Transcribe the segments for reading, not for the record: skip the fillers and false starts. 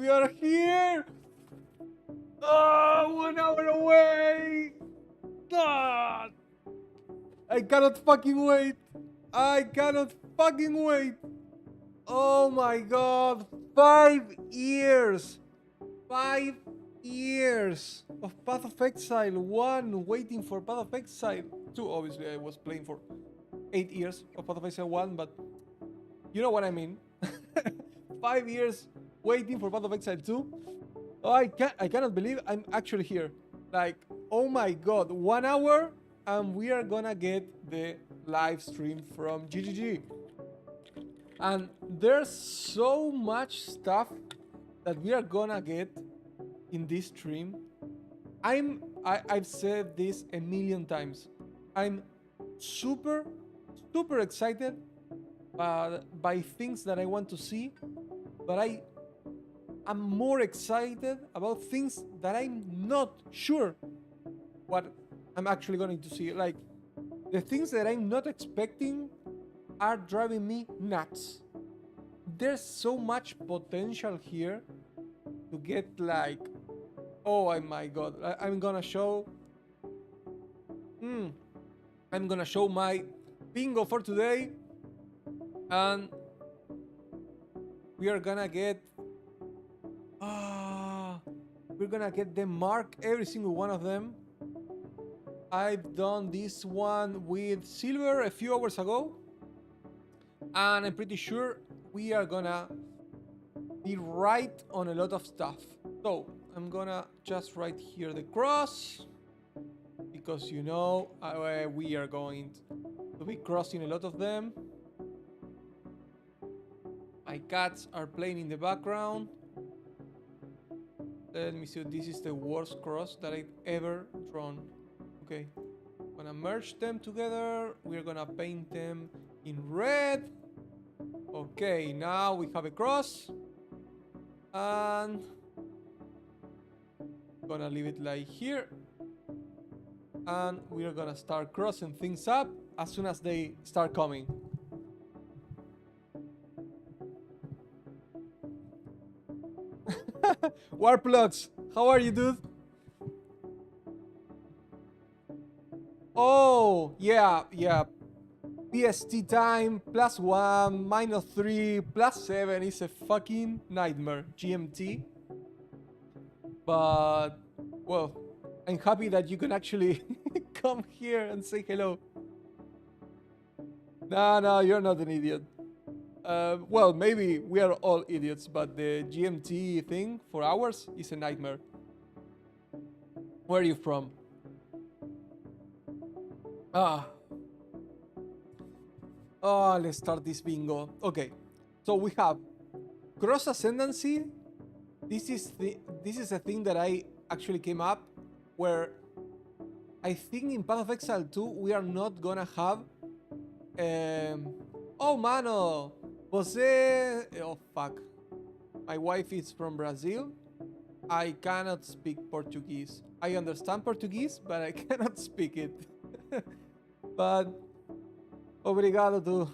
We are here! Oh, 1 hour away! Ah, I cannot fucking wait! I cannot fucking wait! Oh my god! 5 years! 5 years of Path of Exile 1, waiting for Path of Exile 2. Obviously, I was playing for 8 years of Path of Exile 1, but you know what I mean. 5 years waiting for Path of Exile 2. Oh, I cannot believe I'm actually here. Like, oh my god, 1 hour and we are gonna get the live stream from GGG. And there's so much stuff that we are gonna get in this stream. I've said this a million times. I'm super excited by things that I want to see, but I'm more excited about things that I'm not sure what I'm actually going to see. Like, the things that I'm not expecting are driving me nuts. There's so much potential here to get like, oh my god, I'm gonna show my bingo for today, and we are gonna get them mark every single one of them. I've done this one with silver a few hours ago, and I'm pretty sure we are gonna be right on a lot of stuff. So I'm gonna just write here the cross, because you know we are going to be crossing a lot of them. My cats are playing in the background. Let me see. This is the worst cross that I've ever drawn. Okay, I'm gonna merge them together. We're gonna paint them in red. Okay, now we have a cross, and I'm gonna leave it like here, and we're gonna start crossing things up as soon as they start coming. Warplugs, how are you, dude? Oh, yeah. PST time, +1, -3, +7 is a fucking nightmare. GMT. But, well, I'm happy that you can actually come here and say hello. No, you're not an idiot. Well, maybe we are all idiots, but the GMT thing for hours is a nightmare. Where are you from? Let's start this bingo. Okay, so we have cross ascendancy. This is a thing that I actually came up where I think in Path of Exile 2 we are not gonna have. Oh mano, você. Oh fuck, my wife is from Brazil. I cannot speak Portuguese. I understand Portuguese, but I cannot speak it. But obrigado to.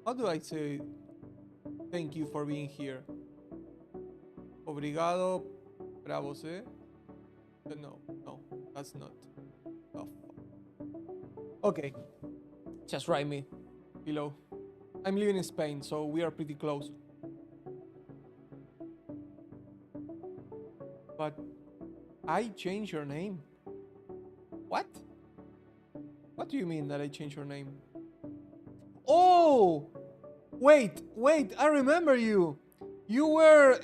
How do I say thank you for being here? Obrigado pra você. No, that's not. Oh, okay, just write me below. I'm living in Spain, so we are pretty close. But I changed your name. What? What do you mean that I changed your name? Oh! Wait, I remember you. You were,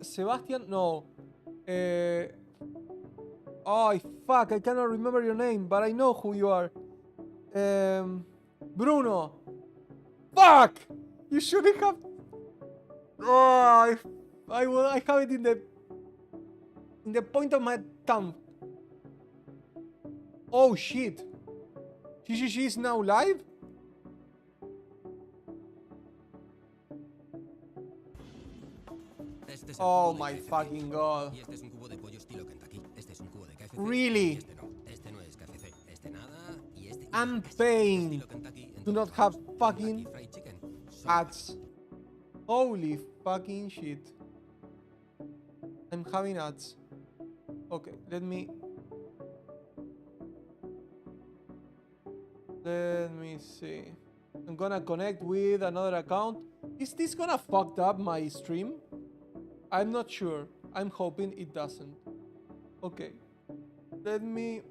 Sebastian? No. Oh, fuck, I cannot remember your name, but I know who you are. Bruno. Fuck! You shouldn't have... Oh, I have it in the point of my tongue. Oh shit. She is now live? Oh my fucking god. Really? I'm paying to not have fucking ads. Holy fucking shit. I'm having ads. Okay, let me see. I'm gonna connect with another account. Is this gonna fuck up my stream? I'm not sure. I'm hoping it doesn't. Okay. Let me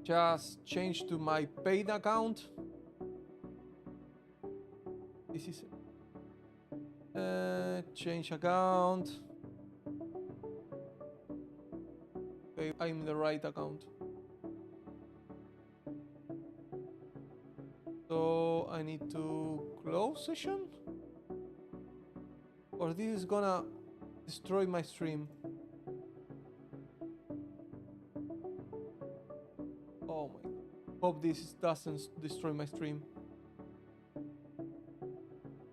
just change to my paid account. This is change account. Okay, I'm in the right account. So I need to close session? Or this is gonna destroy my stream? Oh my god. Hope this doesn't destroy my stream.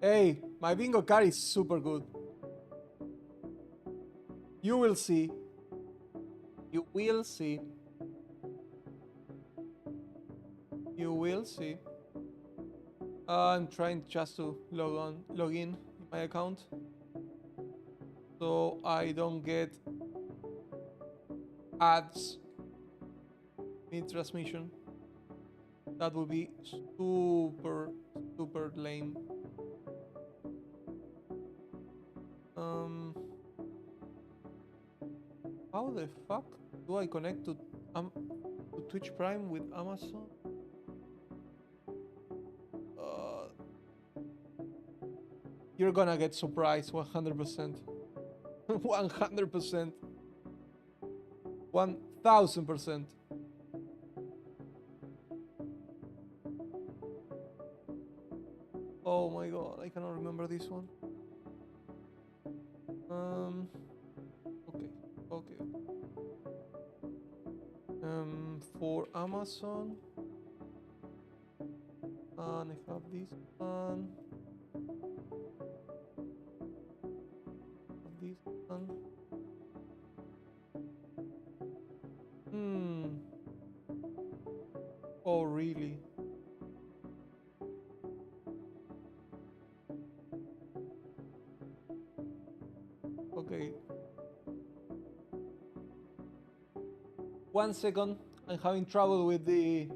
Hey, my bingo card is super good. You will see. You will see. You will see. I'm trying just to log in my account, so I don't get ads mid-transmission. That would be super lame. How the fuck do I connect to Twitch Prime with Amazon? You're gonna get surprised 100%. 100%. 1000%. Oh my god, I cannot remember this one. Okay. For Amazon, and I have this one. This one. Oh really? Okay. 1 second. I'm having trouble with the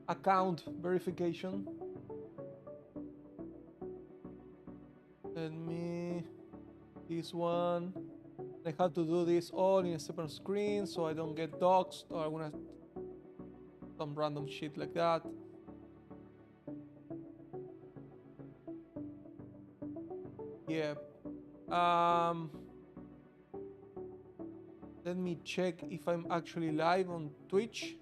account verification. Let me... This one. I have to do this all in a separate screen so I don't get doxxed or I'm gonna... some random shit like that. Yep. Let me check if I'm actually live on Twitch.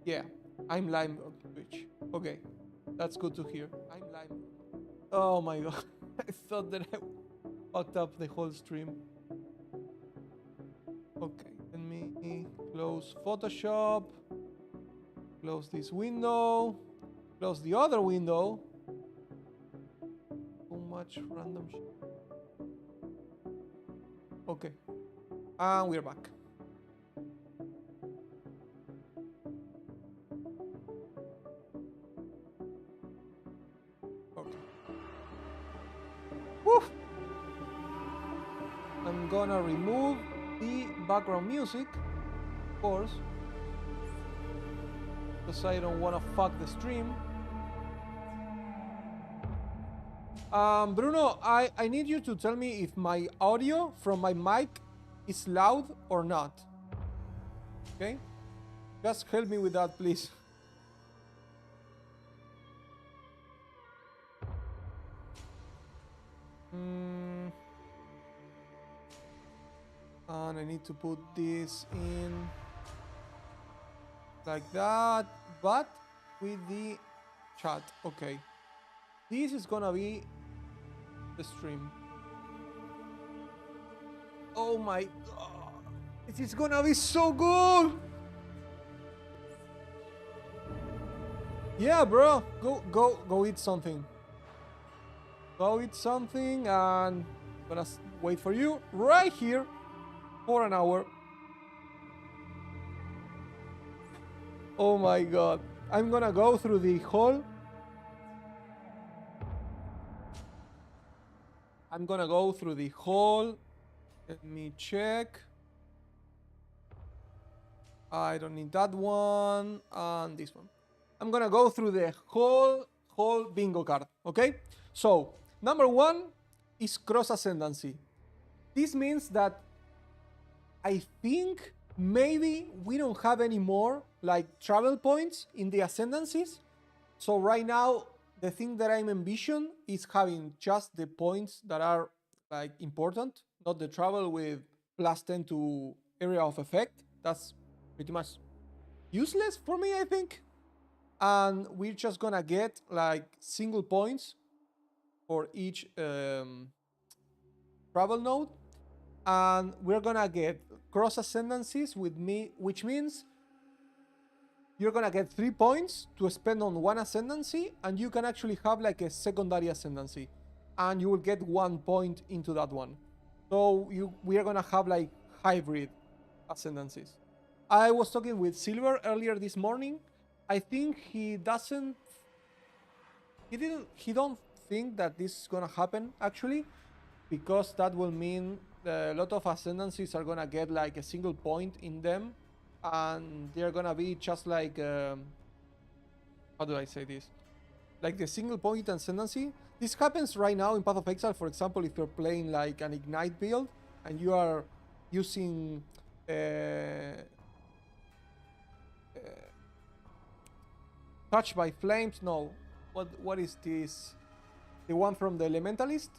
Yeah, I'm live on Twitch. Okay, that's good to hear. I'm live. Oh my god, I thought that I fucked up the whole stream. Okay, let me close Photoshop. Close this window. Close the other window. So much random shit. Okay. And we're back. Okay. Woo! I'm gonna remove the background music, of course, because I don't wanna fuck the stream. Bruno, I need you to tell me if my audio from my mic is loud or not. Okay? Just help me with that, please. And I need to put this in like that, but with the chat. Okay. This is gonna be the stream. Oh my god. This is gonna be so good. Yeah, bro. Go eat something. Go eat something, and I'm gonna wait for you right here for an hour. Oh my god. I'm gonna go through the hall. I'm gonna go through the hall. Let me check. I don't need that one. And this one. I'm gonna go through the whole bingo card. Okay? So, number one is cross ascendancy. This means that I think maybe we don't have any more like travel points in the ascendancies. So right now, the thing that I'm envision is having just the points that are like important, not the travel with plus 10 to area of effect. That's pretty much useless for me, I think. And we're just gonna get like single points for each travel node, and we're gonna get cross ascendancies with me, which means you're gonna get 3 points to spend on one ascendancy, and you can actually have like a secondary ascendancy, and you will get 1 point into that one. So we are gonna have like hybrid ascendancies. I was talking with Silver earlier this morning. I think he don't think that this is gonna happen actually, because that will mean a lot of ascendancies are gonna get like a single point in them, and they're gonna be just like how do I say this? Like the single point ascendancy. This happens right now in Path of Exile, for example, if you're playing like an Ignite build and you are using Touched by Flames. No, what is this? The one from the Elementalist.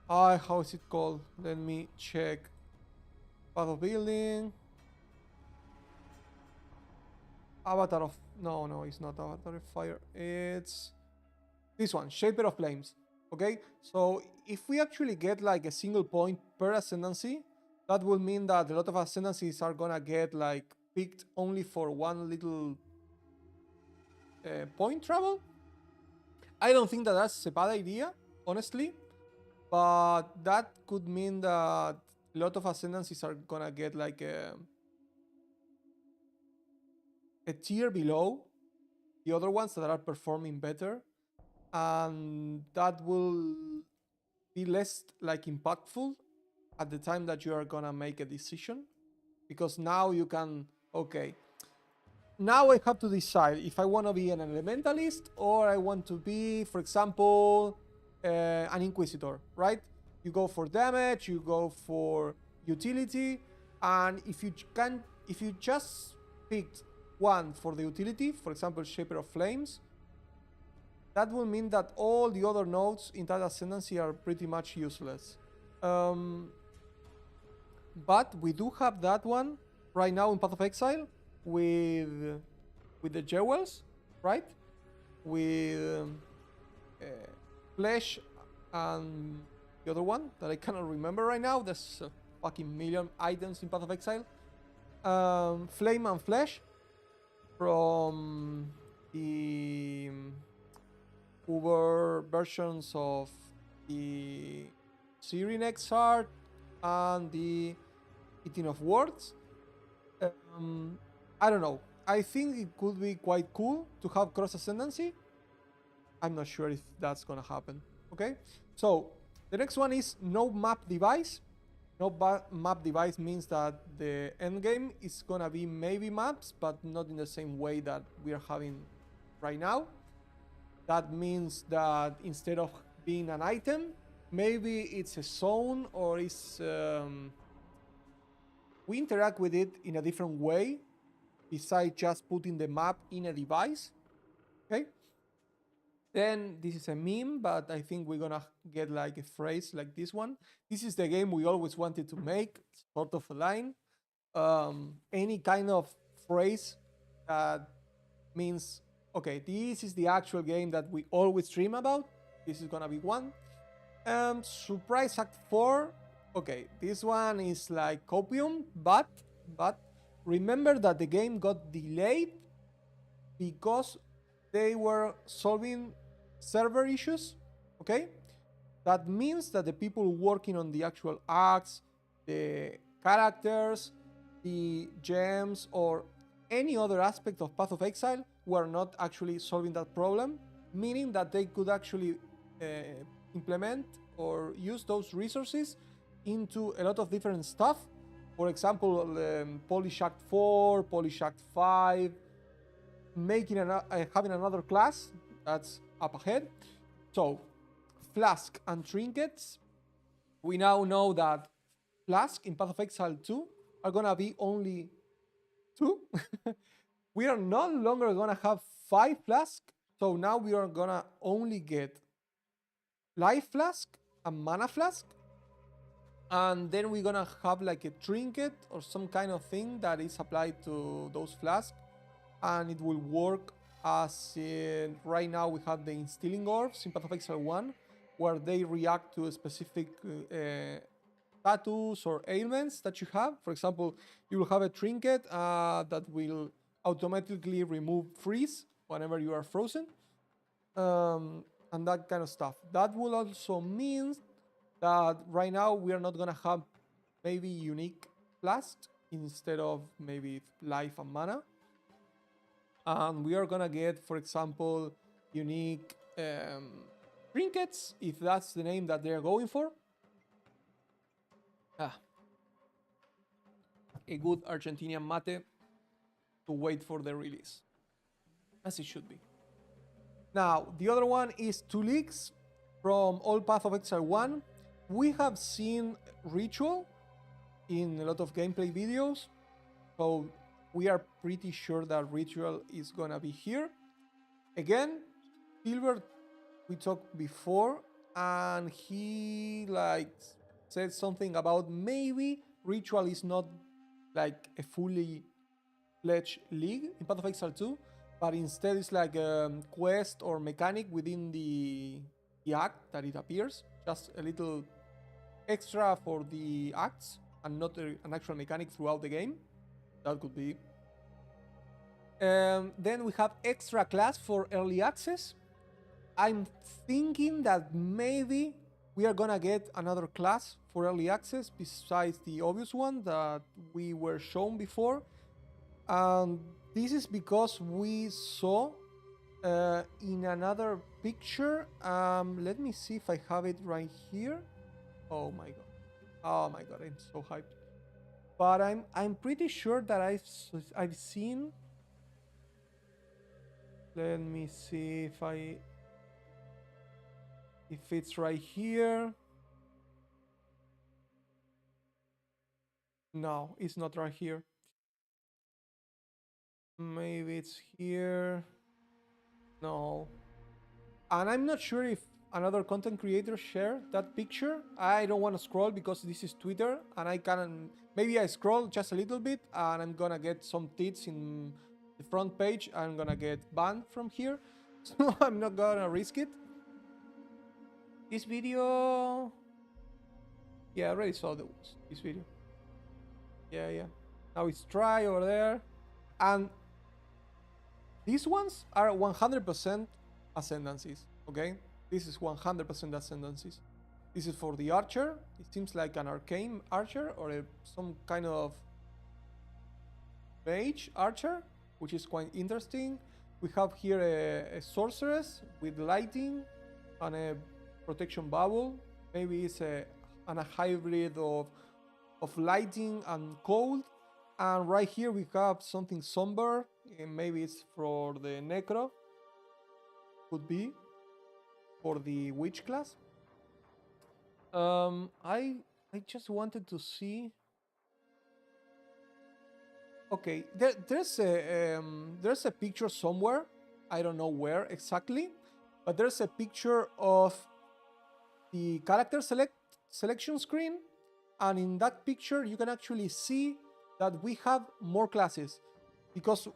How is it called? Let me check. Path of Building. Avatar of... No, it's not Avatar of Fire. It's this one, Shaper of Flames. Okay? So if we actually get like a single point per ascendancy, that will mean that a lot of ascendancies are gonna get like picked only for one little point travel. I don't think that that's a bad idea, honestly. But that could mean that a lot of ascendancies are gonna get like a tier below the other ones that are performing better, and that will be less like impactful at the time that you are gonna make a decision, because now you can, okay, now I have to decide if I want to be an elementalist or I want to be, for example, an inquisitor, right? You go for damage, you go for utility, and if you just picked one for the utility, for example, Shaper of Flames, that will mean that all the other nodes in that ascendancy are pretty much useless. But we do have that one right now in Path of Exile with the jewels, right? With Flesh and the other one that I cannot remember right now. There's a fucking million items in Path of Exile. Flame and Flesh from the Uber versions of the Cyrenex art and the Eating of Words. I don't know. I think it could be quite cool to have cross ascendancy. I'm not sure if that's gonna happen. Okay, so the next one is no map device. No map device means that the end game is gonna be maybe maps, but not in the same way that we are having right now. That means that instead of being an item, maybe it's a zone, or it's we interact with it in a different way besides just putting the map in a device. Okay, then this is a meme, but I think we're gonna get like a phrase like this one. This is the game we always wanted to make, sort of a line. Any kind of phrase that means, okay, this is the actual game that we always dream about. This is gonna be one. Surprise Act 4. Okay, this one is like copium, but remember that the game got delayed because they were solving server issues. Okay, that means that the people working on the actual acts, the characters, the gems or any other aspect of Path of Exile, we are not actually solving that problem, meaning that they could actually implement or use those resources into a lot of different stuff. For example, Polish Act 4, Polish Act 5, making having another class that's up ahead. So, Flask and Trinkets. We now know that Flask in Path of Exile 2 are gonna be only 2. We are no longer gonna have 5 Flask, so now we are gonna only get Life Flask and Mana Flask. And then we're gonna have like a trinket or some kind of thing that is applied to those flasks, and it will work as in right now we have the instilling orbs in Path of Exile 1, where they react to a specific status or ailments that you have. For example, you will have a trinket that will automatically remove freeze whenever you are frozen, and that kind of stuff. That will also mean that right now we are not gonna have maybe unique flasks instead of maybe life and mana, and we are gonna get, for example, unique trinkets, if that's the name that they're going for. A good Argentinian mate to wait for the release, as it should be. Now, the other one is 2 leaks from All Path of Exile 1. We have seen Ritual in a lot of gameplay videos, so we are pretty sure that Ritual is gonna be here. Again, Silver, we talked before, and he like said something about maybe Ritual is not like a fully fledged league in Path of Exile 2, but instead it's like a quest or mechanic within the act that it appears, just a little extra for the acts and not an actual mechanic throughout the game. That could be. Then we have extra class for early access. I'm thinking that maybe we are gonna get another class for early access besides the obvious one that we were shown before. And this is because we saw in another picture. Let me see if I have it right here. Oh my god! Oh my god! I'm so hyped. But I'm pretty sure that I've seen. Let me see if it's right here. No, it's not right here. Maybe it's here. No. And I'm not sure if another content creator shared that picture. I don't want to scroll because this is Twitter and I can. Maybe I scroll just a little bit and I'm gonna get some tits in the front page. I'm gonna get banned from here. So I'm not gonna risk it. This video. Yeah, I already saw this video. Yeah. Now it's try over there. And these ones are 100% ascendancies, okay? This is 100% ascendancies. This is for the archer. It seems like an arcane archer or some kind of mage archer, which is quite interesting. We have here a sorceress with lighting and a protection bubble. Maybe it's a hybrid of lighting and cold. And right here we have something somber. And maybe it's for the necro. Could be for the witch class. I just wanted to see. Okay, there's a picture somewhere. I don't know where exactly, but there's a picture of the character selection screen, and in that picture you can actually see that we have more classes, because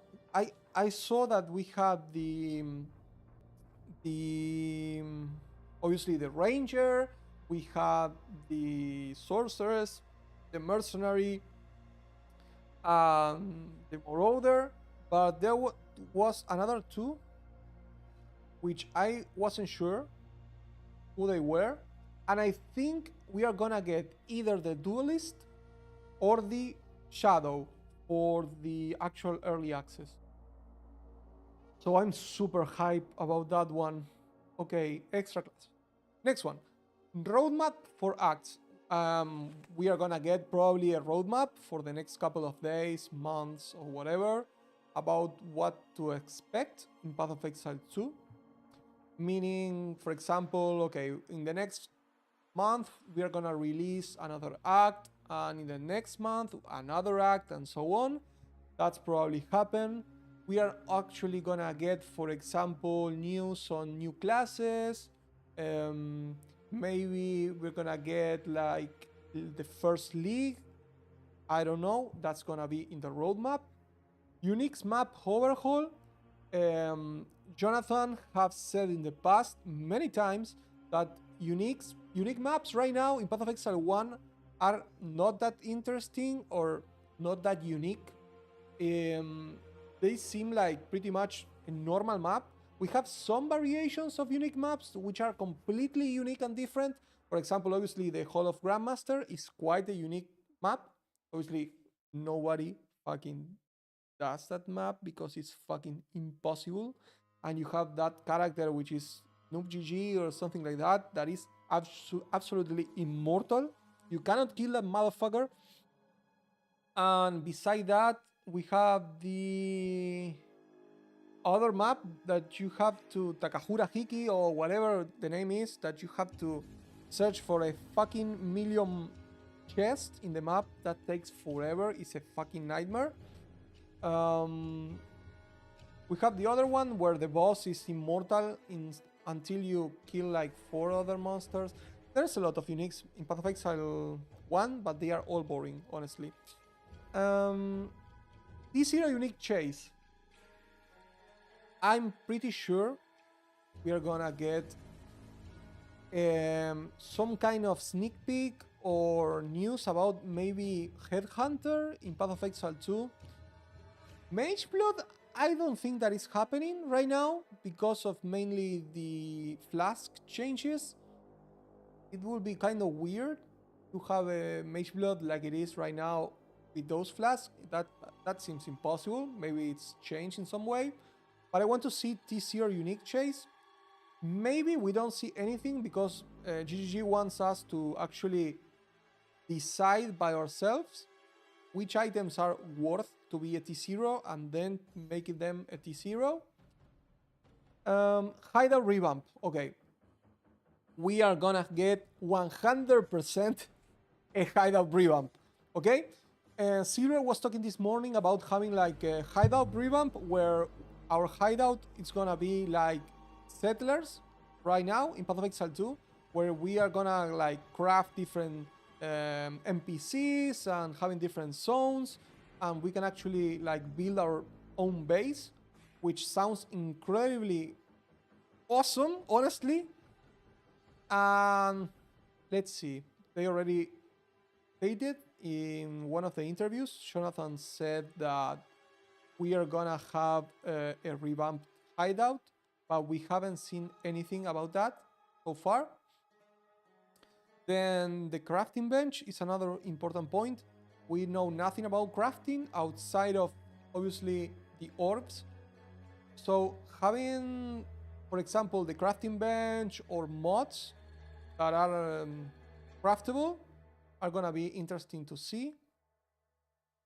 I saw that we had the obviously the ranger, we had the sorceress, the mercenary, the marauder, but there was another two which I wasn't sure who they were, and I think we are gonna get either the duelist or the Shadow for the actual early access. So I'm super hyped about that one. Okay, extra class. Next one, roadmap for acts. We are gonna get probably a roadmap for the next couple of days, months, or whatever about what to expect in Path of Exile 2. Meaning, for example, okay, in the next month we are gonna release another act, and in the next month another act, and so on. That's probably happen. We are actually gonna get, for example, news on new classes. Maybe we're gonna get like the first league. I don't know. That's gonna be in the roadmap. Unix map overhaul. Jonathan have said in the past many times that unique maps right now in Path of Exile 1 are not that interesting or not that unique. They seem like pretty much a normal map. We have some variations of unique maps which are completely unique and different. For example, obviously the Hall of Grandmaster is quite a unique map. Obviously, nobody fucking does that map because it's fucking impossible. And you have that character which is Noob GG or something like that, that is absolutely immortal. You cannot kill that motherfucker. And beside that, we have the other map that you have to Takahura Hiki or whatever the name is, that you have to search for a fucking million chests in the map. That takes forever. It's a fucking nightmare. We have the other one where the boss is immortal until you kill like 4 other monsters. There's a lot of uniques in Path of Exile 1, but they are all boring, honestly. This here unique chase. I'm pretty sure we are gonna get some kind of sneak peek or news about maybe Headhunter in Path of Exile 2. Mageblood, I don't think that is happening right now because of mainly the flask changes. It would be kind of weird to have a Mageblood like it is right now with those flasks. That seems impossible. Maybe it's changed in some way. But I want to see TCR unique chase. Maybe we don't see anything because GGG wants us to actually decide by ourselves which items are worth to be a T0 and then make them a T0. Hideout revamp. Okay. We are gonna get 100% a hideout revamp. Okay? Silver was talking this morning about having like a hideout revamp where our hideout is gonna be like settlers right now in Path of Exile 2, where we are gonna like craft different NPCs and having different zones, and we can actually like build our own base, which sounds incredibly awesome, honestly. And let's see, they already stated in one of the interviews, Jonathan said that we are gonna have a revamped hideout, but we haven't seen anything about that so far. Then the crafting bench is another important point. We know nothing about crafting outside of obviously the orbs. So having, for example, the crafting bench or mods that are craftable are gonna be interesting to see.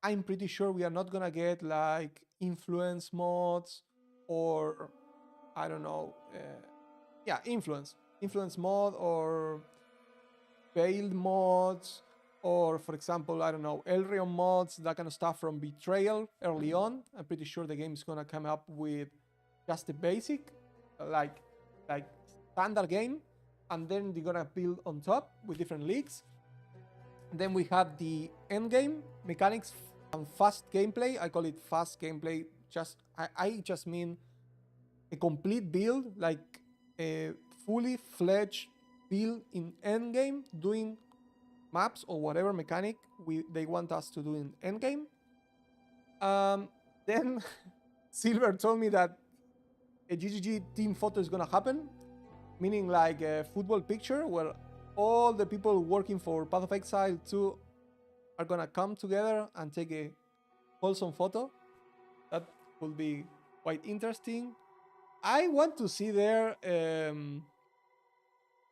I'm pretty sure we are not gonna get like influence mods or I don't know, influence mod or failed mods, or for example, I don't know, Elrion mods, that kind of stuff from Betrayal early on. I'm pretty sure the game is gonna come up with just the basic, like standard game, and then they're gonna build on top with different leagues. Then we have the end game mechanics and fast gameplay. I call it fast gameplay. I just mean a complete build, like a fully fledged build in endgame, doing maps or whatever mechanic they want us to do in endgame. Then Silver told me that a GGG team photo is gonna happen, meaning like a football picture where all the people working for Path of Exile 2 are gonna come together and take a wholesome photo. That would be quite interesting. I want to see there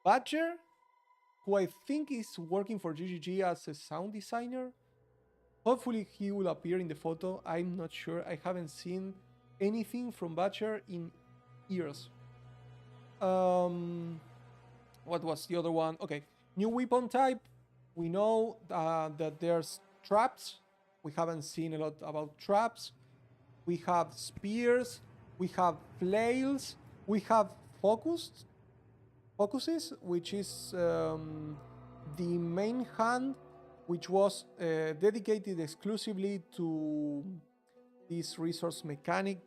Badger, who I think is working for GGG as a sound designer. Hopefully he will appear in the photo. I'm not sure. I haven't seen anything from Badger in years. What was the other one? Okay, new weapon type. We know that there's traps. We haven't seen a lot about traps. We have spears. We have flails. We have focuses, which is the main hand, which was dedicated exclusively to this resource mechanic,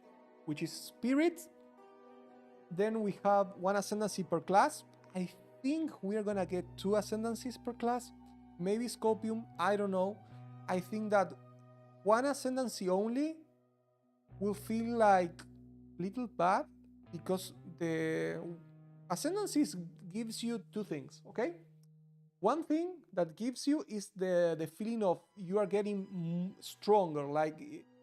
which is spirit. Then we have one ascendancy per class. I think we're gonna get 2 ascendancies per class. Maybe Scopium, I don't know. I think that one ascendancy only will feel like little bad because the ascendancies gives you 2 things, okay? One thing that gives you is the feeling of you are getting stronger, like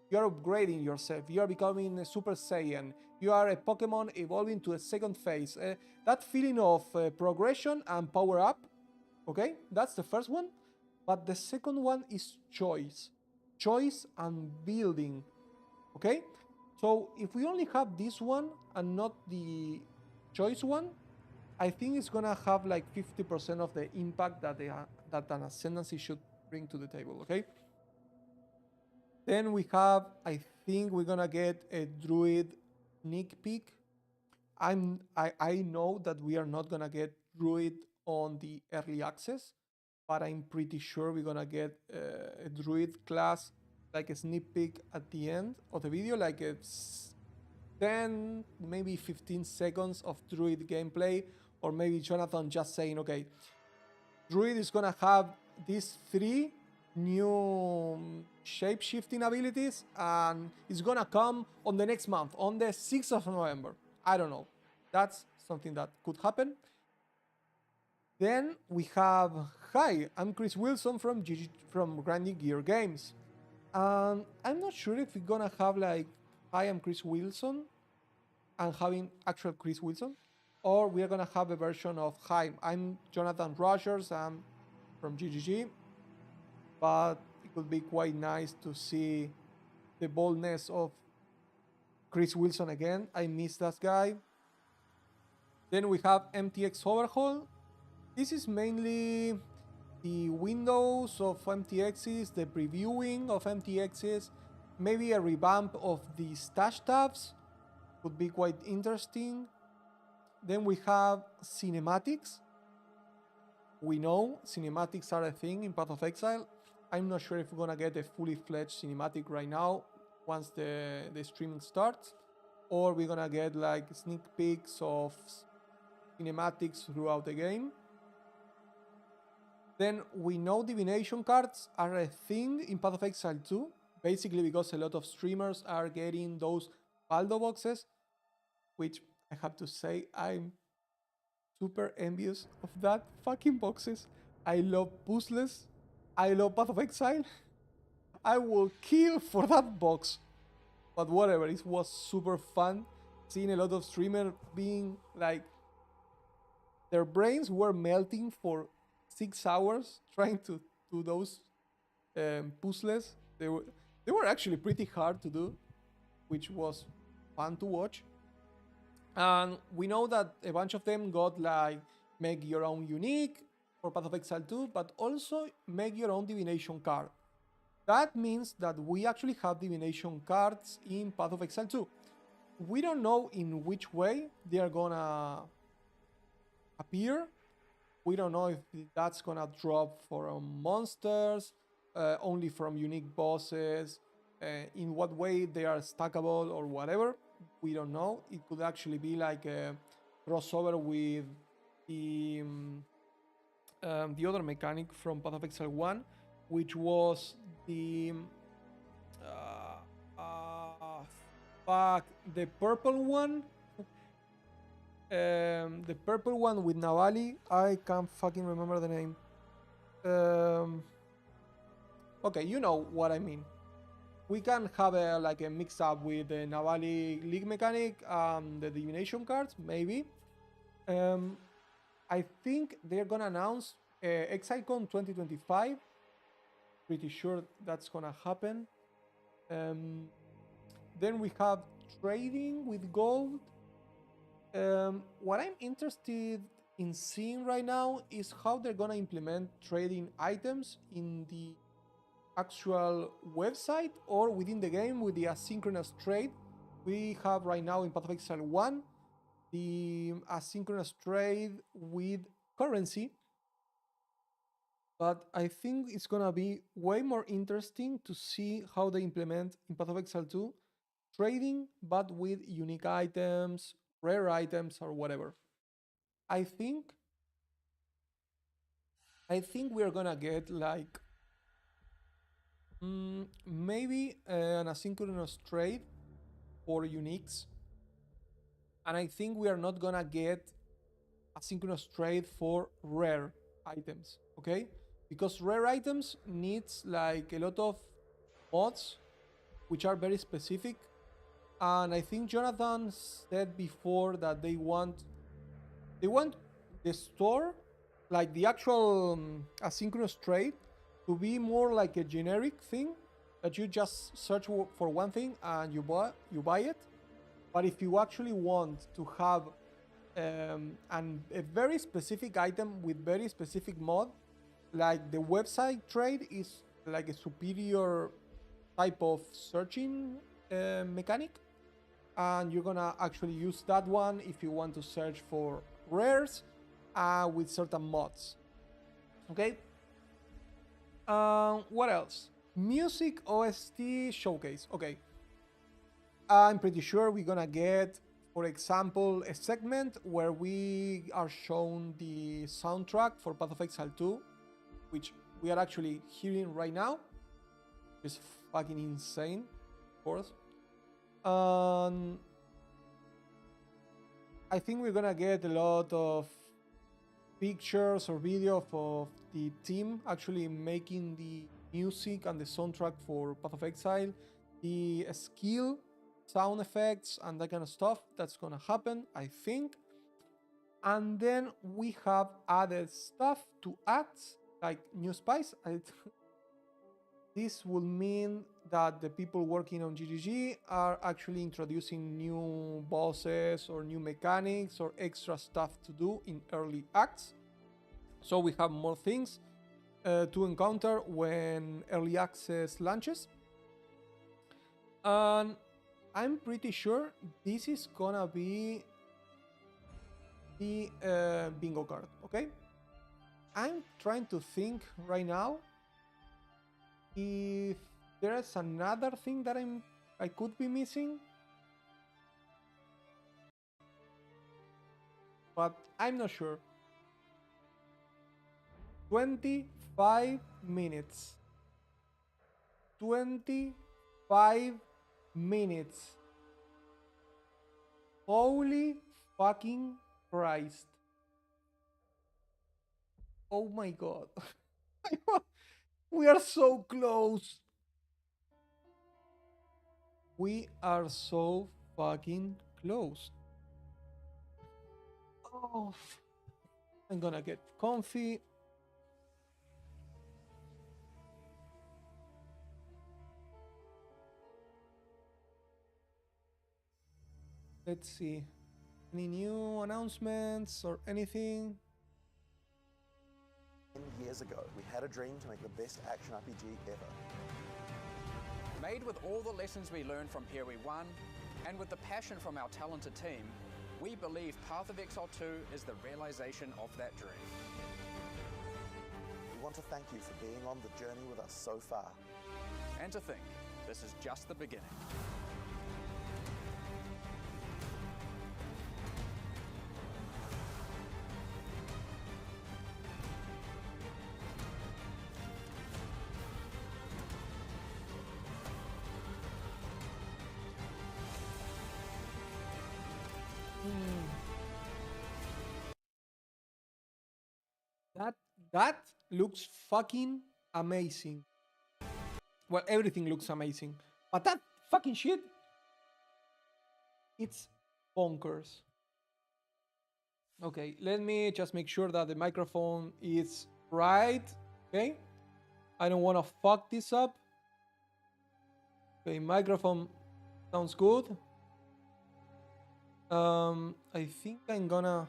you are upgrading yourself, you are becoming a Super Saiyan, you are a Pokemon evolving to a second phase. That feeling of progression and power up, okay? That's the first one. But the second one is choice. Choice and building, okay? So if we only have this one and not the choice one, I think it's gonna have like 50% of the impact that that an ascendancy should bring to the table, okay? Then we have, I think we're gonna get a druid sneak peek. I know that we are not gonna get druid on the early access, but I'm pretty sure we're gonna get a druid class, like a sneak peek at the end of the video, like a 10, maybe 15 seconds of druid gameplay, or maybe Jonathan just saying, okay, druid is gonna have these 3 new shape-shifting abilities, and it's gonna come on the next month, on the 6th of November. I don't know. That's something that could happen. Then we have, hi, I'm Chris Wilson from Grinding Gear Games. I'm not sure if we're gonna have like, hi, I'm Chris Wilson, and having actual Chris Wilson, or we are gonna have a version of, hi, I'm Jonathan Rogers, I'm from GGG, but it would be quite nice to see the boldness of Chris Wilson again. I miss that guy. Then we have MTX Overhaul. This is mainly the windows of MTXs, the previewing of MTXs, maybe a revamp of the stash tabs would be quite interesting. Then we have cinematics. We know cinematics are a thing in Path of Exile. I'm not sure if we're gonna get a fully fledged cinematic right now once the streaming starts, or we're gonna get like sneak peeks of cinematics throughout the game. Then we know divination cards are a thing in Path of Exile 2, basically because a lot of streamers are getting those Baldo boxes, which I have to say I'm super envious of that fucking boxes. I love puzzles. I love Path of Exile. I will kill for that box. But whatever, it was super fun seeing a lot of streamers being like, their brains were melting for 6 hours trying to do those puzzles. They were actually pretty hard to do, which was fun to watch. And we know that a bunch of them got like make your own unique for Path of Exile 2, but also make your own divination card. That means that we actually have divination cards in Path of Exile 2. We don't know in which way they are gonna appear. We don't know if that's gonna drop from monsters, only from unique bosses, in what way they are stackable or whatever. We don't know. It could actually be like a crossover with the other mechanic from Path of Exile 1, which was the the purple one. The purple one with Navali. I can't fucking remember the name. Okay, you know what I mean. We can have a like a mix up with the Navali League mechanic, the divination cards, maybe. I think they're gonna announce ExileCon 2025. Pretty sure that's gonna happen. Then we have trading with gold. What I'm interested in seeing right now is how they're gonna implement trading items in the actual website or within the game with the asynchronous trade. We have right now in Path of Exile 1 the asynchronous trade with currency, but I think it's gonna be way more interesting to see how they implement in Path of Exile 2 trading but with unique items, rare items, or whatever. I think we're gonna get like maybe an asynchronous trade for uniques, and I think we are not gonna get asynchronous trade for rare items, okay? Because rare items needs like a lot of mods which are very specific, and I think Jonathan said before that they want the store, like the actual asynchronous trade, to be more like a generic thing that you just search for one thing and you buy it. But if you actually want to have a very specific item with very specific mod, like the website trade is like a superior type of searching mechanic, and you're gonna actually use that one if you want to search for rares with certain mods. Okay. What else? Music OST showcase. Okay. I'm pretty sure we're gonna get, for example, a segment where we are shown the soundtrack for Path of Exile 2, which we are actually hearing right now. It's fucking insane, of course. I think we're gonna get a lot of pictures or video of the team actually making the music and the soundtrack for Path of Exile, the skill, sound effects, and that kind of stuff. That's gonna happen, I think. And then we have added stuff to add, like new spice. This will mean that the people working on GGG are actually introducing new bosses or new mechanics or extra stuff to do in early acts. So we have more things to encounter when early access launches. And I'm pretty sure this is gonna be the bingo card, okay? I'm trying to think right now if there's another thing that I could be missing, but I'm not sure. 25 minutes. 25 minutes. Holy fucking Christ. Oh my god. We are so close. We are so fucking close. Oh, I'm gonna get comfy. Let's see. Any new announcements or anything? 10 years ago, we had a dream to make the best action RPG ever. Made with all the lessons we learned from Here We Won, and with the passion from our talented team, we believe Path of Exile 2 is the realization of that dream. We want to thank you for being on the journey with us so far. And to think, this is just the beginning. That looks fucking amazing. Well, everything looks amazing. But that fucking shit, it's bonkers. Okay, let me just make sure that the microphone is right. Okay, I don't want to fuck this up. Okay, microphone sounds good. I think I'm gonna.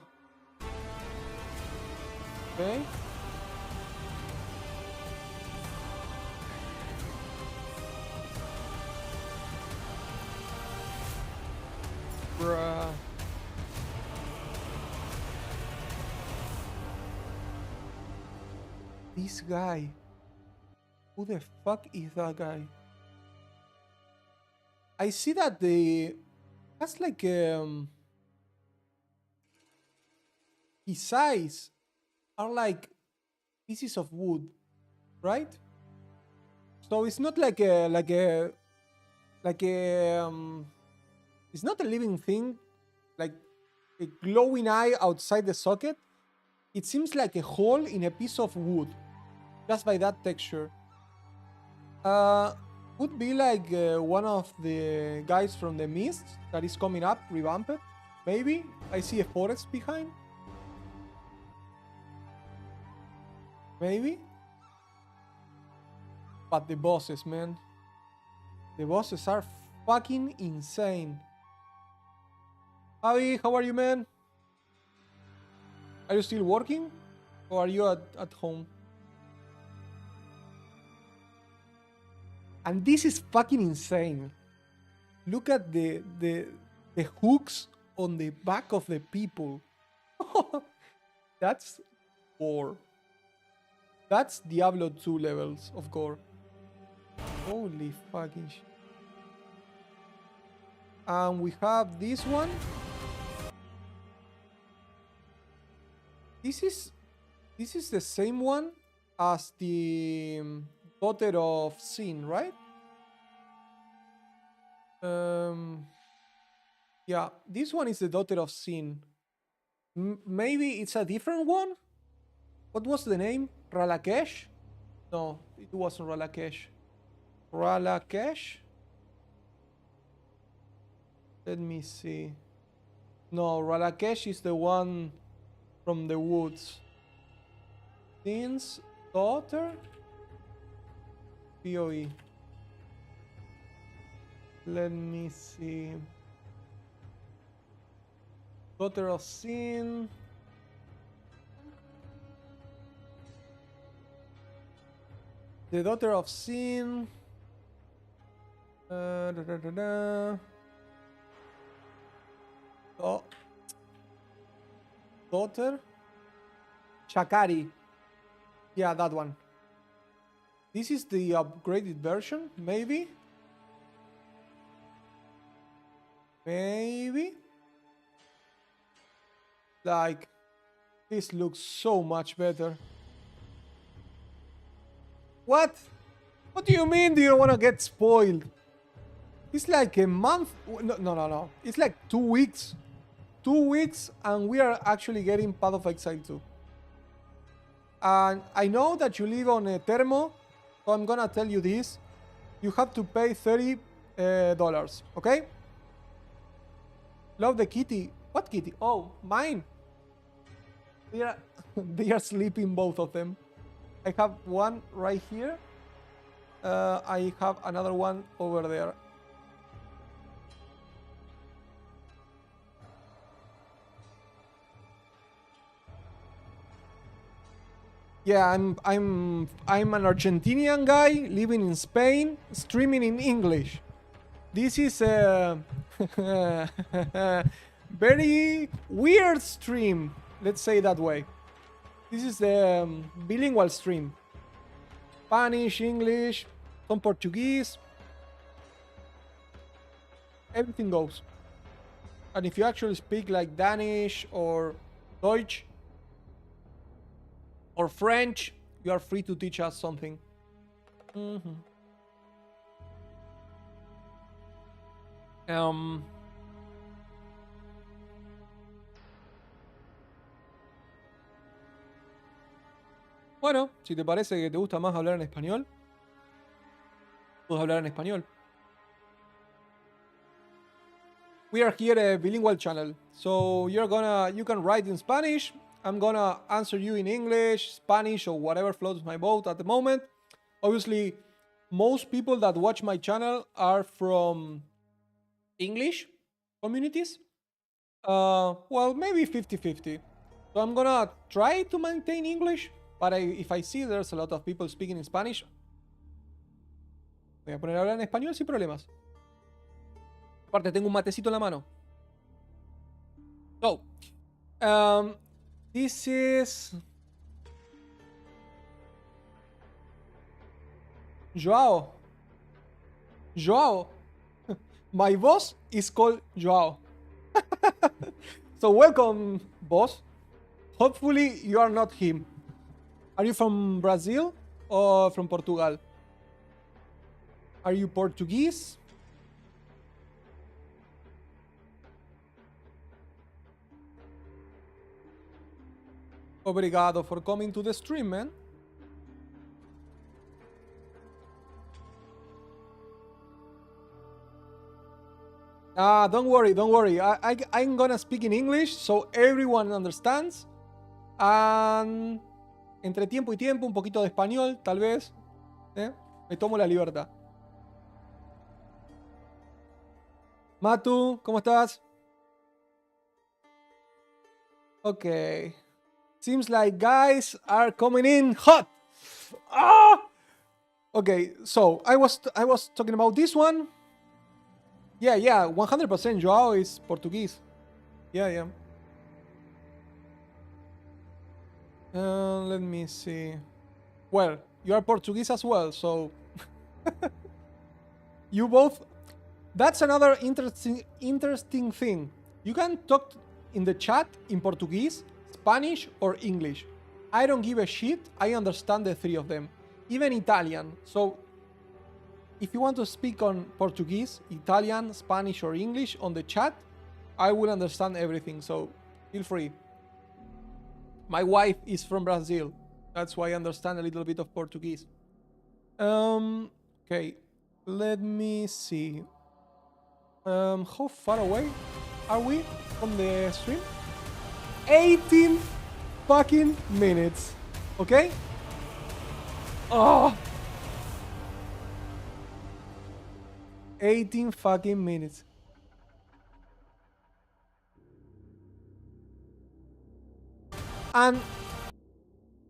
Okay. Bruh. This guy. Who the fuck is that guy? I see that that's like his eyes are like pieces of wood, right? So it's not like a it's not a living thing, like a glowing eye outside the socket. It seems like a hole in a piece of wood, just by that texture. Could be like one of the guys from the Mist that is coming up, revamped. Maybe. I see a forest behind. Maybe. But the bosses, man. The bosses are fucking insane. Javi, how are you, man? Are you still working? Or are you at home? And this is fucking insane. Look at the hooks on the back of the people. That's gore. That's Diablo 2 levels of gore. Holy fucking shit. And we have this one. This is the same one as the Daughter of Sin, right? Yeah, this one is the Daughter of Sin. Maybe it's a different one? What was the name? Ralakesh? No, it wasn't Ralakesh. Ralakesh? Let me see. No, Ralakesh is the one from the woods. Sin's daughter? POE. Let me see. Daughter of Sin. The Daughter of Sin. Oh. Daughter. Shakari. Yeah, that one. This is the upgraded version, maybe? Maybe? Like, this looks so much better. What? What do you mean do you want to get spoiled? It's like a month. No. It's like 2 weeks. 2 weeks and we are actually getting Path of Exile 2. And I know that you live on a Thermo, so I'm gonna tell you this. You have to pay $30, okay? Love the kitty. What kitty? Oh, mine. They are sleeping, both of them. I have one right here. I have another one over there. Yeah, I'm an Argentinian guy living in Spain, streaming in English. This is a very weird stream, let's say that way. This is a bilingual stream. Spanish, English, some Portuguese. Everything goes. And if you actually speak like Danish or Deutsch or French, you are free to teach us something. Bueno, si te parece que te gusta más hablar en español, Puedo hablar en español. We are here a bilingual channel, so you can write in Spanish. I'm gonna answer you in English, Spanish, or whatever floats my boat at the moment. Obviously, most people that watch my channel are from English communities. Well, maybe 50-50. So I'm gonna try to maintain English, but if I see there's a lot of people speaking in Spanish, voy a poner a hablar en español sin problemas. Aparte, tengo un matecito en la mano. So, this is Joao. Joao. My boss is called Joao. So welcome, boss. Hopefully you are not him. Are you from Brazil or from Portugal? Are you Portuguese? Obrigado for coming to the stream, man. Don't worry. I'm gonna speak in English so everyone understands. And entre tiempo y tiempo, un poquito de español, tal vez. Me tomo la libertad. Matu, ¿cómo estás? Okay. Seems like guys are coming in hot. Okay, so I was talking about this one. Yeah, 100% Joao is Portuguese. Yeah. Let me see. Well, you are Portuguese as well, so you both. That's another interesting thing. You can talk in the chat in Portuguese, Spanish, or English. I don't give a shit. I understand the three of them, even Italian. So if you want to speak on Portuguese, Italian, Spanish, or English on the chat, I will understand everything. So feel free. My wife is from Brazil. That's why I understand a little bit of Portuguese. Okay, let me see. How far away are we from the stream? 18 fucking minutes. Okay? Oh! 18 fucking minutes. And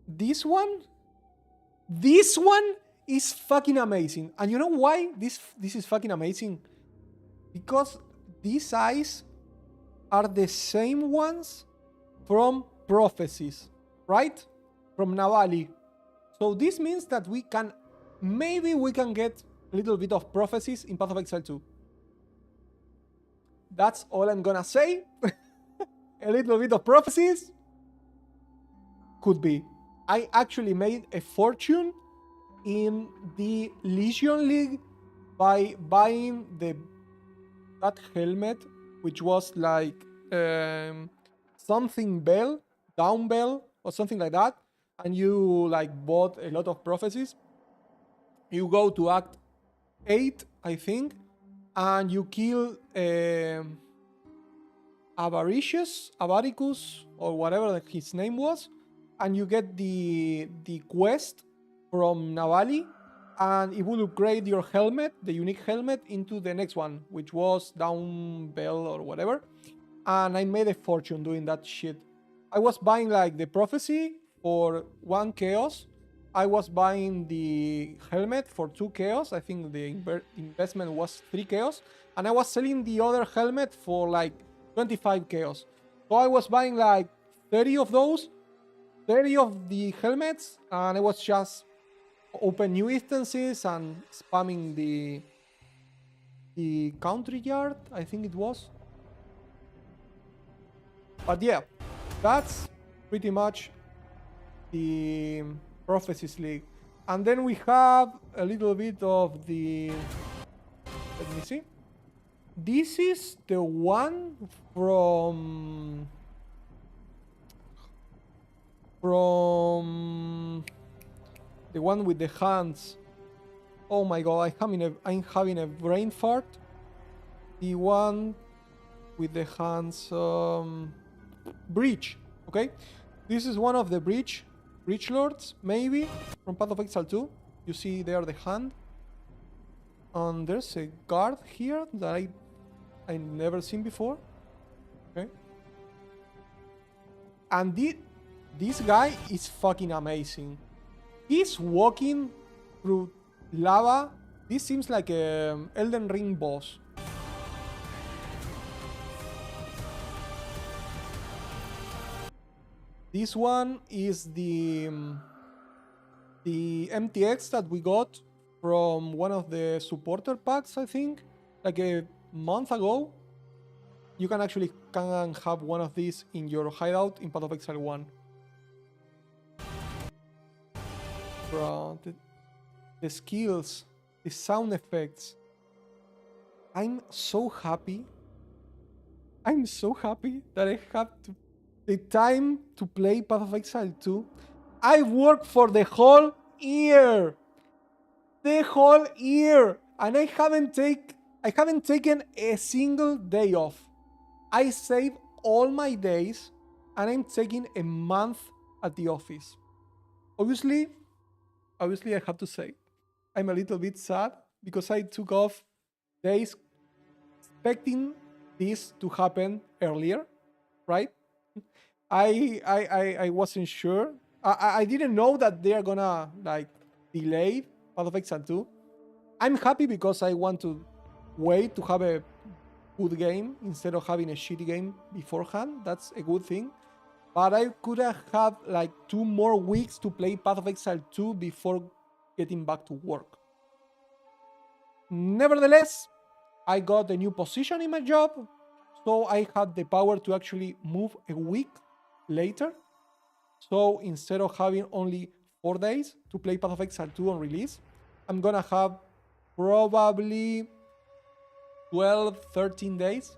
this one is fucking amazing. And you know why this is fucking amazing? Because these eyes are the same ones from prophecies, right? From Navali. So this means that maybe we can get a little bit of prophecies in Path of Exile 2. That's all I'm gonna say. A little bit of prophecies. Could be. I actually made a fortune in the Legion League by buying that helmet, which was like something bell, down bell, or something like that, and you like bought a lot of prophecies. You go to Act 8, I think, and you kill Avaricus, or whatever his name was, and you get the quest from Navali, and it will upgrade your helmet, the unique helmet, into the next one, which was down bell or whatever. And I made a fortune doing that shit. I was buying like the prophecy for 1 chaos. I was buying the helmet for 2 chaos. I think the investment was 3 chaos. And I was selling the other helmet for like 25 chaos. So I was buying like 30 of those, 30 of the helmets, and I was just open new instances and spamming the country yard, I think it was. But yeah, that's pretty much the Prophecies League. And then we have a little bit of the... Let me see. This is the one from the one with the hands. Oh my god, I'm having a brain fart. The one with the hands breach. Okay, this is one of the breach lords, maybe from Path of Exile 2. You see there the hand, and there's a guard here that I never seen before. Okay, and this guy is fucking amazing. He's walking through lava. This seems like a Elden Ring boss. This one is the MTX that we got from one of the supporter packs, I think, like a month ago. You can actually have one of these in your hideout in Path of Exile 1. Bro, the skills, the sound effects. I'm so happy. I'm so happy that I have the time to play Path of Exile 2. I worked for the whole year. The whole year. And I haven't taken a single day off. I save all my days and I'm taking a month at the office. Obviously I have to say I'm a little bit sad because I took off days expecting this to happen earlier, right? I wasn't sure. I didn't know that they are gonna like delay Path of Exile 2. I'm happy because I want to wait to have a good game instead of having a shitty game beforehand. That's a good thing. But I could have had like 2 more weeks to play Path of Exile 2 before getting back to work. Nevertheless, I got a new position in my job, so I had the power to actually move a week later. So instead of having only 4 days to play Path of Exile 2 on release, I'm gonna have probably 12, 13 days.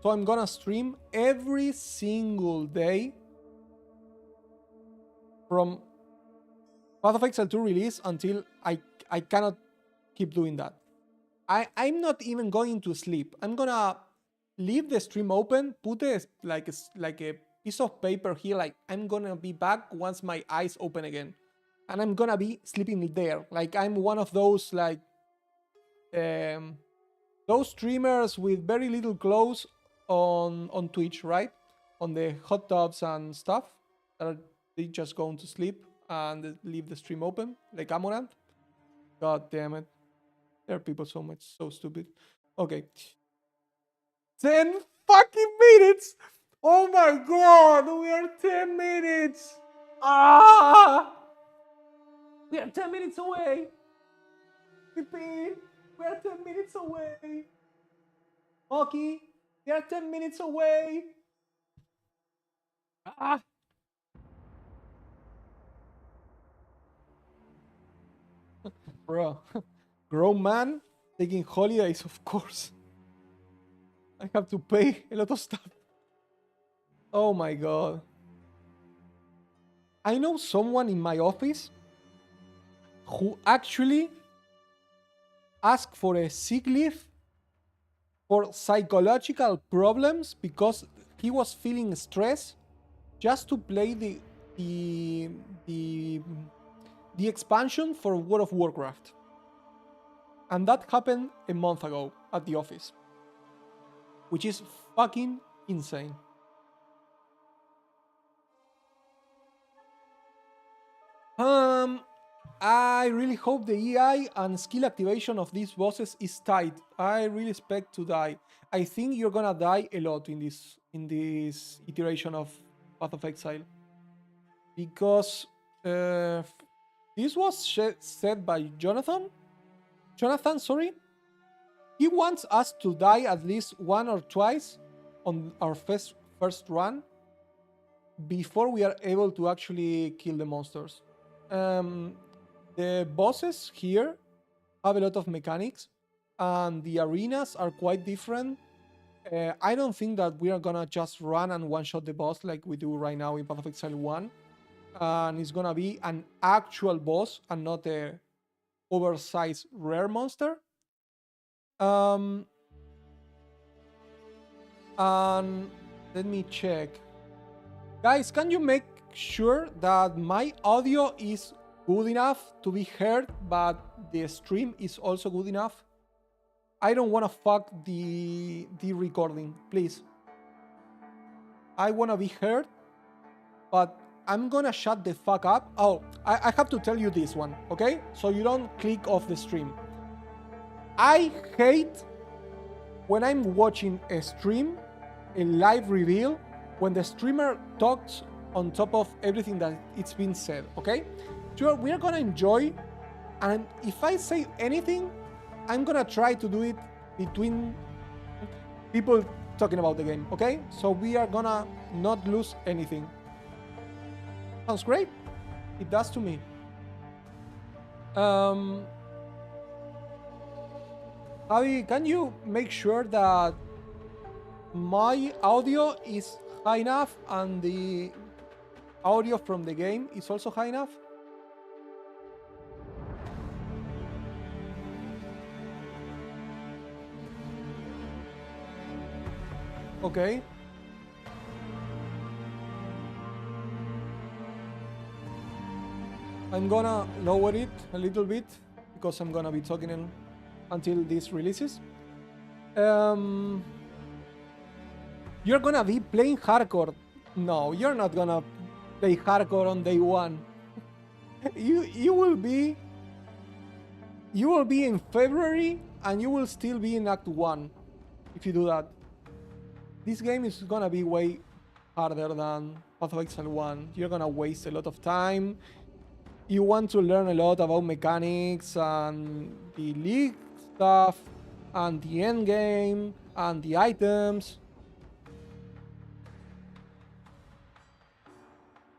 So I'm gonna stream every single day from Path of Exile 2 release until I cannot keep doing that. I'm not even going to sleep. I'm gonna leave the stream open, put like a piece of paper here, like I'm gonna be back once my eyes open again. And I'm gonna be sleeping there. Like I'm one of those like those streamers with very little clothes on Twitch, right? On the hot tubs and stuff. They just going to sleep and leave the stream open, like Amorant. God damn it. There are people so stupid. Okay. 10 fucking minutes! Oh my god! We are 10 minutes! Ah! We are 10 minutes away! Repeat! We are 10 minutes away! Monkey! We are 10 minutes away! Ah! Bro. Grown man taking holidays, of course. I have to pay a lot of stuff. Oh my god. I know someone in my office who actually asked for a sick leave for psychological problems because he was feeling stress just to play the expansion for World of Warcraft. And that happened a month ago at the office, which is fucking insane. I really hope the EI and skill activation of these bosses is tight. I really expect to die. I think you're gonna die a lot in this iteration of Path of Exile, because this was said by Jonathan, sorry. He wants us to die at least 1 or twice on our first run before we are able to actually kill the monsters. The bosses here have a lot of mechanics and the arenas are quite different. I don't think that we are gonna just run and one-shot the boss like we do right now in Path of Exile 1. And it's gonna be an actual boss and not a oversized rare monster. And let me check. Guys, can you make sure that my audio is good enough to be heard, but the stream is also good enough? I don't want to fuck the recording, please. I want to be heard, but I'm gonna shut the fuck up. Oh, I have to tell you this one, okay? So you don't click off the stream. I hate when I'm watching a stream, a live reveal, when the streamer talks on top of everything that it's been said, okay? So we are gonna enjoy, and if I say anything, I'm gonna try to do it between people talking about the game, okay? So we are gonna not lose anything. Sounds great. It does to me. Javi, can you make sure that my audio is high enough and the audio from the game is also high enough? Okay. I'm gonna lower it a little bit because I'm gonna be talking until this releases. You're gonna be playing hardcore. No, you're not gonna play hardcore on day one. you will be in February and you will still be in Act 1 if you do that. This game is gonna be way harder than Path of Exile 1. You're gonna waste a lot of time. You want to learn a lot about mechanics and the league stuff and the end game and the items.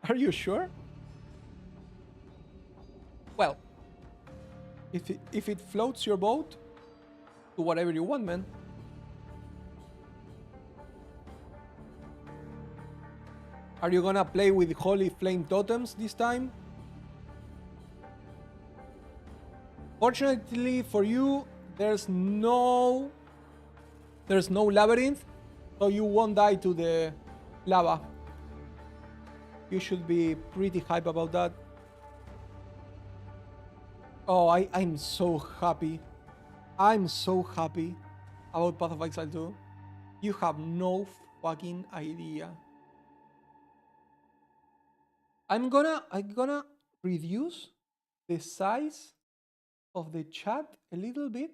Are you sure? Well, if it floats your boat, do whatever you want, man. Are you gonna play with Holy Flame Totems this time? Fortunately for you, there's no labyrinth, so you won't die to the lava. You should be pretty hype about that. Oh, I'm so happy. I'm so happy about Path of Exile 2. You have no fucking idea. I'm gonna reduce the size of the chat a little bit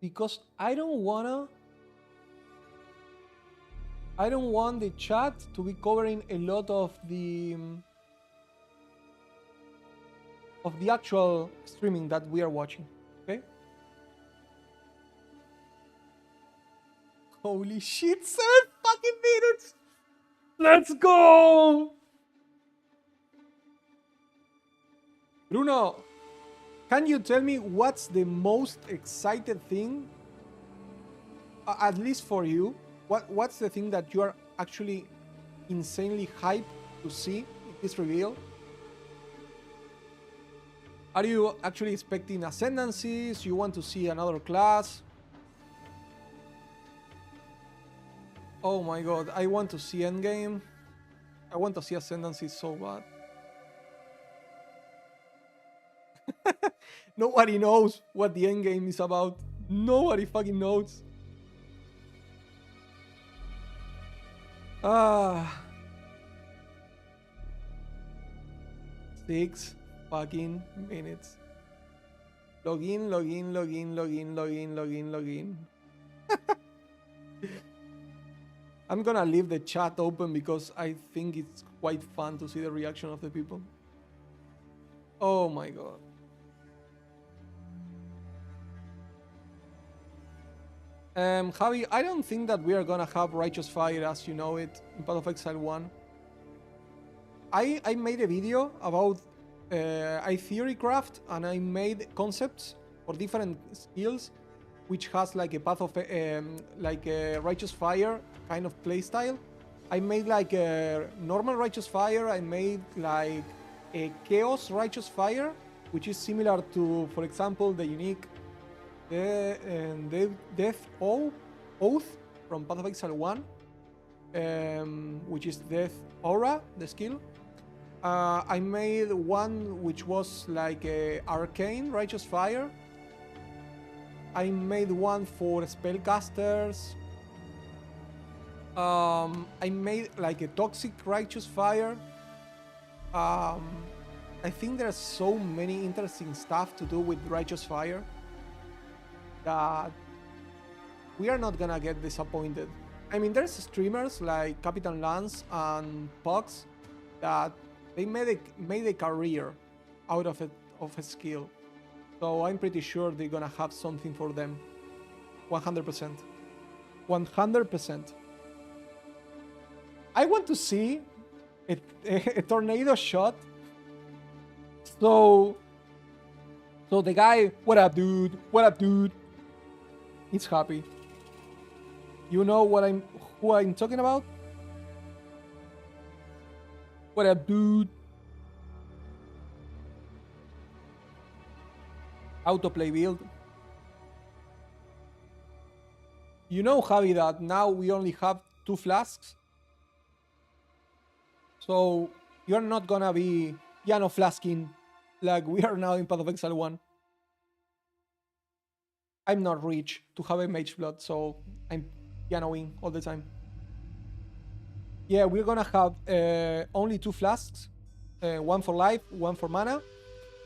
because I don't want the chat to be covering a lot of the actual streaming that we are watching. Okay? Holy shit, 7 fucking minutes! Let's go! Bruno, can you tell me what's the most excited thing, at least for you? What's the thing that you are actually insanely hyped to see in this reveal? Are you actually expecting ascendancies? You want to see another class? Oh my god, I want to see endgame. I want to see ascendancies so bad. Nobody knows what the endgame is about. Nobody fucking knows. 6 fucking minutes. Login. I'm gonna leave the chat open because I think it's quite fun to see the reaction of the people. Oh my god. Javi, I don't think that we are gonna have Righteous Fire as you know it in Path of Exile 1. I made a video about I theorycraft and I made concepts for different skills which has like a Path of like a Righteous Fire kind of playstyle. I made like a normal Righteous Fire, I made like a Chaos Righteous Fire, which is similar to, for example, the unique Death Oath from Path of Exile 1, which is Death Aura, the skill. I made one which was like a Arcane Righteous Fire. I made one for spellcasters. I made like a Toxic Righteous Fire. I think there's so many interesting stuff to do with Righteous Fire that we are not gonna get disappointed. I mean, there's streamers like Capitan Lance and Pox that they made a career out of a skill. So I'm pretty sure they're gonna have something for them. 100%. 100%. I want to see a tornado shot. So the guy, what up, dude? What up, dude? He's happy. You know who I'm talking about? What up, dude? Autoplay build. You know, Javi, that now we only have 2 flasks. So you're not gonna be piano flasking like we are now in Path of Exile 1. I'm not rich to have a Mage Blood, so I'm pianoing all the time. Yeah, we're gonna have only 2 flasks, one for life, one for mana,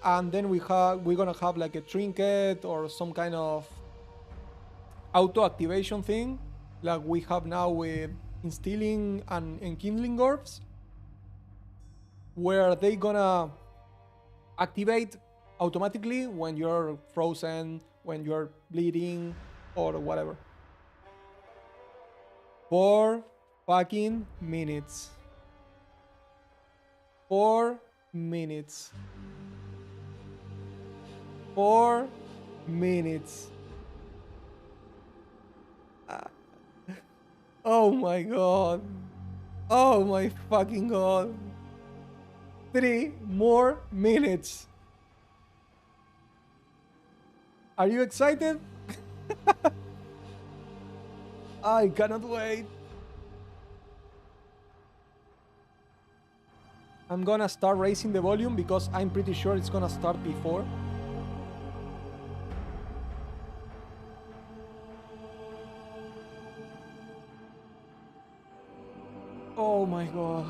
and then we're gonna have like a trinket or some kind of auto activation thing, like we have now with instilling and enkindling orbs, where they gonna activate automatically when you're frozen, when you're bleeding, or whatever. 4 fucking minutes. 4 minutes. 4 minutes. Oh my god. Oh my fucking god. 3 more minutes. Are you excited? I cannot wait. I'm gonna start raising the volume because I'm pretty sure it's gonna start before. Oh my god.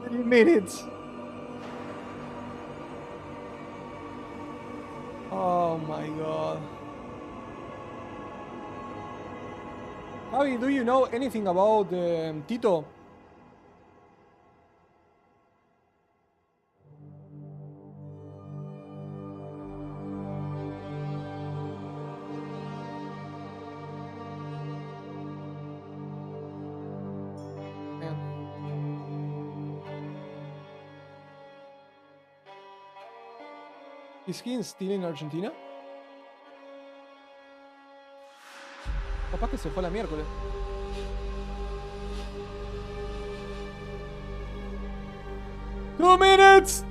3 minutes. Oh my god. Javi, do you know anything about Tito? Is he still in Argentina? Capaz que se fue la miércoles. ¡2 minutes!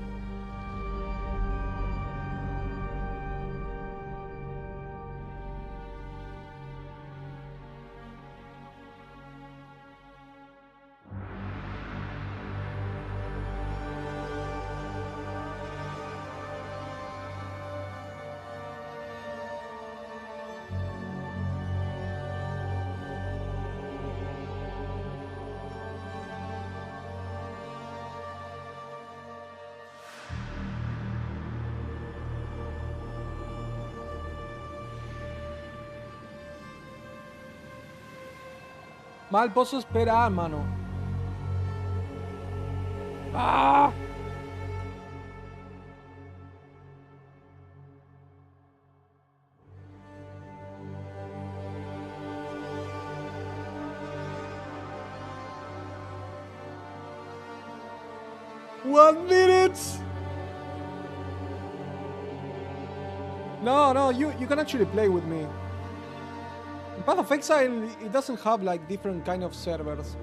Mal pozo espera, mano. ¡Ah! One minute. No, you can actually play with me. In Path of Exile, it doesn't have like different kind of servers.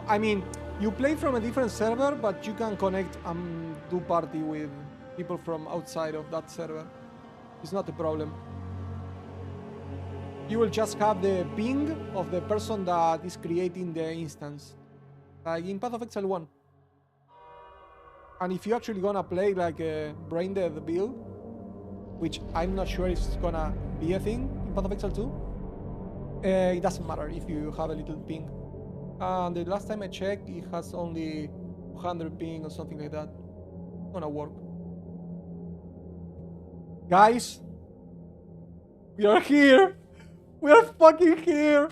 I mean, You play from a different server, but you can connect and do party with people from outside of that server. It's not a problem. You will just have the ping of the person that is creating the instance, like in Path of Exile 1. And if you're actually gonna play like a brain dead build, which I'm not sure if it's gonna be a thing in Path of Exile 2, it doesn't matter if you have a little ping. And the last time I checked, it has only 200 ping or something like that. It's gonna work. Guys, we are here. We are fucking here.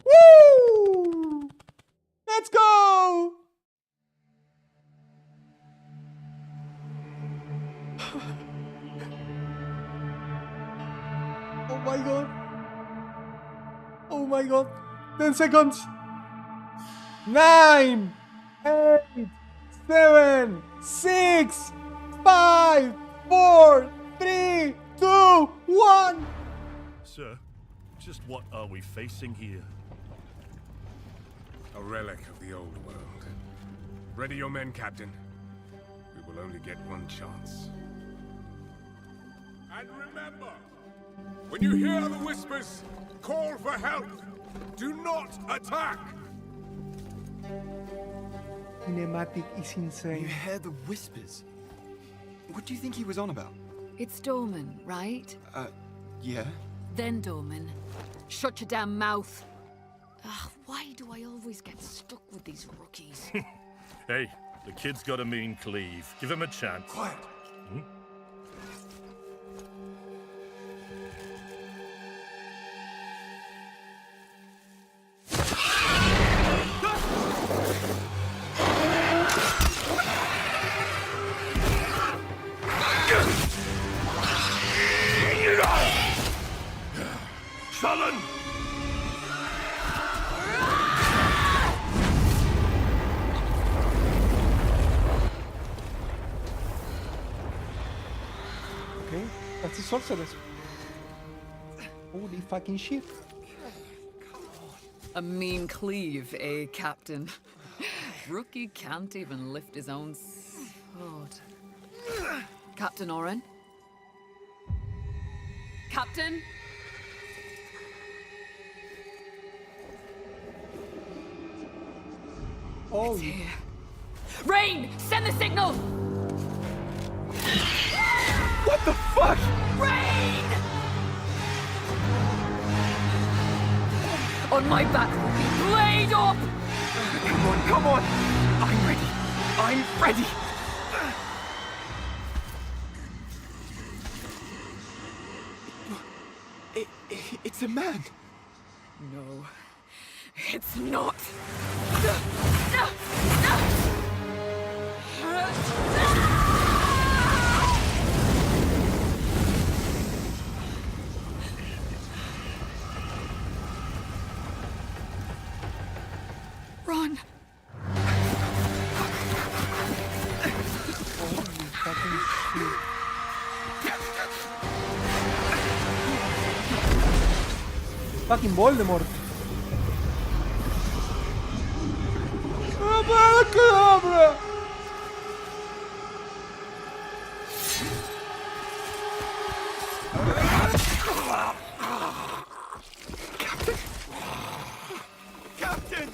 Woo! Let's go! Oh my god. Oh my god. 10 seconds. 9, 8, 7, 6, 5, 4, 3, 2, 1. Sir, just what are we facing here? A relic of the old world. Ready your men, Captain. We will only get one chance. And remember, when you hear the whispers, call for help. Do not attack! Cinematic is You insane. hear the whispers? What do you think he was on about? It's Dorman, right? Yeah? Then Dorman. Shut your damn mouth. Ugh, why do I always get stuck with these rookies? Hey, the kid's got a mean cleave. Give him a chance. Quiet. Sullen! Okay, that's a sorceress. Holy fucking shit. A mean cleave, eh, Captain? Rookie can't even lift his own sword. Captain Oren? Captain? Oh, Here. Rain! Send the signal! What the fuck? Rain! On my back will be blade up! Come on, come on! I'm ready! I'm ready! It's a man! No, it's not. Run! holy fucking shit. Fucking Voldemort. Abracadabra! Captain!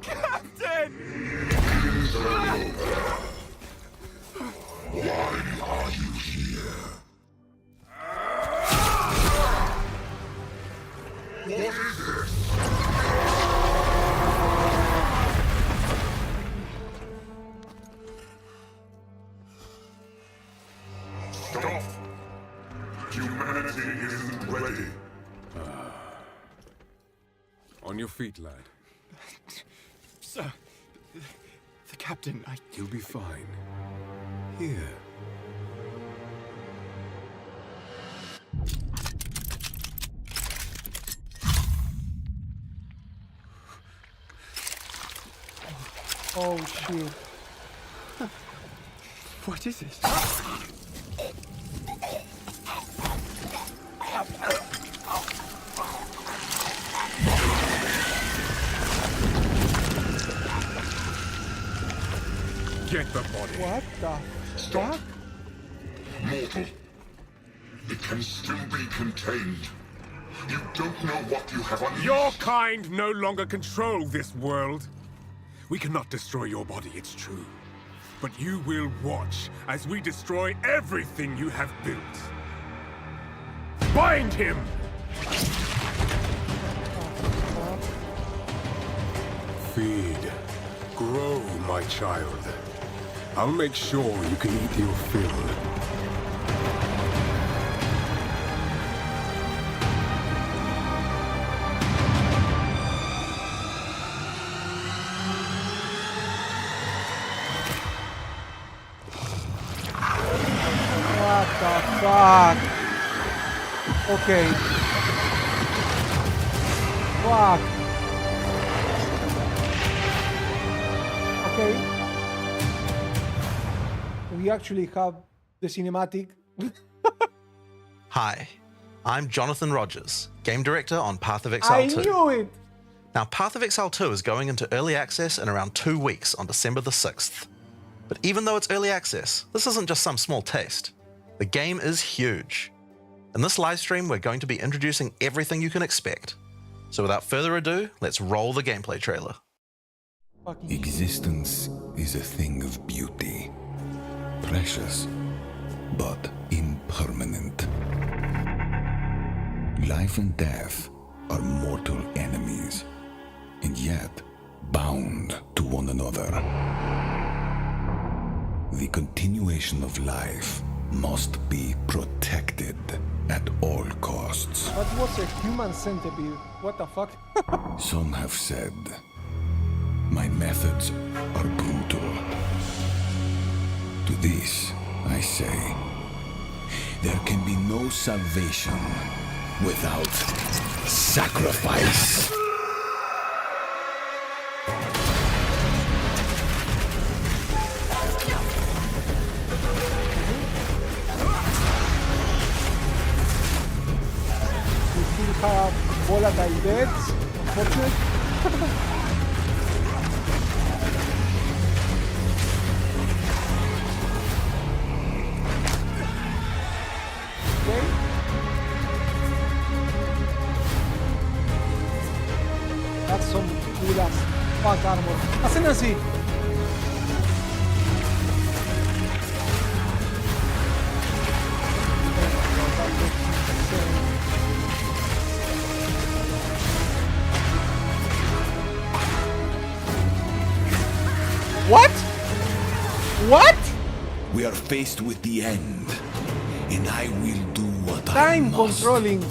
Captain! Stop! Humanity isn't ready. On your feet, lad. Sir, the captain, You'll be fine. Here. Oh shit. What is this? get the body. What the fuck? Mortal. It can still be contained. You don't know what you have unleashed. Your kind no longer control this world. We cannot destroy your body, it's true. But you will watch as we destroy everything you have built. Bind him! Feed. Grow, my child. I'll make sure you can eat your fill. What the fuck? Okay. Fuck. Okay. We actually have the cinematic. Hi, I'm Jonathan Rogers, game director on Path of Exile I 2. knew it! Now, Path of Exile 2 is going into early access in around 2 weeks on December the 6th. But even though it's early access, this isn't just some small taste. The game is huge. In this live stream, we're going to be introducing everything you can expect. So without further ado, let's roll the gameplay trailer. Fucking Existence is a thing of beauty, precious, but impermanent. Life and death are mortal enemies, and yet bound to one another. The continuation of life must be protected at all costs. That was a human centipede. What the fuck? Some have said my methods are brutal. To this, I say, there can be no salvation without sacrifice. We still have volatile deaths, unfortunately. Okay. That's some cool ass fuck armor. Hacen así. What? What? We are faced with the end, and I will do what I Time must. controlling.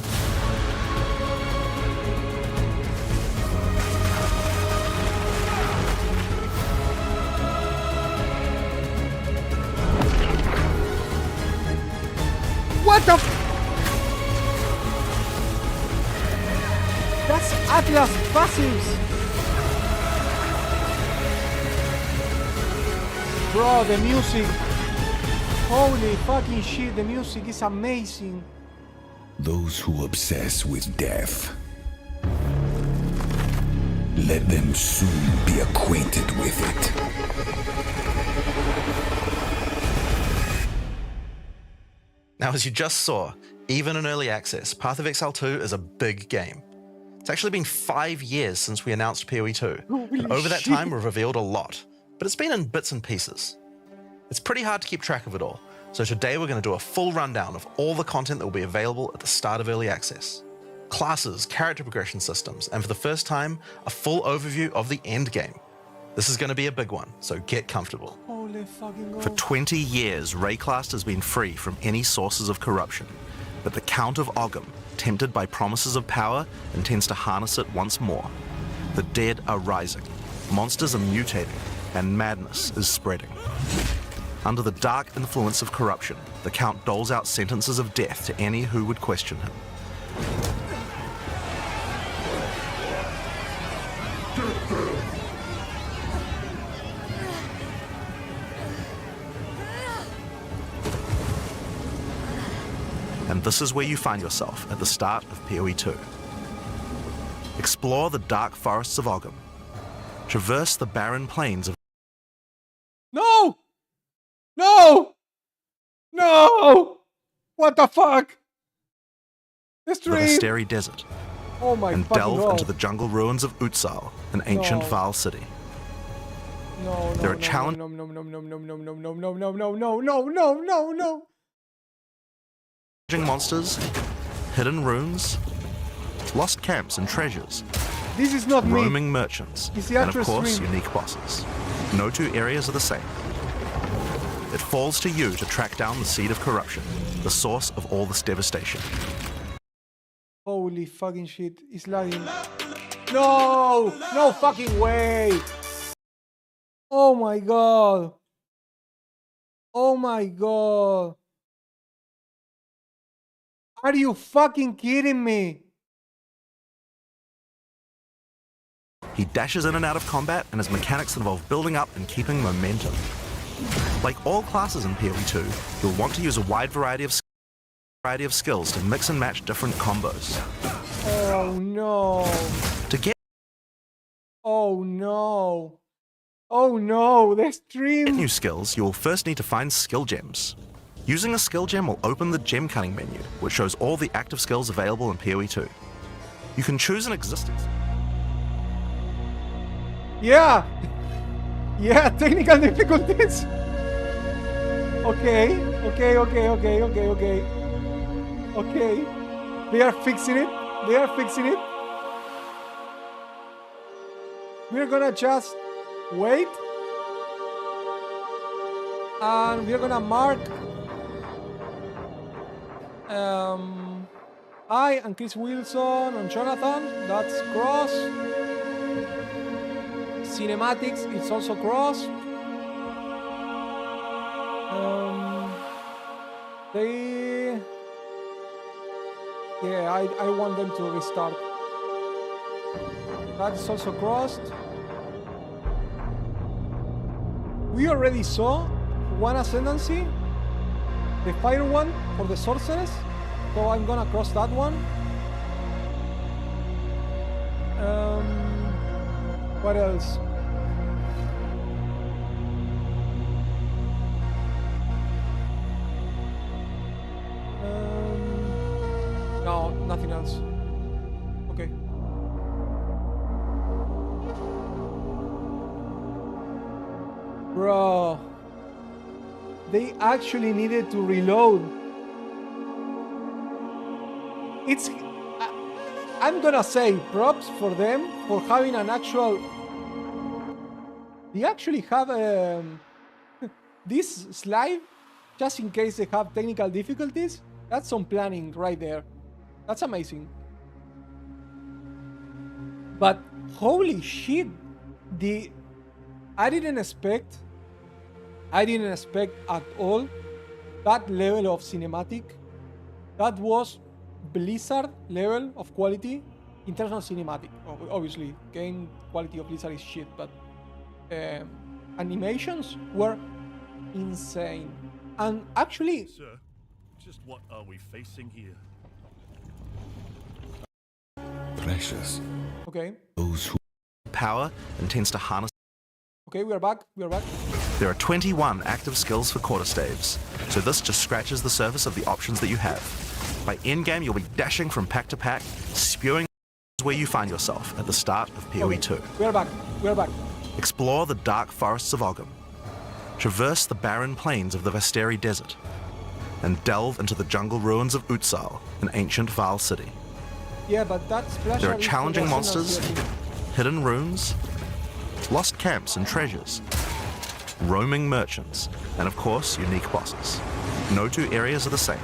What the f- That's Atlas passives. Bro, the music. Holy fucking shit, the music is amazing. Those who obsess with death, let them soon be acquainted with it. Now, as you just saw, even in early access, Path of Exile 2 is a big game. It's actually been 5 years since we announced PoE 2, and over that shit. time we've revealed a lot, but it's been in bits and pieces. It's pretty hard to keep track of it all, so today we're going to do a full rundown of all the content that will be available at the start of early access. Classes, character progression systems, and for the first time, a full overview of the end game. This is going to be a big one, so get comfortable. Holy fucking For god. 20 years, Rayclast has been free from any sources of corruption, but the Count of Ogham, tempted by promises of power, intends to harness it once more. The dead are rising, monsters are mutating, and madness is spreading. Under the dark influence of corruption, the Count doles out sentences of death to any who would question him. And this is where you find yourself at the start of PoE 2. Explore the dark forests of Ogham. Traverse the barren plains of... No! No! No! What the fuck? The The stream! Vesteri Desert, Oh my and fucking delve god. into the jungle ruins of EXILE, an ancient No. Val city. No, There no, are no, challenge- no, no, no, no, no, no, no, no, no, no, no, no, no, no, no, no. monsters, hidden runes, lost camps and treasures, This is not me. roaming merchants, It's the and of actual course, stream. unique bosses. No two areas are the same. It falls to you to track down the seed of corruption, the source of all this devastation. Holy fucking shit. It's lagging. No! No fucking way! Oh my god. Oh my god. Are you fucking kidding me? He dashes in and out of combat and has mechanics that involve building up and keeping momentum. Like all classes in PoE 2, you'll want to use a wide variety of skills to mix and match different combos. Oh no. To get Oh no. Oh no. The stream. new skills, you will first need to find skill gems. Using a skill gem will open the gem cutting menu, which shows all the active skills available in PoE 2. You can choose an existing Yeah. Yeah, technical difficulties. Okay. Okay. They are fixing it. We're gonna just wait. And we're gonna mark I and Chris Wilson and Jonathan. That's cross. Cinematics, it's also cross. I want them to restart. That's also crossed. We already saw one ascendancy, the fire one for the sorceress, so I'm gonna cross that one. What else? No, nothing else. Okay. Bro, they actually needed to reload. I'm gonna say props for them for having an actual. They actually have this slide just in case they have technical difficulties. That's some planning right there. That's amazing. But holy shit, I didn't expect at all that level of cinematic. That was Blizzard level of quality in terms of cinematic. Obviously, game quality of Blizzard is shit, but animations were insane. And actually, Sir, just what are we facing here? Precious. okay, Those who power and tends to harness. we are back. There are 21 active skills for quarterstaves, so this just scratches the surface of the options that you have. By endgame, you'll be dashing from pack to pack, spewing where you find yourself at the start of PoE 2. We are back. Explore the dark forests of Ogham, traverse the barren plains of the Vesteri Desert, and delve into the jungle ruins of EXILE, an ancient Val city. Yeah, but that's There are challenging monsters, hidden runes, lost camps and treasures, roaming merchants, and of course, unique bosses. No two areas are the same.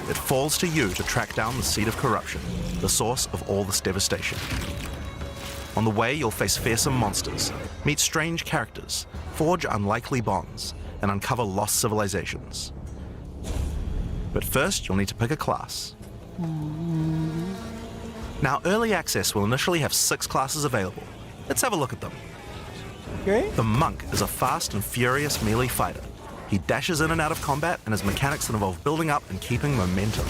It falls to you to track down the seed of corruption, the source of all this devastation. On the way, you'll face fearsome monsters, meet strange characters, forge unlikely bonds, and uncover lost civilizations. But first, you'll need to pick a class. Now, Early Access will initially have 6 classes available. Let's have a look at them. Okay. The Monk is a fast and furious melee fighter. He dashes in and out of combat and has mechanics that involve building up and keeping momentum.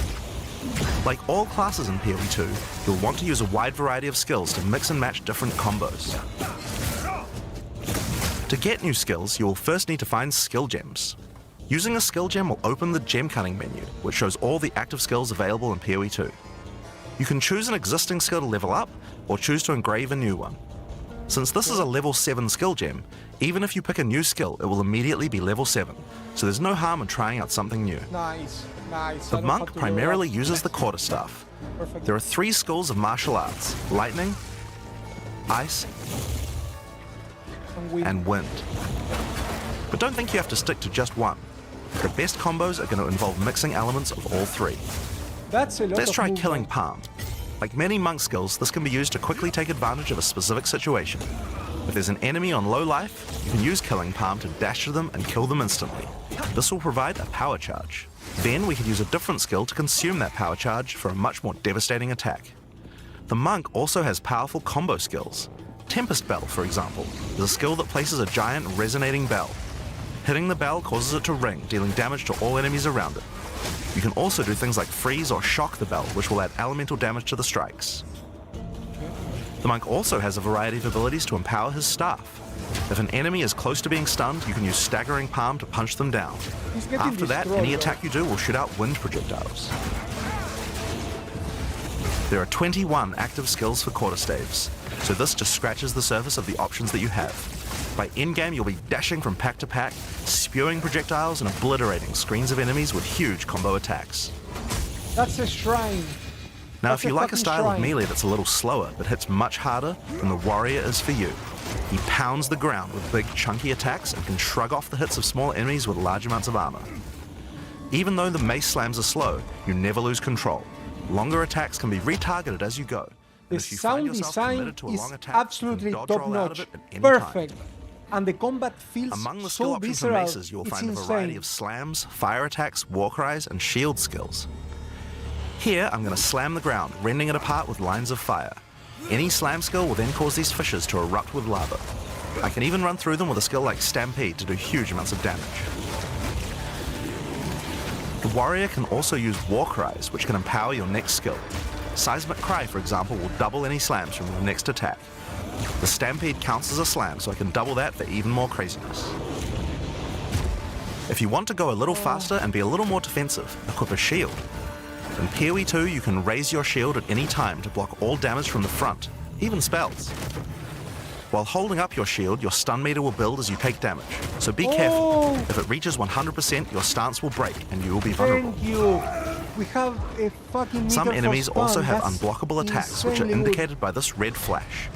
Like all classes in PoE 2, you'll want to use a wide variety of skills to mix and match different combos. To get new skills, you will first need to find skill gems. Using a skill gem will open the gem cutting menu, which shows all the active skills available in PoE 2. You can choose an existing skill to level up, or choose to engrave a new one. Since this is a level 7 skill gem, even if you pick a new skill, it will immediately be level 7, so there's no harm in trying out something new. Nice, nice. The monk primarily uses the quarterstaff. Perfect. There are 3 schools of martial arts: lightning, ice, and wind. But don't think you have to stick to just one. The best combos are going to involve mixing elements of all 3. That's a lot Let's of try movement. killing palm. Like many monk skills, this can be used to quickly take advantage of a specific situation. If there's an enemy on low life, you can use killing palm to dash to them and kill them instantly. This will provide a power charge. Then we can use a different skill to consume that power charge for a much more devastating attack. The monk also has powerful combo skills. Tempest Bell, for example, is a skill that places a giant resonating bell. Hitting the bell causes it to ring, dealing damage to all enemies around it. You can also do things like freeze or shock the bell, which will add elemental damage to the strikes. The monk also has a variety of abilities to empower his staff. If an enemy is close to being stunned, you can use staggering palm to punch them down. After that, any attack you do will shoot out wind projectiles. There are 21 active skills for quarterstaves, so this just scratches the surface of the options that you have. By endgame, you'll be dashing from pack to pack, spewing projectiles and obliterating screens of enemies with huge combo attacks. That's a shrine. Now, That's if you a like a fucking style of shrine. melee that's a little slower but hits much harder, then the warrior is for you. He pounds the ground with big, chunky attacks and can shrug off the hits of small enemies with large amounts of armor. Even though the mace slams are slow, you never lose control. Longer attacks can be retargeted as you go. The And if you find sound yourself design committed to a is long attack, you can absolutely dodge roll out of top-notch. it at any time. Perfect. And the combat feels Among the skill so options for visceral. maces, you will It's find a insane. variety of slams, fire attacks, war cries, and shield skills. Here, I'm going to slam the ground, rending it apart with lines of fire. Any slam skill will then cause these fissures to erupt with lava. I can even run through them with a skill like Stampede to do huge amounts of damage. The warrior can also use war cries, which can empower your next skill. Seismic Cry, for example, will double any slams from your next attack. The Stampede counts as a slam, so I can double that for even more craziness. If you want to go a little faster and be a little more defensive, equip a shield. In PoE 2, you can raise your shield at any time to block all damage from the front, even spells. While holding up your shield, your stun meter will build as you take damage, so be careful. If it reaches 100%, your stance will break and you will be vulnerable. Thank you. We have a fucking Some meter for enemies also stun. have That's unblockable attacks, which are insanely good. indicated by this red flash.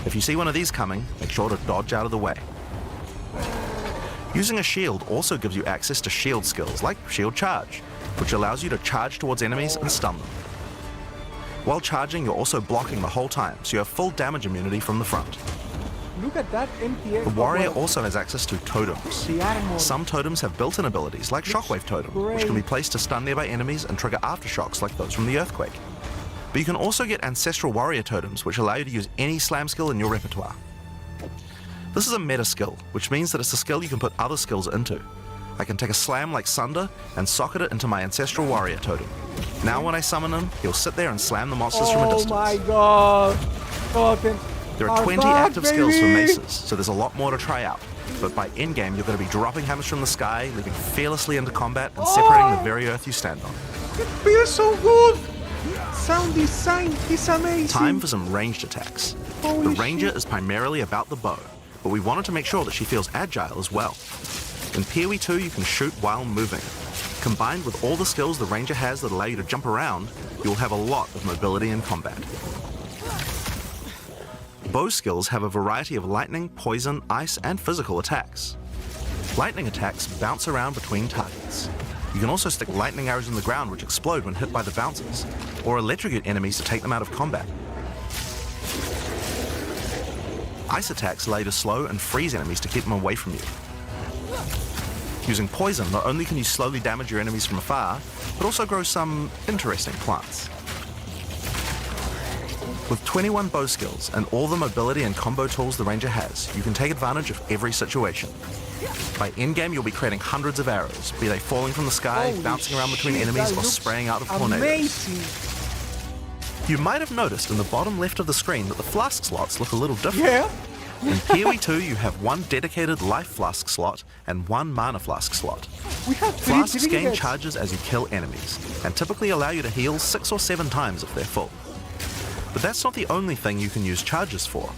If you see one of these coming, make sure to dodge out of the way. Using a shield also gives you access to shield skills, like Shield Charge, which allows you to charge towards enemies and stun them. While charging, you're also blocking the whole time, so you have full damage immunity from the front. Look at that MTX. The warrior also has access to totems. The armor. Some totems have built-in abilities, like Shockwave Totem, which can be placed to stun nearby enemies and trigger aftershocks like those from the earthquake. But you can also get Ancestral Warrior Totems, which allow you to use any slam skill in your repertoire. This is a meta skill, which means that it's a skill you can put other skills into. I can take a slam like Sunder and socket it into my Ancestral Warrior Totem. Now when I summon him, he'll sit there and slam the monsters from a distance. Oh my god. Totem. There are 20 active skills for maces, so there's a lot more to try out. But by endgame, you're going to be dropping hammers from the sky, leaping fearlessly into combat, and separating the very earth you stand on. It feels so good. Sound design is amazing. Time for some ranged attacks. Holy The ranger shit. is primarily about the bow, but we wanted to make sure that she feels agile as well. In PoE 2, you can shoot while moving. Combined with all the skills the ranger has that allow you to jump around, you will have a lot of mobility in combat. Bow skills have a variety of lightning, poison, ice, and physical attacks. Lightning attacks bounce around between targets. You can also stick lightning arrows in the ground which explode when hit by the bouncers, or electrocute enemies to take them out of combat. Ice attacks allow you to slow and freeze enemies to keep them away from you. Using poison, not only can you slowly damage your enemies from afar, but also grow some interesting plants. With 21 bow skills and all the mobility and combo tools the ranger has, you can take advantage of every situation. By endgame, you'll be creating hundreds of arrows, be they falling from the sky, Holy bouncing around between shit, enemies, that or looks spraying out of tornadoes. amazing. You might have noticed in the bottom left of the screen that the flask slots look a little different. Yeah. In PoE 2, you have one dedicated life flask slot and one mana flask slot. We have three Flasks gain triggers. charges as you kill enemies, and typically allow you to heal 6 or 7 times if they're full. But that's not the only thing you can use charges for.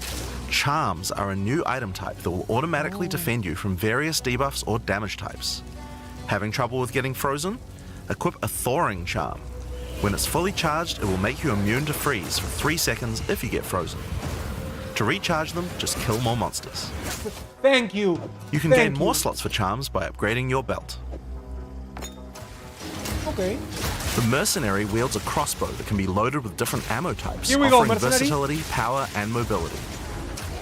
Charms are a new item type that will automatically defend you from various debuffs or damage types. Having trouble with getting frozen? Equip a thawing charm. When it's fully charged, it will make you immune to freeze for 3 seconds if you get frozen. To recharge them, just kill more monsters. Thank you. You can Thank gain more you. slots for charms by upgrading your belt. Okay. The Mercenary wields a crossbow that can be loaded with different ammo types, Here we go, offering Mercenary. versatility, power, and mobility.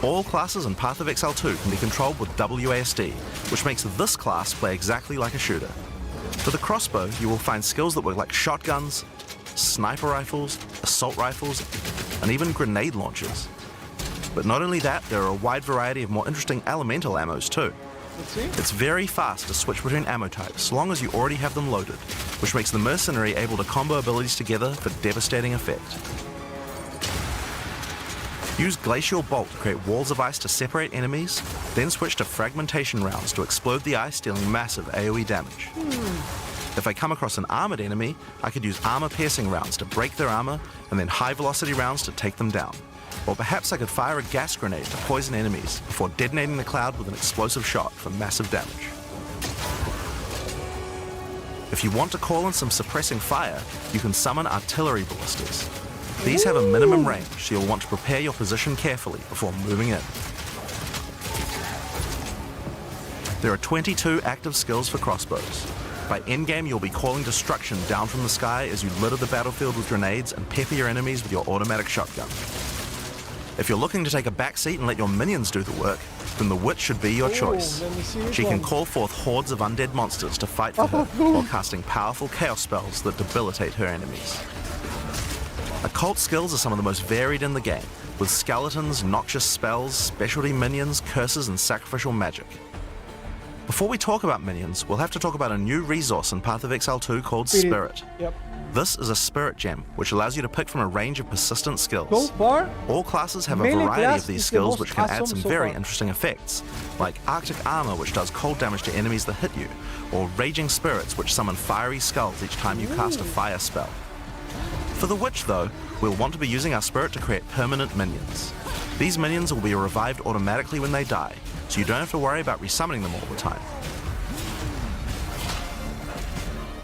All classes in Path of Exile 2 can be controlled with WASD, which makes this class play exactly like a shooter. For the crossbow, you will find skills that work like shotguns, sniper rifles, assault rifles, and even grenade launchers. But not only that, there are a wide variety of more interesting elemental ammos too. Let's see. It's very fast to switch between ammo types, so long as you already have them loaded, which makes the Mercenary able to combo abilities together for devastating effect. Use Glacial Bolt to create walls of ice to separate enemies, then switch to Fragmentation rounds to explode the ice, dealing massive AoE damage. If I come across an armored enemy, I could use armor-piercing rounds to break their armor, and then high-velocity rounds to take them down. Or perhaps I could fire a gas grenade to poison enemies before detonating the cloud with an explosive shot for massive damage. If you want to call in some suppressing fire, you can summon artillery ballistas. These have a minimum range, so you'll want to prepare your position carefully before moving in. There are 22 active skills for crossbows. By endgame, you'll be calling destruction down from the sky as you litter the battlefield with grenades and pepper your enemies with your automatic shotgun. If you're looking to take a back seat and let your minions do the work, then the Witch should be your choice. Let me see which She can one. call forth hordes of undead monsters to fight for her, while casting powerful chaos spells that debilitate her enemies. Occult skills are some of the most varied in the game, with skeletons, noxious spells, specialty minions, curses, and sacrificial magic. Before we talk about minions, we'll have to talk about a new resource in Path of Exile 2 called Spirit. Yep. This is a spirit gem, which allows you to pick from a range of persistent skills. So far, All classes have a melee variety class of these is the skills most which can add awesome some so very far. interesting effects, like Arctic Armor, which does cold damage to enemies that hit you, or Raging Spirits, which summon fiery skulls each time you cast a fire spell. For the Witch, though, we'll want to be using our spirit to create permanent minions. These minions will be revived automatically when they die, so you don't have to worry about resummoning them all the time.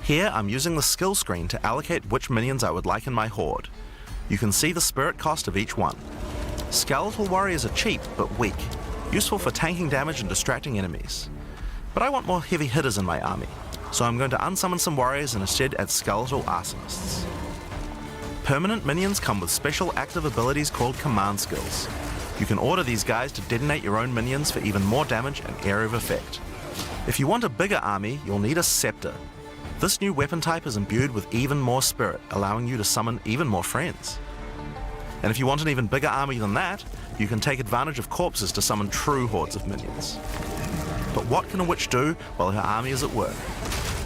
Here, I'm using the skill screen to allocate which minions I would like in my horde. You can see the spirit cost of each one. Skeletal warriors are cheap, but weak, useful for tanking damage and distracting enemies. But I want more heavy hitters in my army, so I'm going to unsummon some warriors and instead add skeletal arsonists. Permanent minions come with special active abilities called command skills. You can order these guys to detonate your own minions for even more damage and area of effect. If you want a bigger army, you'll need a scepter. This new weapon type is imbued with even more spirit, allowing you to summon even more friends. And if you want an even bigger army than that, you can take advantage of corpses to summon true hordes of minions. But what can a witch do while her army is at work?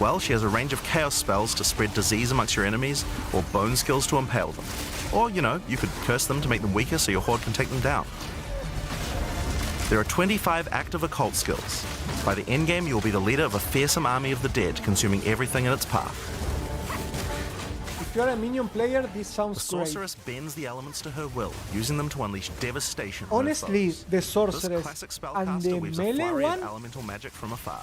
Well, she has a range of chaos spells to spread disease amongst your enemies, or bone skills to impale them. Or, you could curse them to make them weaker so your horde can take them down. There are 25 active occult skills. By the endgame, you'll be the leader of a fearsome army of the dead, consuming everything in its path. if you're a minion player, this The sounds great. sorceress bends the elements to her will, using them to unleash devastation on her Honestly, foes. the This sorceress classic and spellcaster the weaves a melee flurry one of elemental magic from afar.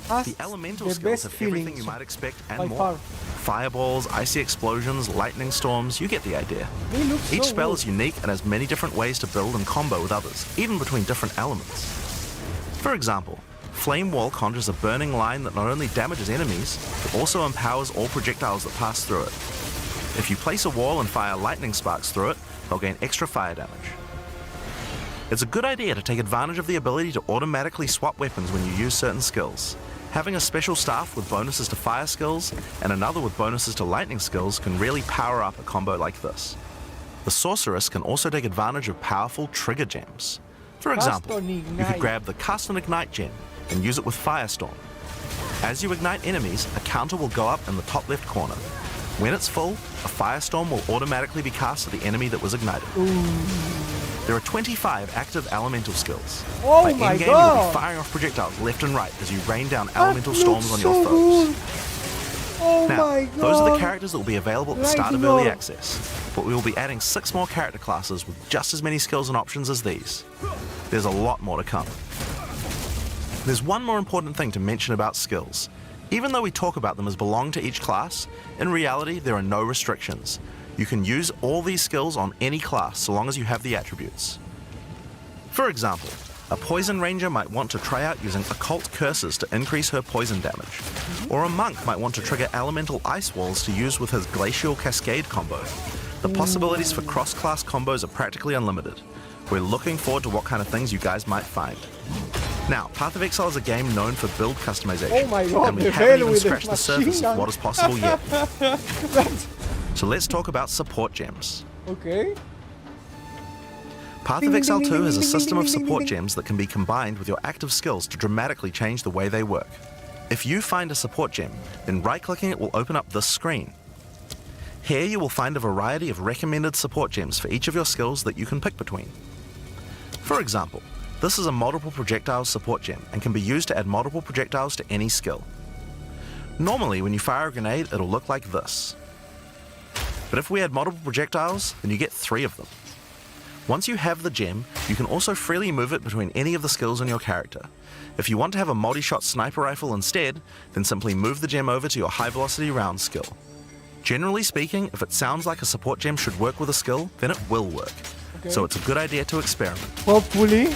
has The elemental the skills best have everything feeling you might expect by and more. far. Fireballs, icy explosions, lightning storms, you get the idea. They look Each so spell good. is unique and has many different ways to build and combo with others, even between different elements. For example, Flame Wall conjures a burning line that not only damages enemies, but also empowers all projectiles that pass through it. If you place a wall and fire lightning sparks through it, they'll gain extra fire damage. It's a good idea to take advantage of the ability to automatically swap weapons when you use certain skills. Having a special staff with bonuses to fire skills and another with bonuses to lightning skills can really power up a combo like this. The sorceress can also take advantage of powerful trigger gems. For example, Cast on you could Ignite. grab the Cast on Ignite gem and use it with Firestorm. As you ignite enemies, a counter will go up in the top left corner. When it's full, a firestorm will automatically be cast at the enemy that was ignited. There are 25 active elemental skills. Oh By my endgame, you'll God. be firing off projectiles left and right as you rain down elemental That storms looks on your so foes. good. Oh Now, my God. those are the characters that will be available at the start of Lightning early orb. access, but we will be adding 6 more character classes with just as many skills and options as these. There's a lot more to come. There's one more important thing to mention about skills. Even though we talk about them as belong to each class, in reality there are no restrictions. You can use all these skills on any class so long as you have the attributes. For example, a poison ranger might want to try out using occult curses to increase her poison damage, or a monk might want to trigger elemental ice walls to use with his glacial cascade combo. The possibilities for cross-class combos are practically unlimited. We're looking forward to what kind of things you guys might find. Now, Path of Exile is a game known for build customization, Oh my God, and we the haven't hell even with the scratched the machine surface gun. of what is possible yet. That's- So let's talk about support gems. okay. Path Ding, of ding, Exile ding, 2 ding, has a ding, system ding, of ding, support ding, ding. gems that can be combined with your active skills to dramatically change the way they work. If you find a support gem, then right-clicking it will open up this screen. Here you will find a variety of recommended support gems for each of your skills that you can pick between. For example, this is a multiple projectiles support gem and can be used to add multiple projectiles to any skill. Normally, when you fire a grenade, it'll look like this. But if we add multiple projectiles, then you get 3 of them. Once you have the gem, you can also freely move it between any of the skills on your character. If you want to have a multi-shot sniper rifle instead, then simply move the gem over to your high-velocity round skill. Generally speaking, if it sounds like a support gem should work with a skill, then it will work. So it's a good idea to experiment. Hopefully.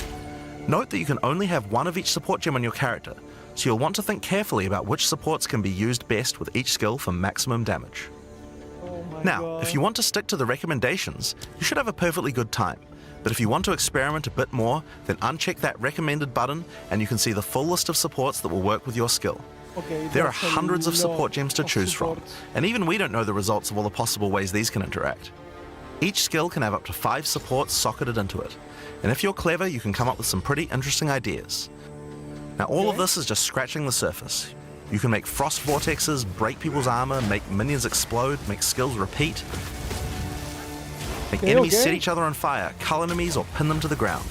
Note that you can only have one of each support gem on your character, so you'll want to think carefully about which supports can be used best with each skill for maximum damage. Oh my Now, God. if you want to stick to the recommendations, you should have a perfectly good time. But if you want to experiment a bit more, then uncheck that recommended button and you can see the full list of supports that will work with your skill. Okay, There are that's a hundreds of lot support gems to of choose from, supports. and even we don't know the results of all the possible ways these can interact. Each skill can have up to 5 supports socketed into it, and if you're clever, you can come up with some pretty interesting ideas. Now, all of this is just scratching the surface. You can make frost vortexes, break people's armor, make minions explode, make skills repeat, make enemies set each other on fire, cull enemies, or pin them to the ground.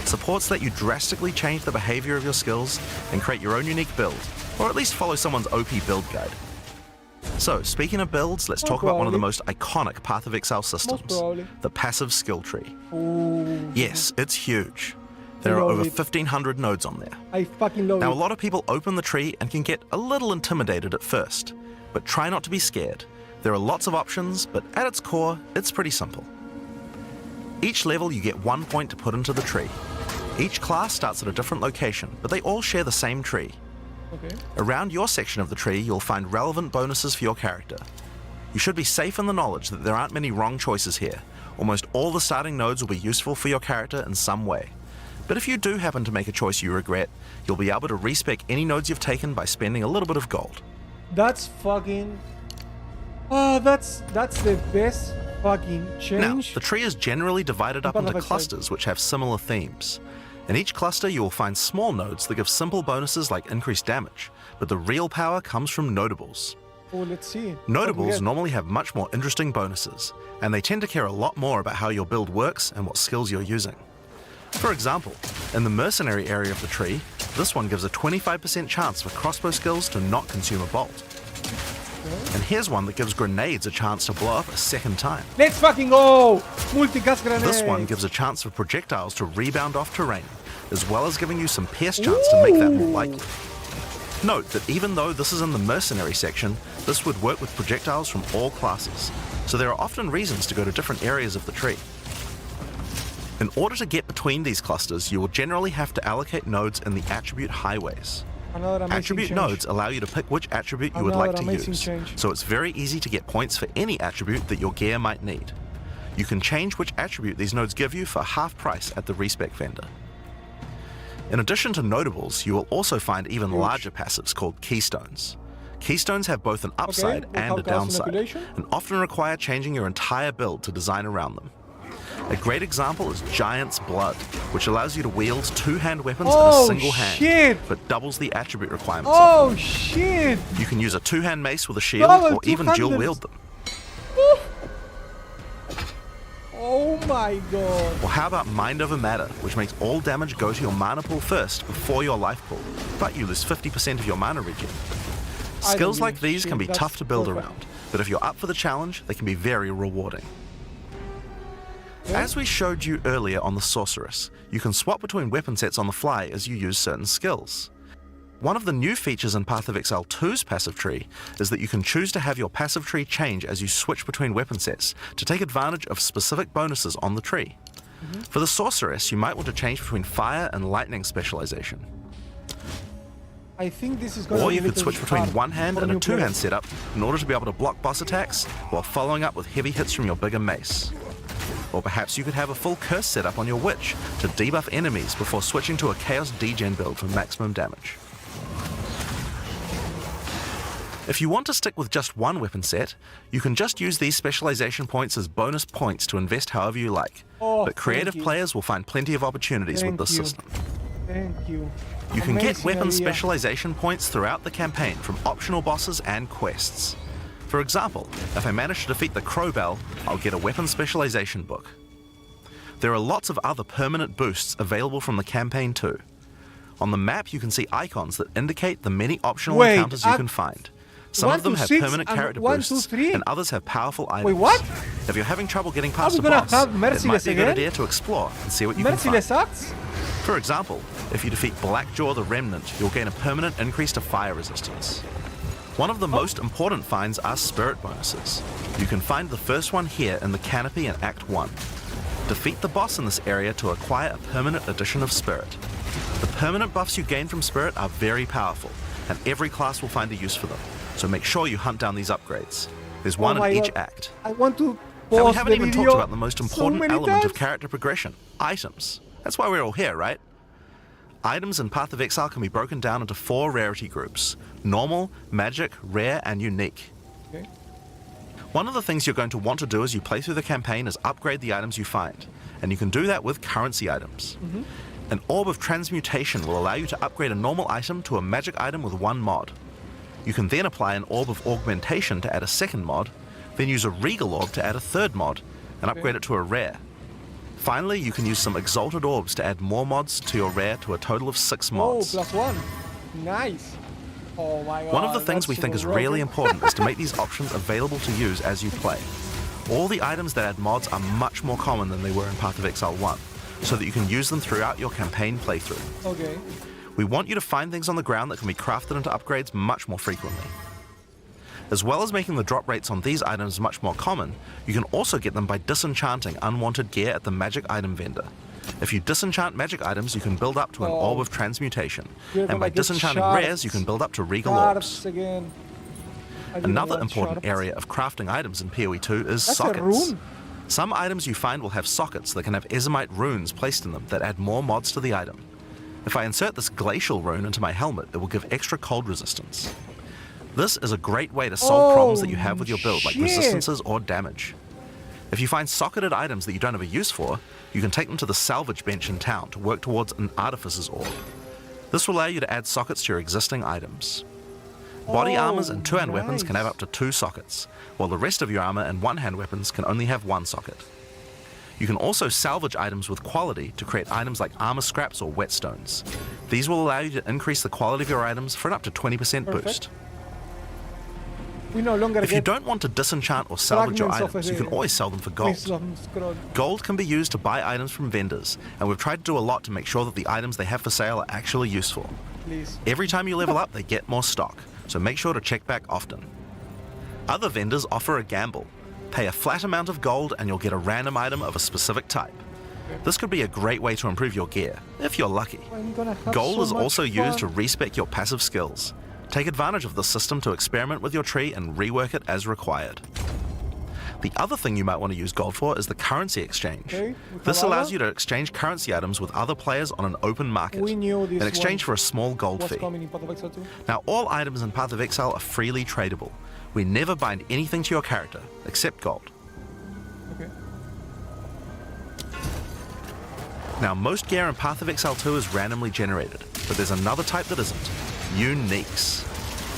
Supports let you drastically change the behavior of your skills and create your own unique build, or at least follow someone's OP build guide. So, speaking of builds, let's talk about one of the most iconic Path of Exile systems, probably. the passive skill tree. Ooh, Yes, it's huge. There are love over it. 1,500 nodes on there. I fucking love Now, a it. lot of people open the tree and can get a little intimidated at first, but try not to be scared. There are lots of options, but at its core, it's pretty simple. Each level you get 1 point to put into the tree. Each class starts at a different location, but they all share the same tree. Okay. Around your section of the tree, you'll find relevant bonuses for your character. You should be safe in the knowledge that there aren't many wrong choices here. Almost all the starting nodes will be useful for your character in some way. But if you do happen to make a choice you regret, you'll be able to respec any nodes you've taken by spending a little bit of gold. That's fucking... Oh, that's the best fucking Now, change. the tree is generally divided up Path of into Exile. clusters which have similar themes. In each cluster, you will find small nodes that give simple bonuses like increased damage, but the real power comes from notables. Oh, let's see. what we Notables get. normally have much more interesting bonuses, and they tend to care a lot more about how your build works and what skills you're using. For example, in the mercenary area of the tree, this one gives a 25% chance for crossbow skills to not consume a bolt. And here's one that gives grenades a chance to blow up a second time. Let's fucking go! Multicast grenade. This one gives a chance for projectiles to rebound off terrain, as well as giving you some pierce chance to make that more likely. Note that even though this is in the mercenary section, this would work with projectiles from all classes, so there are often reasons to go to different areas of the tree. In order to get between these clusters, you will generally have to allocate nodes in the attribute highways. Another amazing Attribute change. nodes allow you to pick which attribute you would like Another to amazing use, change. so it's very easy to get points for any attribute that your gear might need. You can change which attribute these nodes give you for half price at the respec vendor. In addition to notables, you will also find even larger passives called keystones. Keystones have both an upside we'll and a calculate downside, manipulation. and often require changing your entire build to design around them. A great example is Giant's Blood, which allows you to wield two-hand weapons Oh, in a single hand, shit. but doubles the attribute requirements. Oh shit! You can use a two-hand mace with a shield, Double or even two-handed. dual wield them. Oh my god. Or how about Mind Over Matter, which makes all damage go to your mana pool first before your life pool, but you lose 50% of your mana regen. Skills like these can be tough to build around, but if you're up for the challenge, they can be very rewarding. As we showed you earlier on the Sorceress, you can swap between weapon sets on the fly as you use certain skills. One of the new features in Path of Exile 2's passive tree is that you can choose to have your passive tree change as you switch between weapon sets to take advantage of specific bonuses on the tree. For the Sorceress, you might want to change between fire and lightning specialization. I think this is going to Or be you a could little switch bit between hard one hand for and a new two-hand players. setup in order to be able to block boss attacks while following up with heavy hits from your bigger mace. Or perhaps you could have a full curse setup on your witch to debuff enemies before switching to a chaos degen build for maximum damage. If you want to stick with just one weapon set, you can just use these specialization points as bonus points to invest however you like, Oh, but creative thank you. players will find plenty of opportunities with Thank this you. system. Thank you. You can get Amazing weapon idea. specialization points throughout the campaign from optional bosses and quests. For example, if I manage to defeat the Crowbell, I'll get a weapon specialization book. There are lots of other permanent boosts available from the campaign too. On the map you can see icons that indicate the many optional Wait, encounters you can find. Some 1 of them to have 6 permanent and character 1 to boosts, 3? and others have powerful items. Wait, what? If you're having trouble getting Are past we a gonna boss, have it might Merciless be a good again? idea to explore and see what you can Merciless find. acts? For example, if you defeat Blackjaw the Remnant, you'll gain a permanent increase to fire resistance. One of the most important finds are spirit bonuses. You can find the first one here in the canopy in Act 1. Defeat the boss in this area to acquire a permanent addition of spirit. The permanent buffs you gain from spirit are very powerful, and every class will find a use for them, so make sure you hunt down these upgrades. There's one Oh my in each God. act. I want to Now we pause haven't the even video talked about the most so important many element of times. character progression, items. That's why we're all here, right? Items in Path of Exile can be broken down into 4 rarity groups: normal, magic, rare, and unique. Okay. One of the things you're going to want to do as you play through the campaign is upgrade the items you find, and you can do that with currency items. An Orb of Transmutation will allow you to upgrade a normal item to a magic item with 1 mod. You can then apply an Orb of Augmentation to add a second mod, then use a Regal Orb to add a third mod, and upgrade it to a rare. Finally, you can use some Exalted Orbs to add more mods to your rare to a total of 6 Oh, mods. +1. Nice. Oh my god. One of the things that's we think is super really broken. important is to make these options available to use as you play. All the items that add mods are much more common than they were in Path of Exile 1, so that you can use them throughout your campaign playthrough. Okay. We want you to find things on the ground that can be crafted into upgrades much more frequently. As well as making the drop rates on these items much more common, you can also get them by disenchanting unwanted gear at the magic item vendor. If you disenchant magic items, you can build up to an Oh. Orb of Transmutation, You're and by gonna get disenchanting shards. rares, you can build up to Regal Shards Orbs. again. I didn't Another want important shards. area of crafting items in PoE 2 is That's a sockets. rune? Some items you find will have sockets that can have Ezomite runes placed in them that add more mods to the item. If I insert this glacial rune into my helmet, it will give extra cold resistance. This is a great way to solve problems that you have with your build, like shit. resistances or damage. If you find socketed items that you don't have a use for, you can take them to the salvage bench in town to work towards an Artificer's Orb. This will allow you to add sockets to your existing items. Body armors and two-hand weapons can have nice. up to 2 sockets, while the rest of your armor and one-hand weapons can only have 1 socket. You can also salvage items with quality to create items like armor scraps or whetstones. These will allow you to increase the quality of your items for an up to 20% Perfect. boost. We no longer If you get don't want to disenchant or salvage your fragments of items, you can a- always sell them for gold. pieces of scroll. Gold can be used to buy items from vendors, and we've tried to do a lot to make sure that the items they have for sale are actually useful. Please. Every time you level up, they get more stock, so make sure to check back often. Other vendors offer a gamble. Pay a flat amount of gold and you'll get a random item of a specific type. This could be a great way to improve your gear, if you're lucky. I'm gonna have Gold so is much also used to fun. respec your passive skills. Take advantage of this system to experiment with your tree and rework it as required. The other thing you might want to use gold for is the currency exchange. Okay, we This have allows other. you to exchange currency items with other players on an open market We knew this in exchange one for a small gold was fee. coming in Path of Exile 2. Now, all items in Path of Exile are freely tradable. We never bind anything to your character, except gold. Okay. Now, most gear in Path of Exile 2 is randomly generated, but there's another type that isn't: uniques.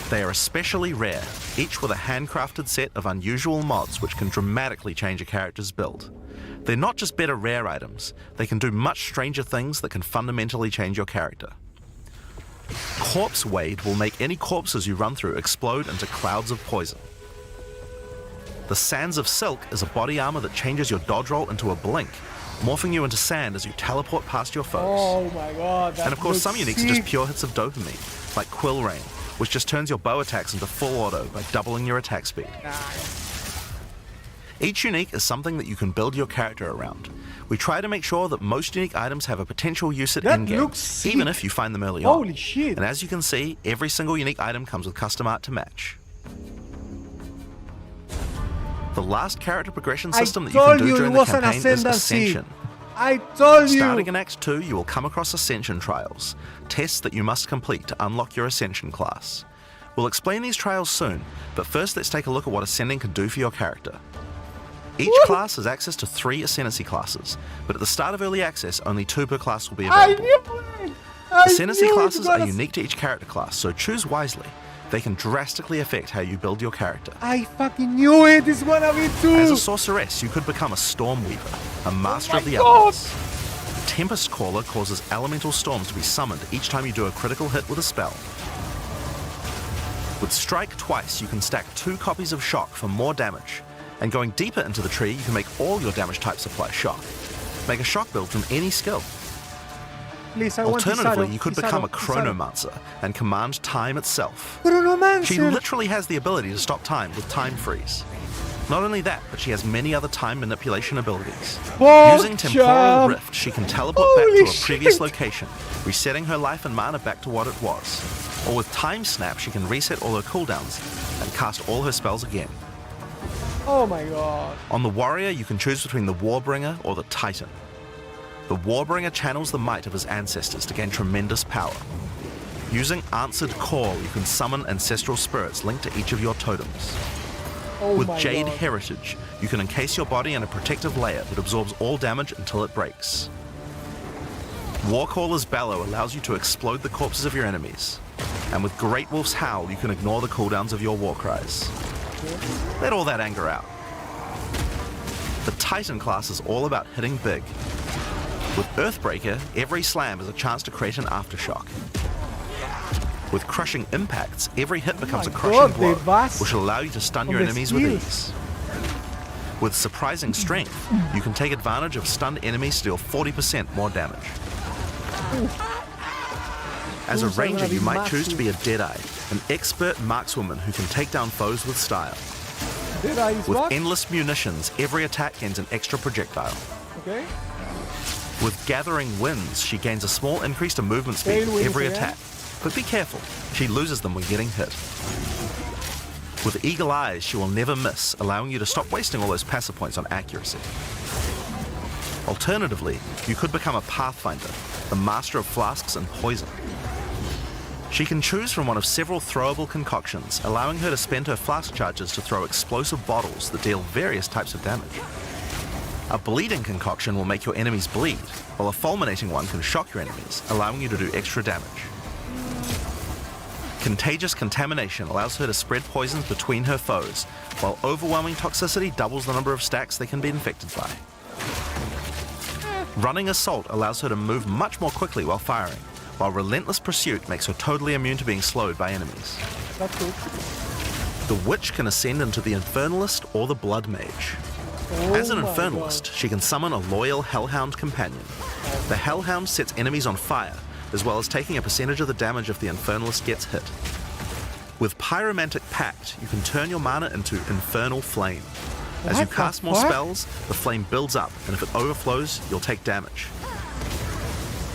They are especially rare, each with a handcrafted set of unusual mods which can dramatically change a character's build. They're not just better rare items, they can do much stranger things that can fundamentally change your character. Corpse Wade will make any corpses you run through explode into clouds of poison. The Sands of Silk is a body armor that changes your dodge roll into a blink, morphing you into sand as you teleport past your foes. Oh my god, that And of course, some looks uniques are just sick. pure hits of dopamine, like Quill Rain, which just turns your bow attacks into full auto by doubling your attack speed. Each unique is something that you can build your character around. We try to make sure that most unique items have a potential use at That endgame, looks sick. even if you find them early on. Holy shit. And as you can see, every single unique item comes with custom art to match. The last character progression system that you can do during the campaign is Ascension. I told you. Starting in Act 2, you will come across Ascension trials, tests that you must complete to unlock your Ascension class. We'll explain these trials soon, but first let's take a look at what Ascending can do for your character. Each class has access to 3 Ascendancy classes, but at the start of Early Access, only 2 per class will be I available. knew it. I Ascendancy knew it classes are was- unique to each character class, so choose wisely. They can drastically affect how you build your character. I fucking knew it. It's gonna be too. As a sorceress, you could become a Stormweaver, a master my of the God. elements. Tempest Caller causes elemental storms to be summoned each time you do a critical hit with a spell. With Strike Twice, you can stack 2 copies of Shock for more damage. And going deeper into the tree, you can make all your damage types apply Shock. Make a Shock build from any skill. Please, I want Alternatively, Isaro, you could Isaro, become a Isaro. Chronomancer and command time itself. Chronomancer. She literally has the ability to stop time with Time Freeze. Not only that, but she has many other time manipulation abilities. Fuck Using Temporal jump. Rift, she can teleport Holy back to a previous shit. location, resetting her life and mana back to what it was. Or with Time Snap, she can reset all her cooldowns and cast all her spells again. Oh my god. On the Warrior, you can choose between the Warbringer or the Titan. The Warbringer channels the might of his ancestors to gain tremendous power. Using Answered Call, you can summon ancestral spirits linked to each of your totems. Oh With my Jade god. Heritage, you can encase your body in a protective layer that absorbs all damage until it breaks. Warcaller's Bellow allows you to explode the corpses of your enemies. And with Great Wolf's Howl, you can ignore the cooldowns of your war cries. Let all that anger out. The Titan class is all about hitting big. With Earthbreaker, every slam is a chance to create an aftershock. With Crushing Impacts, every hit becomes a my crushing God, blow, they vast which will allow you to stun on your the enemies with skills. ease. With Surprising Strength, you can take advantage of stunned enemies to deal 40% more damage. As a Those are ranger, gonna you be might choose to massive. be a Deadeye, an expert markswoman who can take down foes with style. Deadeye is With what? endless munitions, every attack gains an extra projectile. Okay. With Gathering Winds, she gains a small increase to movement speed with Tailwinds every again. attack. But be careful, she loses them when getting hit. With Eagle Eyes, she will never miss, allowing you to stop wasting all those passive points on accuracy. Alternatively, you could become a Pathfinder, the master of flasks and poison. She can choose from one of several throwable concoctions, allowing her to spend her flask charges to throw explosive bottles that deal various types of damage. A bleeding concoction will make your enemies bleed, while a fulminating one can shock your enemies, allowing you to do extra damage. Contagious Contamination allows her to spread poisons between her foes, while Overwhelming Toxicity doubles the number of stacks they can be infected by. Running Assault allows her to move much more quickly while firing, while Relentless Pursuit makes her totally immune to being slowed by enemies. That's good. The Witch can ascend into the Infernalist or the Blood Mage. As an Oh my Infernalist, God. she can summon a loyal Hellhound companion. The Hellhound sets enemies on fire, as well as taking a percentage of the damage if the Infernalist gets hit. With Pyromantic Pact, you can turn your mana into Infernal Flame. As you What the cast more fuck? spells, the flame builds up, and if it overflows, you'll take damage.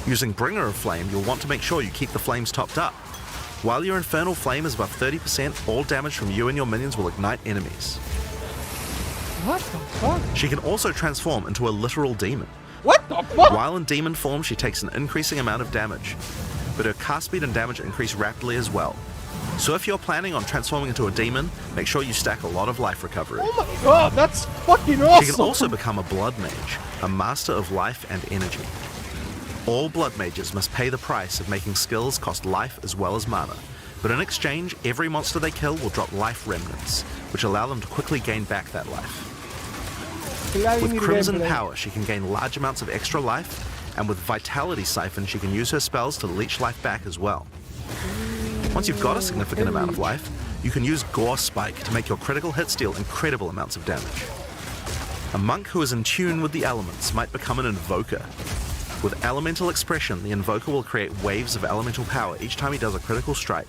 Using Bringer of Flame, you'll want to make sure you keep the flames topped up. While your Infernal Flame is above 30%, all damage from you and your minions will ignite enemies. What the fuck? She can also transform into a literal demon. What the fuck? While in demon form, she takes an increasing amount of damage, but her cast speed and damage increase rapidly as well. So if you're planning on transforming into a demon, make sure you stack a lot of life recovery. Oh my god, that's fucking awesome. She can also become a blood mage, a master of life and energy. All blood mages must pay the price of making skills cost life as well as mana, but in exchange, every monster they kill will drop life remnants, which allow them to quickly gain back that life. With Crimson Power, she can gain large amounts of extra life, and with Vitality Siphon, she can use her spells to leech life back as well. Once you've got a significant amount of life, you can use Gore Spike to make your critical hits deal incredible amounts of damage. A monk who is in tune with the elements might become an Invoker. With Elemental Expression, the Invoker will create waves of elemental power each time he does a critical strike.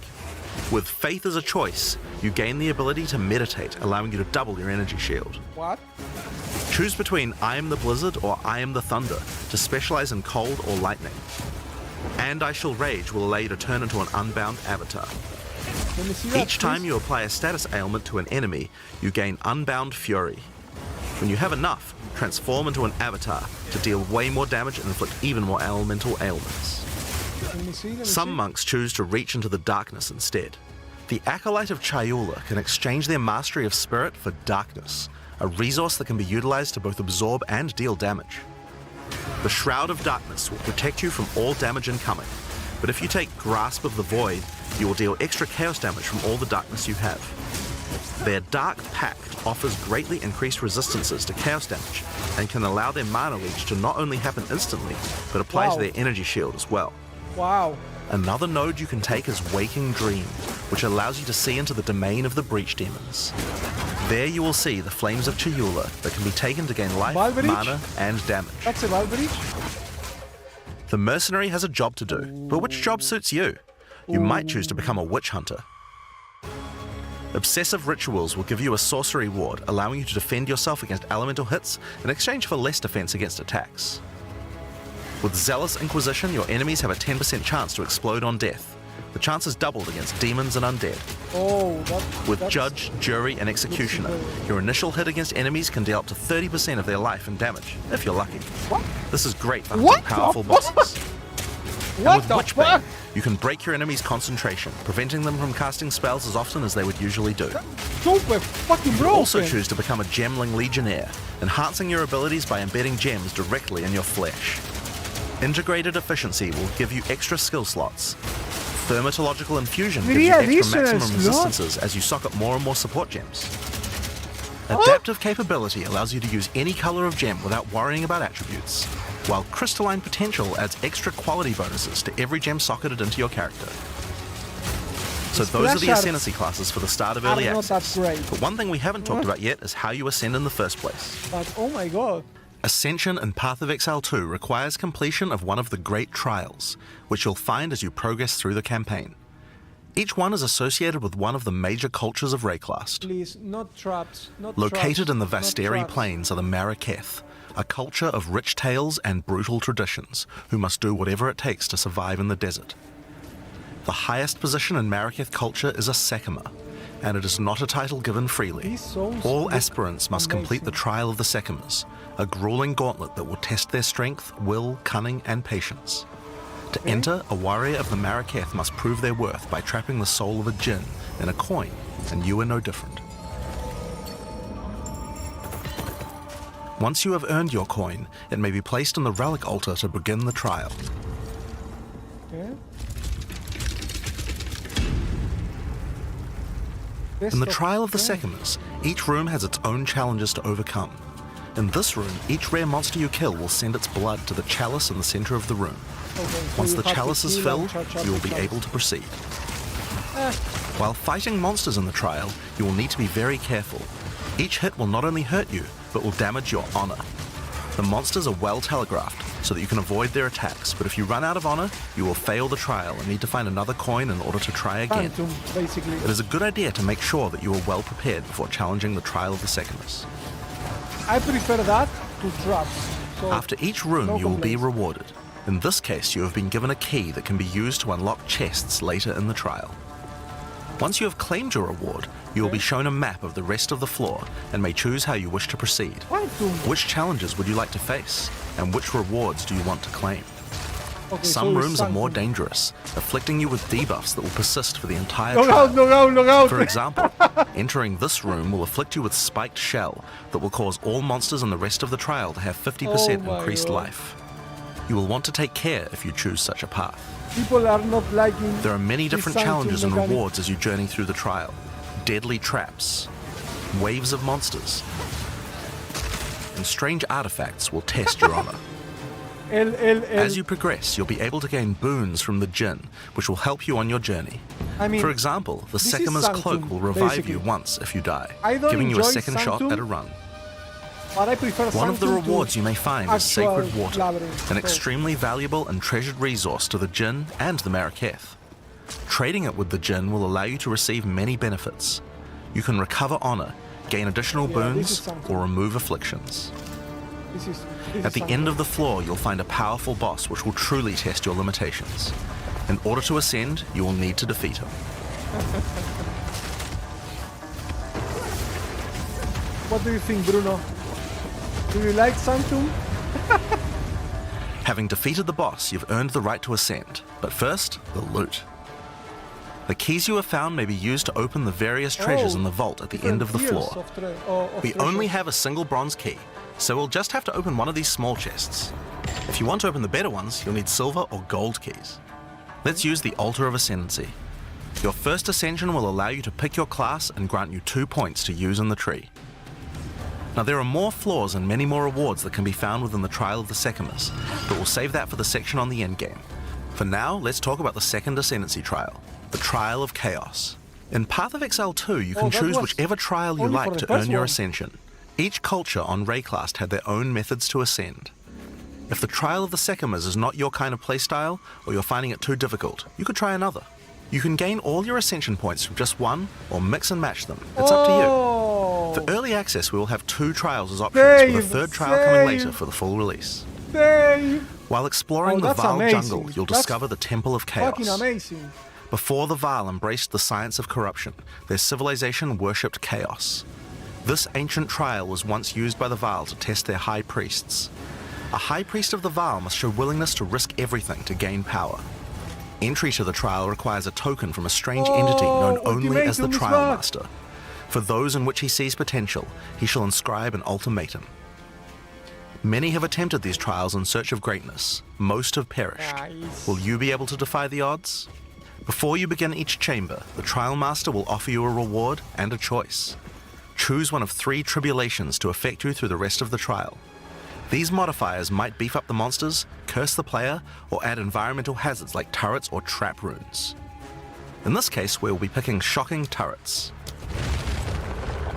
With Faith as a choice, you gain the ability to meditate, allowing you to double your energy shield. What? Choose between I am the Blizzard or I am the Thunder to specialize in cold or lightning. And I Shall Rage will allow you to turn into an unbound avatar. Let me see that, Each time you apply a status ailment to an enemy, you gain Unbound Fury. When you have enough, transform into an avatar to deal way more damage and inflict even more elemental ailments. Let me see. Some monks choose to reach into the darkness instead. The Acolyte of Chayula can exchange their mastery of spirit for darkness, a resource that can be utilized to both absorb and deal damage. The Shroud of Darkness will protect you from all damage incoming, but if you take Grasp of the Void, you will deal extra chaos damage from all the darkness you have. Their Dark Pact offers greatly increased resistances to chaos damage and can allow their mana leech to not only happen instantly, but apply to their energy shield as well. Wow. Another node you can take is Waking Dream, which allows you to see into the domain of the Breach Demons. There you will see the Flames of Chayula that can be taken to gain life, mana, and damage. That's a Valbreach. The Mercenary has a job to do, but which job suits you? You might choose to become a Witch Hunter. Obsessive Rituals will give you a sorcery ward, allowing you to defend yourself against elemental hits in exchange for less defense against attacks. With Zealous Inquisition, your enemies have a 10% chance to explode on death. The chance is doubled against demons and undead. Oh, With Judge, Jury, and Executioner, your initial hit against enemies can deal up to 30% of their life and damage, if you're lucky. What? This is great for hunting powerful bosses. What with the Witchbane, fuck? you can break your enemy's concentration, preventing them from casting spells as often as they would usually do. Super fucking You broken. also choose to become a Gemling Legionnaire, enhancing your abilities by embedding gems directly in your flesh. Integrated Efficiency will give you extra skill slots. Thermatological Infusion gives you extra maximum resistances as you sock up more and more support gems. Adaptive Capability allows you to use any color of gem without worrying about attributes, while Crystalline Potential adds extra quality bonuses to every gem socketed into your character. So those are the Ascendancy classes for the start of Early Access. But one thing we haven't talked about yet is how you ascend in the first place. But oh my god. Ascension in Path of Exile 2 requires completion of one of the Great Trials, which you'll find as you progress through the campaign. Each one is associated with one of the major cultures of Rayclast. Please, not traps. Not Located traps, in the not Vasteri traps. Plains are the Maraketh, a culture of rich tales and brutal traditions, who must do whatever it takes to survive in the desert. The highest position in Maraketh culture is a Sekima, and it is not a title given freely. These souls All look aspirants must complete the amazing. Trial of the Sekimas, a grueling gauntlet that will test their strength, will, cunning, and patience. To enter, a warrior of the Maraketh must prove their worth by trapping the soul of a djinn in a coin, and you are no different. Once you have earned your coin, it may be placed on the relic altar to begin the trial. Okay. In the Trial of the Sekimas, each room has its own challenges to overcome. In this room, each rare monster you kill will send its blood to the chalice in the center of the room. Okay, so Once you the have to chalice is heal and filled, charge up you will the be chalice. able to proceed. While fighting monsters in the trial, you will need to be very careful. Each hit will not only hurt you, but will damage your honor. The monsters are well telegraphed, so that you can avoid their attacks, but if you run out of honor, you will fail the trial and need to find another coin in order to try again. Phantom, basically. It is a good idea to make sure that you are well prepared before challenging the Trial of the Sekimas. I prefer that to traps. So After each room, no you will be complaints. rewarded. In this case, you have been given a key that can be used to unlock chests later in the trial. Once you have claimed your reward, you will be shown a map of the rest of the floor and may choose how you wish to proceed. Phantom. Which challenges would you like to face, and which rewards do you want to claim? Okay, Some so rooms are more Phantom. dangerous, afflicting you with debuffs that will persist for the entire Look trial. out, look out, look out! For example, entering this room will afflict you with Spiked Shell that will cause all monsters in the rest of the trial to have 50% Oh my increased God. life. You will want to take care if you choose such a path. People are not liking. There are many this different Sanctum challenges and mechanic. rewards as you journey through the trial. Deadly traps, waves of monsters, and strange artifacts will test your honor. As you progress, you'll be able to gain boons from the Jinn, which will help you on your journey. I mean, For example, the this is Sekima's cloak Sanctum, will revive basically. you once if you die, I don't giving you a enjoy second shot Sanctum, at a run. but I prefer One of the Sanctum to rewards you may find is actual Sacred Water, Labyrinth. an So, extremely valuable and treasured resource to the Jinn and the Maraketh. Trading it with the Jinn will allow you to receive many benefits. You can recover honor, gain additional Yeah, this is boons, Sanctum. or remove afflictions. This is At the end of the floor, you'll find a powerful boss which will truly test your limitations. In order to ascend, you will need to defeat him. What do you think, Bruno? Do you like Sanctum? Having defeated the boss, you've earned the right to ascend. But first, the loot. The keys you have found may be used to open the various treasures in the vault at the end of the floor. We only have a single bronze key, so we'll just have to open one of these small chests. If you want to open the better ones, you'll need silver or gold keys. Let's use the Altar of Ascendancy. Your first ascension will allow you to pick your class and grant you 2 points to use in the tree. Now there are more floors and many more rewards that can be found within the Trial of the Sekimas, but we'll save that for the section on the endgame. For now, let's talk about the second Ascendancy Trial, the Trial of Chaos. In Path of Exile 2, you can that choose was whichever trial you only for like the to first earn your one. ascension. Each culture on Rayclast had their own methods to ascend. If the Trial of the Sekimas is not your kind of playstyle, or you're finding it too difficult, you could try another. You can gain all your ascension points from just one, or mix and match them. It's up to you. For early access, we will have 2 trials as options, with a Save, third trial coming later save. for the full release. Dave! While exploring Oh, the that's Vaal amazing. jungle, you'll That's discover the Temple of Chaos. Fucking amazing. Before the Vaal embraced the science of corruption, their civilization worshipped chaos. This ancient trial was once used by the Vaal to test their high priests. A high priest of the Vaal must show willingness to risk everything to gain power. Entry to the trial requires a token from a strange entity known only as the ultimatum is Trial back. Master. For those in which he sees potential, he shall inscribe an ultimatum. Many have attempted these trials in search of greatness. Most have perished. Nice. Will you be able to defy the odds? Before you begin each chamber, the Trial Master will offer you a reward and a choice. Choose one of 3 tribulations to affect you through the rest of the trial. These modifiers might beef up the monsters, curse the player, or add environmental hazards like turrets or trap runes. In this case, we'll be picking shocking turrets.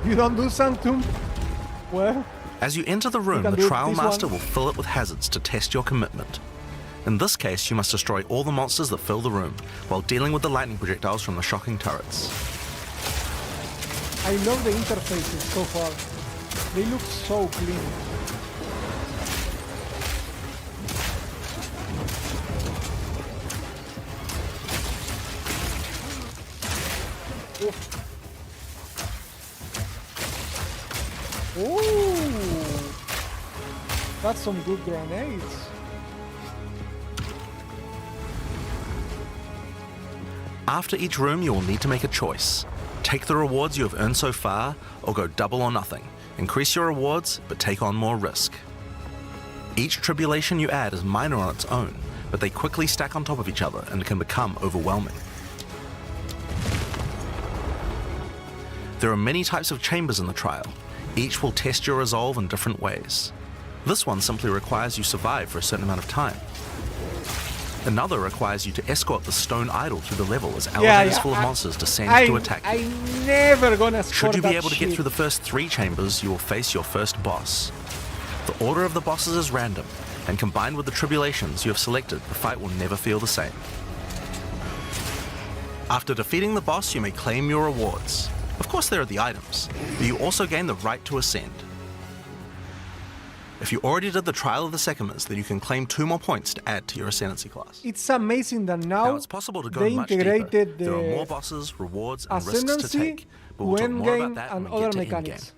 You don't do Sanctum? Well, As you enter the room, can the do Trial this Master one. will fill it with hazards to test your commitment. In this case, you must destroy all the monsters that fill the room, while dealing with the lightning projectiles from the shocking turrets. I love the interfaces so far. They look so clean. Ooh, that's some good grenades. After each room, you will need to make a choice. Take the rewards you have earned so far, or go double or nothing. Increase your rewards, but take on more risk. Each tribulation you add is minor on its own, but they quickly stack on top of each other and can become overwhelming. There are many types of chambers in the trial. Each will test your resolve in different ways. This one simply requires you survive for a certain amount of time. Another requires you to escort the stone idol through the level as elevators full of monsters descend to attack you. I'm never gonna score Should you be that able to get shit. through the first 3 chambers, you will face your first boss. The order of the bosses is random, and combined with the tribulations you have selected, the fight will never feel the same. After defeating the boss, you may claim your rewards. Of course there are the items, but you also gain the right to ascend. If you already did the Trial of the Sekimas, then you can claim 2 more points to add to your Ascendancy class. It's amazing that Now now it's possible to go they much deeper. integrated There are more the bosses, rewards, and risks to Ascendancy take, but to we'll talk more about endgame that and when we other get to endgame. mechanics.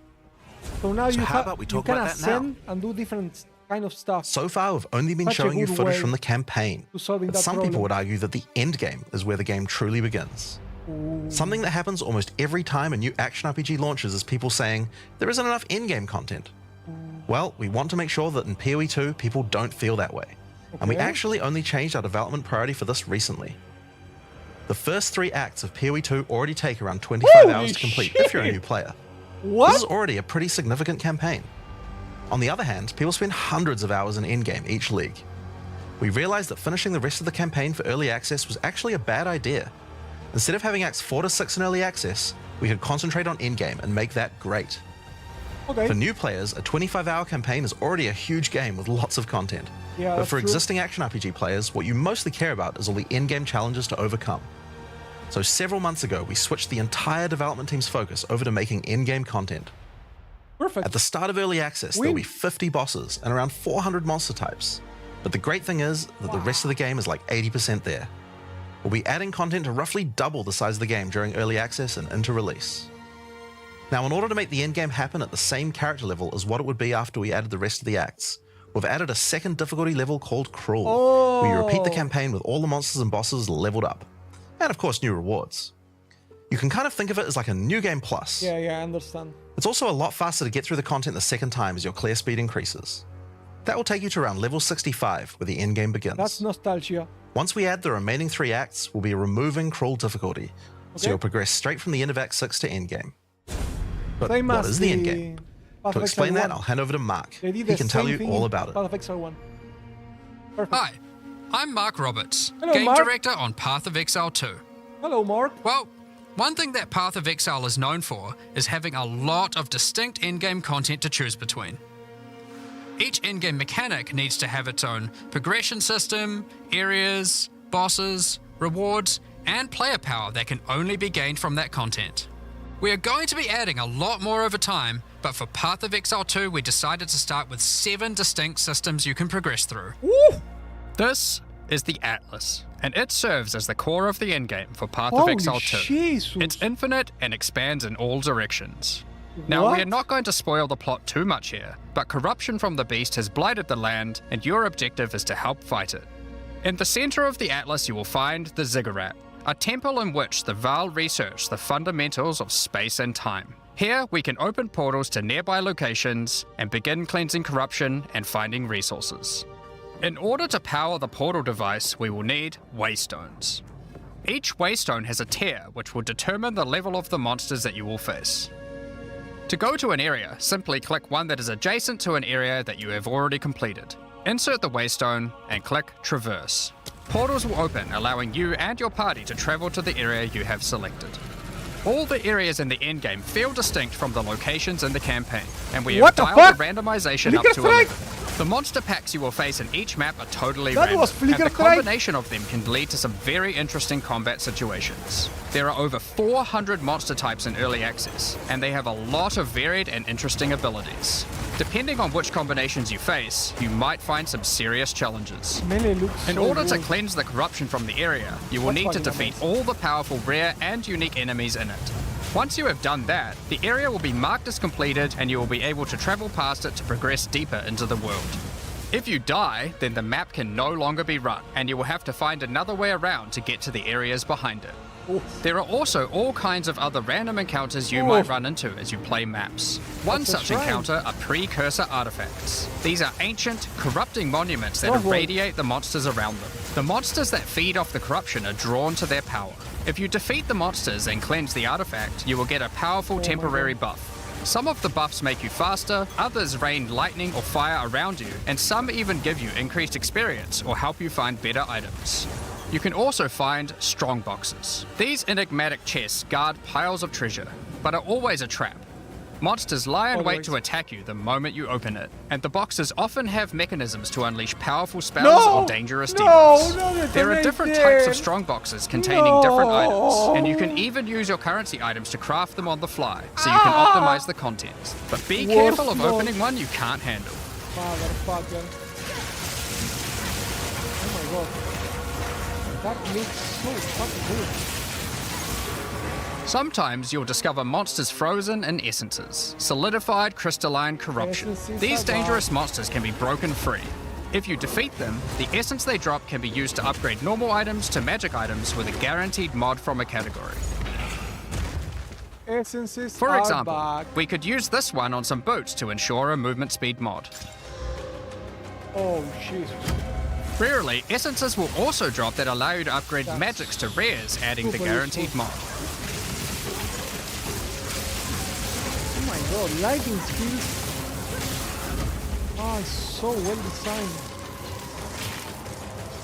So now So you, how about we talk you can about that now? ascend and do different kind of stuff. So far, we've only been Such a showing you good footage way from the campaign, to solving but that some problem. people would argue that the end game is where the game truly begins. Something that happens almost every time a new action RPG launches is people saying, there isn't enough in-game content. Well, we want to make sure that in PoE 2, people don't feel that way. And we Okay. actually only changed our development priority for this recently. The first 3 acts of PoE 2 already take around 25 Holy hours to complete if you're a shit! new player. What? This is already a pretty significant campaign. On the other hand, people spend hundreds of hours in endgame each league. We realized that finishing the rest of the campaign for early access was actually a bad idea. Instead of having acts 4 to 6 in early access, we could concentrate on endgame and make that great. Okay. For new players, a 25-hour campaign is already a huge game with lots of content. Yeah, But that's for true. existing action RPG players, what you mostly care about is all the endgame challenges to overcome. So several months ago, we switched the entire development team's focus over to making endgame content. Perfect. At the start of early access, there'll be 50 bosses and around 400 monster types. But the great thing is that the rest of the game is like 80% there. We'll be adding content to roughly double the size of the game during early access and into release. Now, in order to make the endgame happen at the same character level as what it would be after we added the rest of the acts, we've added a second difficulty level called Cruel, where you repeat the campaign with all the monsters and bosses leveled up. And of course, new rewards. You can kind of think of it as like a new game plus. Yeah, I understand. It's also a lot faster to get through the content the second time as your clear speed increases. That will take you to around level 65, where the endgame begins. That's nostalgia. Once we add the remaining 3 acts, we'll be removing Cruel difficulty, so Okay. you'll progress straight from the end of Act 6 to endgame. But Same what as is the endgame? Path To of explain Exile that, 1. I'll hand over to Mark. They did He the can tell same you thing all in about it. Path of Exile 1. Perfect. Hi, I'm Mark Roberts, Hello, Game Mark. Director on Path of Exile 2. Hello, Mark. Well, one thing that Path of Exile is known for is having a lot of distinct endgame content to choose between. Each endgame mechanic needs to have its own progression system, areas, bosses, rewards, and player power that can only be gained from that content. We are going to be adding a lot more over time, but for Path of Exile 2 we decided to start with 7 distinct systems you can progress through. Woo! This is the Atlas, and it serves as the core of the endgame for Path of Holy Exile 2. Jesus. It's infinite and expands in all directions. Now, we are What? not going to spoil the plot too much here, but corruption from the beast has blighted the land, and your objective is to help fight it. In the center of the Atlas, you will find the Ziggurat, a temple in which the Val research the fundamentals of space and time. Here, we can open portals to nearby locations and begin cleansing corruption and finding resources. In order to power the portal device, we will need waystones. Each waystone has a tier which will determine the level of the monsters that you will face. To go to an area, simply click one that is adjacent to an area that you have already completed. Insert the waystone and click Traverse. Portals will open, allowing you and your party to travel to the area you have selected. All the areas in the endgame feel distinct from the locations in the campaign, and we What have the dialed fuck? the randomization up Flicker to strike? 11. The monster packs you will face in each map are totally That random, was and flicker the strike. combination of them can lead to some very interesting combat situations. There are over 400 monster types in early access, and they have a lot of varied and interesting abilities. Depending on which combinations you face, you might find some serious challenges. Melee looks In so order to good. cleanse the corruption from the area, you will That's need to fucking defeat amazing. all the powerful rare and unique enemies in it. Once you have done that, the area will be marked as completed and you will be able to travel past it to progress deeper into the world. If you die, then the map can no longer be run, and you will have to find another way around to get to the areas behind it. There are also all kinds of other random encounters you might run into as you play maps. One That's a such shrine. encounter are precursor artifacts. These are ancient, corrupting monuments that Oh, boy. irradiate the monsters around them. The monsters that feed off the corruption are drawn to their power. If you defeat the monsters and cleanse the artifact, you will get a powerful temporary buff. Some of the buffs make you faster, others rain lightning or fire around you, and some even give you increased experience or help you find better items. You can also find strong boxes. These enigmatic chests guard piles of treasure, but are always a trap. Monsters lie in wait Always. to attack you the moment you open it, and the boxes often have mechanisms to unleash powerful spells or dangerous demons. There are different types of strong boxes containing different items, and you can even use your currency items to craft them on the fly, so you can optimize the contents. But be Worst careful of mod. opening one you can't handle. Motherfucker. Oh my god. That looks so fucking good. Sometimes you'll discover monsters frozen in essences, solidified crystalline corruption. Essences These are dangerous monsters can be broken free. If you defeat them, the essence they drop can be used to upgrade normal items to magic items with a guaranteed mod from a category. Essences For are example, back. we could use this one on some boots to ensure a movement speed mod. Oh, Jesus. Rarely, essences will also drop that allow you to upgrade magics to rares, adding the guaranteed mod. Oh my god, lighting skills. Oh, it's so well designed.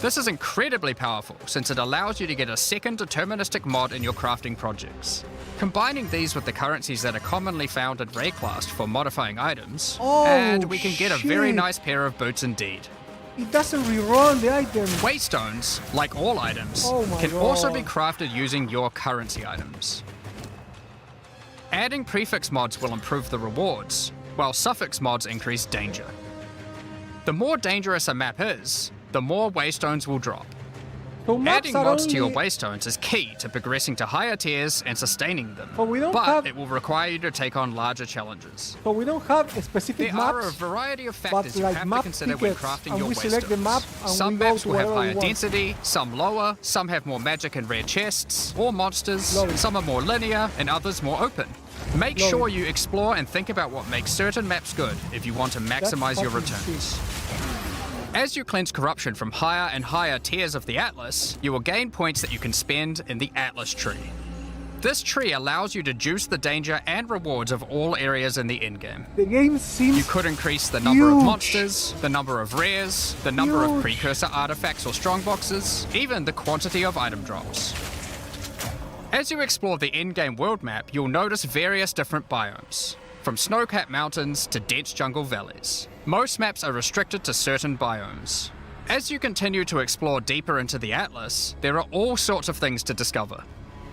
This is incredibly powerful since it allows you to get a second deterministic mod in your crafting projects. Combining these with the currencies that are commonly found in Rayclast for modifying items, and we can get a very nice pair of boots indeed. It doesn't rerun the item. Waystones, like all items, can also be crafted using your currency items. Adding prefix mods will improve the rewards, while suffix mods increase danger. The more dangerous a map is, the more waystones will drop. So adding mods to your waystones is key to progressing to higher tiers and sustaining them, but it will require you to take on larger challenges. So we don't have specific maps. There are a variety of factors you have to consider when crafting your select the map waystones. and Some we go maps to will have wherever higher we want. density, some lower, some have more magic and rare chests, or monsters, some are more linear, and others more open. Make sure you explore and think about what makes certain maps good if you want to maximize your returns. As you cleanse corruption from higher and higher tiers of the Atlas, you will gain points that you can spend in the Atlas tree. This tree allows you to juice the danger and rewards of all areas in the endgame. The game seems You could increase the number of monsters, the number of rares, the number of precursor artifacts or strongboxes, even the quantity of item drops. As you explore the endgame world map, you'll notice various different biomes, from snow-capped mountains to dense jungle valleys. Most maps are restricted to certain biomes. As you continue to explore deeper into the Atlas, there are all sorts of things to discover.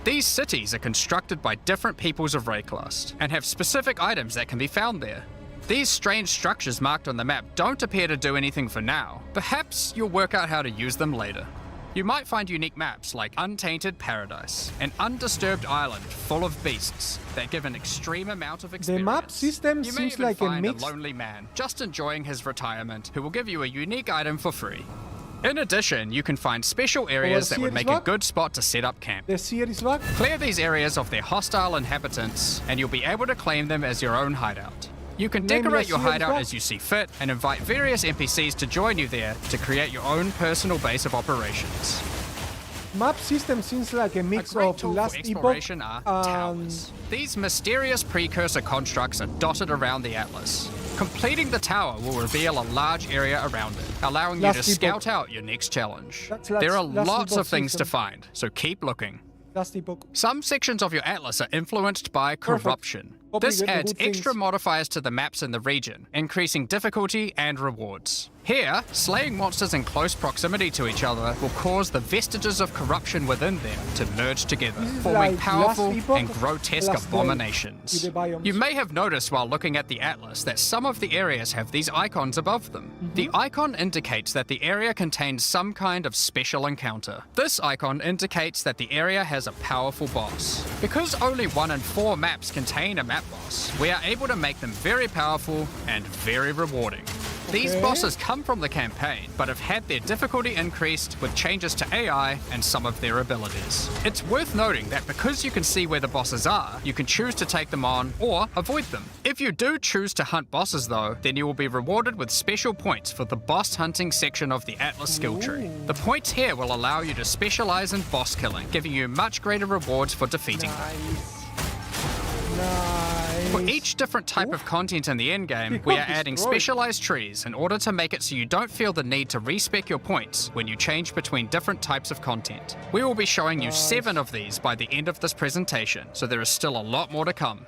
These cities are constructed by different peoples of Rayclast, and have specific items that can be found there. These strange structures marked on the map don't appear to do anything for now. Perhaps you'll work out how to use them later. You might find unique maps like Untainted Paradise, an undisturbed island full of beasts that give an extreme amount of experience. The map system you may seems even like a find mix. a lonely man just enjoying his retirement who will give you a unique item for free. In addition, you can find special areas that would make a good spot to set up camp. The series back. Clear these areas of their hostile inhabitants, and you'll be able to claim them as your own hideout. You can decorate your hideout as you see fit, and invite various NPCs to join you there to create your own personal base of operations. Map system seems like a mix of Tool Last for Epoch exploration are towers. These mysterious precursor constructs are dotted around the Atlas. Completing the tower will reveal a large area around it, allowing you to Last Epoch. scout out your next challenge. That's There are Last lots Epoch of things to system. find, so keep looking. Last Epoch. Some sections of your Atlas are influenced by corruption. Hope you This get the adds good things. extra modifiers to the maps in the region, increasing difficulty and rewards. Here, slaying monsters in close proximity to each other will cause the vestiges of corruption within them to merge together, This is forming like powerful Last Epoch, and grotesque Last Day abominations. with the biomes. You may have noticed while looking at the Atlas that some of the areas have these icons above them. The icon indicates that the area contains some kind of special encounter. This icon indicates that the area has a powerful boss. Because only 1 in 4 maps contain a map boss, we are able to make them very powerful and very rewarding. These bosses come from the campaign, but have had their difficulty increased with changes to AI and some of their abilities. It's worth noting that because you can see where the bosses are, you can choose to take them on or avoid them. If you do choose to hunt bosses though, then you will be rewarded with special points for the boss hunting section of the Atlas skill tree. The points here will allow you to specialize in boss killing, giving you much greater rewards for defeating them. For each different type of content in the endgame, we are adding specialized trees in order to make it so you don't feel the need to respec your points when you change between different types of content. We will be showing you 7 of these by the end of this presentation, so there is still a lot more to come.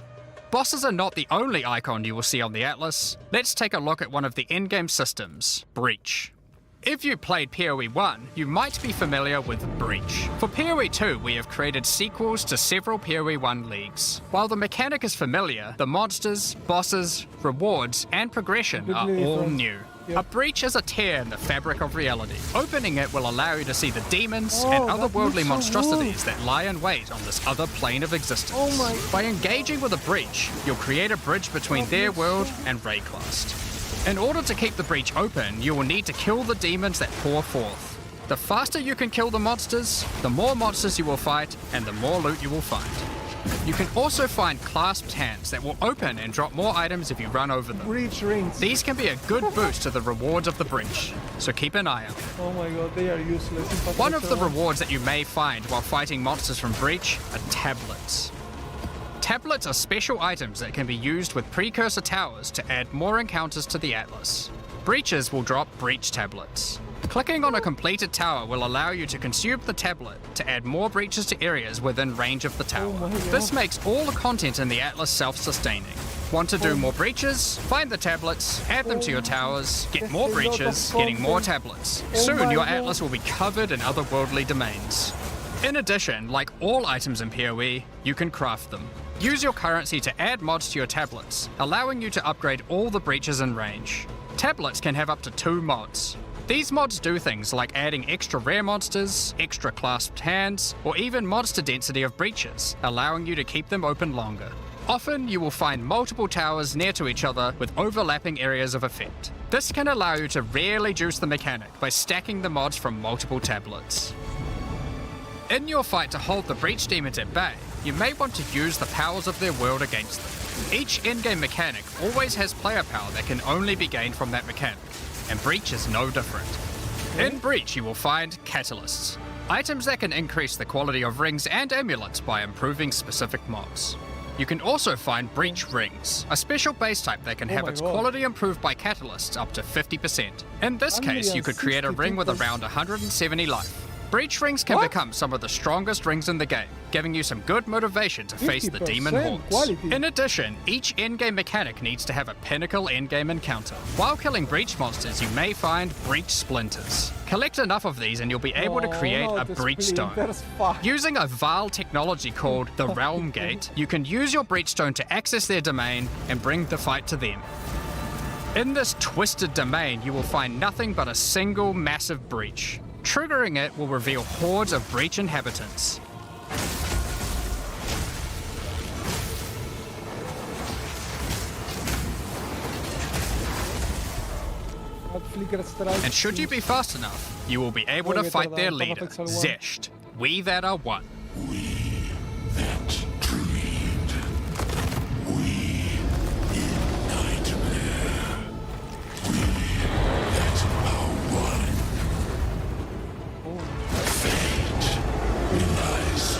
Bosses are not the only icon you will see on the Atlas. Let's take a look at one of the endgame systems, Breach. If you played PoE 1, you might be familiar with Breach. For PoE 2, we have created sequels to several PoE 1 leagues. While the mechanic is familiar, the monsters, bosses, rewards, and progression are all new. A breach is a tear in the fabric of reality. Opening it will allow you to see the demons and otherworldly monstrosities that lie in wait on this other plane of existence. By engaging with a breach, you'll create a bridge between their world and Rayclast. In order to keep the breach open, you will need to kill the demons that pour forth. The faster you can kill the monsters, the more monsters you will fight, and the more loot you will find. You can also find clasped hands that will open and drop more items if you run over them. Breach rings. These can be a good boost to the rewards of the breach, so keep an eye out. Oh my god, they are useless. One of the rewards that you may find while fighting monsters from Breach are tablets. Tablets are special items that can be used with precursor towers to add more encounters to the Atlas. Breaches will drop breach tablets. Clicking on a completed tower will allow you to consume the tablet to add more breaches to areas within range of the tower. This makes all the content in the Atlas self-sustaining. Want to do more breaches? Find the tablets, add them to your towers, get more breaches, getting more tablets. Soon your Atlas will be covered in otherworldly domains. In addition, like all items in PoE, you can craft them. Use your currency to add mods to your tablets, allowing you to upgrade all the breaches in range. Tablets can have up to 2 mods. These mods do things like adding extra rare monsters, extra clasped hands, or even monster density of breaches, allowing you to keep them open longer. Often you will find multiple towers near to each other with overlapping areas of effect. This can allow you to rarely juice the mechanic by stacking the mods from multiple tablets. In your fight to hold the breach demons at bay, you may want to use the powers of their world against them. Each in-game mechanic always has player power that can only be gained from that mechanic, and Breach is no different. In Breach you will find catalysts, items that can increase the quality of rings and amulets by improving specific mobs. You can also find Breach Rings, a special base type that can have its quality improved by catalysts up to 50%. In this case, you could create a ring with around 170 life. Breach Rings can become some of the strongest rings in the game, giving you some good motivation to face the demon hordes. In addition, each endgame mechanic needs to have a pinnacle endgame encounter. While killing Breach monsters, you may find Breach Splinters. Collect enough of these and you'll be able to create a Breach Stone. Using a Vaal technology called the Realm Gate, you can use your Breach Stone to access their domain and bring the fight to them. In this twisted domain, you will find nothing but a single massive breach. Triggering it will reveal hordes of breach inhabitants. And should you be fast enough, you will be able to fight their leader, Zesht. We that are one. We that dreamed. We in nightmare. We that are one. Fate relies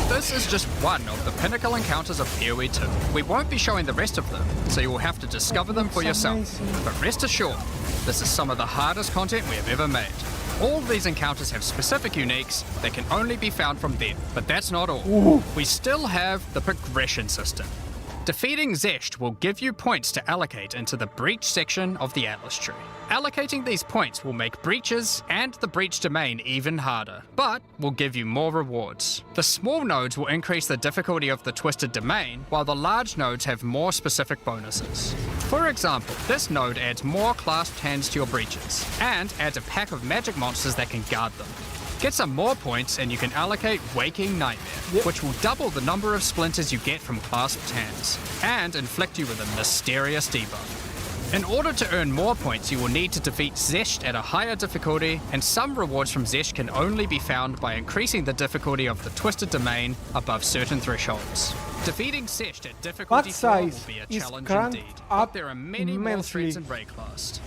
This is just one of the pinnacle encounters of PoE 2. We won't be showing the rest of them, so you will have to discover them for yourself. But rest assured, this is some of the hardest content we have ever made. All of these encounters have specific uniques that can only be found from them, but that's not all. We still have the progression system. Defeating Zesht will give you points to allocate into the Breach section of the Atlas tree. Allocating these points will make breaches and the Breach domain even harder, but will give you more rewards. The small nodes will increase the difficulty of the Twisted Domain, while the large nodes have more specific bonuses. For example, this node adds more clasped hands to your breaches, and adds a pack of magic monsters that can guard them. Get some more points and you can allocate Waking Nightmare, which will double the number of splinters you get from clasped hands, and inflict you with a mysterious debuff. In order to earn more points, you will need to defeat Zesht at a higher difficulty, and some rewards from Zesht can only be found by increasing the difficulty of the Twisted Domain above certain thresholds. Defeating Zesht at difficulty 4 will be a challenge indeed, but there are many more threats in Rayclast.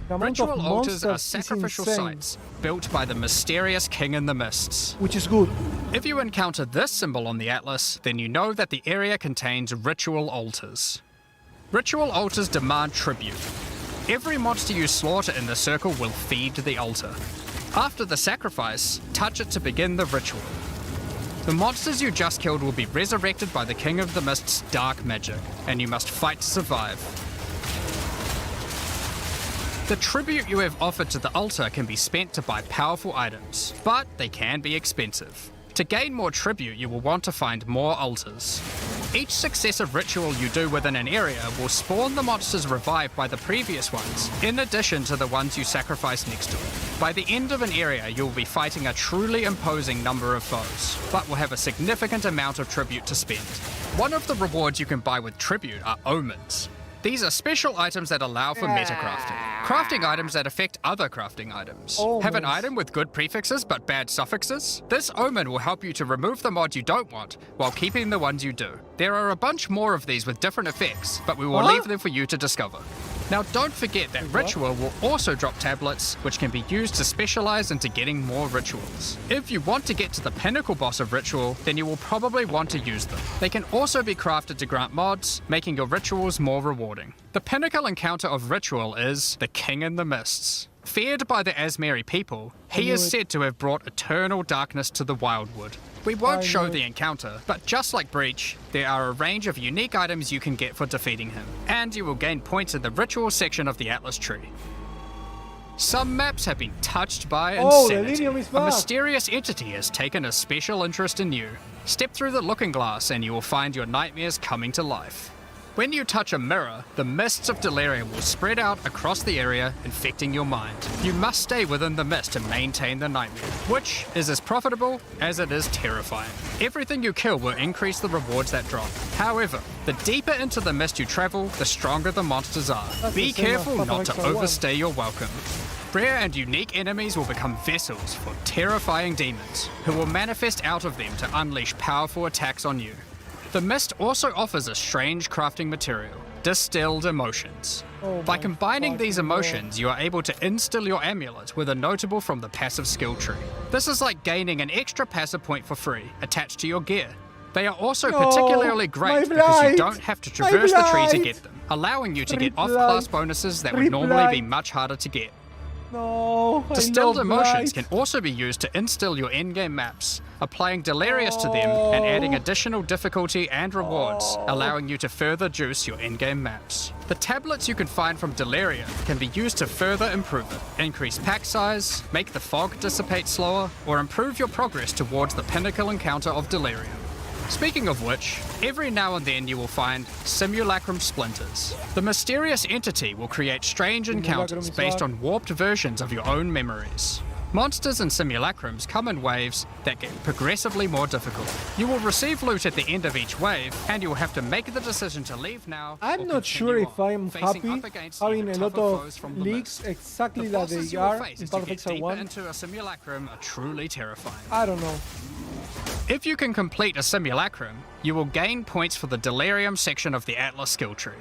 Ritual altars are sacrificial sites built by the mysterious King in the Mists. Which is good. If you encounter this symbol on the Atlas, then you know that the area contains ritual altars. Ritual altars demand tribute. Every monster you slaughter in the circle will feed the altar. After the sacrifice, touch it to begin the ritual. The monsters you just killed will be resurrected by the King of the Mist's dark magic, and you must fight to survive. The tribute you have offered to the altar can be spent to buy powerful items, but they can be expensive. To gain more tribute, you will want to find more altars. Each successive ritual you do within an area will spawn the monsters revived by the previous ones, in addition to the ones you sacrifice next to it. By the end of an area, you'll be fighting a truly imposing number of foes, but will have a significant amount of tribute to spend. One of the rewards you can buy with tribute are omens. These are special items that allow for meta-crafting. Crafting items that affect other crafting items. Have an item with good prefixes but bad suffixes? This omen will help you to remove the mod you don't want while keeping the ones you do. There are a bunch more of these with different effects, but we will leave them for you to discover. Now don't forget that Ritual will also drop tablets, which can be used to specialize into getting more rituals. If you want to get to the pinnacle boss of Ritual, then you will probably want to use them. They can also be crafted to grant mods, making your rituals more rewarding. The pinnacle encounter of Ritual is the King in the Mists. Feared by the Asmeri people, he is said to have brought eternal darkness to the Wildwood. We won't show the encounter, but just like Breach, there are a range of unique items you can get for defeating him, and you will gain points in the ritual section of the Atlas tree. Some maps have been touched by insanity. A mysterious entity has taken a special interest in you. Step through the looking glass and you will find your nightmares coming to life. When you touch a mirror, the mists of delirium will spread out across the area, infecting your mind. You must stay within the mist to maintain the nightmare, which is as profitable as it is terrifying. Everything you kill will increase the rewards that drop. However, the deeper into the mist you travel, the stronger the monsters are. Be careful not to overstay your welcome. Rare and unique enemies will become vessels for terrifying demons, who will manifest out of them to unleash powerful attacks on you. The mist also offers a strange crafting material, distilled emotions. By combining these emotions, you are able to instill your amulet with a notable from the passive skill tree. This is like gaining an extra passive point for free, attached to your gear. They are also particularly great because you don't have to traverse the tree to get them, allowing you to get off-class bonuses that would normally be much harder to get. Distilled emotions can also be used to instill your endgame maps, applying Delirious to them and adding additional difficulty and rewards, allowing you to further juice your endgame maps. The tablets you can find from Delirium can be used to further improve it, increase pack size, make the fog dissipate slower, or improve your progress towards the pinnacle encounter of Delirium. Speaking of which, every now and then you will find simulacrum splinters. The mysterious entity will create strange encounters based on warped versions of your own memories. Monsters and simulacrums come in waves that get progressively more difficult. You will receive loot at the end of each wave, and you will have to make the decision to leave now. I'm not sure if I'm happy having a lot of leaks exactly that they are in Path of Exile 1. Into a simulacrum are truly terrifying. I don't know. If you can complete a simulacrum, you will gain points for the Delirium section of the Atlas skill tree.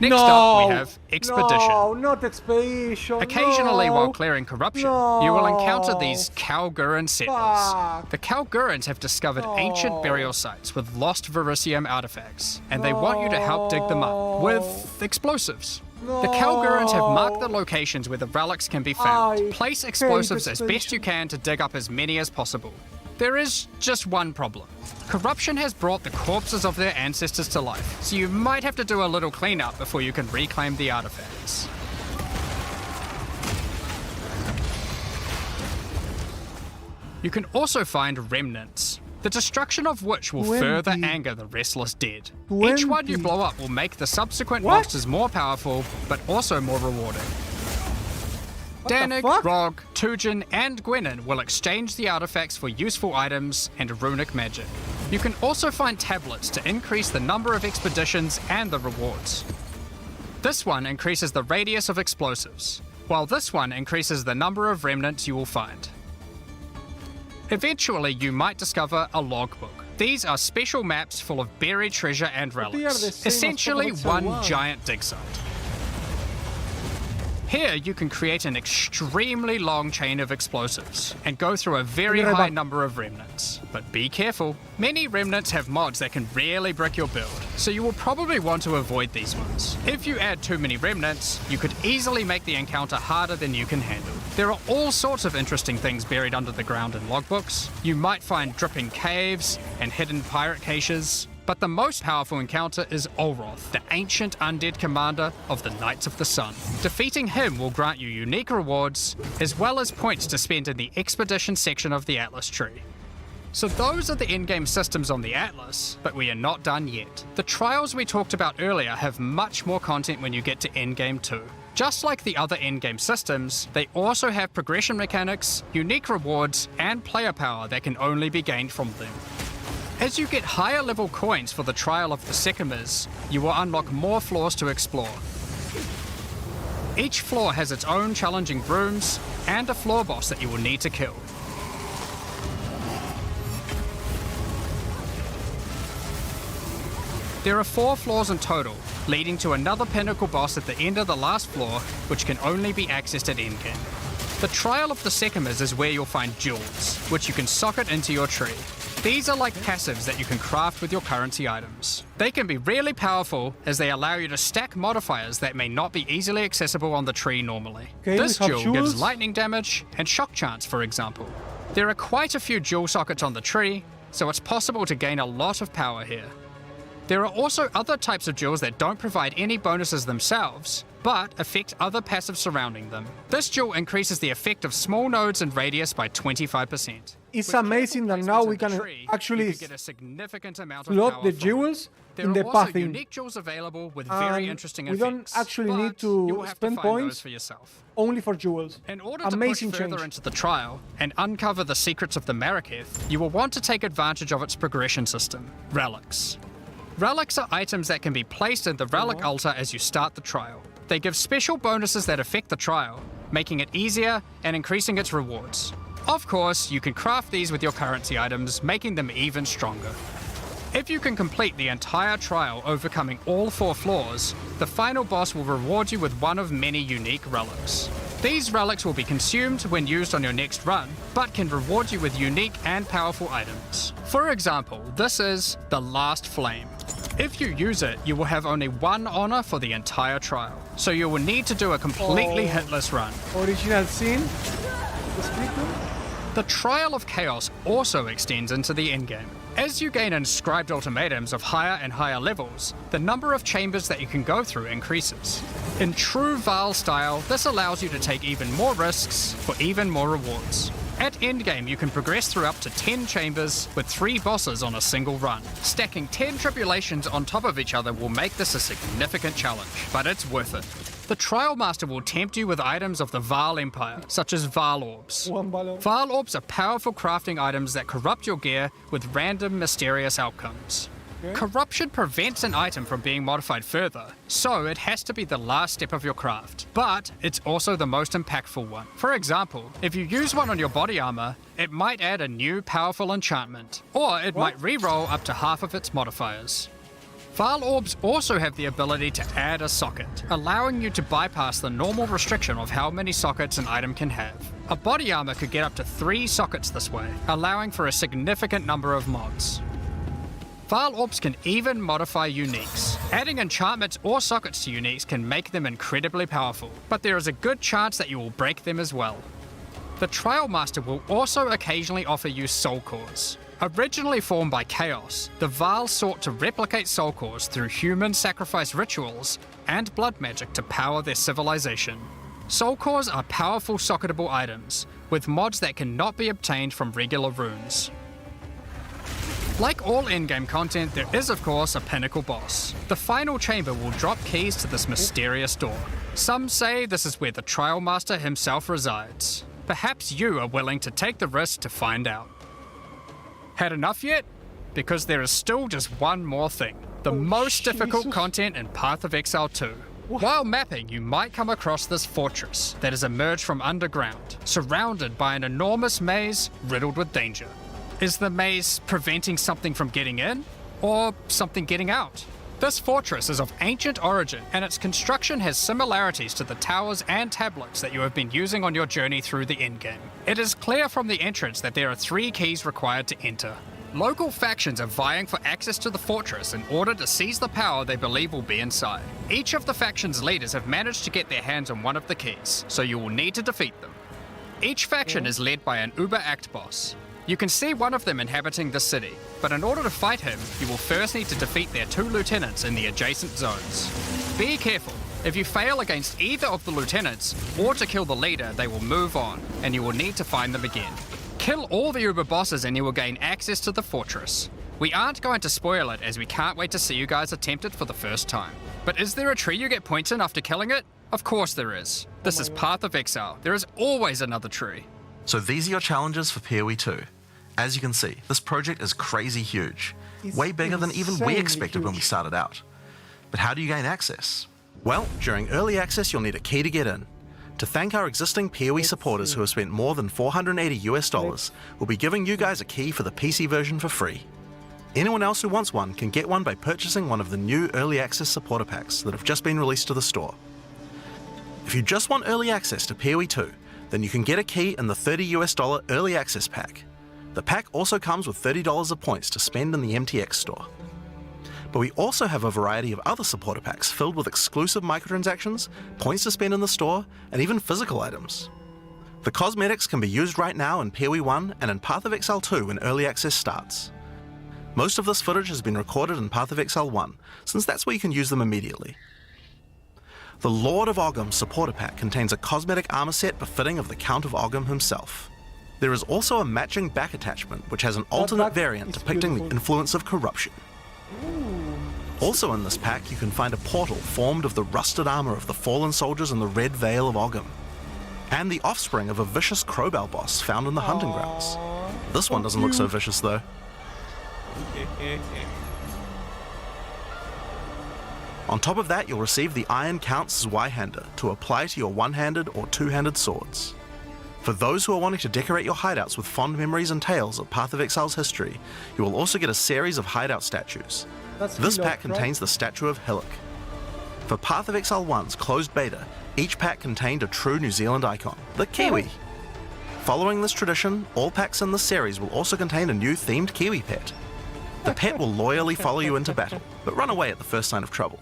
Next up, we have Expedition. No, not Expedition. Occasionally, while clearing corruption, you will encounter these Kalguran settlers. The Kalgurans have discovered ancient burial sites with lost Verisium artifacts, and they want you to help dig them up with explosives. The Kalgurans have marked the locations where the relics can be found. Place explosives as best you can to dig up as many as possible. There is just one problem. Corruption has brought the corpses of their ancestors to life, so you might have to do a little cleanup before you can reclaim the artifacts. You can also find remnants, the destruction of which will further anger the restless dead. Each one you blow up will make the subsequent monsters more powerful, but also more rewarding. Danig, Rog, Tujin, and Gwenin will exchange the artifacts for useful items and runic magic. You can also find tablets to increase the number of expeditions and the rewards. This one increases the radius of explosives, while this one increases the number of remnants you will find. Eventually, you might discover a logbook. These are special maps full of buried treasure and relics, essentially one giant dig site. Here, you can create an extremely long chain of explosives and go through a very high number of remnants. But be careful, many remnants have mods that can really brick your build, so you will probably want to avoid these ones. If you add too many remnants, you could easily make the encounter harder than you can handle. There are all sorts of interesting things buried under the ground in logbooks. You might find dripping caves and hidden pirate caches. But the most powerful encounter is Olroth, the ancient undead commander of the Knights of the Sun. Defeating him will grant you unique rewards, as well as points to spend in the expedition section of the Atlas tree. So those are the endgame systems on the Atlas, but we are not done yet. The trials we talked about earlier have much more content when you get to endgame 2. Just like the other endgame systems, they also have progression mechanics, unique rewards, and player power that can only be gained from them. As you get higher level coins for the Trial of the Sycamores, you will unlock more floors to explore. Each floor has its own challenging rooms and a floor boss that you will need to kill. There are 4 floors in total, leading to another pinnacle boss at the end of the last floor, which can only be accessed at endgame. The Trial of the Sycamores is where you'll find jewels, which you can socket into your tree. These are like passives that you can craft with your currency items. They can be really powerful as they allow you to stack modifiers that may not be easily accessible on the tree normally. Okay, this jewel jewels. gives lightning damage and shock chance, for example. There are quite a few jewel sockets on the tree, so it's possible to gain a lot of power here. There are also other types of jewels that don't provide any bonuses themselves, but affect other passives surrounding them. This jewel increases the effect of small nodes and radius by 25%. It's amazing that now we can actually get a significant amount of slot power the from it. jewels There in are the also pathing. unique jewels available with very And interesting we effects. don't actually but need you to will have spend to find those points for yourself. only for jewels. In order Amazing to push further change. into the trial and uncover the secrets of the Maraketh, you will want to take advantage of its progression system, relics. Relics are items that can be placed in the relic altar as you start the trial. They give special bonuses that affect the trial, making it easier and increasing its rewards. Of course, you can craft these with your currency items, making them even stronger. If you can complete the entire trial overcoming all 4 floors, the final boss will reward you with one of many unique relics. These relics will be consumed when used on your next run, but can reward you with unique and powerful items. For example, this is the Last Flame. If you use it, you will have only 1 honor for the entire trial, so you will need to do a completely hitless run. Original scene. The Trial of Chaos also extends into the endgame. As you gain inscribed ultimatums of higher and higher levels, the number of chambers that you can go through increases. In true Val style, this allows you to take even more risks for even more rewards. At endgame, you can progress through up to 10 chambers with 3 bosses on a single run. Stacking 10 tribulations on top of each other will make this a significant challenge, but it's worth it. The Trial Master will tempt you with items of the Val Empire, such as Val Orbs. Val Orbs are powerful crafting items that corrupt your gear with random, mysterious outcomes. Corruption prevents an item from being modified further, so it has to be the last step of your craft. But it's also the most impactful one. For example, if you use one on your body armor, it might add a new powerful enchantment, or it might re-roll up to half of its modifiers. Val Orbs also have the ability to add a socket, allowing you to bypass the normal restriction of how many sockets an item can have. A body armor could get up to 3 sockets this way, allowing for a significant number of mods. Val Orbs can even modify uniques. Adding enchantments or sockets to uniques can make them incredibly powerful, but there is a good chance that you will break them as well. The Trial Master will also occasionally offer you soul cores. Originally formed by Chaos, the Val sought to replicate soul cores through human sacrifice rituals and blood magic to power their civilization. Soul cores are powerful socketable items, with mods that cannot be obtained from regular runes. Like all endgame content, there is of course a pinnacle boss. The final chamber will drop keys to this mysterious door. Some say this is where the Trial Master himself resides. Perhaps you are willing to take the risk to find out. Had enough yet? Because there is still just one more thing. The most difficult content in Path of Exile 2. While mapping, you might come across this fortress that has emerged from underground, surrounded by an enormous maze riddled with danger. Is the maze preventing something from getting in, or something getting out? This fortress is of ancient origin, and its construction has similarities to the towers and tablets that you have been using on your journey through the endgame. It is clear from the entrance that there are 3 keys required to enter. Local factions are vying for access to the fortress in order to seize the power they believe will be inside. Each of the faction's leaders have managed to get their hands on one of the keys, so you will need to defeat them. Each faction is led by an Uber Act boss. You can see one of them inhabiting the city, but in order to fight him, you will first need to defeat their 2 lieutenants in the adjacent zones. Be careful. If you fail against either of the lieutenants, or to kill the leader, they will move on, and you will need to find them again. Kill all the Uber bosses and you will gain access to the fortress. We aren't going to spoil it as we can't wait to see you guys attempt it for the first time. But is there a tree you get points in after killing it? Of course there is. This is Path of Exile. There is always another tree. So these are your challenges for PoE 2. As you can see, this project is crazy huge. It's way bigger than even we insanely expected when we huge. started out. But how do you gain access? Well, during early access you'll need a key to get in. To thank our existing PoE supporters who have spent more than $480, we'll be giving you guys a key for the PC version for free. Anyone else who wants one can get one by purchasing one of the new early access supporter packs that have just been released to the store. If you just want early access to PoE 2, then you can get a key in the $30 early access pack. The pack also comes with $30 of points to spend in the MTX store. But we also have a variety of other supporter packs filled with exclusive microtransactions, points to spend in the store, and even physical items. The cosmetics can be used right now in PoE 1 and in Path of Exile 2 when early access starts. Most of this footage has been recorded in Path of Exile 1, since that's where you can use them immediately. The Lord of Ogham supporter pack contains a cosmetic armor set befitting of the Count of Ogham himself. There is also a matching back attachment which has an alternate variant depicting the influence of corruption. Also in this pack you can find a portal formed of the rusted armor of the fallen soldiers in the Red Vale of Ogham, and the offspring of a vicious crowbell boss found in the hunting grounds. This one doesn't look so vicious though. On top of that, you'll receive the Iron Count's Zweihander to apply to your one-handed or two-handed swords. For those who are wanting to decorate your hideouts with fond memories and tales of Path of Exile's history, you will also get a series of hideout statues. This pack contains the statue of Hillock. For Path of Exile 1's closed beta, each pack contained a true New Zealand icon, the Kiwi. Following this tradition, all packs in this series will also contain a new themed Kiwi pet. The pet will loyally follow you into battle, but run away at the first sign of trouble.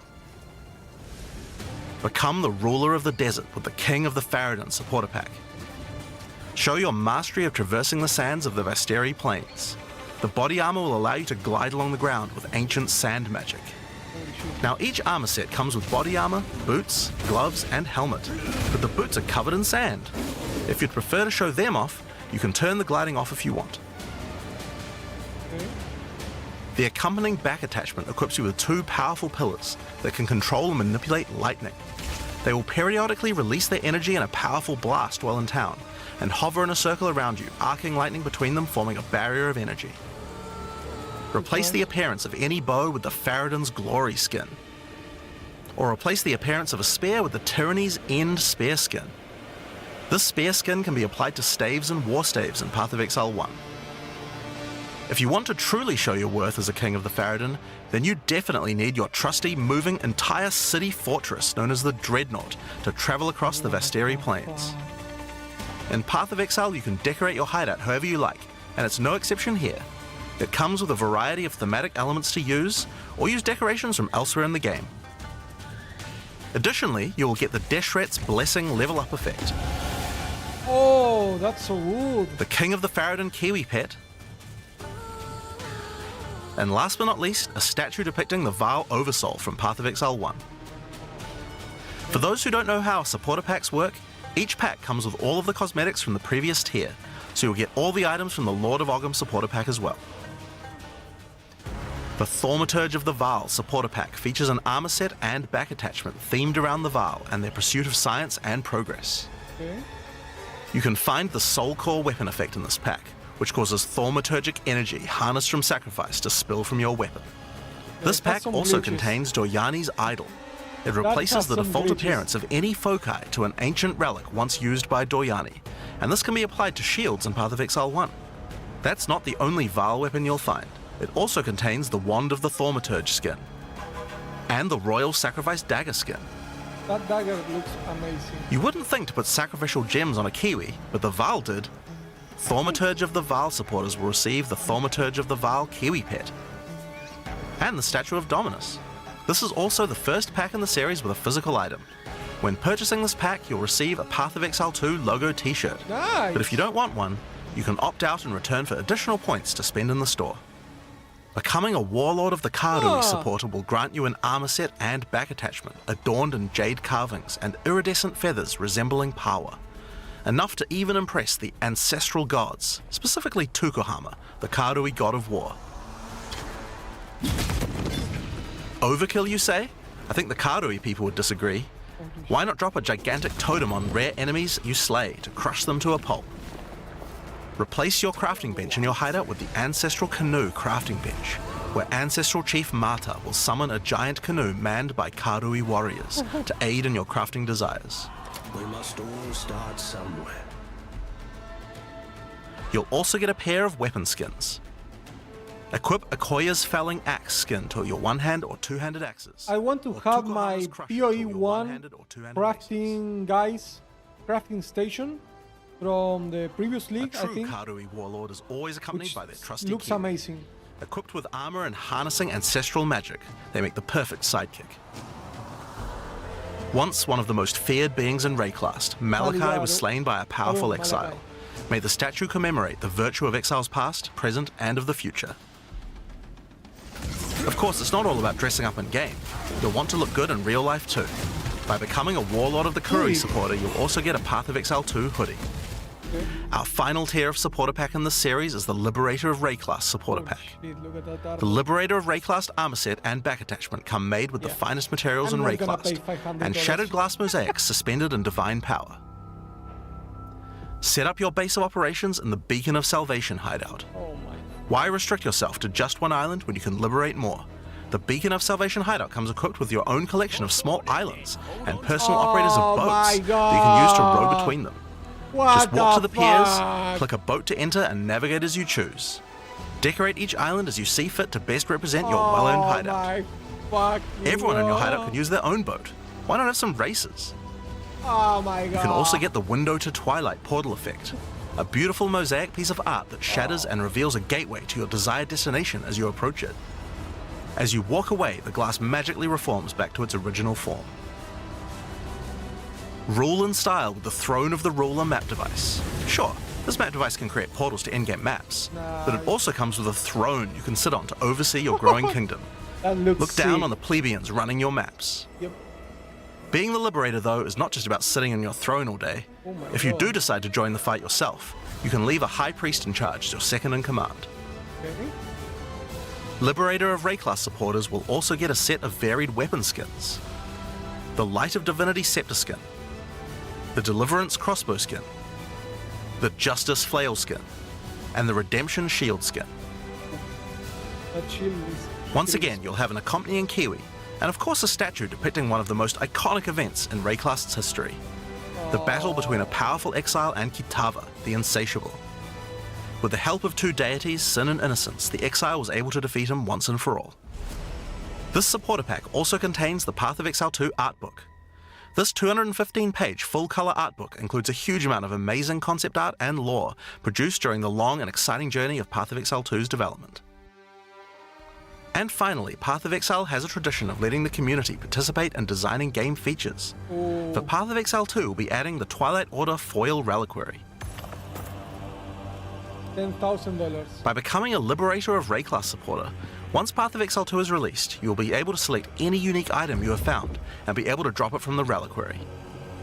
Become the ruler of the desert with the King of the Farad'n supporter pack. Show your mastery of traversing the sands of the Vasteri Plains. The body armor will allow you to glide along the ground with ancient sand magic. Now each armor set comes with body armor, boots, gloves and helmet, but the boots are covered in sand. If you'd prefer to show them off, you can turn the gliding off if you want. The accompanying back attachment equips you with 2 powerful pillars that can control and manipulate lightning. They will periodically release their energy in a powerful blast while in town, and hover in a circle around you, arcing lightning between them, forming a barrier of energy. Replace the appearance of any bow with the Farad'n's Glory skin, or replace the appearance of a spear with the Tyranny's End spear skin. This spear skin can be applied to staves and war staves in Path of Exile 1. If you want to truly show your worth as a King of the Farad'n, then you definitely need your trusty, moving, entire city fortress known as the Dreadnought to travel across the Vasteri Plains. In Path of Exile, you can decorate your hideout however you like, and it's no exception here. It comes with a variety of thematic elements to use, or use decorations from elsewhere in the game. Additionally, you will get the Deshret's Blessing level up effect, Oh, that's so good. the King of the Farad'n Kiwi pet, and last but not least, a statue depicting the Vile Oversoul from Path of Exile 1. For those who don't know how supporter packs work, each pack comes with all of the cosmetics from the previous tier, so you'll get all the items from the Lord of Ogham supporter pack as well. The Thaumaturge of the Vile supporter pack features an armor set and back attachment themed around the Vile and their pursuit of science and progress. You can find the Soul Core weapon effect in this pack, which causes thaumaturgic energy harnessed from sacrifice to spill from your weapon. This pack also contains Doryani's Idol. It replaces the default appearance of any foci to an ancient relic once used by Doryani, and this can be applied to shields in Path of Exile 1. That's not the only Vile weapon you'll find. It also contains the Wand of the Thaumaturge skin, and the Royal Sacrifice Dagger skin. That dagger looks amazing. You wouldn't think to put sacrificial gems on a Kiwi, but the Vile did. Thaumaturge of the Vile supporters will receive the Thaumaturge of the Vile Kiwi pet, and the Statue of Dominus. This is also the first pack in the series with a physical item. When purchasing this pack, you'll receive a Path of Exile 2 logo t-shirt. Nice. But if you don't want one, you can opt out and return for additional points to spend in the store. Becoming a Warlord of the Karui supporter will grant you an armor set and back attachment adorned in jade carvings and iridescent feathers resembling Pawa. Enough to even impress the ancestral gods, specifically Tukohama, the Karui god of war. Overkill, you say? I think the Karui people would disagree. Why not drop a gigantic totem on rare enemies you slay to crush them to a pulp? Replace your crafting bench in your hideout with the Ancestral Canoe crafting bench, where Ancestral Chief Mata will summon a giant canoe manned by Karui warriors to aid in your crafting desires. We must all start somewhere. You'll also get a pair of weapon skins. Equip Akoya's Felling Axe skin to your one-hand or two-handed axes. I want to have my PoE 1 crafting station from the previous league, I think. A true Karui warlord is always accompanied by their trusty looks Kiwi. amazing. Equipped with armor and harnessing ancestral magic, they make the perfect sidekick. Once one of the most feared beings in Rayclast, Malachi was slain by a powerful exile. May the statue commemorate the virtue of exiles past, present, and of the future. Of course, it's not all about dressing up in game. You'll want to look good in real life too. By becoming a Warlord of the Karui supporter, you'll also get a Path of Exile 2 hoodie. Our final tier of supporter pack in this series is the Liberator of Rayclast supporter pack. The Liberator of Rayclast armor set and back attachment come made with the finest materials in Rayclast and shattered glass mosaics suspended in divine power. Set up your base of operations in the Beacon of Salvation hideout. Why restrict yourself to just one island when you can liberate more? The Beacon of Salvation hideout comes equipped with your own collection of small islands and personal operators of boats that you can use to row between them. Just walk to the piers, click a boat to enter, and navigate as you choose. Decorate each island as you see fit to best represent your well-earned hideout. Everyone in your hideout can use their own boat. Why not have some races? Oh my god. You can also get the Window to Twilight portal effect, a beautiful mosaic piece of art that shatters and reveals a gateway to your desired destination as you approach it. As you walk away, the glass magically reforms back to its original form. Rule in style with the Throne of the Ruler map device. Sure, this map device can create portals to in-game maps, but it also comes with a throne you can sit on to oversee your growing kingdom. Look down on the plebeians running your maps. Yep. Being the Liberator, though, is not just about sitting on your throne all day. If you do decide to join the fight yourself, you can leave a High Priest in charge as your second in command. Liberator of Rayclast supporters will also get a set of varied weapon skins. The Light of Divinity Scepter skin, the Deliverance crossbow skin, the Justice flail skin, and the Redemption shield skin. Once again, you'll have an accompanying Kiwi, and of course a statue depicting one of the most iconic events in Rayclast's history. The battle between a powerful exile and Kitava, the Insatiable. With the help of two deities, Sin and Innocence, the exile was able to defeat him once and for all. This supporter pack also contains the Path of Exile 2 art book. This 215-page full-color art book includes a huge amount of amazing concept art and lore produced during the long and exciting journey of Path of Exile 2's development. And finally, Path of Exile has a tradition of letting the community participate in designing game features. For Path of Exile 2, we'll be adding the Twilight Order foil reliquary. $10,000. By becoming a Liberator of Rayclast supporter, once Path of Exile 2 is released, you will be able to select any unique item you have found and be able to drop it from the reliquary.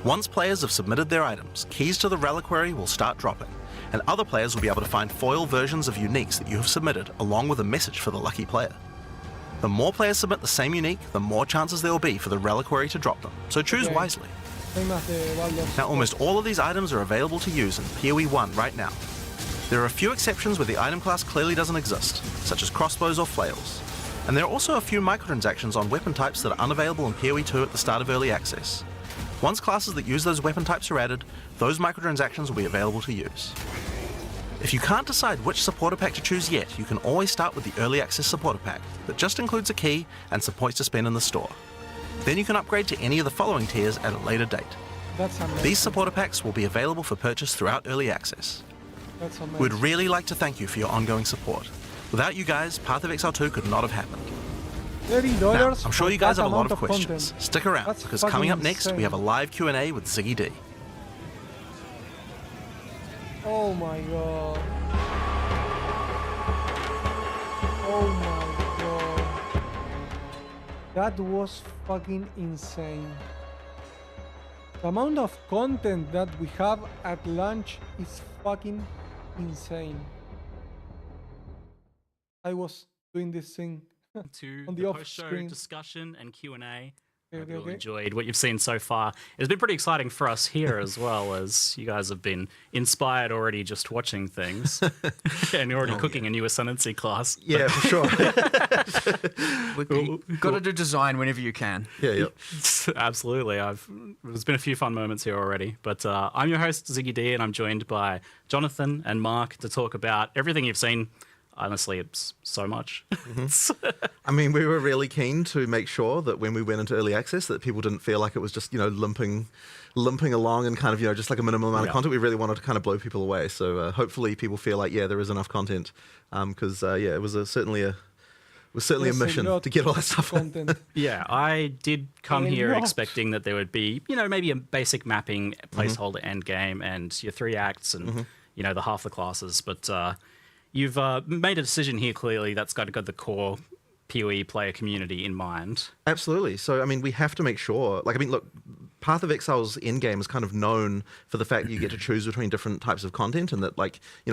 Once players have submitted their items, keys to the reliquary will start dropping, and other players will be able to find foil versions of uniques that you have submitted along with a message for the lucky player. The more players submit the same unique, the more chances there will be for the reliquary to drop them, so choose wisely. Now almost all of these items are available to use in PoE 1 right now. There are a few exceptions where the item class clearly doesn't exist, such as crossbows or flails. And there are also a few microtransactions on weapon types that are unavailable in PoE 2 at the start of early access. Once classes that use those weapon types are added, those microtransactions will be available to use. If you can't decide which supporter pack to choose yet, you can always start with the early access supporter pack that just includes a key and some points to spend in the store. Then you can upgrade to any of the following tiers at a later date. These supporter packs will be available for purchase throughout early access. We'd really like to thank you for your ongoing support. Without you guys, Path of Exile 2 could not have happened. Now, I'm sure you guys have a lot of questions. Stick around, because coming up next, we have a live Q&A with Ziggy D. Oh my god. That was fucking insane. The amount of content that we have at launch is fucking insane. I was doing this thing to on the the off post-show screen. discussion and Q&A. Okay, I've really okay. enjoyed what you've seen so far. It's been pretty exciting for us here as well, as you guys have been inspired already just watching things. And you're already cooking a new ascendancy class. Yeah, for sure. We've got to do design whenever you can. Yeah. Absolutely. There's been a few fun moments here already. But I'm your host, Ziggy D, and I'm joined by Jonathan and Mark to talk about everything you've seen. Honestly, it's so much. I mean, we were really keen to make sure that when we went into early access that people didn't feel like it was just, limping along and kind of, just like a minimum amount of content. We really wanted to kind of blow people away. So hopefully people feel like, there is enough content. Because, it was certainly a mission to get all that stuff in. Yeah, I did come here lot. expecting that there would be, maybe a basic mapping placeholder end game and your 3 acts and, the half the classes. But you've made a decision here clearly that's got to go the core PoE player community in mind. Absolutely. So, I mean, we have to make sure, look, Path of Exile's endgame is kind of known for the fact that you get to choose between different types of content and that,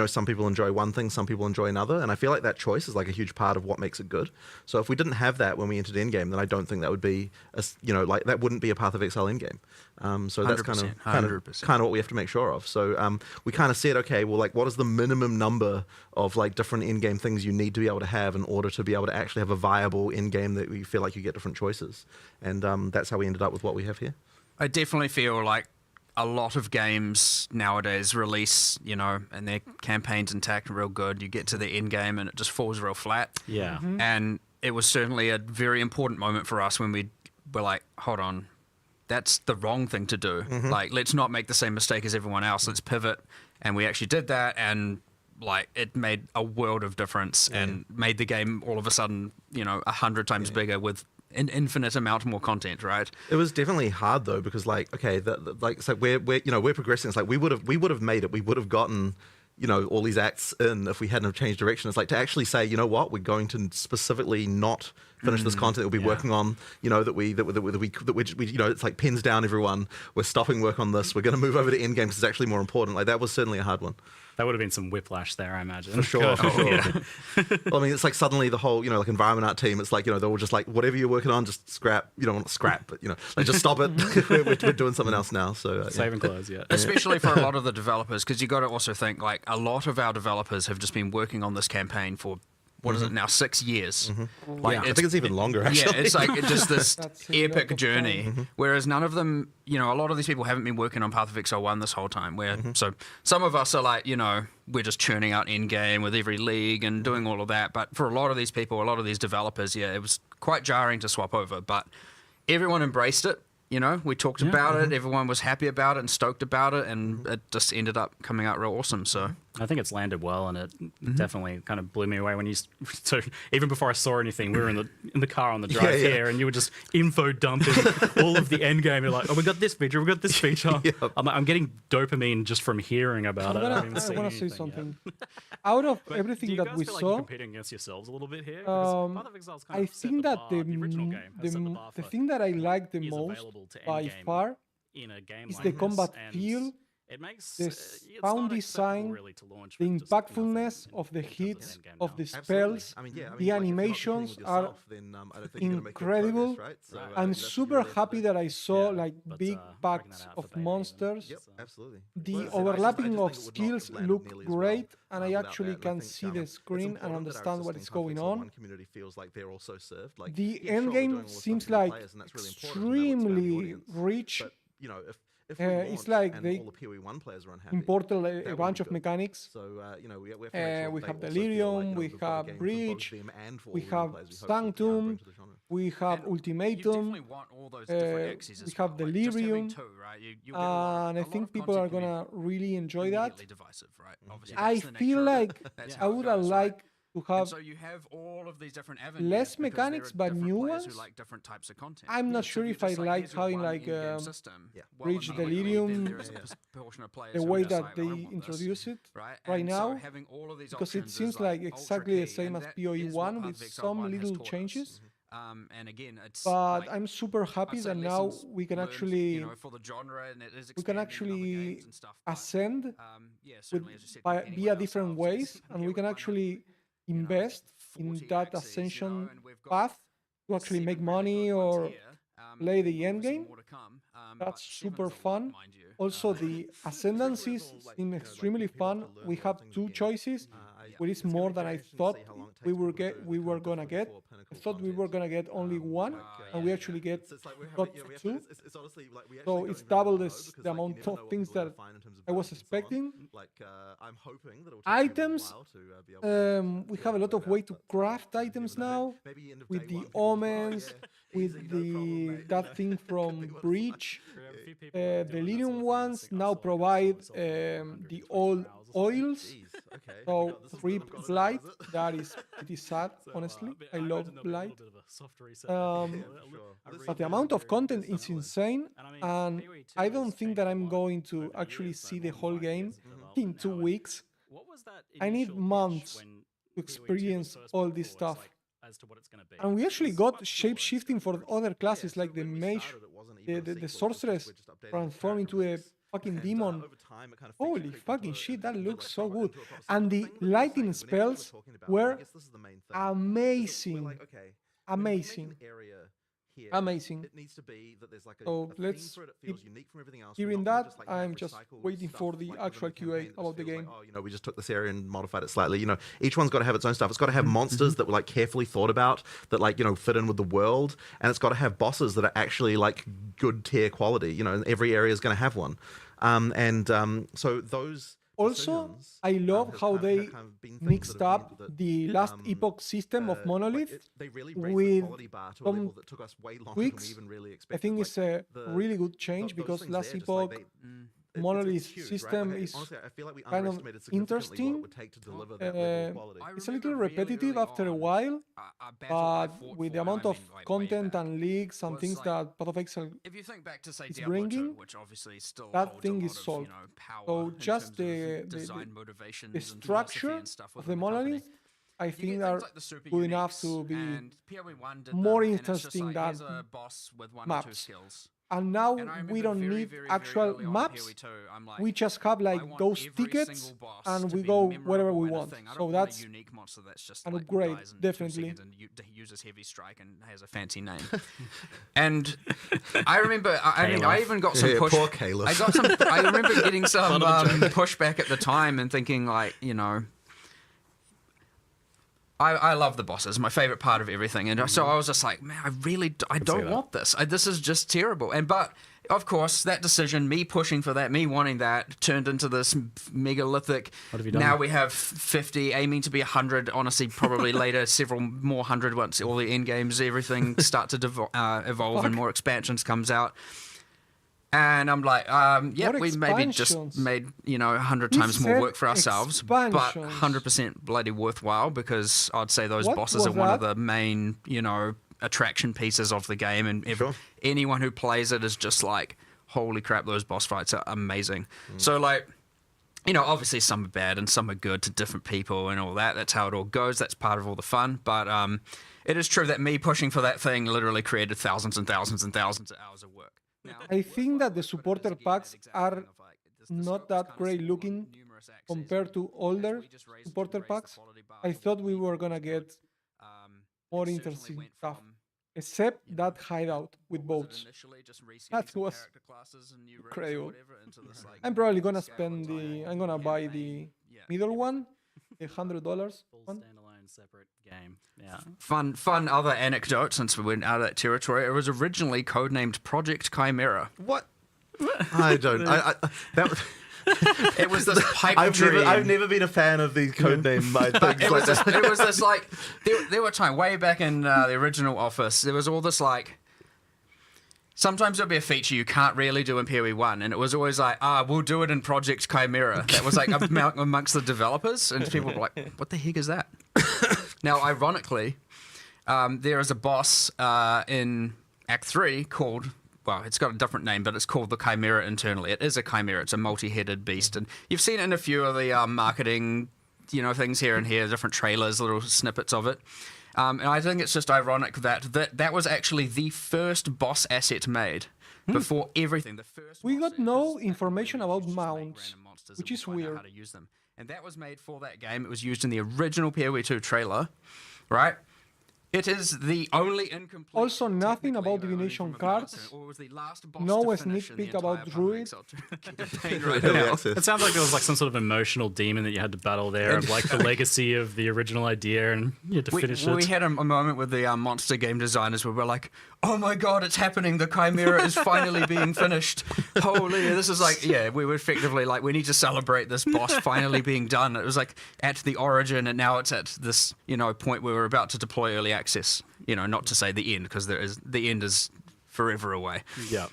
some people enjoy one thing, some people enjoy another. And I feel like that choice is a huge part of what makes it good. So if we didn't have that when we entered endgame, then I don't think that would be, that wouldn't be a Path of Exile endgame. So that's kind of what we have to make sure of. So we kind of said, okay, well, what is the minimum number of different in-game things you need to be able to have in order to be able to actually have a viable in-game that we feel like you get different choices. And that's how we ended up with what we have here. I definitely feel like a lot of games nowadays release, and their campaign's intact and real good. You get to the end game and it just falls real flat. Yeah. And it was certainly a very important moment for us when we were like, hold on, that's the wrong thing to do. Let's not make the same mistake as everyone else. Let's pivot. And we actually did that, and it made a world of difference and made the game all of a sudden, 100 times bigger with an infinite amount more content, right? It was definitely hard though, because it's like we're progressing. It's like we would have made it. We would have gotten all these acts in if we hadn't have changed direction. It's like to actually say, you know what, we're going to specifically not finish this content that we'll be working on. It's like pins down, everyone. We're stopping work on this. We're going to move over to endgame because it's actually more important. That was certainly a hard one. That would have been some whiplash there, I imagine. For sure. Well, I mean, it's like suddenly the whole, environment art team, it's like, they're all just like, whatever you're working on, just scrap. You don't want to scrap, but, just stop it. we're doing something else now. So saving clothes, Especially for a lot of the developers, because you got to also think, a lot of our developers have just been working on this campaign for, what is it now, 6 years? I think it's even longer, actually. Yeah, it's just this epic journey. Whereas none of them, a lot of these people haven't been working on Path of Exile 1 this whole time. So some of us are like, we're just churning out endgame with every league and doing all of that. But for a lot of these people, a lot of these developers, it was quite jarring to swap over. But everyone embraced it. We talked about it. Everyone was happy about it and stoked about it, and it just ended up coming out real awesome. So I think it's landed well, and it definitely kind of blew me away when you. So even before I saw anything, we were in the car on the drive here, and you were just info dumping all of the end game. You're like, oh, we got this feature, we got this feature. I'm getting dopamine just from hearing about it. I want to say something. Out of everything that we feel like saw, you're competing against yourselves a little bit here. I think that the thing that I like the most by far is the combat feel, the sound design, the impactfulness of the hits, of the spells. The animations are incredible. I'm super happy that I saw big packs of monsters. The overlapping of skills look great, and I actually can see the screen and understand what is going on. The endgame seems like extremely rich. It's like they imported a bunch of mechanics. We have Delirium, we have Breach, we have Sanctum, we have Ultimatum, we have Delirium, and I think people are gonna really enjoy that. I feel like I would have liked to have all of these different avenues, less mechanics but new ones. Different types of content. I'm not sure if I like having Breach Delirium the way that they introduce it right now, because it seems like exactly the same as PoE 1 with some little changes. And again, it's but like, I'm super happy I'd say that now lessons we can learned, actually you know, for the genre, and it is we can expanding in other actually games and stuff. But, ascend yeah, with, certainly, as you said, by, competing via with different ourselves, ways, yes. and Here we can won at, actually you know, invest in 40 that axes, ascension you know, and we've got path to actually 7 make really money good ones or here. play the end Obviously game. more to come, That's but super 7's a lot, fun. mind you. Also, the ascendancies seem extremely fun. We have 2 choices, which is more than I thought we were gonna get. I thought we were gonna get only 1, and we actually got 2. So it's double the amount of things that I was expecting. Items, we have a lot of way to craft items now, with the omens, with that thing from Breach. The Delirium ones now provide the old oils. So Rip Blight, that is pretty sad, honestly. I love Blight. But the amount of content is insane, and I don't think that I'm going to actually see the whole game in 2 weeks. I need months to experience all this stuff. And we actually got shape-shifting for other classes, like the mage, the sorceress transform into a fucking demon. Holy fucking shit, that looks so good. And the lighting spells were amazing. Amazing. Amazing. So let's keep hearing that. I'm just waiting for the actual QA about the game. Oh, you know, we just took this area and modified it slightly. You know, each one's got to have its own stuff. It's got to have monsters that were like carefully thought about, that like, you know, fit in with the world, and it's got to have bosses that are actually like good tier quality. You know, and every area is going to have one. So those. Also, I love how they mixed up the last epoch system of Monolith with some tweaks. I think it's a really good change because last epoch Monolith system is kind of interesting. It's a little repetitive after a while, but with the amount of content and leaks and things that Path of Exile is bringing, that thing is solved. So just the structure of the Monolith, I think are good enough to be more interesting than maps. And now we don't need actual maps. We just have like those tickets and we go wherever we want. So that's an upgrade, definitely. Uses heavy strike and has a fancy name. And I remember, I even got some push. Poor Caliph. I remember getting some pushback at the time and thinking like, you know, I love the bosses, my favorite part of everything, and so I was just like, man, I don't want this. This is just terrible. But of course, that decision, me pushing for that, me wanting that, turned into this megalithic. What have you done? Now we have 50, aiming to be 100. Honestly, probably later, several more 100 once all the end games, everything start to evolve and more expansions comes out. And I'm like, yeah, we maybe just made, you know, 100 times more work for ourselves, but 100% bloody worthwhile, because I'd say those bosses are one of the main, you know, attraction pieces of the game, and anyone who plays it is just like, holy crap, those boss fights are amazing. So like, you know, obviously some are bad and some are good to different people and all that. That's how it all goes. That's part of all the fun. But it is true that me pushing for that thing literally created thousands and thousands and thousands of hours of work. I think that the supporter packs are not that great looking compared to older supporter packs. I thought we were gonna get more interesting stuff, except that hideout with boats. That was incredible. I'm probably gonna spend I'm gonna buy the middle one, the $100 one. Separate game. Yeah. Fun other anecdote, since we went out of that territory. It was originally codenamed Project Chimera. What? I don't. It was this pipe dream. I've never been a fan of these codename things. It was this like there were times way back in the original Office. There was all this like. Sometimes there'll be a feature you can't really do in PoE1, and it was always like, we'll do it in Project Chimera. That was like amongst the developers, and people were like, what the heck is that? Now, ironically, there is a boss in Act 3 called, well, it's got a different name, but it's called the Chimera internally. It is a Chimera. It's a multi-headed beast, and you've seen it in a few of the marketing, you know, things here and here, different trailers, little snippets of it. And I think it's just ironic that was actually the first boss asset made before everything. The first We got no information about mounts, which is weird. How to use them. And that was made for that game. It was used in the original PoE 2 trailer, right? It is the only incomplete... Also, nothing about divination cards. No sneak peek about druid. It sounds like there was like some sort of emotional demon that you had to battle there, of like the legacy of the original idea, and you had to finish it. We had a moment with the monster game designers where we're like, oh my god, it's happening, the Chimera is finally being finished. Holy, this is like, yeah, we were effectively like, we need to celebrate this boss finally being done. It was like at the origin, and now it's at this, point where we're about to deploy early access. Not to say the end, because the end is forever away. Yeah.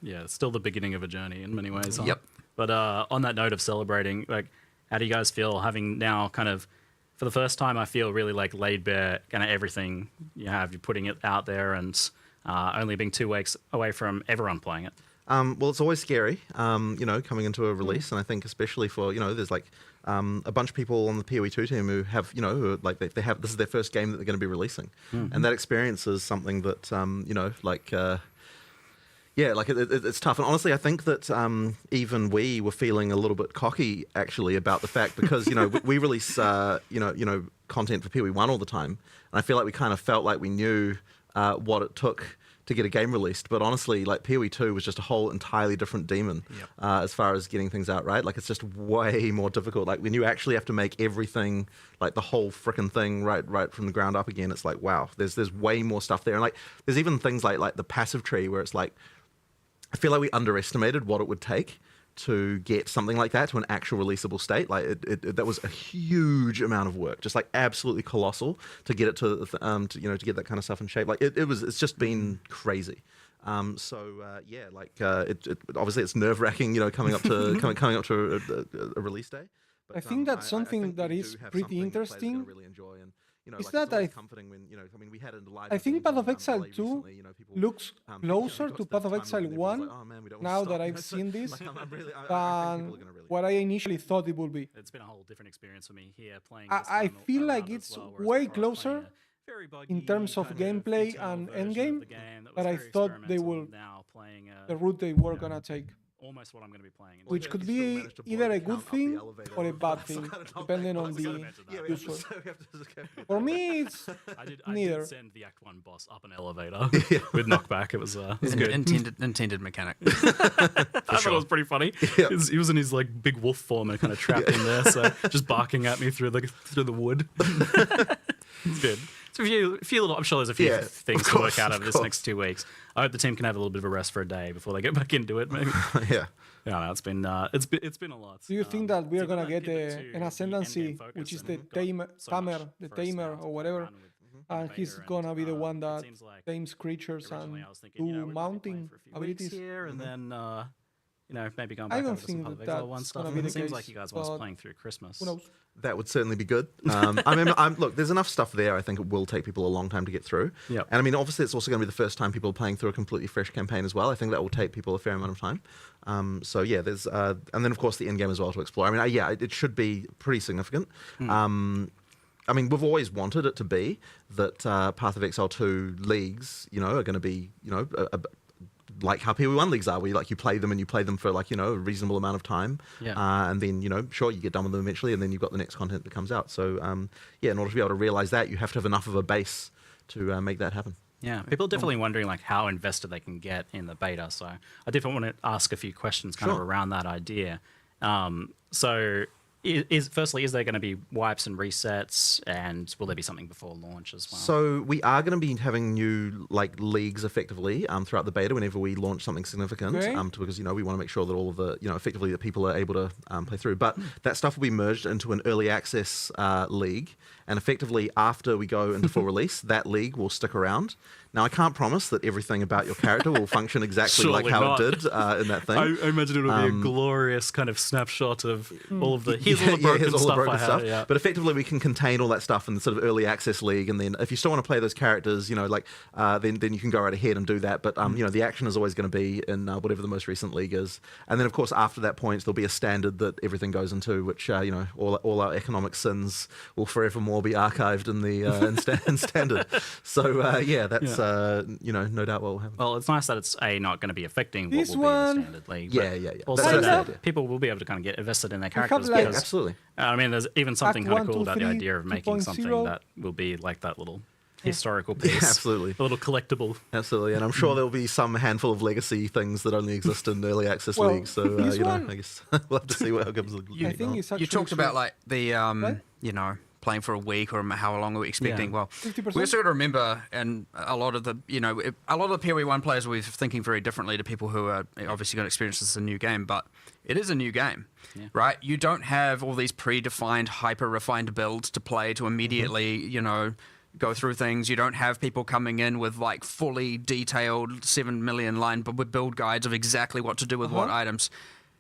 Yeah, it's still the beginning of a journey in many ways. Yep. But on that note of celebrating, like, how do you guys feel having now kind of, for the first time, I feel really like laid bare kind of everything you have, you're putting it out there, and only being 2 weeks away from everyone playing it? Well, it's always scary, coming into a release, and I think especially for, there's like a bunch of people on the PoE 2 team who have, who are, like they have, this is their first game that they're going to be releasing, and that experience is something that, it's tough. And honestly, I think that even we were feeling a little bit cocky actually about the fact, because we release content for PoE 1 all the time, and I feel like we kind of felt like we knew what it took to get a game released, but honestly, like PoE 2 was just a whole entirely different demon as far as getting things out, right? Like, it's just way more difficult. Like, when you actually have to make everything, like the whole frickin' thing right from the ground up again, it's like, wow, there's way more stuff there. And like, there's even things like the passive tree, where it's like, I feel like we underestimated what it would take to get something like that to an actual releasable state. Like, that was a huge amount of work, just like absolutely colossal to get it to get that kind of stuff in shape. Like, it's just been crazy. Obviously it's nerve wracking, coming up to coming up to a release day. But, I think that's something that is pretty interesting. Really enjoy, and is that I think Path of Exile 2 looks closer to Path of Exile 1 now that I've seen this than what I initially thought it would be. It's been a whole different experience for me here playing. I feel like it's way closer in terms of gameplay and endgame that I thought they will, the route they were gonna take. Almost what I'm going to be playing. Which could be either a good thing or a bad thing, depending on the user. For me, it's neither. I did send the Act 1 boss up an elevator with knockback. It was good. Intended mechanic. I thought it was pretty funny. Yeah. He was in his like big wolf form and kind of trapped in there, so just barking at me through the wood. It's good. So I'm sure there's a few things to work out over this next 2 weeks. I hope the team can have a little bit of a rest for a day before they get back into it. Maybe. Yeah. No, it's been a lot. Do you think that we are gonna get an ascendancy, which is the tamer or whatever, and he's gonna be the one that tames creatures and do mounting abilities? Here, and then maybe going back over some Path of Exile 1 stuff. It seems like you guys want us playing through Christmas. Who knows? That would certainly be good. Look, there's enough stuff there. I think it will take people a long time to get through. Yep. And I mean, obviously, it's also going to be the first time people are playing through a completely fresh campaign as well. I think that will take people a fair amount of time. There's and then of course the end game as well to explore. I mean, it should be pretty significant. We've always wanted it to be that Path of Exile 2 leagues, are going to be, like how PoE 1 leagues are, where you play them for a reasonable amount of time, and then sure, you get done with them eventually, and then you've got the next content that comes out. So in order to be able to realize that, you have to have enough of a base to make that happen. Yeah, people are definitely wondering like how invested they can get in the beta. So I definitely want to ask a few questions kind of around that idea. Firstly, is there going to be wipes and resets, and will there be something before launch as well? So we are going to be having new leagues effectively throughout the beta whenever we launch something significant, because we want to make sure that all of the effectively that people are able to play through. But that stuff will be merged into an early access league, and effectively after we go into full release, that league will stick around. Now, I can't promise that everything about your character will function exactly like Surely how not. it did in that thing. I imagine it'll be a glorious kind of snapshot of all of the here's all the broken here's all the stuff broken I stuff. have. Yeah. But effectively, we can contain all that stuff in the sort of early access league, and then if you still want to play those characters, then you can go right ahead and do that. But the action is always going to be in whatever the most recent league is, and then of course after that point there'll be a standard that everything goes into, which all our economic sins will forevermore be archived in the in standard. So that's no doubt what will happen. Well, it's nice that it's not going to be affecting This what will one- be the standard league. Yeah. Also, That's the that idea. people will be able to kind of get invested in their characters. like- because, Absolutely. I mean, there's even something Act kind of 1, cool 2, about the 3, idea of making something 2.0. that will be like that little historical piece. Absolutely. A little collectible. Absolutely, and I'm sure there'll be some handful of legacy things that only exist in early access Well, leagues. So this one- I guess we'll have to see what comes. I think it's actually You talked about true. like the playing for a week or how long are we expecting? Yeah. Well, 50%? we also got to remember, and a lot of the PoE1 players will be thinking very differently to people who are obviously going to experience this as a new game, but it is a new game, right? You don't have all these predefined, hyper-refined builds to play to immediately, go through things. You don't have people coming in with like fully detailed 7 million line build guides of exactly what to do with what items.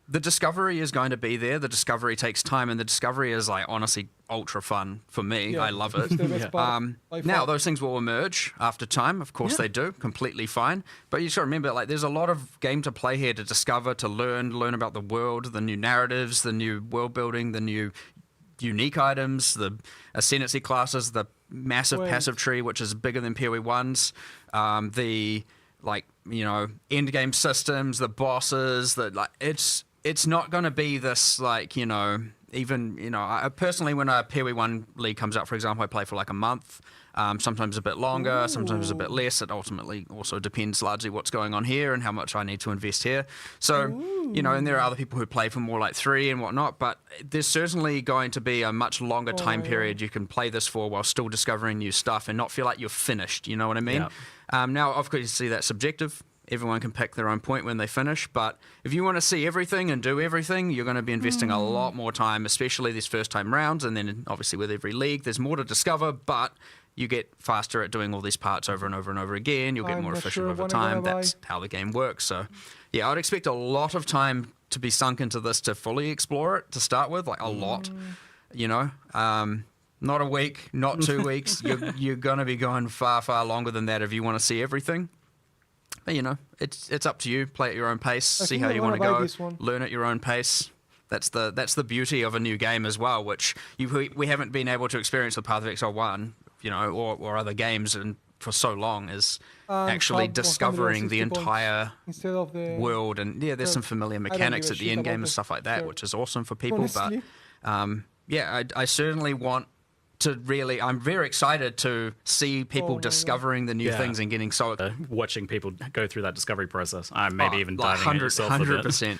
The discovery is going to be there. The discovery takes time, and the discovery is like honestly ultra fun for me. Yeah, I love it's it. the best part by Now far. those things will emerge after time. Of course they do. Completely fine. But you should remember, like, there's a lot of game to play here, to discover, to learn about the world, the new narratives, the new world building, the new unique items, the ascendancy classes, the massive passive tree, which is bigger than PoE1's, the end game systems, the bosses. It's not going to be this I personally, when a PoE1 league comes out, for example, I play for like a month, sometimes a bit longer, sometimes a bit less. It ultimately also depends largely what's going on here and how much I need to invest here. So, and there are other people who play for more like 3 and whatnot, but there's certainly going to be a much longer time period you can play this for while still discovering new stuff and not feel like you're finished, you know what I mean? Now, of course, you see that's subjective. Everyone can pick their own point when they finish, but if you want to see everything and do everything, you're going to be investing a lot more time, especially these first-time rounds, and then obviously with every league, there's more to discover, but you get faster at doing all these parts over and over and over again. You'll get more efficient over time. That's how the game works. So, yeah, I'd expect a lot of time to be sunk into this to fully explore it to start with, like a lot, not a week, not 2 weeks. You're going to be going far, far longer than that if you want to see everything. But, it's up to you. Play at your own pace. See how you want to go. Learn at your own pace. That's the beauty of a new game as well, which we haven't been able to experience with Path of Exile 1, or other games for so long, is actually discovering the entire world. And there's some familiar mechanics at the end game and stuff like that, which is awesome for people. Honestly. But I certainly want I'm very excited to see people discovering the new things and getting so watching people go through that discovery process. Maybe even diving in yourself 100%.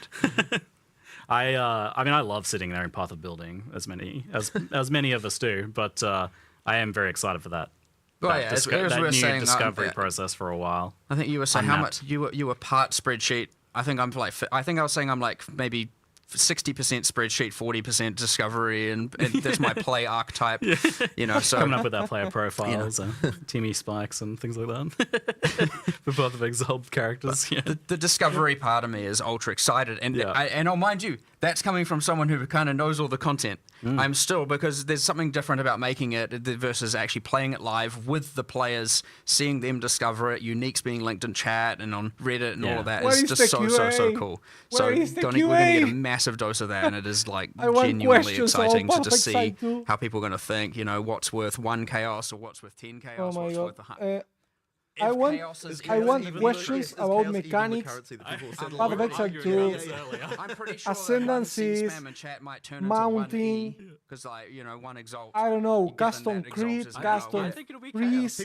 I mean, I love sitting there in Path of Building, as many of us do, but I am very excited for that. As we were new saying, discovery process for a while. I think you were saying how much you were part spreadsheet. I think I was saying I'm like maybe 60% spreadsheet, 40% discovery, and that's my play archetype. So coming up with our player profiles, Timmy spikes, and things like that. For both of Exile characters. The discovery part of me is ultra excited, and I'll mind you, that's coming from someone who kind of knows all the content. I'm still, because there's something different about making it versus actually playing it live with the players, seeing them discover it, uniques being linked in chat and on Reddit and all of that is just so cool. So we're going to get a massive dose of that, and it is like genuinely exciting to just see how people are going to think, what's worth 1 chaos or what's worth 10 chaos, what's worth 100. I want questions about mechanics, Path of Exile 2, ascendancies, mounting, because one exalt. I don't know, custom creeps, custom freeze,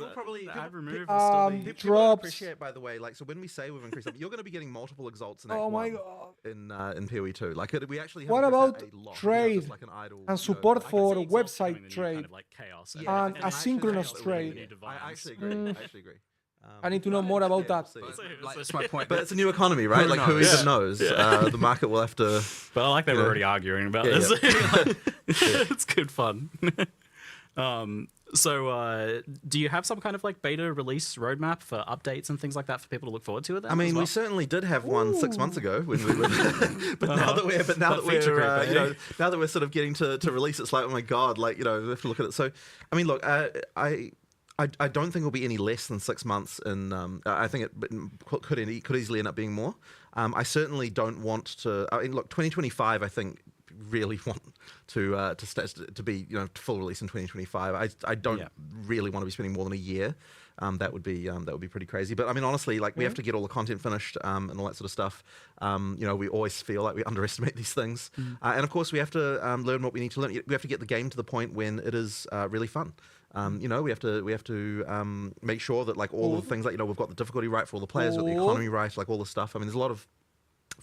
drops. Appreciate, by the way, so when we say we've increased, you're going to be getting multiple exalts in Oh Act my 1 god! in PoE2. We actually. What about a lot. trade like an idle, and support for see website trade kind of like chaos and asynchronous trade? I actually agree. I need to know more about that. That's my point. But it's a new economy, right? Who even knows? The market will have to. But I like that we're already arguing about this. It's good fun. Do you have some kind of like beta release roadmap for updates and things like that for people to look forward to? At that I mean, we certainly did have one 6 months ago when we were, but now that we're now that we're sort of getting to release, it's like, oh my god, like we have to look at it. So, I mean, look, I don't think it'll be any less than 6 months, and I think it could easily end up being more. I certainly don't want to. I mean, look, 2025. I think really want to be full release in 2025. I don't really want to be spending more than a year. That would be pretty crazy. But I mean, honestly, like we have to get all the content finished and all that sort of stuff. We always feel like we underestimate these things, and of course we have to learn what we need to learn. We have to get the game to the point when it is really fun. We have to make sure that like all the things like we've got the difficulty right for all the players, we've got the economy right, like all the stuff. I mean, there's a lot of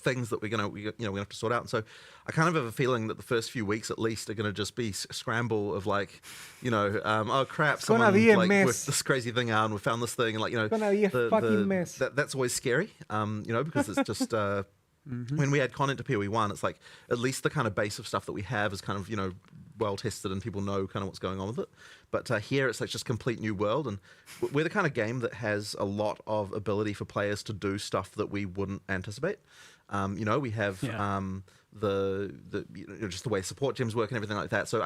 things that we're gonna have to sort out. And so I kind of have a feeling that the first few weeks at least are gonna just be scramble of like, oh crap, someone like worked this crazy thing out and we found this thing and like it's gonna be a fucking mess. That's always scary, because it's just when we add content to PoE1, it's like at least the kind of base of stuff that we have is kind of well tested and people know kind of what's going on with it. But here it's like just complete new world, and we're the kind of game that has a lot of ability for players to do stuff that we wouldn't anticipate. We have just the way support gems work and everything like that. So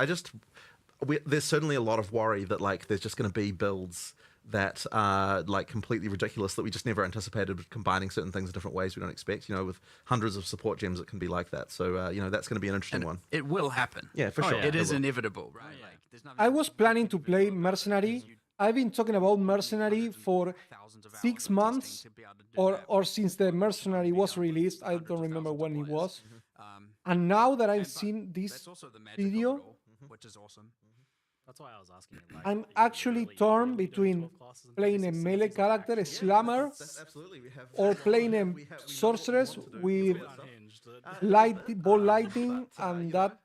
there's certainly a lot of worry that like there's just going to be builds that are like completely ridiculous that we just never anticipated, combining certain things in different ways we don't expect. With hundreds of support gems, it can be like that. So that's going to be an interesting one. It will happen. Yeah, for sure. It is inevitable, right? Like, I was planning to play Mercenary. I've been talking about Mercenary for 6 months, or since the Mercenary was released. I don't remember when it was. And now that I've seen this video, which is awesome. That's why I was asking. I'm actually torn between playing a melee character, a slammer, or playing a sorceress with ball lightning and that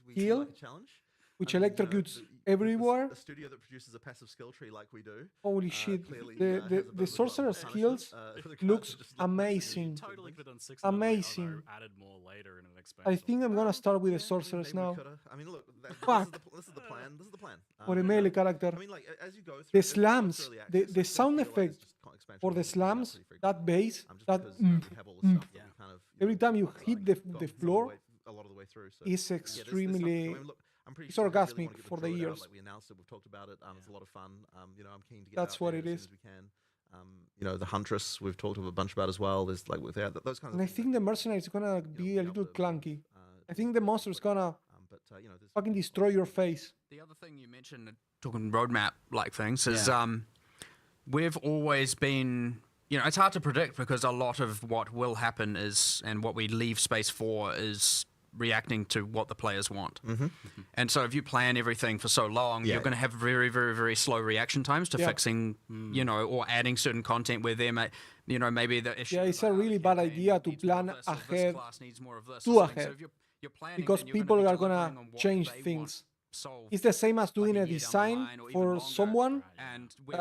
heal, which electrocutes everywhere. A studio that produces a passive skill tree like we do. Holy shit! The sorcerer's skills looks amazing. Amazing. I think I'm gonna start with the sorceress now. I mean, look, this is the plan. This is the plan. For a melee character. I mean, like as you go through the slams, the sound effect for the slams, that bass, that every time you hit the floor, is extremely. It's orgasmic for the ears. Like we announced it, we've talked about it. It's a lot of fun. I'm keen to get That's out what there it as is. soon as we can. The Huntress we've talked a bunch about as well. There's like those kinds of. And I think the Mercenary is gonna be a little clunky. I think the monster is gonna fucking destroy your face. The other thing you mentioned, talking roadmap like things, is we've always been. It's hard to predict because a lot of what will happen is, and what we leave space for is reacting to what the players want. And so if you plan everything for so long, you're going to have very, very, very slow reaction times to fixing, or adding certain content where there may, maybe the issue. Yeah, it's a really bad idea to plan ahead, too ahead, because people are going to change things. It's the same as doing a design for someone,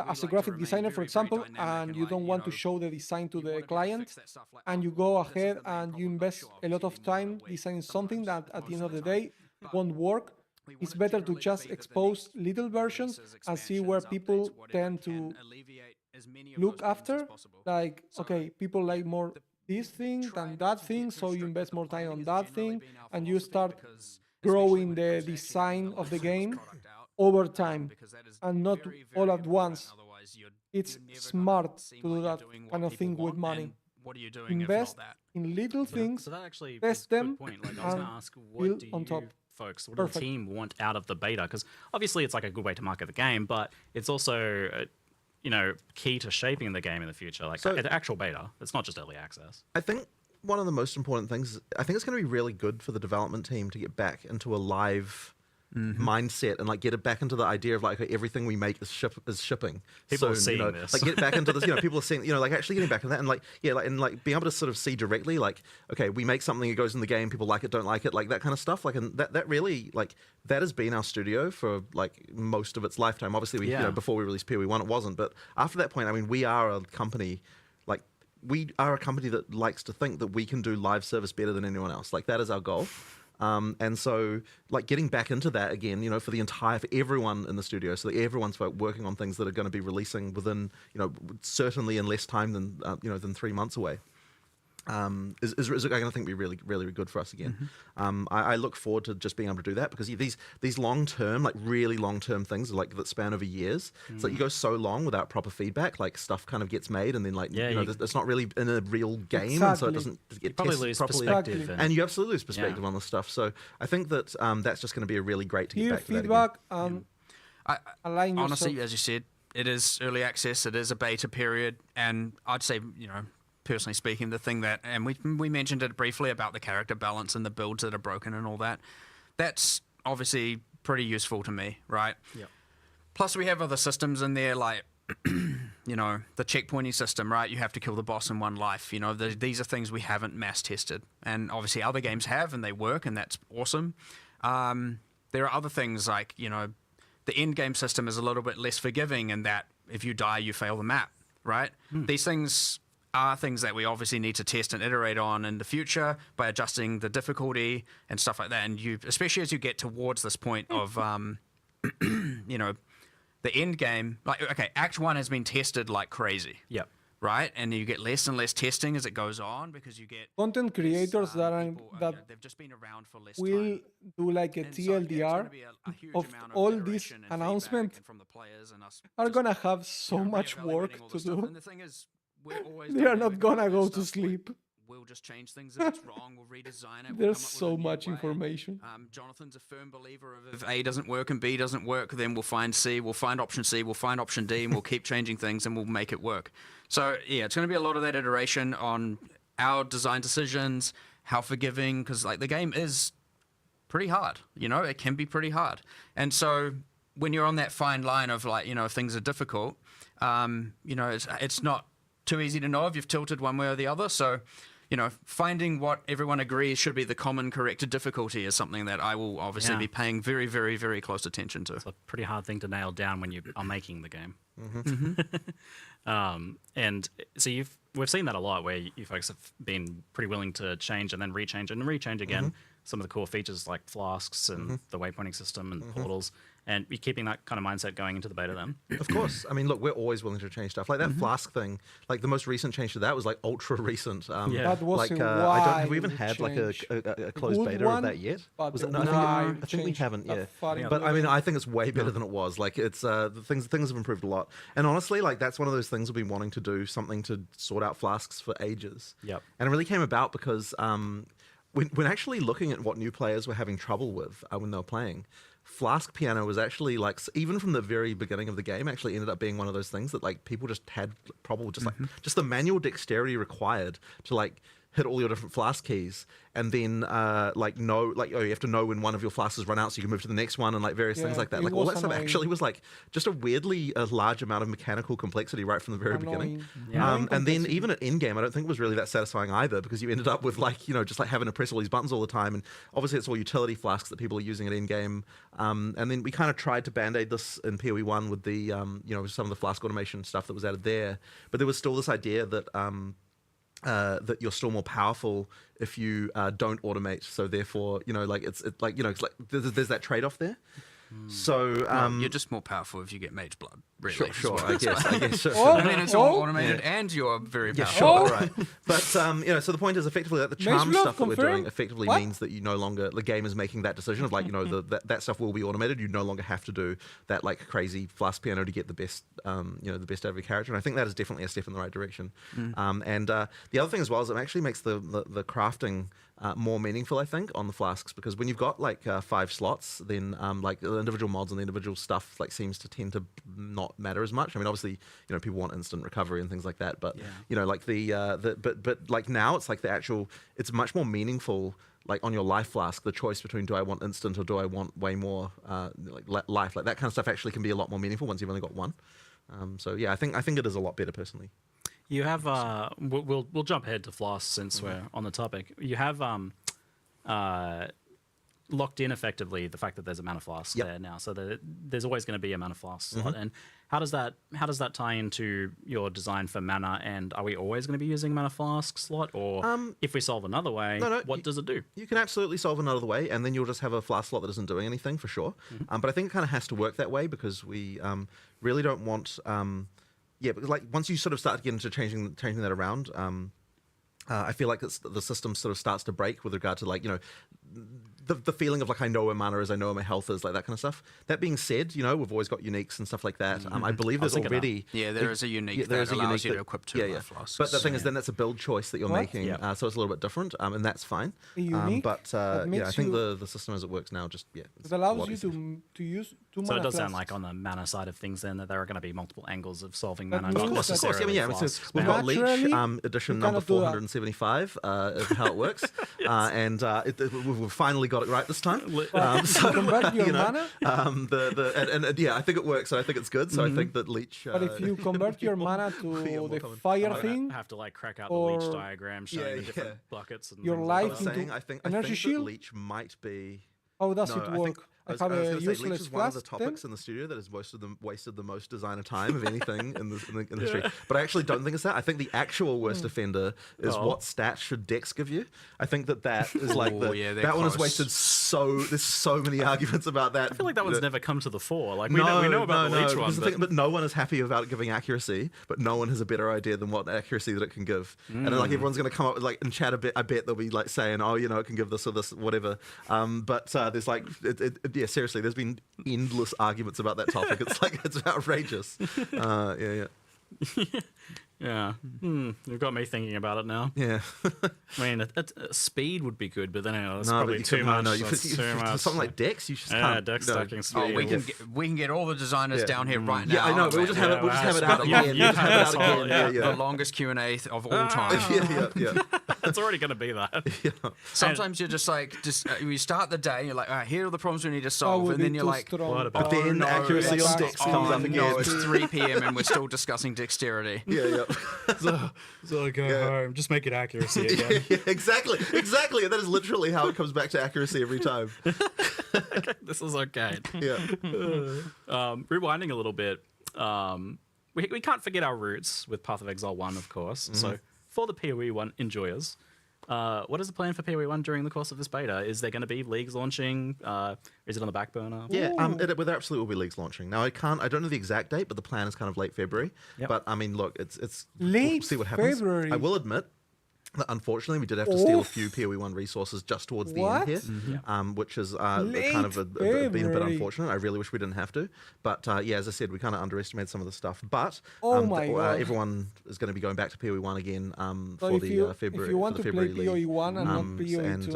as a graphic designer, for example, and you don't want to show the design to the client, and you go ahead and you invest a lot of time designing something that at the end of the day won't work. It's better to just expose little versions and see where people tend to look after. Like, okay, people like more this thing than that thing, so you invest more time on that thing, and you start growing the design of the game over time and not all at once. It's smart to do that kind of thing with money. Invest in little things, test them, and build on top. Folks, what does the team want out of the beta? Because obviously it's like a good way to market the game, but it's also key to shaping the game in the future. Like an actual beta, it's not just early access. I think one of the most important things, I think it's going to be really good for the development team to get back into a live mindset and like get it back into the idea of like, okay, everything we make is shipping. People are seeing this. Like get back into this, people are seeing, like actually getting back into that and like, and being able to sort of see directly, like, okay, we make something, it goes in the game, people like it, don't like it, like that kind of stuff. Like, and that really, like, that has been our studio for like most of its lifetime. Obviously, we, before we released PoE1, it wasn't, but after that point, I mean, we are a company, we are a company that likes to think that we can do live service better than anyone else. Like that is our goal. And so, like, getting back into that again, for everyone in the studio, so that everyone's working on things that are going to be releasing within, certainly in less time than 3 months away. Is going to think be really, really good for us again. I look forward to just being able to do that, because these long term, like really long term things, like that span over years. It's like you go so long without proper feedback, like stuff kind of gets made, and then it's not really in a real game, and so it doesn't get probably tested lose properly. perspective, And you absolutely lose perspective on this stuff. So I think that that's just going to be a really great to get Hear back to that feedback again. and align yourself. Honestly, as you said, it is early access. It is a beta period, and I'd say, personally speaking, the thing that, and we mentioned it briefly about the character balance and the builds that are broken and all that, that's obviously pretty useful to me, right? Yep. Plus, we have other systems in there, like, the checkpointing system, right? You have to kill the boss in one life. These are things we haven't mass tested, and obviously other games have, and they work, and that's awesome. There are other things like, the end game system is a little bit less forgiving in that if you die, you fail the map, right? These things are things that we obviously need to test and iterate on in the future by adjusting the difficulty and stuff like that. And especially as you get towards this point of, the end game, like, okay, Act 1 has been tested like crazy. Yep. Right? And you get less and less testing as it goes on, because you get Content creators they've just been around for less will time. do like a And so, yeah, it's TLDR gonna be a huge of amount all iteration these and feedback announcements and from the players and us are just, gonna have so much reevaluating work all to the stuff. do. And the thing is, we're always They are dynamic not gonna about go that to stuff. Like, sleep. we'll just change things if it's wrong. We'll redesign it. We'll There's come up with so a new much way. information. Jonathan's a firm believer of if A doesn't work and B doesn't work, then we'll find C, we'll find option C, we'll find option D, and we'll keep changing things and we'll make it work. So, yeah, it's going to be a lot of that iteration on our design decisions, how forgiving, because, like, the game is pretty hard. It can be pretty hard. And so when you're on that fine line of, like, if things are difficult, it's not too easy to know if you've tilted one way or the other. So, finding what everyone agrees should be the common corrected difficulty is something that I will obviously be paying very, very, very close attention to. It's a pretty hard thing to nail down when you are making the game. Mm-hmm. And so we've seen that a lot, where you folks have been pretty willing to change and then rechange and rechange again some of the core features like flasks and the waypointing system and portals. And you're keeping that kind of mindset going into the beta then? Of course. I mean, look, we're always willing to change stuff. Like that flask thing, like the most recent change to that was like ultra recent. That was like, have we even had like a closed beta of that yet? Was it, no, I think we haven't yet. But I mean, I think it's way better than it was. Like it's the things have improved a lot. And honestly, like that's one of those things we've been wanting to do, something to sort out flasks for ages. Yep. And it really came about because when actually looking at what new players were having trouble with when they were playing, Flask Piano was actually like, even from the very beginning of the game, actually ended up being one of those things that like people just had probably just like just the manual dexterity required to like hit all your different flask keys, and then you have to know when one of your flasks has run out so you can move to the next one, and like various things like that. Like all that stuff actually was like just a large amount of mechanical complexity right from the very beginning. And then even at end game, I don't think it was really that satisfying either, because you ended up with like, just like having to press all these buttons all the time, and obviously it's all utility flasks that people are using at end game. And then we kind of tried to band-aid this in PoE 1 with the some of the flask automation stuff that was added there, but there was still this idea that that you're still more powerful if you don't automate. So therefore, there's that trade-off there. So you're just more powerful if you get mage blood. Really, sure. I guess. Sure. I mean, it's all automated, and you're very powerful. Yeah, sure, right. But so the point is effectively that the charm stuff that we're doing effectively means that you no longer, the game is making that decision of like, that stuff will be automated. You no longer have to do that like crazy flask piano to get the best, the best out of your character. And I think that is definitely a step in the right direction. And the other thing as well is it actually makes the crafting more meaningful, I think, on the flasks, because when you've got like 5 slots, then like the individual mods and the individual stuff like seems to tend to not matter as much. I mean, obviously, people want instant recovery and things like that, but like but like now it's like the actual, it's much more meaningful. Like on your life flask, the choice between do I want instant or do I want way more life, like that kind of stuff actually can be a lot more meaningful once you've only got one. So yeah, I think it is a lot better personally. You have we'll jump ahead to Floss since we're on the topic. You have locked in effectively the fact that there's a mana flask there now, so there's always going to be a mana flask slot. And how does that tie into your design for mana? And are we always going to be using a mana flask slot, or if we solve another way, what does it do? You can absolutely solve another way, and then you'll just have a flask slot that isn't doing anything for sure. But I think it kind of has to work that way because we really don't want. Because like once you sort of start to get into changing that around. I feel like the system sort of starts to break with regard to like, you know, the feeling of like, I know where mana is, I know where my health is, like that kind of stuff. That being said, you know, we've always got uniques and stuff like that. I believe there's already... there is a unique that allows you to equip two mana flasks. But the thing is then that's a build choice that you're making, so it's a little bit different, and that's fine. But I think the system as it works now just, it allows you to use two mana So it does flasks. sound like on the mana side of things then that there are going to be multiple angles of solving mana. means Not that- Of course, necessarily we've got Leech Naturally, edition you number cannot do that. 475 of how it works, and we've finally got it right this time. So convert your mana. I think it works, and I think it's good. So I think that Leech. But if you convert your mana to the fire thing, have to like crack out the or- leech diagram showing the different buckets and Your things life like that. into I think energy that shield? Leech might be. how does No, it I work? think- I was have gonna a say, Leech useless is one of the flask then? topics in the studio that has wasted the most designer time of anything in the industry. But I actually don't think it's that. I think the actual worst offender is what stats should Dex give you. I think that is like that one has wasted there's so many arguments about that. I feel like that one's never come to the fore. Like we know about the leech one, but no one is happy about giving accuracy. But no one has a better idea than what accuracy that it can give. And then, like everyone's going to come up with like in chat a bit. I bet they'll be like saying, oh, you know, it can give this or this, whatever. But there's like, seriously, there's been endless arguments about that topic. It's like it's outrageous. Yeah. You've got me thinking about it now. Yeah. I mean, speed would be good, but then that's No, probably but too much. No, That's too much. something like Dex, you just Yeah, can't. Dex stacking speed. We can get all the designers down here right now. Yeah, I know. But we'll just have it. We'll just have it out again. You've had We'll just have it out again. the longest Q&A of all time. Yeah. It's already going to be that. Sometimes you're just like, you start the day, you're like, all right, here are the problems we need to I solve, will and then be you're too like, strong. But then no, accuracy it's- on Dex oh, comes up no, again. it's 3 p.m. and we're still discussing dexterity. Yeah. So go home. Just make it accuracy again. Yeah, exactly. That is literally how it comes back to accuracy every time. This is okay. Yeah. Rewinding a little bit, we can't forget our roots with Path of Exile 1, of course. So for the PoE 1 enjoyers, what is the plan for PoE 1 during the course of this beta? Is there going to be leagues launching? Is it on the back burner? Yeah, there absolutely will be leagues launching. Now I don't know the exact date, but the plan is kind of late February. Yep. But I mean, look, it's Late we'll see what happens. February. I will admit that unfortunately we did have to steal a few PoE 1 resources just towards the end here, which is kind of been a bit February. unfortunate. I really wish we didn't have to. But as I said, we kind of underestimated some of the stuff. But Oh my God. everyone is going to be going back to PoE 1 again So for if the you, February. if you want for to the play February PoE 1 and not PoE 2, and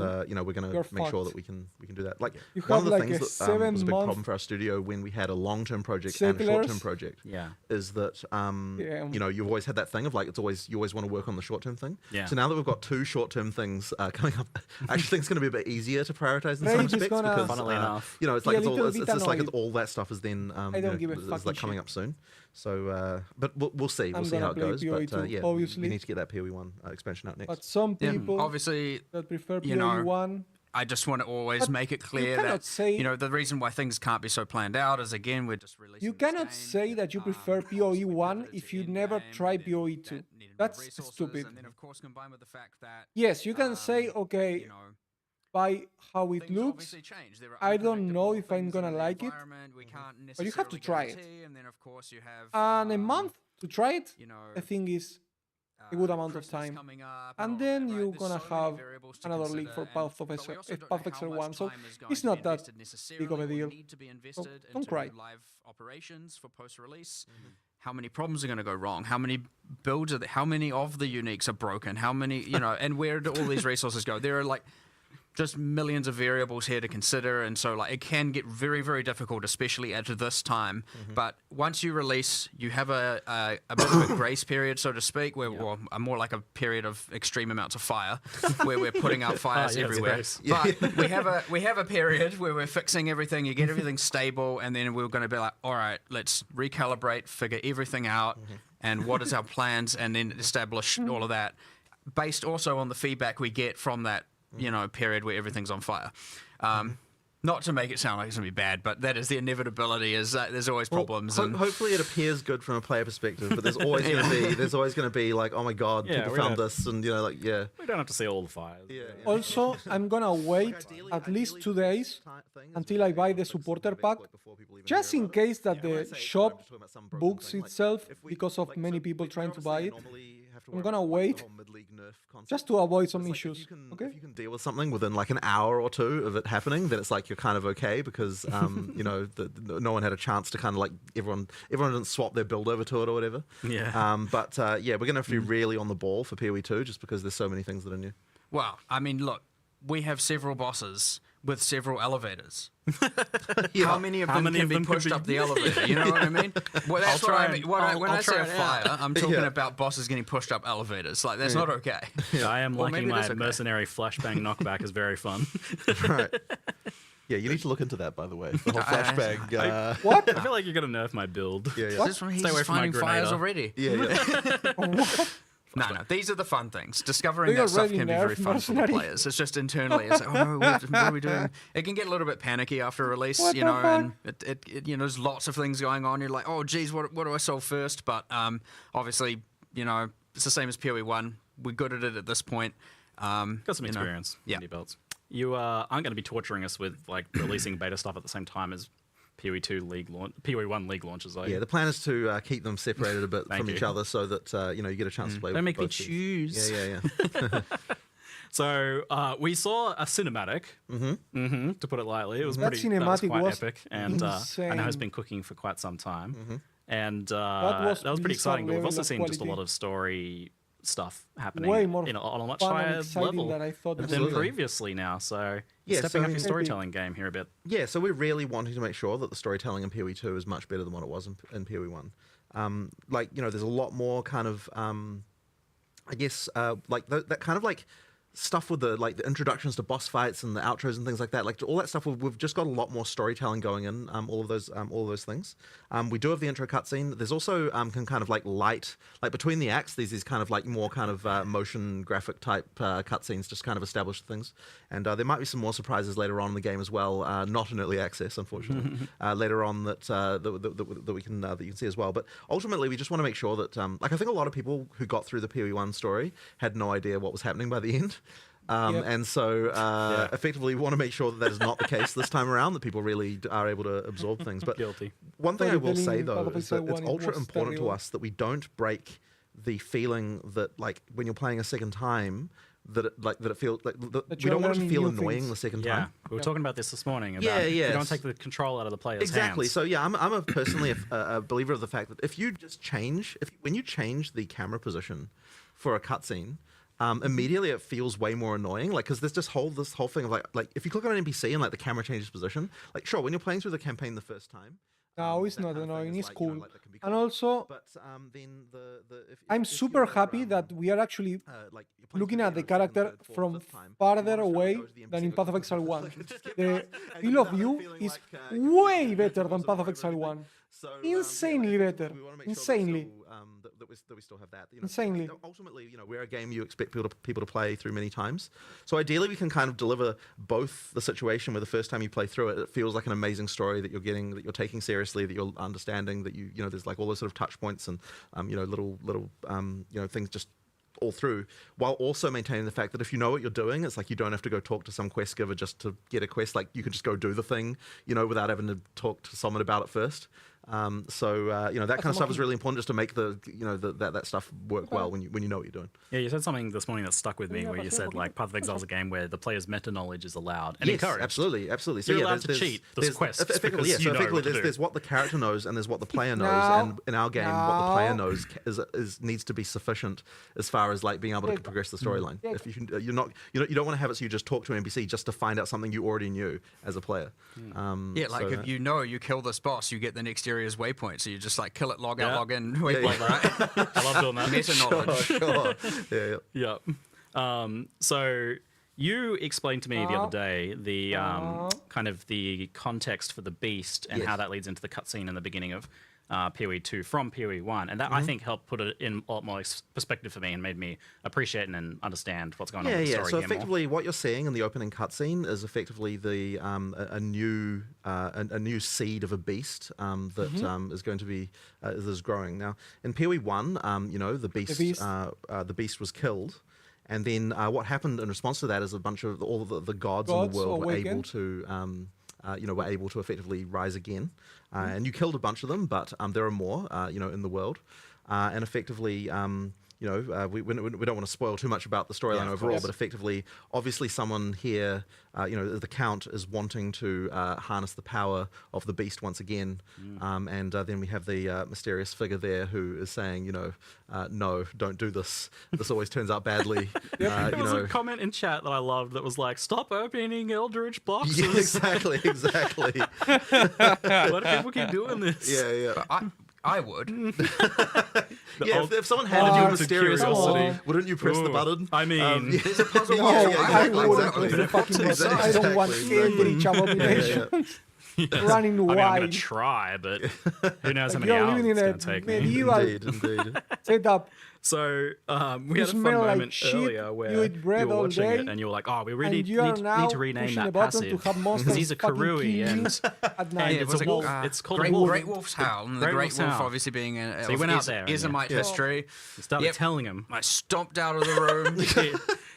we're going you're to make sure fucked. that we can do that. Like You one of have the like things a that was a 7 big month problem for our studio when we had a long-term project and a Settlers. short-term project. Yeah. Is that you know, you've always had that thing of like you always want to work on the short-term thing. Yeah. So now that we've got 2 short-term things coming up, I actually think it's going to be a bit easier to prioritize in Rage some is respects gonna- because Funnily enough. you know, it's Be like a it's all little it's bit just like annoyed. all that stuff is then I don't give a is fucking like coming shit. up soon. So but we'll see. We'll I'm see how gonna it play goes. PoE But 2, obviously. we need to get that PoE 1 expansion out next. But some people Obviously, that prefer you PoE know, 1, I just want to always But make it you clear cannot that say- the reason why things can't be so planned out is again we're just releasing. you this cannot game, say that you prefer PoE 1 if you never try PoE 2. That's stupid. And then of course combined with the fact that Yes, you can say, okay, you know, by how it things looks, obviously change. There are I don't know unpredictable if I'm things gonna in the like it, environment. We can't but you have to necessarily try it. guarantee, and then of course you have and a month to try it, you know, I think is a good amount of Christmas time. coming up And all then that, right? you're There's gonna so many have variables to another league consider, for Path of but we Exile, also don't know Path how Exile much 1, so time is going it's to be not that invested big of a necessarily or deal. need to be So invested don't into cry. live operations for post-release. How many problems are going to go wrong? How many builds are there? How many of the uniques are broken? How many, and where do all these resources go? There are like just millions of variables here to consider, and so like it can get very, very difficult, especially at this time. But once you release, you have a bit of a grace period, so to speak, where well, more like a period of extreme amounts of fire, where we're putting out fires everywhere. But we have a period where we're fixing everything. You get everything stable, and then we're going to be like, all right, let's recalibrate, figure everything out, and what is our plans, and then establish all of that, based also on the feedback we get from that period where everything's on fire. Not to make it sound like it's going to be bad, but that is the inevitability. Is there's always problems. And hopefully, it appears good from a player perspective, but there's always going to be like, oh my god, people found this, and we don't have to see all the fires. Also, I'm gonna wait at least 2 days until I buy the supporter pack, just in case that the shop books itself because of many people trying to buy it. I'm gonna wait just to avoid some issues. Okay. If you can deal with something within like an hour or two of it happening, then it's like you're kind of okay because no one had a chance to kind of like everyone didn't swap their build over to it or whatever. Yeah. But we're gonna have to be really on the ball for PoE 2 just because there's so many things that are new. Well, I mean, look, we have several bosses with several elevators. How many of them can be pushed up the elevator? You know what I mean? Well, that's what I mean. When I say a fire, I'm talking about bosses getting pushed up elevators. Like, that's not okay. I am liking my mercenary flashbang knockback is very fun. Right. Yeah, you need to look into that, by the way. The whole flashbang. What? I feel like you're going to nerf my build. Yeah. He's Stay away from my fires already. Yeah. No, these are the fun things. Discovering that stuff can be very fun for the players. It's just internally, it's like, oh no, what are we doing? It can get a little bit panicky after release, and there's lots of things going on. You're like, oh geez, what do I solve first? But obviously, it's the same as PoE 1. We're good at it at this point. Got some experience. Yeah. Belts. You aren't going to be torturing us with like releasing beta stuff at the same time as PoE 1 league launches. Yeah, the plan is to keep them separated a bit from each other so that you get a chance to play. Don't make me both choose. Yeah. So we saw a cinematic, to put it lightly. It was that cinematic quite was epic, and I know it's been cooking for quite some time, and that was pretty exciting. But we've also seen just a lot of story stuff happening on a much higher level than previously now. So stepping up your storytelling game here a bit. Yeah, so we're really wanting to make sure that the storytelling in PoE 2 is much better than what it was in PoE 1. There's a lot more kind of, that kind of like stuff with the introductions to boss fights and the outros and things like that, like all that stuff. We've just got a lot more storytelling going in. All of those things. We do have the intro cutscene. There's also kind of like light, like between the acts. There's these kind of like more kind of motion graphic type cutscenes, just kind of establish things. And there might be some more surprises later on in the game as well. Not in early access, unfortunately. Later on that we can that you can see as well. But ultimately, we just want to make sure that I think a lot of people who got through the PoE 1 story had no idea what was happening by the end. And so effectively we want to make sure that is not the case this time around, that people really are able to absorb things. But one thing I will say though is that it's ultra important to us that we don't break the feeling that like when you're playing a second time that it feels like we don't want it to feel annoying the second time. We were talking about this morning. About you don't take the control out of the player's hands. So I'm a personally a believer of the fact that if you just when you change the camera position for a cutscene, immediately it feels way more annoying, like because there's this whole thing of like if you click on an NPC and like the camera changes position, like sure when you're playing through the campaign the first time. No, it's not annoying. It's cool. And also, I'm super happy that we are actually looking at the character from farther away than in Path of Exile 1. The field of view is way better than Path of Exile 1. Insanely better. Insanely. That we still have that. Insanely. Ultimately, we're a game you expect people to play through many times. So ideally, we can kind of deliver both the situation where the first time you play through it, it feels like an amazing story that you're getting, that you're taking seriously, that you're understanding, that there's like all those sort of touch points and little things just all through, while also maintaining the fact that if you know what you're doing, it's like you don't have to go talk to some quest giver just to get a quest. Like you can just go do the thing, without having to talk to someone about it first. That kind of stuff is really important just to make that stuff work well when you know what you're doing. Yeah, you said something this morning that stuck with me where you said like Path of Exile is a game where the player's meta knowledge is allowed and encouraged. Absolutely. So you're allowed to cheat the quest. Effectively, so effectively there's what the character knows and there's what the player knows, and in our game, what the player knows needs to be sufficient as far as like being able to progress the storyline. If you don't want to have it so you just talk to an NPC just to find out something you already knew as a player. If you kill this boss, you get the next area's waypoint, so you just like kill it, log out, log in, waypoint, right? I love doing that. Meta knowledge. Sure. Yeah. So You explained to me the other day the kind of the context for the beast and how that leads into the cutscene in the beginning of PoE 2 from PoE 1, and that I think helped put it in a lot more perspective for me and made me appreciate and understand what's going on with the story. So here effectively, what you're seeing in the opening cutscene is effectively the a new seed of a beast that is going to be is growing. Now in PoE 1, you know, the beast was killed. And then what happened in response to that is a bunch of all the gods in the world were able to, were able to effectively rise again. And you killed a bunch of them, but there are more, in the world. And effectively, we don't want to spoil too much about the storyline overall, but effectively, obviously someone here, the Count is wanting to harness the power of the beast once again. And then we have the mysterious figure there who is saying, no, don't do this. This always turns out badly. There was a comment in chat that I loved that was like, stop opening Eldritch boxes. Yeah, exactly. Why do people keep doing this? Yeah. I would. If someone handed you a mysterious orb, wouldn't you press the button? I mean, there's a puzzle. I don't want Eldritch abominations running I'm wild. going to try, but who knows how many You're hours living it's in going to take me. medieval Indeed. setup. So we had a fun smell like moment shit, earlier where you eat bread were all watching day, it and you were like, oh, we really and need you are now to rename pushing that a button passive to have monsters because he's a fucking Karui kill you and at night. it's a wolf. It's called a wolf. Great Wolf's Howl. And the Great Wolf obviously being a so he went out there Ismite history. You started telling him. I stomped out of the room.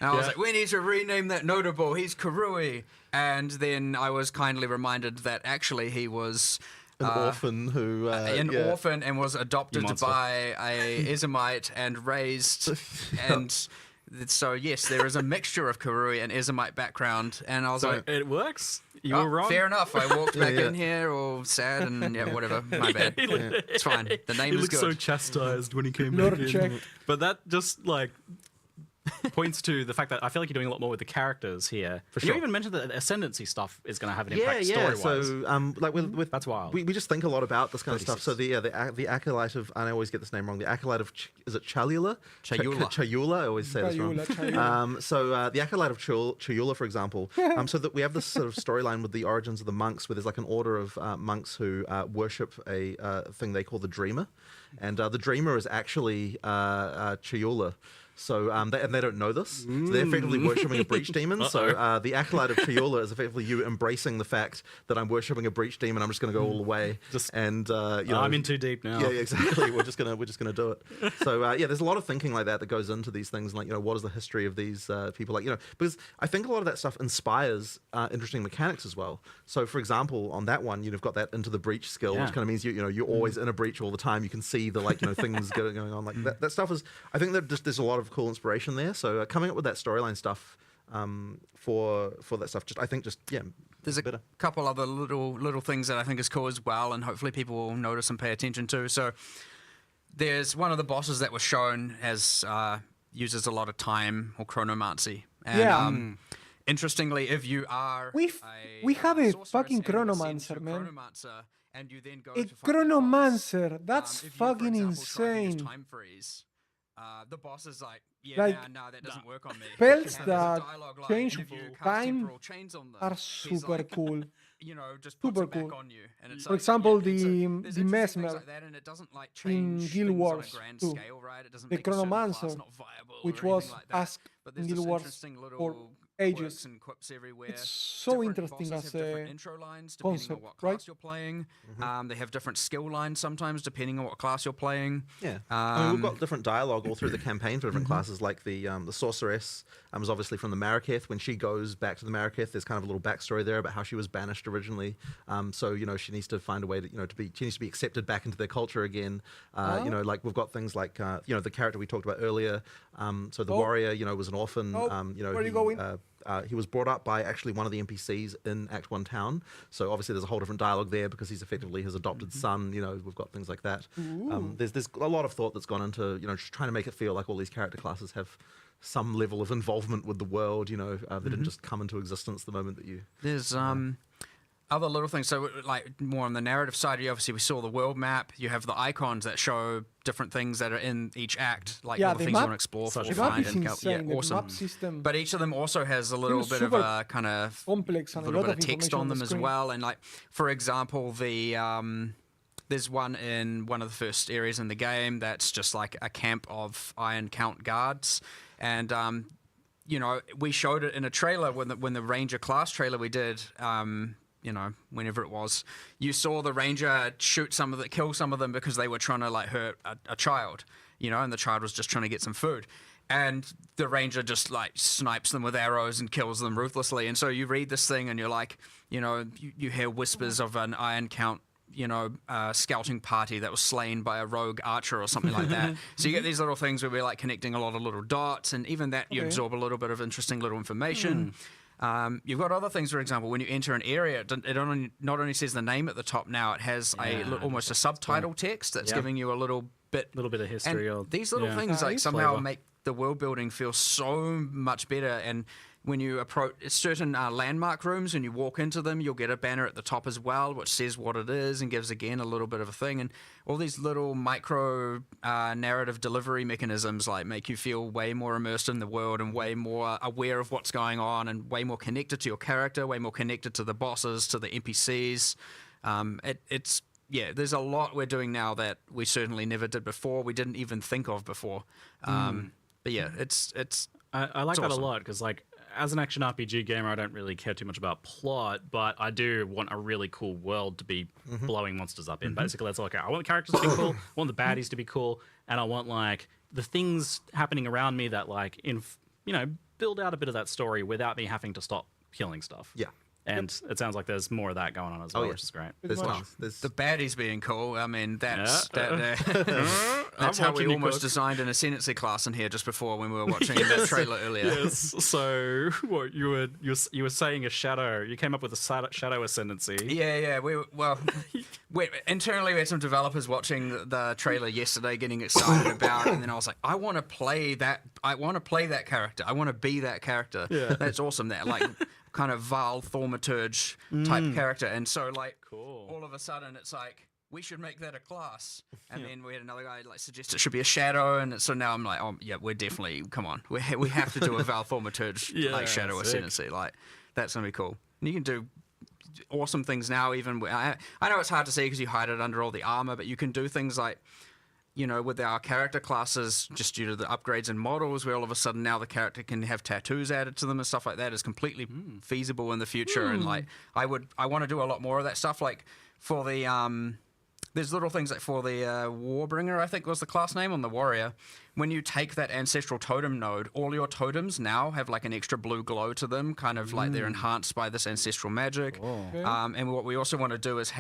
And I was like, we need to rename that notable. He's Karui. And then I was kindly reminded that actually he was an orphan who orphan and was adopted by a Ismite and raised and so yes, there is a mixture of Karui and Ismite background, and I was like, it works. You were wrong. Fair enough. I walked back in here all sad and whatever. My bad. It's fine. The name is good. He looked so chastised when he came back in. But that just like points to the fact that I feel like you're doing a lot more with the characters here. For sure. You even mentioned that the ascendancy stuff is going to have an impact story-wise. So, that's wild. We just think a lot about this kind of stuff. So the acolyte of, and I always get this name wrong. The acolyte of is it Chalula? Chayula. I always say this wrong. The acolyte of Chayula, for example. So that we have this sort of storyline with the origins of the monks, where there's like an order of monks who worship a thing they call the Dreamer, and the Dreamer is actually Chayula. So and they don't know this. So they're effectively worshipping a breach demon. So the acolyte of Chayula is effectively you embracing the fact that I'm worshipping a breach demon. I'm just going to go all the way. I'm in too deep now. Yeah, exactly. we're just gonna do it. So there's a lot of thinking like that goes into these things. Like what is the history of these people? Like because I think a lot of that stuff inspires interesting mechanics as well. So for example, on that one, you've got that into the breach skill, which kind of means you're always in a breach all the time. You can see the things going on. Like that stuff is. I think that just there's a lot of cool inspiration there. So coming up with that storyline stuff for that stuff, there's a couple other little things that I think is cool as well, and hopefully people will notice and pay attention to. So there's one of the bosses that was shown as uses a lot of time or chronomancy, and interestingly, if you are we have a fucking chronomancer, man. And you then go a chronomancer, that's fucking insane. Time freeze. The boss is like, no, that doesn't work on me. Spells that change time are super cool. Just super cool. On you. And it's For example, the Mesmer like that, and it doesn't like in Guild Wars 2, scale, right? It doesn't the make Chronomancer, which was asked in Guild Wars for ages. It's so interesting as a concept, right? You're playing. They have different skill lines sometimes depending on what class you're playing. Yeah, we've got different dialogue all through the campaign for different classes. Like the sorceress is obviously from the Maraketh. When she goes back to the Maraketh, there's kind of a little backstory there about how she was banished originally. So she needs to find a way to she needs to be accepted back into their culture again. Like we've got things like the character we talked about earlier. So the warrior was an orphan. Where are you going? He was brought up by actually one of the NPCs in Act 1 town. So obviously there's a whole different dialogue there because he's effectively his adopted son. We've got things like that. There's a lot of thought that's gone into just trying to make it feel like all these character classes have some level of involvement with the world. They didn't just come into existence the moment that you. There's other little things. So, like more on the narrative side, obviously we saw the world map. You have the icons that show different things that are in each act, like all the things you want to explore, find, and go. Yeah, awesome. The map system, but each of them also has a little bit of a kind of complex and a little bit of text on them as well. And like, for example, the there's one in one of the first areas in the game that's just like a camp of Iron Count guards, and you know, we showed it in a trailer when the Ranger class trailer we did. You know, whenever it was, you saw the Ranger kill some of them because they were trying to like hurt a child, you know, and the child was just trying to get some food. And the Ranger just like snipes them with arrows and kills them ruthlessly. And so you read this thing and you're like, you know, you hear whispers of an Iron Count, you know, scouting party that was slain by a rogue archer or something like that. So you get these little things where we're like connecting a lot of little dots, and even that you absorb a little bit of interesting little information. You've got other things, for example, when you enter an area, it not only says the name at the top now, it has almost a subtitle text that's giving you a little bit of history. And these little things like somehow make the world building feel so much better. And when you approach certain landmark rooms and you walk into them, you'll get a banner at the top as well, which says what it is and gives, again, a little bit of a thing. And all these little micro narrative delivery mechanisms like make you feel way more immersed in the world and way more aware of what's going on and way more connected to your character, way more connected to the bosses, to the NPCs. There's a lot we're doing now that we certainly never did before. We didn't even think of before. But yeah, it's I like that awesome. a lot because, like, as an action RPG gamer, I don't really care too much about plot, but I do want a really cool world to be blowing monsters up in. Basically, that's like, I want the characters to be cool, I want the baddies to be cool, and I want, like, the things happening around me that, like, build out a bit of that story without me having to stop killing stuff. Yeah. And it sounds like there's more of that going on as well, which is great. The baddies being cool. I mean, that's that's how we almost designed an ascendancy class in here just before when we were watching that trailer earlier. Yes. So what you were saying a shadow. You came up with a shadow ascendancy. Yeah. Internally we had some developers watching the trailer yesterday, getting excited about it, and then I was like, I want to play that. I want to play that character. I want to be that character. Yeah. That's awesome. That like. Kind of Val Thaumaturge type character, and so like all of a sudden it's like we should make that a class, and then we had another guy like suggest it should be a shadow, and so now I'm like, oh yeah, we're definitely we have to do a Val Thaumaturge like shadow ascendancy, like that's gonna be cool. And you can do awesome things now. Even I know it's hard to see because you hide it under all the armor, but you can do things like, you know, with our character classes, just due to the upgrades and models, where all of a sudden now the character can have tattoos added to them and stuff like that is completely feasible in the future. And like, I want to do a lot more of that stuff. Like for the, there's little things like for the Warbringer, I think was the class name on the warrior. When you take that ancestral totem node, all your totems now have like an extra blue glow to them, kind of like they're enhanced by this ancestral magic. Okay. And what we also want to do is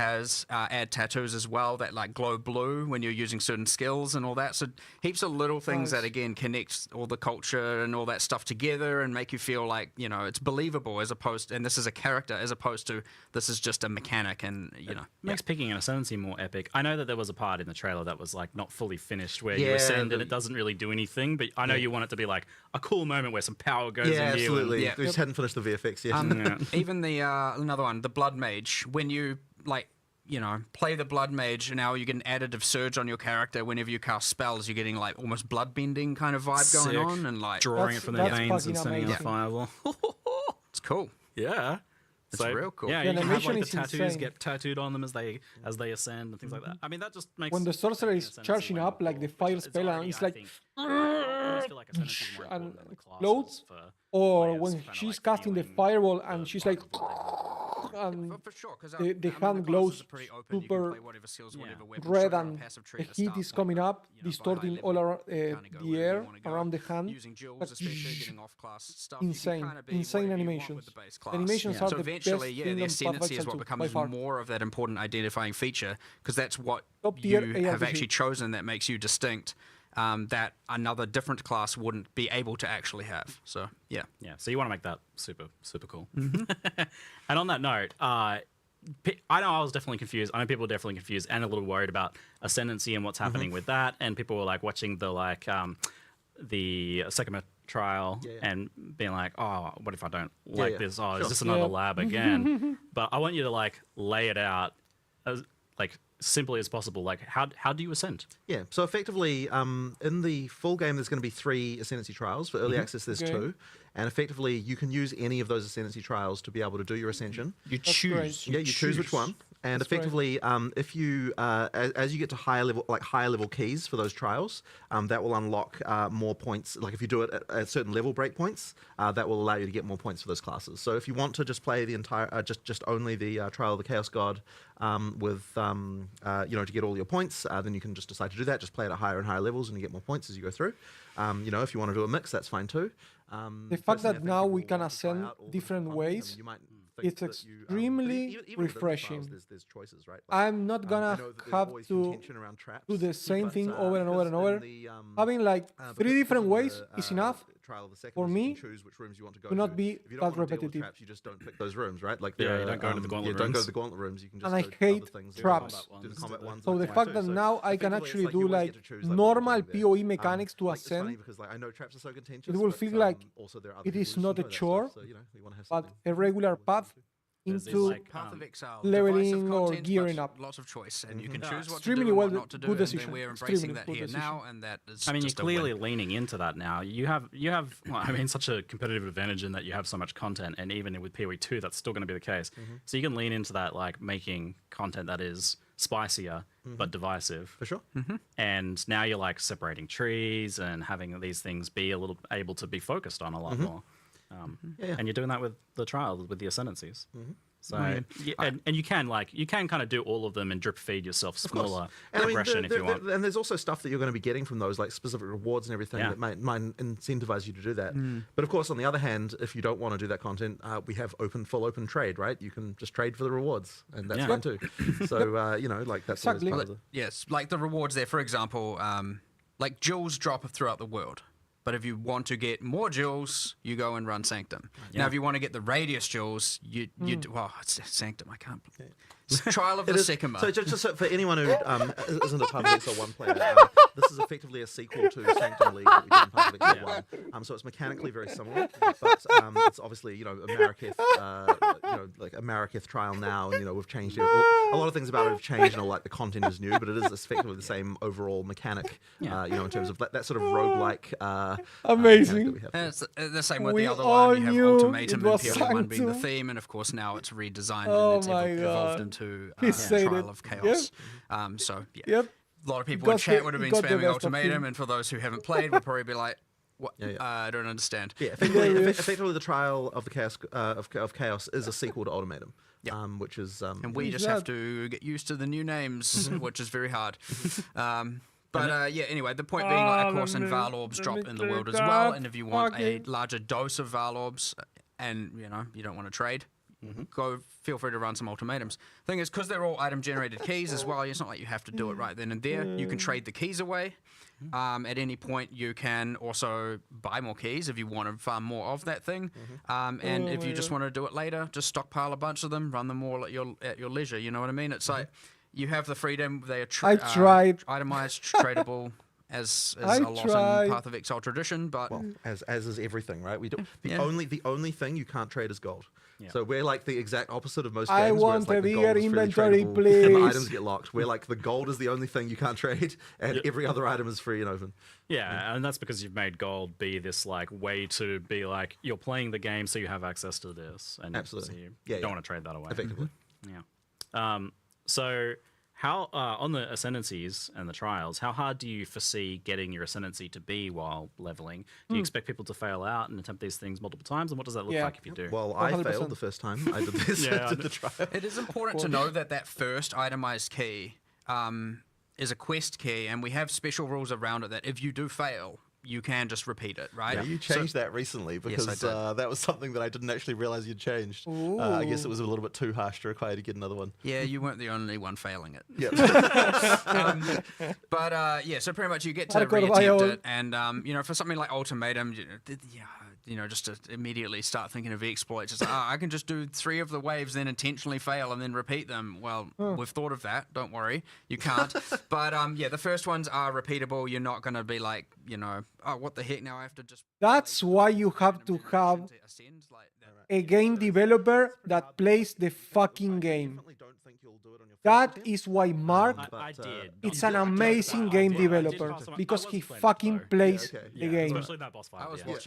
add tattoos as well that like glow blue when you're using certain skills and all that. So heaps of little things that again connect all the culture and all that stuff together and make you feel like, you know, it's believable and this is a character as opposed to this is just a mechanic, and you know. Makes picking an ascendancy more epic. I know that there was a part in the trailer that was like not fully finished where you ascend and it doesn't really do anything, but I know you want it to be like a cool moment where some power goes in you. Absolutely. We just hadn't finished the VFX yet. Even the another one, the Blood Mage, when you like, you know, play the Blood Mage, now you get an additive surge on your character whenever you cast spells. You're getting like almost bloodbending kind of vibe going on, and like drawing it from their veins and sending out a fireball. It's cool. Yeah. It's real cool. Yeah, you can have like the tattoos get tattooed on them as they ascend and things like that. I mean, that just makes when the sorcerer is charging up like the fire spell and it's like and explodes, or when she's casting the fireball and she's like and the hand glows super red and the heat is coming up, distorting all around the air around the hand. Insane animations. Animations are so the eventually, best thing the ascendancy is what becomes more of that important identifying feature, because that's what you have actually chosen that makes you distinct. That another different class wouldn't be able to actually have. So yeah. So you want to make that super cool. And on that note, I know I was definitely confused. I know people were definitely confused and a little worried about ascendancy and what's happening with that. And people were like watching the trial and being like, oh, what if I don't like this? Oh, Sure. is this another lab again? But I want you to like lay it out as like simply as possible. Like, how do you ascend? Yeah, so effectively, in the full game, there's going to be 3 ascendancy trials. For early access, there's 2. And effectively, you can use any of those ascendancy trials to be able to do your ascension. You choose. You choose which one. And effectively, if you as you get to higher level keys for those trials, that will unlock more points. Like if you do it at certain level breakpoints, that will allow you to get more points for those classes. So if you want to just play the entire, just only the Trial of the Chaos God with to get all your points, then you can just decide to do that. Just play it at higher and higher levels, and you get more points as you go through. If you want to do a mix, that's fine too. The fact that now we can ascend different ways, it's extremely refreshing. There's choices, right? I'm not gonna have to do the same thing over and over and over. Having like 3 different ways is enough for me to not be that repetitive. You just don't pick those rooms, right? Like you don't go into the gauntlet rooms. Don't go to the gauntlet rooms. You can just And I hate traps. So the fact that now I can actually do like normal PoE mechanics to ascend, it will feel like it is not a chore, but a regular path into Path of Exile, leveling divisive or content, gearing but up. Lots of choice, and you can choose what Extremely to do well, and what not to do. good And decision. then we're embracing Extremely that good here decision. now, and that is. I mean, you're just a win. clearly leaning into that now. You have such a competitive advantage in that you have so much content, and even with PoE 2, that's still going to be the case. So you can lean into that, like making content that is spicier but divisive. For sure. And now you're like separating trees and having these things be able to be focused on a lot more. And you're doing that with the trials, with the ascendancies. So and you can kind of do all of them and drip feed yourself smaller progression if you want. And there's also stuff that you're going to be getting from those, like specific rewards and everything that might incentivize you to do that. But of course, on the other hand, if you don't want to do that content, we have full open trade, right? You can just trade for the rewards, and that's fine too. So like that's always part of the... Yes, like the rewards there. For example, like jewels drop throughout the world. But if you want to get more jewels, you go and run Sanctum. Now, if you want to get the Radius jewels, you do, well, it's Sanctum, I can't. Trial of the Sycamore. So just for anyone who isn't a Path of Exile 1 player, this is effectively a sequel to Sanctum League that we did in Path of Exile 1. So it's mechanically very similar, but it's obviously, a Marraketh, like a Marraketh trial now, and, we've changed it. A lot of things about it have changed, and like the content is new, but it is effectively the same overall mechanic, in terms of that sort of roguelike amazing. And it's the same with We the other all one. You have knew Ultimatum it and was PL1 being the Sanctum. theme, and of course now it's redesigned Oh and it's my evolved God. into He said Trial it. of Chaos. So yeah. Yep. A lot of people in got chat the- would have he been got the spamming best of Ultimatum, him. and for those who haven't played, would probably be like, "What? I don't understand." Yeah, effectively, the Trial of the Chaos of Chaos is a sequel to Ultimatum, which is and we just have to get used to the new names, which is very hard. Anyway, the point being, like, of course, and Val Orbs drop in the world as well, and if you want a larger dose of Val Orbs, and you don't want to trade, feel free to run some ultimatums. Thing is, because they're all item generated keys as well, it's not like you have to do it right then and there. You can trade the keys away. At any point, you can also buy more keys if you want to farm more of that thing. And if you just want to do it later, just stockpile a bunch of them, run them all at your leisure. You know what I mean? It's like you have the freedom. They are itemized, tradable. As a lot in Path of Exile tradition, but as is everything, right? We do the only thing you can't trade is gold. So we're like the exact opposite of most games. I want where it's like a bigger the gold is freely inventory, tradable please. And the items get locked. We're like the gold is the only thing you can't trade, and every other item is free and open. Yeah, and that's because you've made gold be this like way to be like you're playing the game, so you have access to this, and Absolutely. so you don't want to trade that away. Effectively. Yeah. So how on the ascendancies and the trials, how hard do you foresee getting your ascendancy to be while leveling? Do you expect people to fail out and attempt these things multiple times, and what does that look like if you do? Well, I 100%. failed the first time I did this. Did the trial. it is important to know that first itemized key is a quest key, and we have special rules around it that if you do fail, you can just repeat it, right? Yeah, you changed that recently because that was something that I didn't actually realize you'd changed. I guess it was a little bit too harsh to require to get another one. Yeah, you weren't the only one failing it. Yeah. So pretty much you get to re-attempt it, and for something like Ultimatum, just to immediately start thinking of exploits. It's like, I can just do 3 of the waves, then intentionally fail, and then repeat them. Well, we've thought of that. Don't worry, you can't. But the first ones are repeatable. You're not going to be like, oh, what the heck? Now I have to just. That's why you have to have a game developer that plays the fucking game. That is why Mark is an amazing game developer, because he fucking plays the game. Especially that boss fight.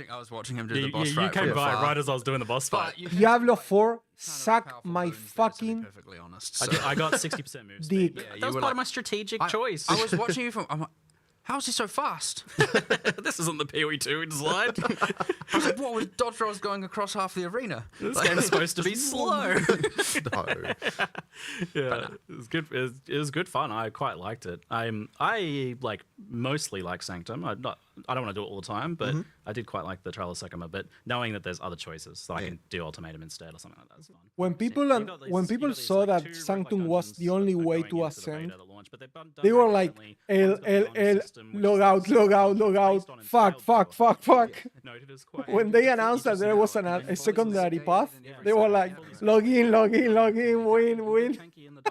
I was watching him do the boss fight. You came by right as I was doing the boss fight. Diablo 4 suck my fucking Perfectly honest. I got 60% moves. dick. That was part of my strategic choice. I was watching you from. I'm like, how is he so fast? This isn't the PoE2 design. I was like, what was dodge rolls going across half the arena? This game's supposed to be slow. No. Yeah, it was good. It was good fun. I quite liked it. I like mostly like Sanctum. I don't want to do it all the time, but I did quite like the Trial of Sycamore. But knowing that there's other choices, so I can do Ultimatum instead or something like that is fun. When people saw that Sanctum was the only way to ascend, they were like, L, log out, fuck. When they announced that there was a secondary path, they were like, log in, win.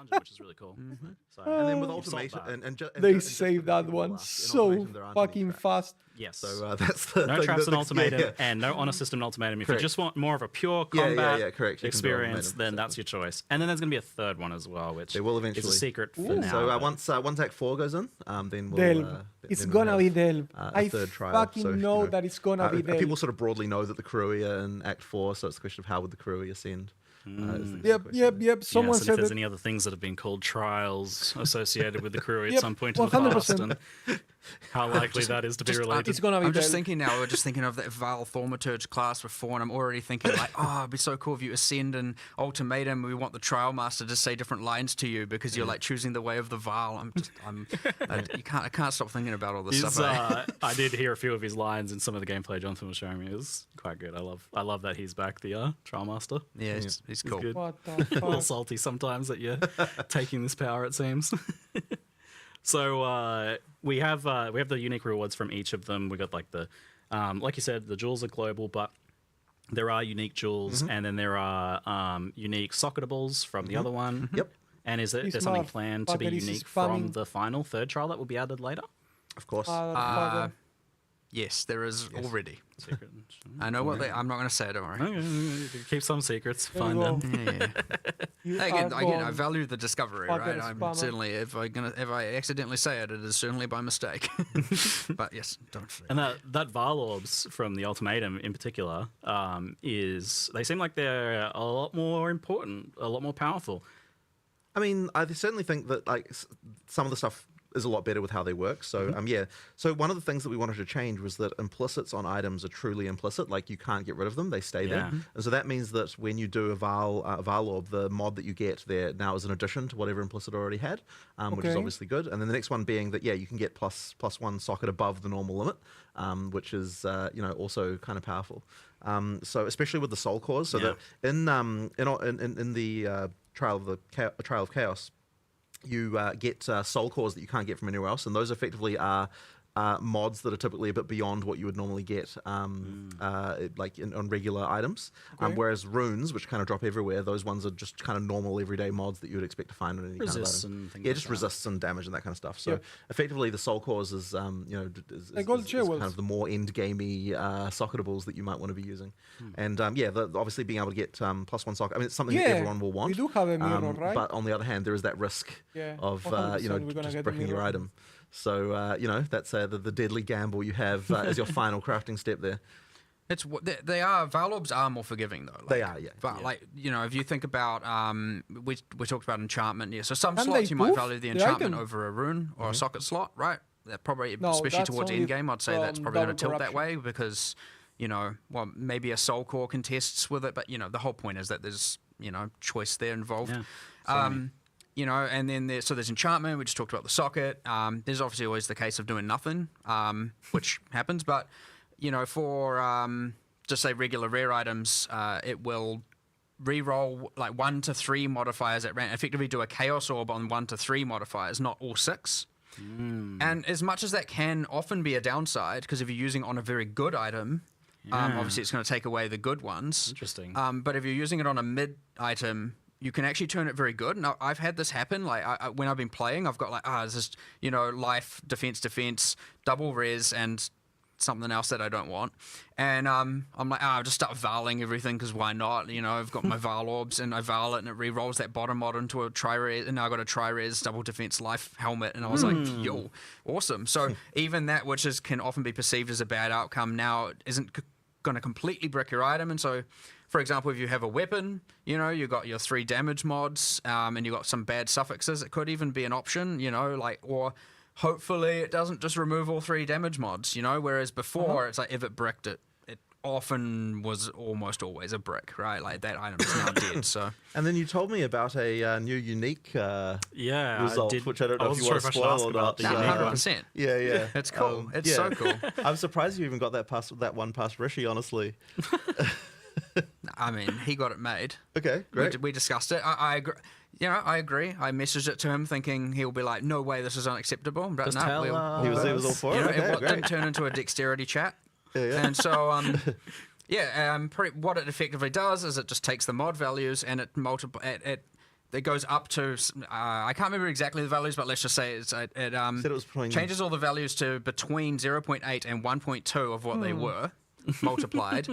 Which is really cool. And then with Ultimatum, They saved that one so fucking fast. Yes. So that's the no thing traps in that- Ultimatum and no honor system in Ultimatum. If Correct. you just want more of a pure combat correct. You can do experience, Ultimatum, then that's your choice. And then there's going to be a third one as well, which They will eventually. is a secret for now. So but- once Act 4 goes in, then we'll. Delve. It's then gonna we'll be have, Delve. a I third trial. fucking So, know that it's gonna be Delve. People sort of broadly know that the Kuruia in Act 4, so it's a question of how would the Kuruia ascend. is the Yep. Someone Yes, and said if there's that. any other things that have been called trials associated with the crew at Yep, some point in the past, 100%. and how likely that is to be related. It's gonna be I'm just Delve. thinking now, we're just thinking of that Val Thaumaturge class before, and I'm already thinking like, oh, it'd be so cool if you ascend in Ultimatum. We want the Trial Master to say different lines to you because you're like choosing the way of the Val. I can't stop thinking about all this He's, stuff. I did hear a few of his lines in some of the gameplay Jonathan was showing me. It was quite good. I love that he's back, the Trial Master. Yeah, he's cool. Good. What the A little fuck? salty sometimes that you're taking this power, it seems. So we have the unique rewards from each of them. We got like the like you said, the jewels are global, but there are unique jewels, and then there are unique socketables from the other one. Yep. And is there This something planned to be motherfucker is unique from spamming. the final third trial that will be added later? Of course. Yes, there is already. Secret. I know what I'm not going to say. Don't worry. Okay, keep some secrets. There Find you them. go. Yeah. You Again, are I gone. value the discovery, Fucking right? I'm spammer. certainly if I accidentally say it, it is certainly by mistake. But yes, don't. And that Val orbs from the Ultimatum in particular is they seem like they're a lot more important, a lot more powerful. I mean, I certainly think that like some of the stuff is a lot better with how they work. So So one of the things that we wanted to change was that implicits on items are truly implicit. Like you can't get rid of them; they stay there. And so that means that when you do a Val orb, the mod that you get there now is an addition to whatever implicit already had, which is obviously good. And then the next one being that you can get plus one socket above the normal limit, which is also kind of powerful. So especially with the soul cores, so that in the Trial of Chaos, you get soul cores that you can't get from anywhere else, and those effectively are mods that are typically a bit beyond what you would normally get like on regular items. Whereas runes, which kind of drop everywhere, those ones are just kind of normal everyday mods that you would expect to find on any Resists kind of item. and things Yeah, like just that. resists and damage and that kind of stuff. So effectively the soul cores is is Like gold kind jewels. of the more end gamey socketables that you might want to be using. And obviously being able to get plus one socket, I mean it's something that everyone will want. We do have a mirror, right? But on the other hand, there is that risk of 100% we're gonna just get the bricking your mirror. item. So that's the deadly gamble you have as your final crafting step there. It's what they are. Val orbs are more forgiving though. Like, They are, yeah. But like if you think about we talked about enchantment. Yeah. So some Can slots they you might poof value the the enchantment item? over a rune or a socket slot, right? That probably, No, especially that's towards only end game, I'd say that's from probably going to double tilt that corruption. way because maybe a soul core contests with it, but the whole point is that there's choice there involved. And then there's enchantment. We just talked about the socket. There's obviously always the case of doing nothing, which happens. But for just say regular rare items, it will re-roll like 1 to 3 modifiers at random. Effectively, do a chaos orb on 1 to 3 modifiers, not all 6. And as much as that can often be a downside, because if you're using on a very good item, Obviously, it's going to take away the good ones. Interesting. But if you're using it on a mid item, you can actually turn it very good. Now, I've had this happen. Like when I've been playing, I've got like, this is, life, defense, double res, and something else that I don't want. And I'm like, I'll just start valing everything because why not? I've got my Val orbs and I Val it and it re-rolls that bottom mod into a tri-res, and now I got a tri-res double defense life helmet, and I was like, yo, awesome. So even that, which can often be perceived as a bad outcome, now isn't going to completely brick your item. And so, for example, if you have a weapon, you got your 3 damage mods, and you got some bad suffixes, it could even be an option, or hopefully it doesn't just remove all 3 damage mods, whereas before it's like if it bricked it often was almost always a brick, right? Like that item is now dead. So, and then you told me about a new unique result, which I don't know if you want to spoil or not. 100%. Yeah. It's cool. It's so cool. I'm surprised you even got that one past Rishi, honestly. I mean, he got it made. Okay, great. We discussed it. I agree. I agree. I messaged it to him thinking he'll be like, no way, this is unacceptable. But he was all for it. It didn't turn into a dexterity chat. Yeah. And so, what it effectively does is it just takes the mod values and it goes up to, I can't remember exactly the values, but let's just say it changes all the values to between 0.8 and 1.2 of what they were multiplied,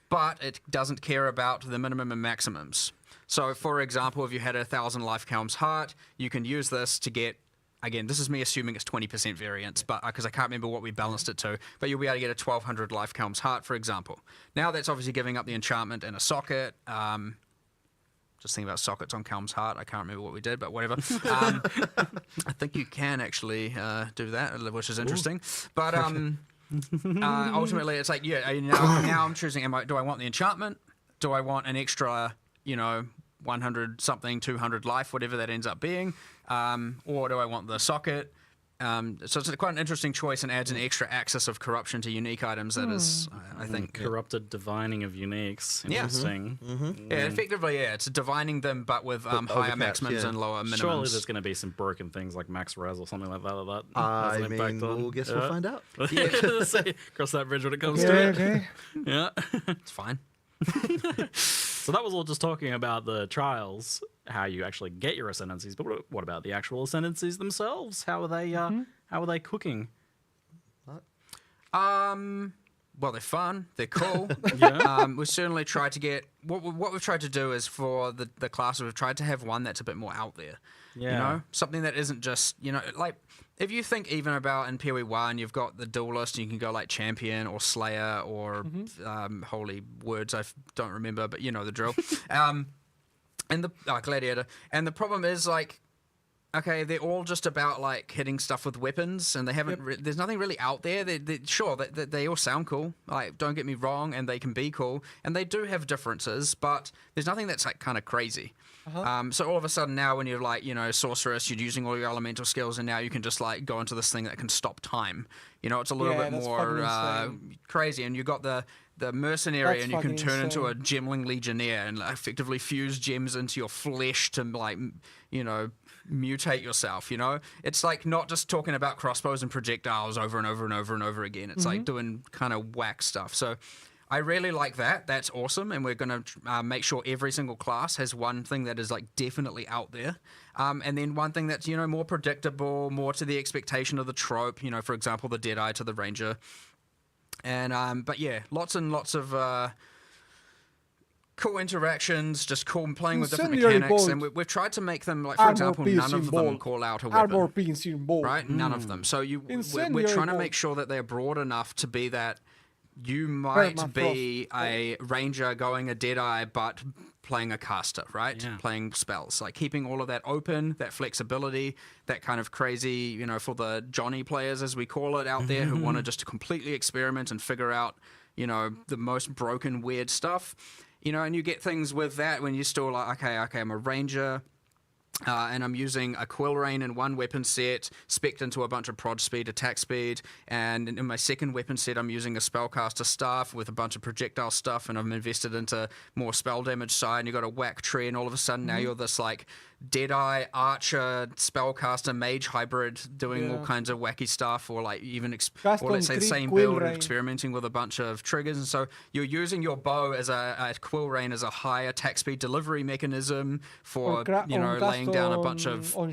but it doesn't care about the minimum and maximums. So, for example, if you had 1,000 life Helm's Heart, you can use this to get, again, this is me assuming it's 20% variance, but because I can't remember what we balanced it to, but you'll be able to get a 1,200 life Helm's Heart, for example. Now, that's obviously giving up the enchantment and a socket. Just thinking about sockets on Helm's Heart. I can't remember what we did, but whatever. I think you can actually do that, which is interesting. But ultimately, it's like, now I'm choosing, do I want the enchantment? Do I want an extra, 100 something, 200 life, whatever that ends up being? Or do I want the socket? So it's quite an interesting choice and adds an extra axis of corruption to unique items that is, I think... Corrupted divining of uniques. Interesting. Yeah, effectively, it's divining them, but with higher maximums and lower minimums. Surely there's going to be some broken things like max res or something like that. We'll find out. Cross that bridge when it comes to it. Okay. Yeah. It's fine. So that was all just talking about the trials, how you actually get your ascendancies. But what about the actual ascendancies themselves? How are they? How are they cooking? Well, they're fun. They're cool. We certainly tried to get what we've tried to do is for the class we've tried to have one that's a bit more out there. Something that isn't just like. If you think even about in PoE 1, you've got the duelist, and you can go like champion or slayer or holy words I don't remember, but you know the drill. And the gladiator. And the problem is like, okay, they're all just about like hitting stuff with weapons, and they haven't. There's nothing really out there. They all sound cool. Like, don't get me wrong, and they can be cool, and they do have differences, but there's nothing that's like kind of crazy. So all of a sudden now, when you're like, sorceress, you're using all your elemental skills, and now you can just like go into this thing that can stop time. It's a little bit more crazy, and you got the mercenary, and you can turn into a gemling legionnaire and like, effectively fuse gems into your flesh to like, mutate yourself. It's like not just talking about crossbows and projectiles over and over and over and over again. It's like doing kind of whack stuff. So I really like that. That's awesome, and we're going to make sure every single class has one thing that is like definitely out there, and then one thing that's more predictable, more to the expectation of the trope. For example, the Deadeye to the Ranger, and but yeah, lots and lots of cool interactions, just cool playing with different mechanics, and we've tried to make them like, for example, none of them call out a weapon, right? None of them. So we're trying to make sure that they're broad enough to be that. You might be a ranger going a Deadeye, but playing a caster, right? Playing spells, like keeping all of that open, that flexibility, that kind of crazy, for the Johnny players, as we call it out there, who want to just completely experiment and figure out, the most broken, weird stuff, and you get things with that when you're still like, okay, I'm a ranger. And I'm using a Quill Rain in one weapon set, spec'd into a bunch of prod speed, attack speed, and in my second weapon set I'm using a Spellcaster Staff with a bunch of projectile stuff, and I'm invested into more spell damage side, and you've got a whack tree, and all of a sudden now you're this like Deadeye, Archer, Spellcaster, Mage hybrid doing all kinds of wacky stuff, or like even or let's say the same build experimenting with a bunch of triggers. And so you're using your bow as a Quill Rain as a high attack speed delivery mechanism for laying down a bunch of either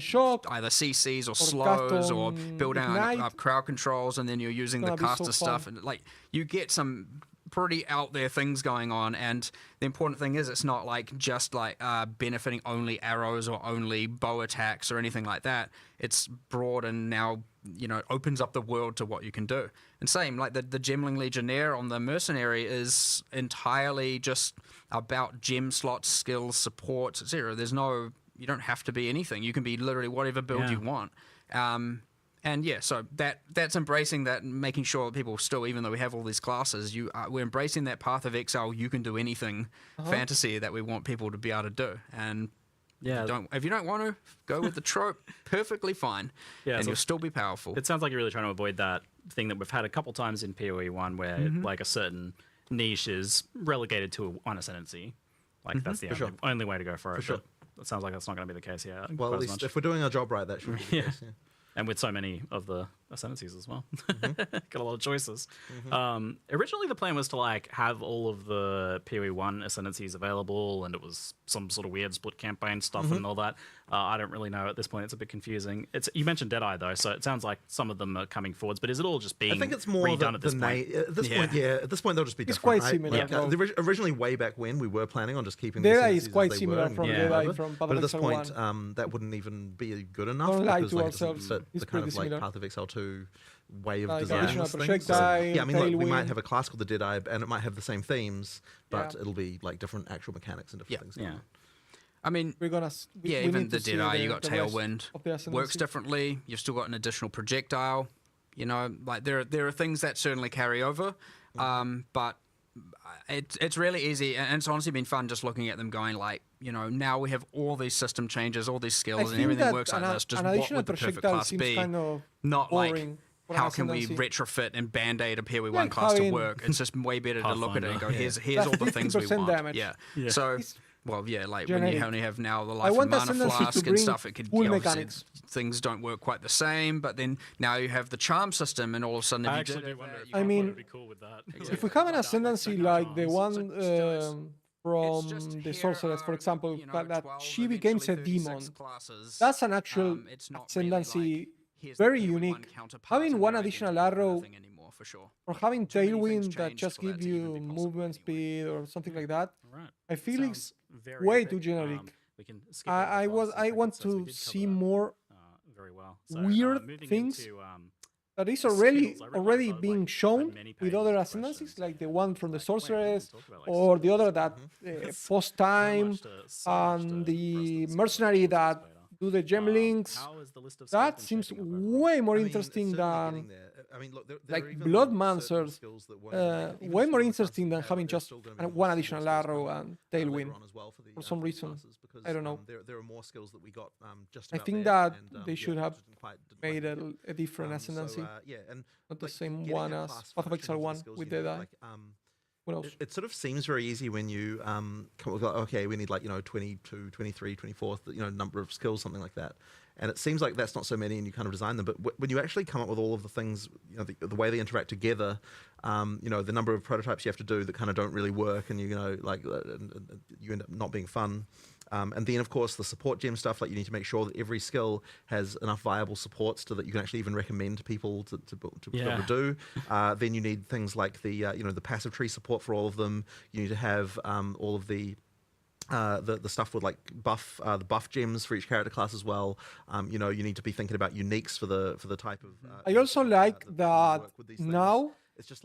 CCs or slows or building up crowd controls, and then you're using the caster stuff, and like you get some pretty out there things going on. And the important thing is it's not like just like benefiting only arrows or only bow attacks or anything like that. It's broad and now opens up the world to what you can do. And same like the Gemling Legionnaire on the Mercenary is entirely just about gem slots, skills, support, etc. You don't have to be anything. You can be literally whatever build you want. And yeah, so that's embracing that, and making sure that people still, even though we have all these classes, we're embracing that path of exile. You can do anything fantasy that we want people to be able to do. And if you don't want to, go with the trope, perfectly fine. Yeah, and you'll still be powerful. It sounds like you're really trying to avoid that thing that we've had a couple times in PoE 1 where like a certain niche is relegated to one ascendancy. Like that's the only way to go for it. Sure. But it sounds like that's not going to be the case here. Well, at least if we're doing our job right, that should be the case. Yeah. And with so many of the ascendancies as well. Got a lot of choices. Originally, the plan was to like have all of the PoE 1 ascendancies available, and it was some sort of weird split campaign stuff and all that. I don't really know at this point. It's a bit confusing. You mentioned Deadeye though, so it sounds like some of them are coming forwards. But is it all just being? I think it's more redone at this point. At this point, At this point, they'll just be different. It's quite right? similar. Like, originally, way back when, we were planning on just keeping Deadeye the is quite similar from Deadeye from but at this point, that wouldn't even be good enough. Don't lie because, to like, ourselves. The kind of like Path of Exile 2 way of Like designing additional this thing. projectile, So, I mean, look, we might tailwind. have a class called the Deadeye, and it might have the same themes, but it'll be like different actual mechanics and different things. Yeah. I mean, we're gonna. Even the Deadeye, you got the rest Tailwind, of the ascendancy. works differently. You've still got an additional projectile. Like there are things that certainly carry over, but it's really easy, and it's honestly been fun just looking at them going like, now we have all these system changes, all these skills, and everything works like this. Just what would the perfect class be? Kind of not like boring how can we retrofit and band-aid a PoE 1 class to work. It's just way better to look at it and go, here's all the things we want. Damage. Yeah. So. Well, yeah, like generic. when you only have now the life and mana flask and stuff, it could mechanics. Things don't work quite the same. But then now you have the charm system, and all of a sudden, if I mean, if we have an ascendancy like the one from the sorceress, for example, that she becomes a demon, that's an actual ascendancy, very unique. Having one additional arrow or having Tailwind that just gives you movement speed or something like that, I feel it's way too generic. I want to see more weird things that is already being shown with other ascendancies, like the one from the sorceress, or the other that post time, and the mercenary that do the gemlings. That seems way more interesting than like Blood Mancers. Way more interesting than having just one additional arrow and Tailwind for some reason. I don't know. There are more skills that we got. I think that they should have made a different ascendancy, not the same one as Path of Exile 1 with Deadeye. It sort of seems very easy when you come with, okay, we need like 22, 23, 24, number of skills, something like that, and it seems like that's not so many, and you kind of design them. But when you actually come up with all of the things, the way they interact together, the number of prototypes you have to do that kind of don't really work, and you end up not being fun. And then, of course, the support gem stuff, like you need to make sure that every skill has enough viable supports so that you can actually even recommend to people to be able to do. Then you need things like the the passive tree support for all of them. You need to have all of the stuff with like the buff gems for each character class as well. You need to be thinking about uniques for the type of. I also like that now.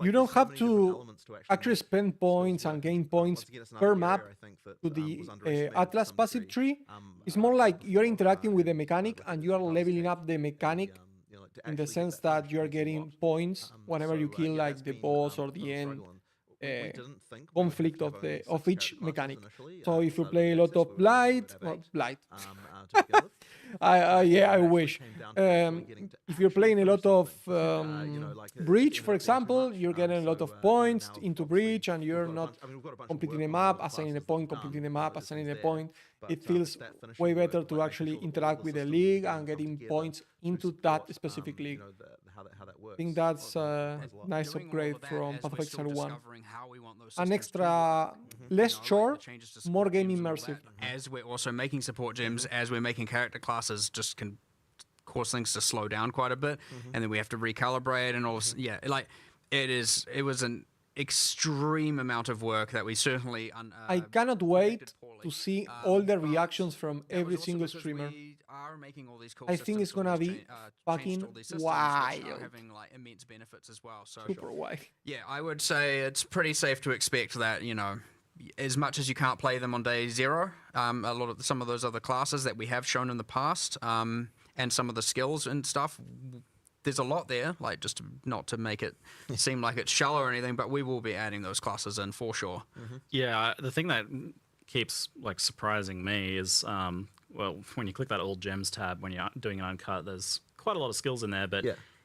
You don't have to actually spend points and gain points per map to the Atlas passive tree. It's more like you're interacting with the mechanic and you are leveling up the mechanic in the sense that you are getting points whenever you kill like the boss or the end conflict of each mechanic. So if you play a lot of Blight, Yeah, I wish. If you're playing a lot of Breach, for example, you're getting a lot of points into Breach, and you're not completing a map, assigning a point, completing a map, assigning a point. It feels way better to actually interact with the league and getting points into that specific league. I think that's a nice upgrade from Path of Exile 1. An extra, less short, more game immersive. As we're also making support gems, as we're making character classes, just can cause things to slow down quite a bit, and then we have to recalibrate and all. Yeah, like it was an extreme amount of work that we certainly. I cannot wait to see all the reactions from every single streamer. I think it's gonna be fucking wild. Having like immense benefits as well. So super wild. Yeah, I would say it's pretty safe to expect that, you know, as much as you can't play them on day 0, some of those other classes that we have shown in the past, and some of the skills and stuff. There's a lot there, like just not to make it seem like it's shallow or anything, but we will be adding those classes in for sure. Yeah, the thing that keeps like surprising me is, well, when you click that All Gems tab when you're doing an uncut, there's quite a lot of skills in there, but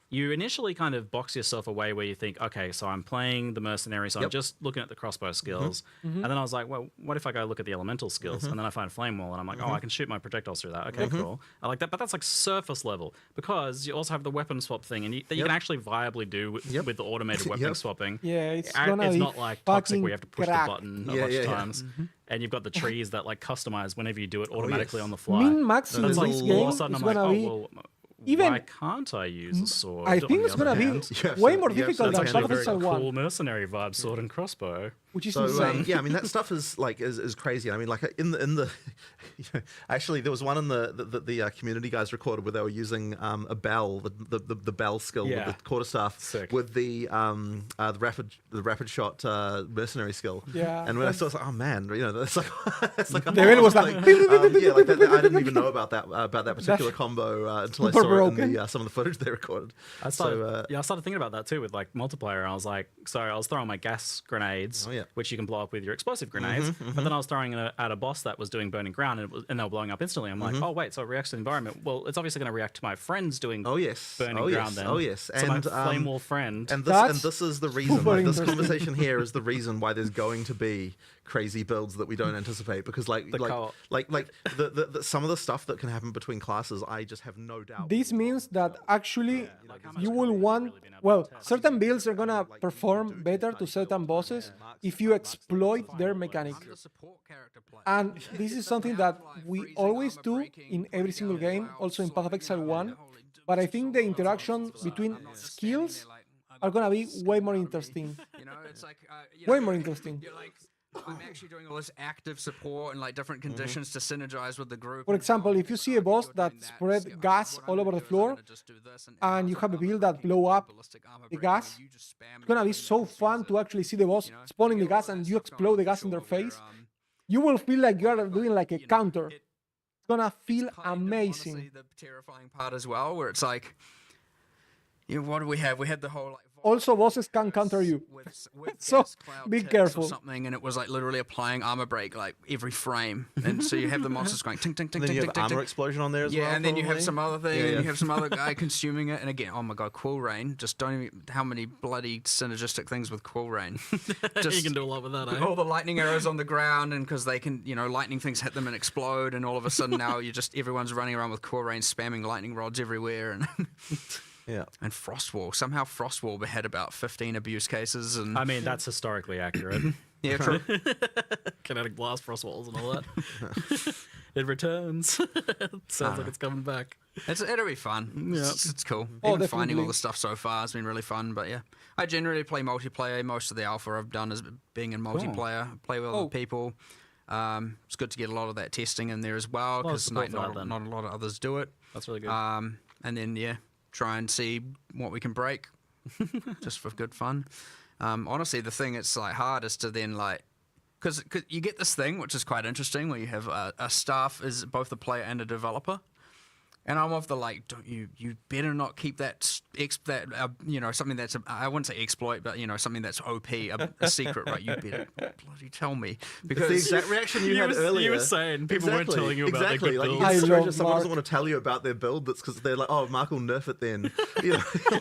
you initially kind of box yourself away where you think, okay, so I'm playing the mercenary, so I'm just looking at the crossbow skills. And then I was like, well, what if I go look at the elemental skills? And then I find flame wall, and I'm like, oh, I can shoot my projectiles through that. Okay, cool. I like that, but that's like surface level, because you also have the weapon swap thing, and that you can actually viably do with the automated weapon swapping. Yeah, it's not like Toxic where you have to push the button a bunch of times. And you've got the trees that like customize whenever you do it automatically on the fly. Min-max in this game is gonna be... Even why can't I use a sword? I think it's gonna be way more difficult than Path of Exile 1. Cool mercenary vibe sword and crossbow, which is insane. Yeah, I mean that stuff is like is crazy. I mean, like in the you know, actually there was one in the community guys recorded where they were using a bell, the bell skill with the quarterstaff with the rapid shot mercenary skill. Yeah, and when I saw it, I was like, oh man, you know, it's like the bell was like yeah, like that, I didn't even know about that particular combo until I saw it in some of the footage they recorded. I started thinking about that too with like multiplayer. I was like, so I was throwing my gas grenades, which you can blow up with your explosive grenades, but then I was throwing it at a boss that was doing burning ground, and they were blowing up instantly. I'm like, oh wait, so it reacts to the environment. Well, it's obviously going to react to my friends doing burning ground then. Oh yes, so and my flame wall friend. And this is the reason. Like, this conversation here is the reason why there's going to be crazy builds that we don't anticipate, because like some of the stuff that can happen between classes, I just have no doubt. This means that actually you will want, well, certain builds are gonna perform better to certain bosses if you exploit their mechanic. And this is something that we always do in every single game, also in Path of Exile 1. But I think the interaction between skills are gonna be way more interesting. Way more interesting. I'm actually doing all this active support and like different conditions to synergize with the group. For example, if you see a boss that spread gas all over the floor, and you have a build that blow up the gas, it's gonna be so fun to actually see the boss spawning the gas and you explode the gas in their face. You will feel like you are doing like a counter. It's gonna feel amazing. The terrifying part as well, where it's like, you know, what do we have? We had the whole like. Also, bosses can counter you, so be careful. Or something, and it was like literally applying armor break like every frame, and so you have the monsters going ting ting ting ting ting. You have armor explosion on there as well. Yeah, and then you have some other thing, and you have some other guy consuming it, and again, oh my god, Quill Rain! Just don't even how many bloody synergistic things with Quill Rain. Just, you can do a lot with that. All the lightning arrows on the ground, and because they can, you know, lightning things hit them and explode, and all of a sudden now everyone's running around with Quill Rain, spamming lightning rods everywhere, and. Yeah, and Frostwall. Somehow Frostwall had about 15 abuse cases, and I mean that's historically accurate. Yeah, true. Kinetic blast, Frostwalls, and all that. It returns. Sounds like it's coming back. It'll be fun. Yeah, it's cool. Oh, even finding all the stuff so far has been really fun. But yeah, I generally play multiplayer. Most of the alpha I've done is being in multiplayer. Play with other people. It's good to get a lot of that testing in there as well, because not a lot of others do it. That's really good. And then try and see what we can break, just for good fun. Honestly, the thing it's like hard is to then like, because you get this thing which is quite interesting where you have a staff is both a player and a developer, And I'm of the like, don't you better not keep that something that's I wouldn't say exploit, but something that's OP a secret, right? You better bloody tell me, because it's the exact reaction you had earlier. You were saying people weren't telling you about their good like, builds. you get someone doesn't want to tell you about their build. That's because they're like, oh, Mark will nerf it then.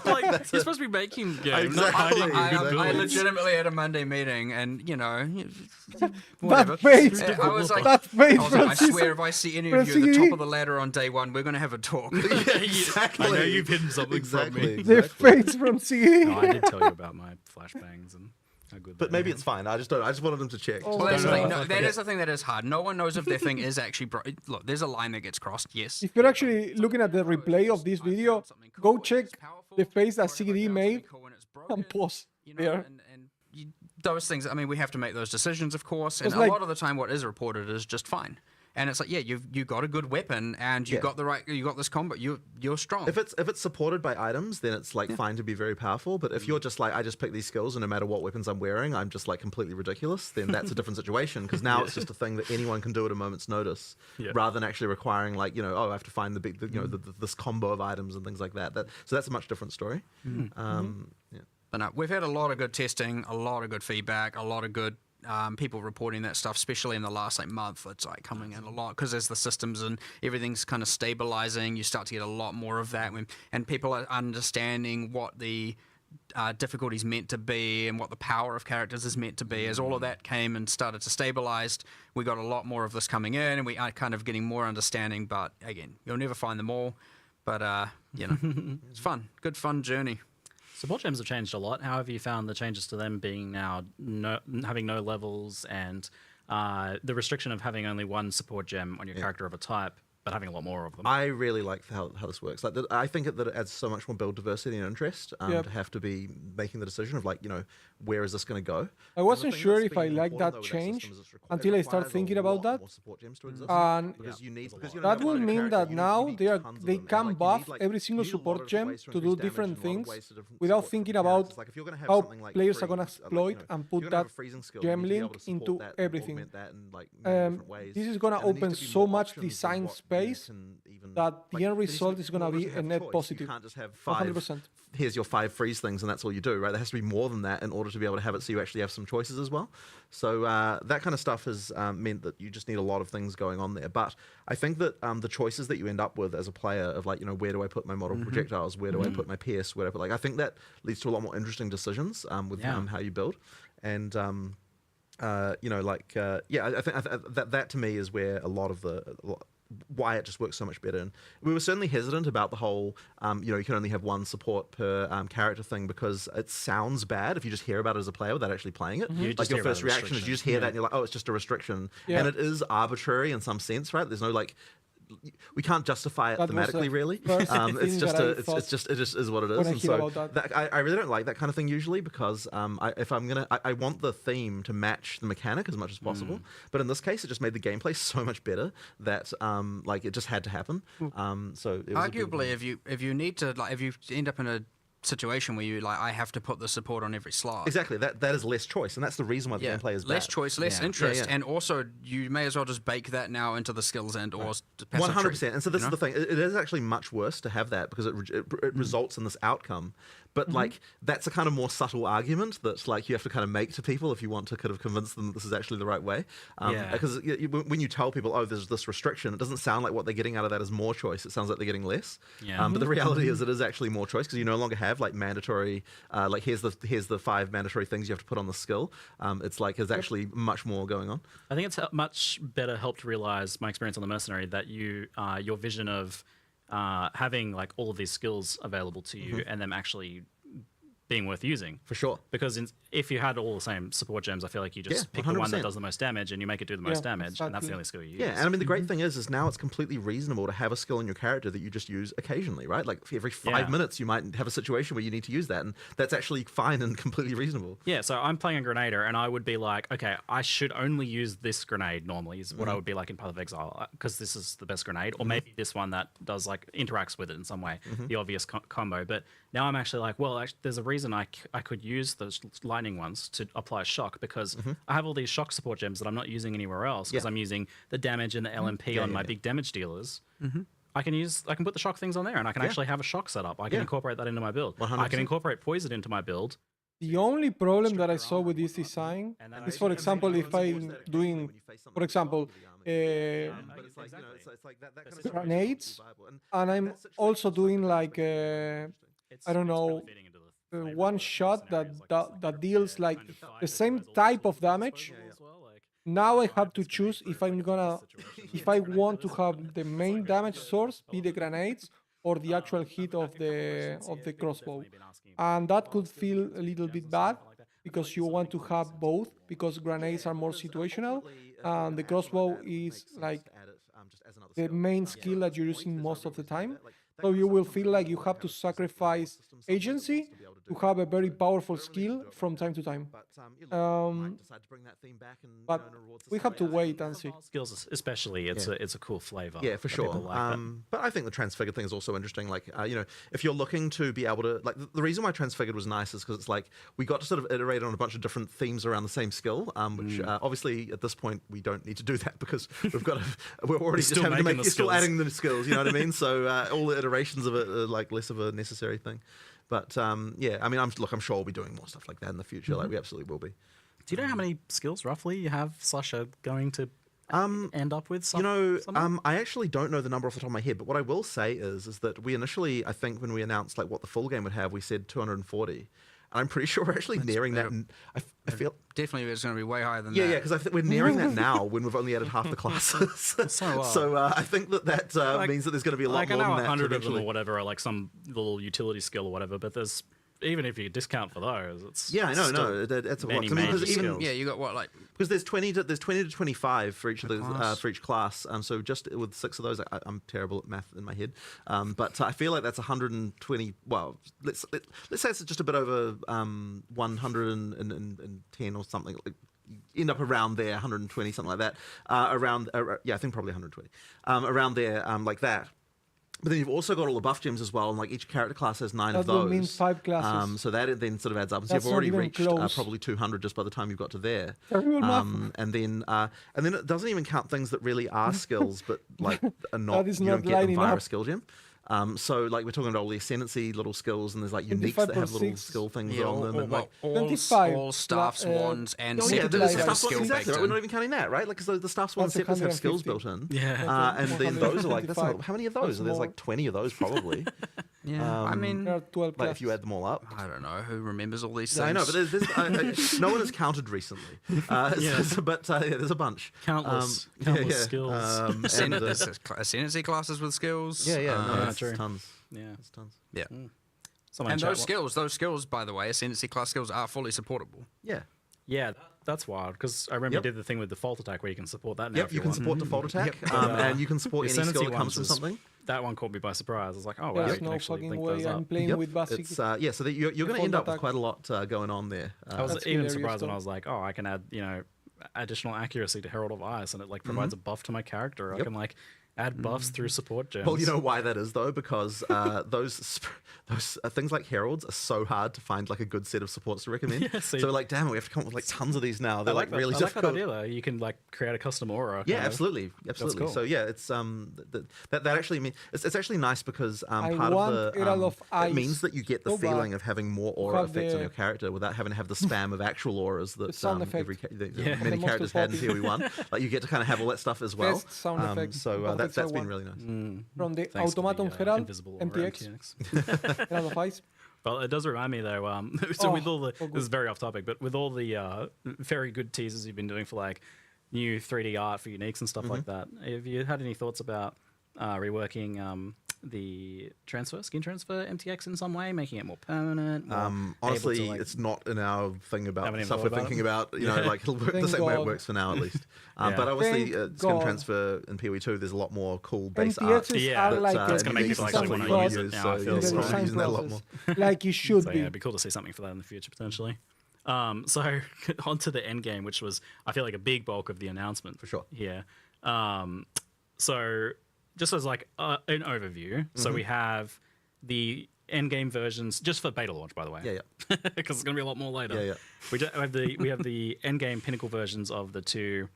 Like you're supposed to be making games, not hiding your good I builds. legitimately had a Monday meeting, and That face. I was like, that face. I swear, if I see any of you at the top of the ladder on day one, we're going to have a talk. Exactly. I know you've hidden something from me. The face from CE. No, I did tell you about my flashbangs and how good. But maybe it's fine. I just wanted them to check. Well, that's the thing. No, that is the thing that is hard. No one knows if their thing is actually look, there's a line that gets crossed, yes. If you're actually looking at the replay of this video, go check the face that CGD made and pause there. Those things, I mean, we have to make those decisions, of course, and It's a like- lot of the time what is reported is just fine. And it's like, yeah, you got a good weapon, and you got this combo. You're strong. If it's supported by items, then it's like fine to be very powerful. But if you're just like, I just pick these skills, and no matter what weapons I'm wearing, I'm just like completely ridiculous, then that's a different situation. Because now it's just a thing that anyone can do at a moment's notice, rather than actually requiring like, I have to find this combo of items and things like that. So that's a much different story. But no, we've had a lot of good testing, a lot of good feedback, a lot of good people reporting that stuff, especially in the last month. It's like coming in a lot because as the systems and everything's kind of stabilizing, you start to get a lot more of that, and people are understanding what the difficulties meant to be and what the power of characters is meant to be. As all of that came and started to stabilize, we got a lot more of this coming in, and we are kind of getting more understanding. But again, you'll never find them all. But it's fun, good fun journey. Support gems have changed a lot. How have you found the changes to them being now having no levels and the restriction of having only one support gem on your character of a type, but having a lot more of them? I really like how this works. Like, I think that it adds so much more build diversity and interest to have to be making the decision of like, where is this going to go? I wasn't sure if I liked that change until I started thinking about that. And that will mean that now they can buff every single support gem to do different things without thinking about how players are going to exploit and put that gem link into everything. This is going to open so much design space that the end result is going to be a net positive. You can't just have 100%. Here's your 5 freeze things and that's all you do, right? There has to be more than that in order to be able to have it so you actually have some choices as well. So that kind of stuff has meant that you just need a lot of things going on there. But I think that the choices that you end up with as a player of like, where do I put my model projectiles? Where do I put my PS? Where do I put, like, I think that leads to a lot more interesting decisions with how you build. And I think that to me is where a lot of why it just works so much better. And we were certainly hesitant about the whole, you can only have one support per character thing, because it sounds bad if you just hear about it as a player without actually playing it. Like your first reaction is you just hear that and you're like, oh, it's just a restriction. And it is arbitrary in some sense, right? There's no like, we can't justify it thematically, really. It just is what it is. And so I really don't like that kind of thing usually, because I want the theme to match the mechanic as much as possible. But in this case, it just made the gameplay so much better that it just had to happen. So it was arguably, if you need to, like, if you end up in a situation where you like, I have to put the support on every slot. Exactly, that is less choice, and that's the reason why the gameplay is less bad. choice, less interest, and also you may as well just bake that now into the skills and or 100%. And so this is the thing: it is actually much worse to have that, because it results in this outcome. But like, that's a kind of more subtle argument that like you have to kind of make to people if you want to kind of convince them that this is actually the right way. Because when you tell people, oh, there's this restriction, it doesn't sound like what they're getting out of that is more choice. It sounds like they're getting less. But the reality is, it is actually more choice, because you no longer have like mandatory, like here's the 5 mandatory things you have to put on the skill. It's like there's actually much more going on. I think it's much better helped realize my experience on the Mercenary that your vision of having like all of these skills available to you and them actually being worth using. For sure. Because if you had all the same support gems, I feel like you just pick 100%. The one that does the most damage and you make it do the most damage, and that's the only skill you use. Yeah, and I mean, the great thing is now it's completely reasonable to have a skill in your character that you just use occasionally, right? Like every 5 minutes you might have a situation where you need to use that, and that's actually fine and completely reasonable. Yeah, so I'm playing a Grenader, and I would be like, okay, I should only use this grenade normally, is what I would be like in Path of Exile, because this is the best grenade, or maybe this one that does like interacts with it in some way, the obvious combo. But now I'm actually like, well, there's a reason I could use those lightning ones to apply shock, because I have all these shock support gems that I'm not using anywhere else, because I'm using the damage and the LMP on my big damage dealers. I can put the shock things on there, and I can actually have a shock setup. I can incorporate that into my build. 100%. I can incorporate poison into my build. The only problem that I saw with this design is, for example, if I'm doing, for example, grenades, and I'm also doing like, I don't know, one shot that deals like the same type of damage. Now I have to choose if I want to have the main damage source be the grenades or the actual hit of the crossbow, and that could feel a little bit bad because you want to have both, because grenades are more situational and the crossbow is like the main skill that you're using most of the time. So you will feel like you have to sacrifice agency to have a very powerful skill from time to time. But we have to wait and see. Skills, especially, it's a cool flavor. Yeah, for sure. Like but I think the transfigured thing is also interesting. Like, if you're looking to be able to, like, the reason why transfigured was nice is because it's like we got to sort of iterate on a bunch of different themes around the same skill, which obviously at this point we don't need to do that because we're already just having to make, you're still adding the skills. You know what I mean? So all the iterations of it are like less of a necessary thing. But yeah, I mean, I'm sure we'll be doing more stuff like that in the future. Like, we absolutely will be. Do you know how many skills roughly you have / are going to end up with? I actually don't know the number off the top of my head, but what I will say is that we initially, I think, when we announced like what the full game would have, we said 240. I'm pretty sure we're actually nearing that. I feel definitely it's going to be way higher than that. Yeah, because I think we're nearing that now when we've only added half the classes. So I think that means that there's going to be a lot more than that. 100 of them or whatever are like some little utility skill or whatever, but there's even if you discount for those, it's I know. That's a lot. You got what, like, because there's 20 to 25 for each of those for each class. So just with 6 of those, I'm terrible at math in my head. But I feel like that's 120. Well, let's say it's just a bit over 110 or something. Like, end up around there, 120, something like that. I think probably 120. Around there, like that. But then you've also got all the buff gems as well, and like each character class has 9 of those. That means 5 classes. So that then sort of adds up. And so you've already reached probably 200 just by the time you've got to there. And then it doesn't even count things that really are skills, but like are not. You don't get them via a skill gem. So like we're talking about all the ascendancy little skills, and there's like uniques that have little skill things on them. And like all staffs, wands, and scepters have skill exactly. Right? We're not even counting that, right? Like, because the staffs, wands, scepters have skills built in. Yeah. And then those are like, how many of those? There's like 20 of those probably. Yeah, I mean, like if you add them all up. I don't know who remembers all these things. I know, but there's no one has counted recently. But there's a bunch. Countless skills. Ascendancy classes with skills. Yeah, tons. Yeah, it's tons. Yeah. And those skills, by the way, ascendancy class skills are fully supportable. Yeah. Yeah, that's wild, because I remember you did the thing with default attack where you can support that now. Yep, you can support default attack, and you can support any skill that comes from something. That one caught me by surprise. I was like, oh, wow, there's no fucking way I'm playing with basic. So you're going to end up with quite a lot going on there. I was even surprised when I was like, oh, I can add, additional accuracy to Herald of Ice, and it like provides a buff to my character. I can like add buffs through support gems. Well, you know why that is though, because those things like heralds are so hard to find like a good set of supports to recommend. So like, damn it, we have to come up with like tons of these now. They're like really difficult. I like that idea though. You can like create a custom aura. Yeah, absolutely. Cool. So yeah, it's that actually means it's actually nice because part of the it means that you get the feeling of having more aura effects on your character without having to have the spam of actual auras that many characters had in Tier 1. Like you get to kind of have all that stuff as well. So that's been really nice. From the Automaton Herald, MTX. Herald of Ice. Well, it does remind me though. So with all the this is very off topic, but with all the very good teasers you've been doing for like new 3D art for uniques and stuff like that, have you had any thoughts about reworking the skin transfer MTX in some way, making it more permanent? Honestly, it's not in our thing about stuff we're thinking about. Like it'll work the same way it works for now, at least. But obviously, skin transfer in PoE2, there's a lot more cool base art. That's going to make people actually want to use it now. I feel using that a lot more. Like you should be. Yeah, it'd be cool to see something for that in the future potentially. So onto the end game, which was I feel like a big bulk of the announcement for sure. Yeah. So just as like an overview, so we have the end game versions just for beta launch, by the way. Yeah. Because it's going to be a lot more later. Yeah. We have the end game pinnacle versions of the 2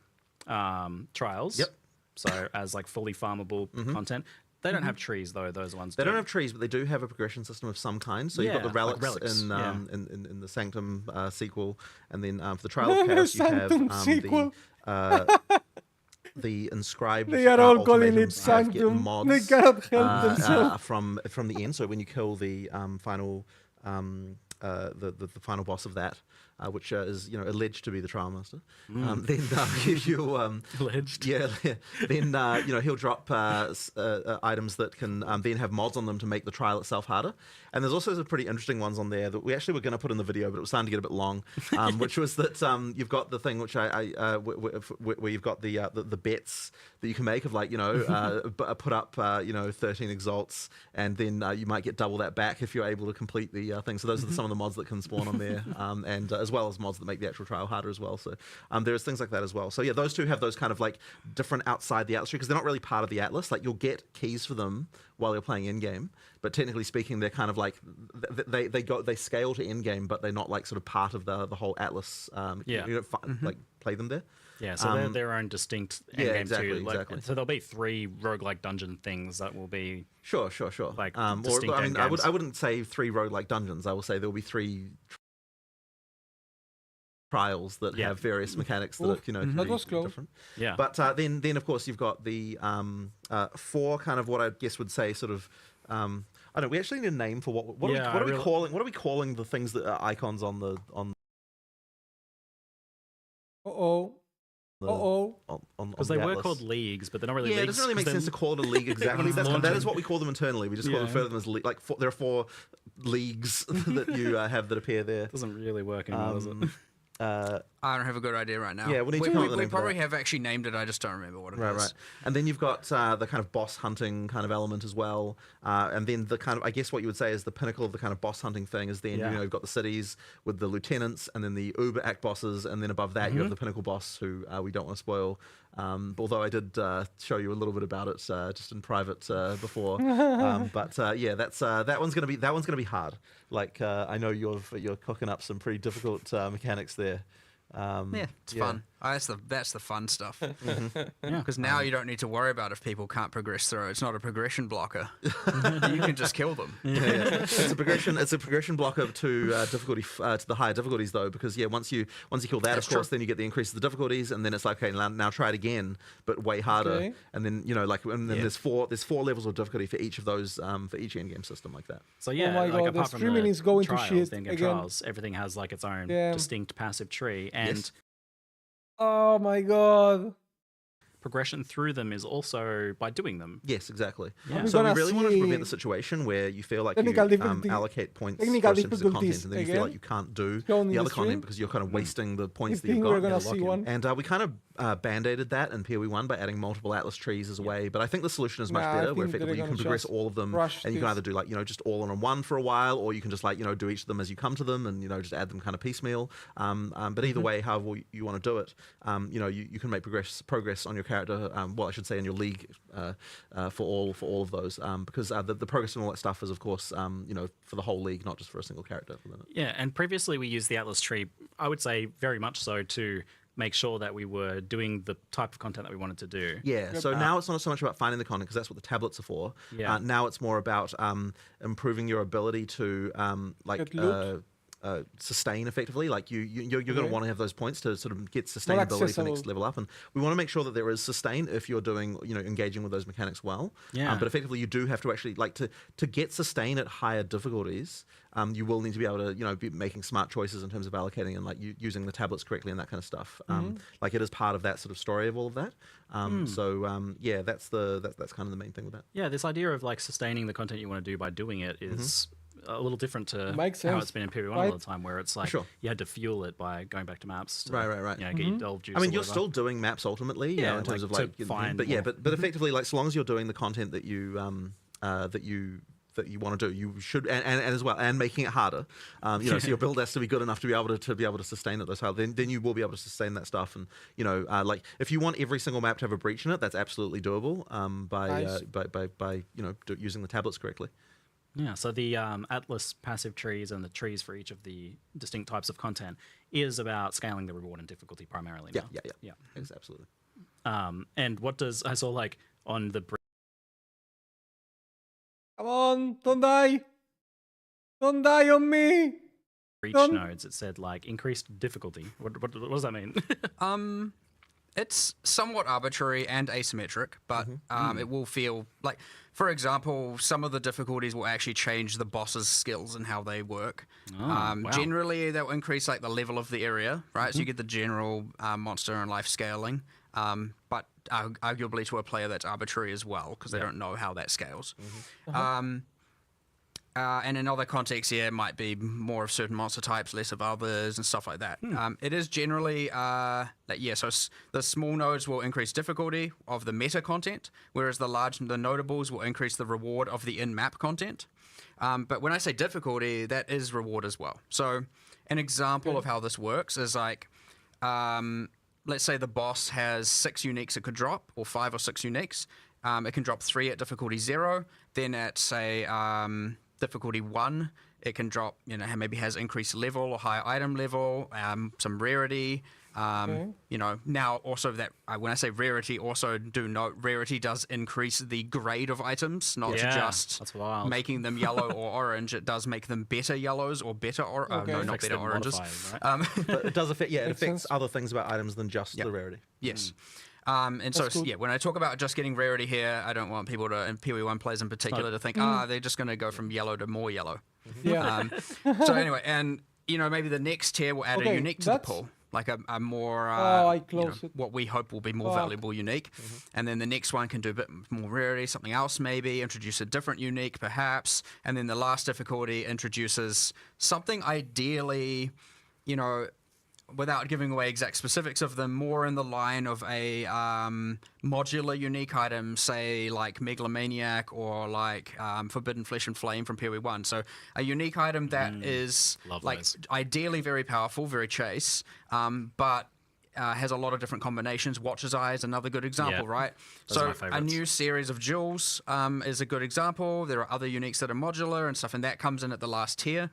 trials. Yep. So as like fully farmable content. They don't have trees though. Those ones. They don't have trees, but they do have a progression system of some kind. So you've got the like relics, relics. in the Sanctum sequel, and then for the Trial of Chaos you have the inscribed. They are all calling it ultimatums have get Sanctum. mods, They cannot help themselves. from the end. So when you kill the final the final boss of that, which is alleged to be the Trial Master, then you alleged, then he'll drop items that can then have mods on them to make the trial itself harder. And there's also some pretty interesting ones on there that we actually were going to put in the video, but it was starting to get a bit long. Which was that you've got the thing which where you've got the bets that you can make of put up 13 exalts, and then you might get double that back if you're able to complete the thing. So those are some of the mods that can spawn on there, and as well as mods that make the actual trial harder as well. So there's things like that as well. So yeah, those two have those kind of like different outside the Atlas tree, because they're not really part of the Atlas. Like you'll get keys for them while you're playing in game, but technically speaking, they're kind of like they scale to end game, but they're not like sort of part of the whole Atlas. You don't like play them there. Yeah, so they're their own distinct endgame exactly, too. exactly. So there'll be 3 roguelike dungeon things that will be sure. Like Or I mean, I wouldn't say 3 roguelike dungeons. I will say there will be 3 trials that have various mechanics that are that was close. different. Yeah. But then of course you've got the 4 kind of what I guess would say sort of I don't know. We actually need a name for what are we calling the things that are icons on the because they were called leagues, but they're not really leagues. It doesn't really make sense to call it a league exactly. that is what we call them internally. We just refer to them as like there are 4 leagues that you have that appear there. Doesn't really work anymore, does it? I don't have a good idea right now. Yeah, we probably have actually named it. I just don't remember what it is. Right. And then you've got the kind of boss hunting kind of element as well. And then the kind of, I guess what you would say is the pinnacle of the kind of boss hunting thing is then, you've got the cities with the lieutenants and then the Uber Act bosses. And then above that, you have the pinnacle boss who we don't want to spoil. Although I did show you a little bit about it just in private before. But that one's gonna be hard. Like I know you're cooking up some pretty difficult mechanics there. It's fun. That's the fun stuff. Because now you don't need to worry about if people can't progress through. It's not a progression blocker. You can just kill them. It's a progression blocker to difficulty to the higher difficulties though, because once you kill that, of course, then you get the increase of the difficulties, and then it's like, okay, now try it again, but way harder. Okay. And then there's four levels of difficulty for each of those for each endgame system like that. So yeah, oh my God, apart the from streaming the is going trials, to shit the endgame again. trials, everything has like its own distinct passive tree, and oh my God. progression through them is also by doing them. Yes, exactly. Yeah. So we really want to prevent the situation where you feel like you allocate points for a specific content, and then you feel like you can't do the other content because you're kind of wasting the points that you've got. And we kind of band-aided that in PoE1 by adding multiple Atlas trees as a way. But I think the solution is much better, where effectively you can progress all of them, and you can either do just all in one for a while, or you can just do each of them as you come to them, and just add them kind of piecemeal. But either way, however you want to do it, you can make progress on your character. I should say in your league for all of those, because the progress and all that stuff is, of course, for the whole league, not just for a single character. Yeah, and previously we used the Atlas tree, I would say very much so, to make sure that we were doing the type of content that we wanted to do. Yeah, so now it's not so much about finding the content, because that's what the tablets are for. Now it's more about improving your ability to sustain effectively. Like you're going to want to have those points to sort of get sustainability for the next level up, and we want to make sure that there is sustain if you're doing engaging with those mechanics well. But effectively you do have to actually to get sustain at higher difficulties. You will need to be able to be making smart choices in terms of allocating and using the tablets correctly and that kind of stuff. Like it is part of that sort of story of all of that. So that's kind of the main thing with that. Yeah, this idea of sustaining the content you want to do by doing it is a little different to how it's been in PoE1 all the time, where it's like you had to fuel it by going back to maps to, right. get your delve juice. I mean, you're still doing maps ultimately, in terms of but effectively, as long as you're doing the content that you that you want to do, you should, and as well, and making it harder. So your build has to be good enough to be able to sustain it. Those hard, then you will be able to sustain that stuff. And if you want every single map to have a breach in it, that's absolutely doable. By using the tablets correctly. Yeah, so the Atlas passive trees and the trees for each of the distinct types of content is about scaling the reward and difficulty primarily. Yeah, absolutely. And what does I saw on the Come on, don't die. Don't die on me. For each Don't- nodes, it said like increased difficulty. What does that mean? It's somewhat arbitrary and asymmetric, but it will feel like, for example, some of the difficulties will actually change the boss's skills and how they work. Wow. Generally, they'll increase like the level of the area, right? So you get the general monster and life scaling, but arguably to a player that's arbitrary as well because they don't know how that scales. And in other contexts, it might be more of certain monster types, less of others, and stuff like that. It is generally, so the small nodes will increase difficulty of the meta content, whereas the notables will increase the reward of the in-map content. But when I say difficulty, that is reward as well. So an example of how this works is like, let's say the boss has 6 uniques it could drop, or 5 or 6 uniques. It can drop 3 at difficulty 0, then at, say, difficulty 1, it can drop, maybe has increased level or higher item level, some rarity. Now also that when I say rarity, also do note rarity does increase the grade of items, not just that's wild. making them yellow or orange. It does make them better yellows or better no, not better oranges. Right? But it does affect, it affects other things about items than just the rarity. Yes. And so, cool. when I talk about just getting rarity here, I don't want people to, and PoE1 players in particular, to think, they're just going to go from yellow to more yellow. Yeah. So anyway, and, maybe the next tier will add a unique to the pool, like a more, I closed it. what we hope will be more valuable unique. And then the next one can do a bit more rarity, something else maybe, introduce a different unique perhaps. And then the last difficulty introduces something ideally, without giving away exact specifics of them, more in the line of a modular unique item, say like Megalomaniac or like Forbidden Flesh and Flame from PoE1. So a unique item that is like ideally very powerful, very chase, but has a lot of different combinations. Watcher's Eye is another good example, right? So a new series of jewels is a good example. There are other uniques that are modular and stuff, and that comes in at the last tier.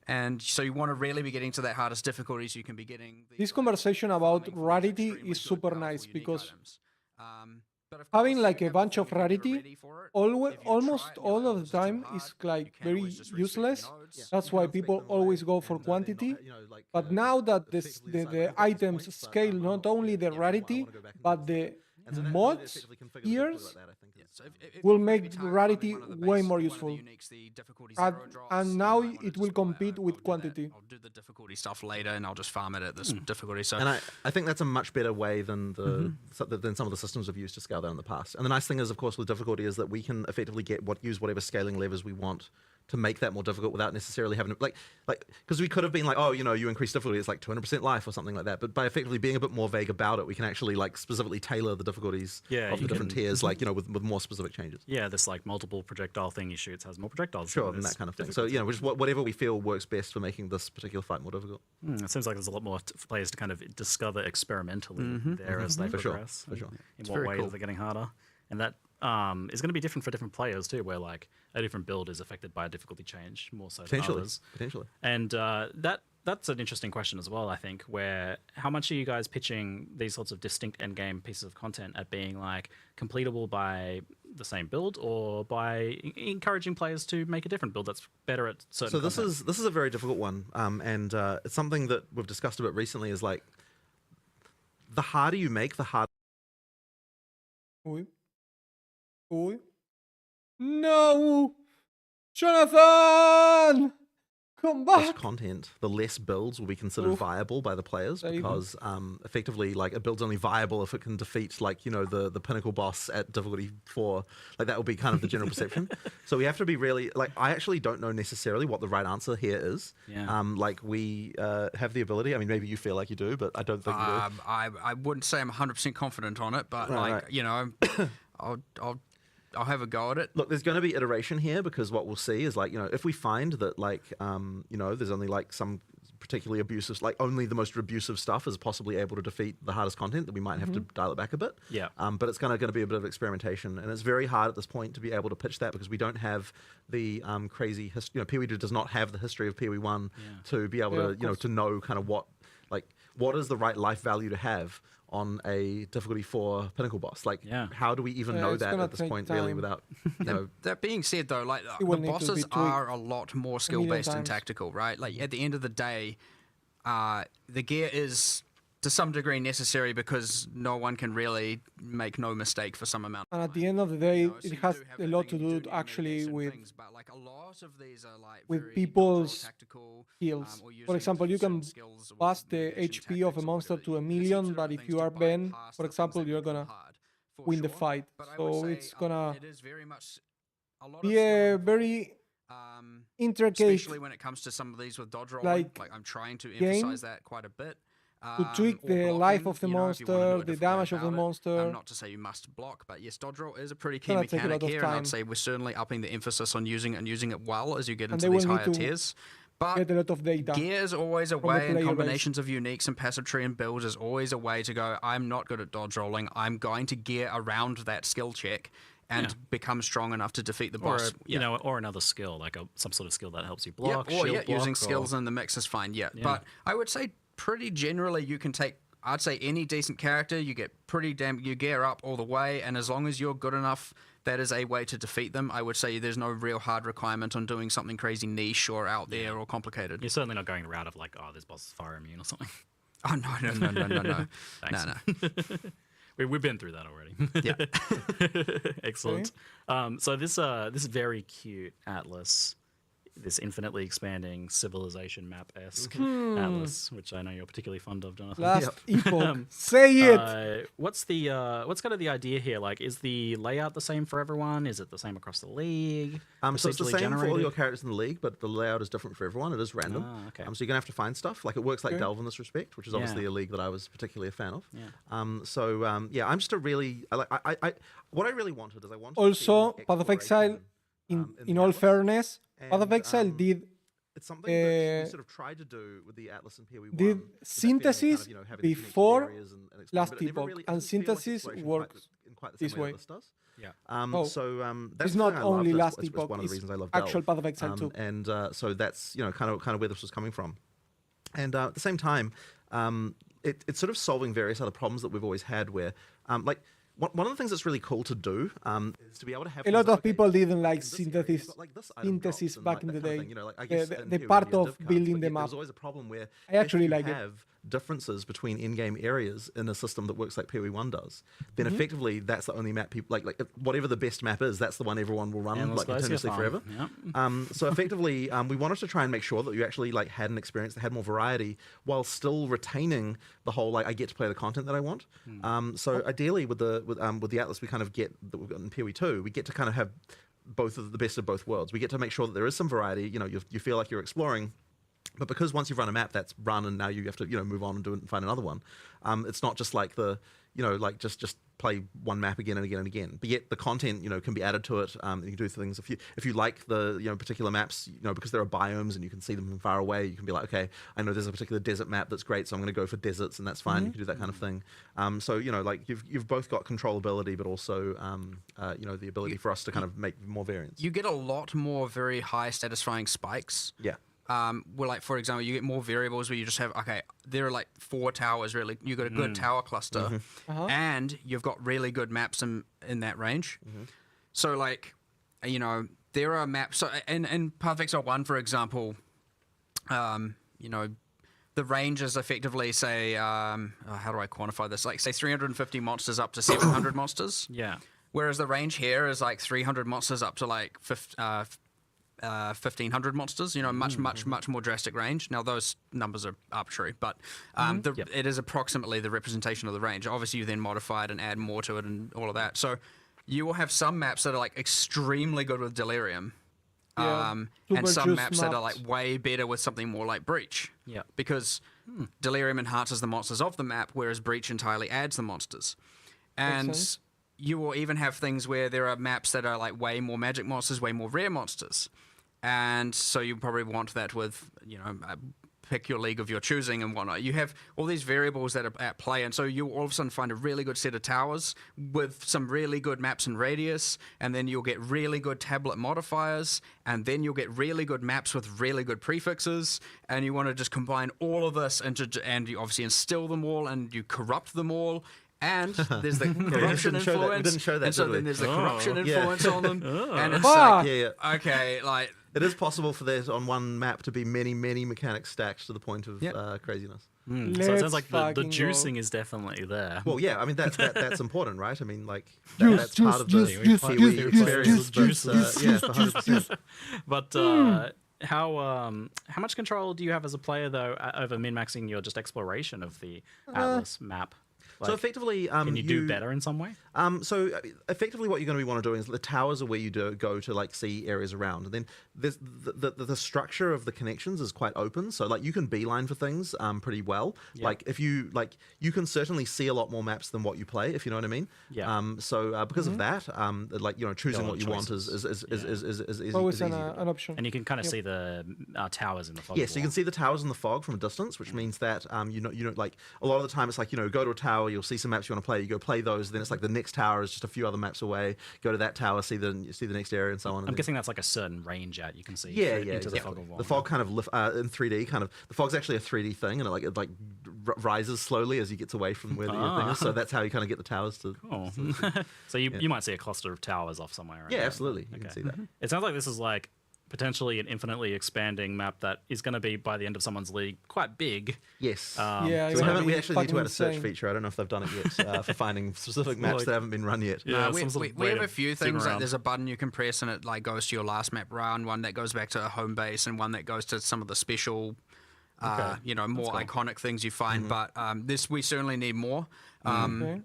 And so you want to really be getting to that hardest difficulty so you can be getting... This conversation about rarity is super nice because having like a bunch of rarity almost all of the time is like very useless. That's why people always go for quantity. But now that the items scale not only the rarity, but the mods tiers will make rarity way more useful. And now it will compete with quantity. I'll do the difficulty stuff later and I'll just farm it at this difficulty. So, and I think that's a much better way than than some of the systems we've used to scale that in the past. And the nice thing is, of course, with difficulty is that we can effectively use whatever scaling levers we want to make that more difficult without necessarily having to, like because we could have been like, oh, you increase difficulty, it's like 200% life or something like that. But by effectively being a bit more vague about it, we can actually like specifically tailor the difficulties of the different tiers, like with more specific changes. Yeah, this like multiple projectile thing you shoot has more projectiles. Sure, and that kind of thing. So just whatever we feel works best for making this particular fight more difficult. It seems like there's a lot more players to kind of discover experimentally there as they progress. For sure. In what ways they're getting harder, and that is going to be different for different players too, where like a different build is affected by a difficulty change more so than others. Potentially. And that's an interesting question as well, I think, where how much are you guys pitching these sorts of distinct endgame pieces of content at being like completable by the same build or by encouraging players to make a different build that's better at certain So this is a very difficult one, and it's something that we've discussed a bit recently, is like the harder you make, the harder. No! Jonathan! Come back! Less content, the less builds will be considered viable by the players, because effectively, like, a build's only viable if it can defeat, like, the pinnacle boss at difficulty 4. Like, that will be kind of the general perception. So we have to be really, like, I actually don't know necessarily what the right answer here is. Yeah. Like, we have the ability, I mean, maybe you feel like you do, but I don't think you do. I wouldn't say I'm 100% confident on it, but I'll have a go at it. Look, there's going to be iteration here, because what we'll see is, like, if we find that, like, there's only, like, some particularly abusive, like, only the most abusive stuff is possibly able to defeat the hardest content, that we might have to dial it back a bit. Yeah. But it's going to be a bit of experimentation, and it's very hard at this point to be able to pitch that, because we don't have the crazy history. PoE does not have the history of PoE1 to be able to, to know kind of what, like, what is the right life value to have on a difficulty 4 pinnacle boss? Like, how do we even know that at this point, really, without, you know... That being said, though, like, the bosses are a lot more skill-based and tactical, right? Like, at the end of the day, the gear is, to some degree, necessary because no one can really make no mistake for some amount. And at the end of the day, it has a lot to do actually with people's skills. For example, you can bust the HP of a monster to 1,000,000, but if you are Ben, for example, you're gonna win the fight. So it's gonna be a very intricate, especially when it comes to some of these with dodge rolling. Like I'm trying to emphasize that quite a bit. To tweak the life of the monster, the damage of the monster. Not to say you must block, but yes, dodge roll is a pretty key mechanic here, and I'd say we're certainly upping the emphasis on using it and using it well as you get into these higher tiers. But get a lot of data gear is always a way, and combinations of uniques and passive tree and builds is always a way to go, I'm not good at dodge rolling, I'm going to gear around that skill check and become strong enough to defeat the boss. Or, or another skill, like some sort of skill that helps you block, or shield block, using skills in the mix is fine, But I would say pretty generally you can take, I'd say any decent character, you get you gear up all the way, and as long as you're good enough, that is a way to defeat them. I would say there's no real hard requirement on doing something crazy niche or out there or complicated. You're certainly not going the route of like, oh, this boss is fire immune or something. Oh, no. Thanks. No. We've been through that already. Yeah. Excellent. So this very cute atlas, this infinitely expanding civilization map-esque atlas, which I know you're particularly fond of, Jonathan. Last epoch. Say it. What's kind of the idea here? Like, is the layout the same for everyone? Is it the same across the league? So it's the same for all your characters in the league, but the layout is different for everyone. It is random. Okay. So you're gonna have to find stuff. Like, it works like Delve in this respect, which is obviously a league that I was particularly a fan of. I'm just a really what I really wanted is I wanted also Path of Exile. In all fairness, Path of Exile did. It's something that we sort of tried to do with the Atlas and PoE1. Did synthesis before last epoch, and synthesis works this way. That's it's not only last epoch. epoch. One of the reasons I love actual Path of Exile too. And so that's kind of where this was coming from. And at the same time, it's sort of solving various other problems that we've always had, where one of the things that's really cool to do is to be able to have... A lot of people didn't like synthesis back in the day. The part of building them up. There's always a problem where I actually like it. Differences between in-game areas in a system that works like PoE1 does, then effectively that's the only map people like whatever the best map is, that's the one everyone will run continuously forever. So effectively, we wanted to try and make sure that you actually had an experience that had more variety while still retaining the whole I get to play the content that I want. So ideally with the Atlas we kind of get that we've got in PoE2, we get to kind of have both of the best of both worlds. We get to make sure that there is some variety. You feel like you're exploring. But because once you've run a map, that's run, and now you have to move on and do it and find another one. It's not just like just play one map again and again and again. But yet the content can be added to it. You can do things if you like the particular maps, because there are biomes and you can see them from far away. You can be like, okay, I know there's a particular desert map that's great, so I'm going to go for deserts, and that's fine. You can do that kind of thing. So you've both got controllability, but also the ability for us to kind of make more variants. You get a lot more very high satisfying spikes. Yeah. Where for example, you get more variables where you just have, there are 4 towers really. You've got a good tower cluster, and you've got really good maps in that range. So there are maps. So in Path of Exile 1, for example, the range is effectively say, how do I quantify this? Say 350 monsters up to 700 monsters. Yeah. Whereas the range here is 300 monsters up to 1,500 monsters, much more drastic range. Now those numbers are arbitrary, but it is approximately the representation of the range. Obviously you then modify it and add more to it and all of that. So you will have some maps that are extremely good with Delirium, and some maps that are way better with something more like Breach. Yeah. Because Delirium enhances the monsters of the map, whereas Breach entirely adds the monsters. And you will even have things where there are maps that are way more magic monsters, way more rare monsters. And so you probably want that with, pick your league of your choosing and whatnot. You have all these variables that are at play, and so you all of a sudden find a really good set of towers with some really good maps and radius, and then you'll get really good tablet modifiers, and then you'll get really good maps with really good prefixes, and you want to just combine all of this and you obviously instill them all, and you corrupt them all. And there's the corruption influence. We didn't show that, and so did we? then there's the corruption influence on them. And it's Fuck. like, okay, like... It is possible for there on one map to be many, many mechanics stacked to the point of craziness. So it sounds like the juicing is definitely there. Well, yeah, I mean that's important, right? I mean, like Juice, that's part of the juice, Kiwi experience. juice, But, yeah, 100%. But how much control do you have as a player though over min-maxing your just exploration of the Atlas map? So effectively, can you do better in some way? So effectively, what you're going to want to do is the towers are where you go to like see areas around, and then there's the structure of the connections is quite open. So like you can beeline for things pretty well. Yeah. Like if you you can certainly see a lot more maps than what you play, if you know what I mean. Yeah. So because of that, like choosing what you want is always easier. an option. And you can kind of see the towers in the fog. Yeah, so you can see the towers in the fog from a distance, which means that you know like a lot of the time it's like go to a tower, you'll see some maps you want to play, you go play those, then it's like the next tower is just a few other maps away. Go to that tower, see the next area, and so on. I'm guessing that's like a certain range out you can see. Yeah, into the exactly. fog of war. The fog kind of in 3D, kind of the fog's actually a 3D thing, and it rises slowly as you get away from where the thing is. So that's how you kind of get the towers to. Cool. So you might see a cluster of towers off somewhere. Right? Yeah, absolutely. You can see that. It sounds like this is like potentially an infinitely expanding map that is going to be by the end of someone's league quite big. Yes. Yeah, So we actually need to add a fucking search insane. feature. I don't know if they've done it yet for finding specific maps that haven't been run yet. Yeah, we have a few things. Like around. there's a button you can press and it like goes to your last map round, one that goes back to a home base, and one that goes to some of the special, more iconic things you find. But we certainly need more. 100%.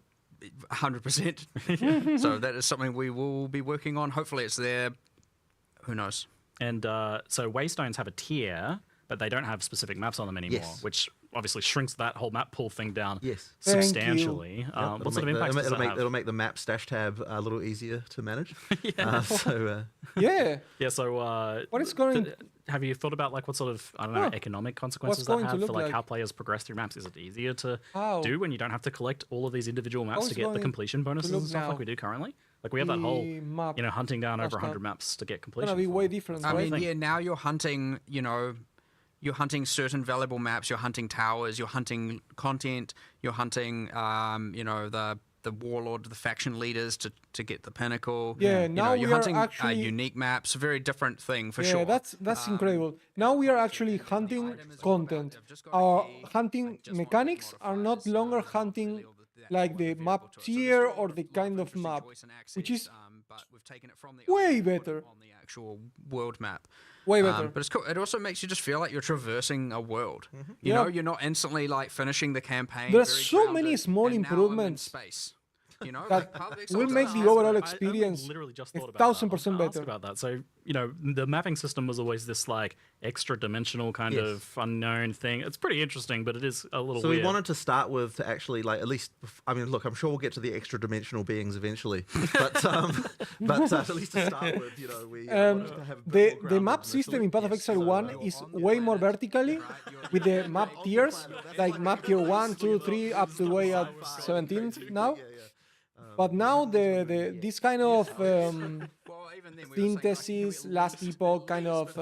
So that is something we will be working on. Hopefully it's there. Who knows? And so Waystones have a tier, but they don't have specific maps on them anymore, which obviously shrinks that whole map pool thing down substantially. What sort of impact does that have? It'll make the map stash tab a little easier to manage. Yeah. So what is going? Have you thought about like what sort of economic consequences that going to have for look like like? how players progress through maps? Is it easier to How? do when you don't have to collect all of these individual maps How to is get the going completion bonuses to and look stuff now? like we do currently? Like we have that whole, The map hunting down over flashcard. 100 maps to get It's completion. gonna be for. way different. I right? mean, yeah, now you're hunting, you're hunting certain valuable maps, you're hunting towers, you're hunting content, you're hunting, the warlord, the faction leaders to get the pinnacle. Yeah, now you're we are hunting actually- unique maps, a very different thing for yeah, sure. that's incredible. Now we are actually hunting content. Our hunting mechanics are not longer hunting like the map tier or the kind of map, which is but we've taken it from the way better. on the actual world map. Way better. But it's cool. It also makes you just feel like you're traversing a world. You Yeah. know, you're not instantly like finishing the campaign. There's very so many grounded, small and now I'm in improvements space. You know, that like, part of Exile will does make have the that. overall I experience literally just a thought about that. 1000% I was better. gonna ask about that. So, the mapping system was always this like extra dimensional kind of unknown thing. It's pretty interesting, but it is a little So weird. we wanted to start with to actually like at least. I mean, look, I'm sure we'll get to the extra dimensional beings eventually, but at least to start with, we wanted to have a bit more The grounded map initially. system in Path of Exile 1 is way more vertically with the map tiers, like map tier 1, 2, 3, up to way at 17 now. But now this kind of synthesis, last epoch kind of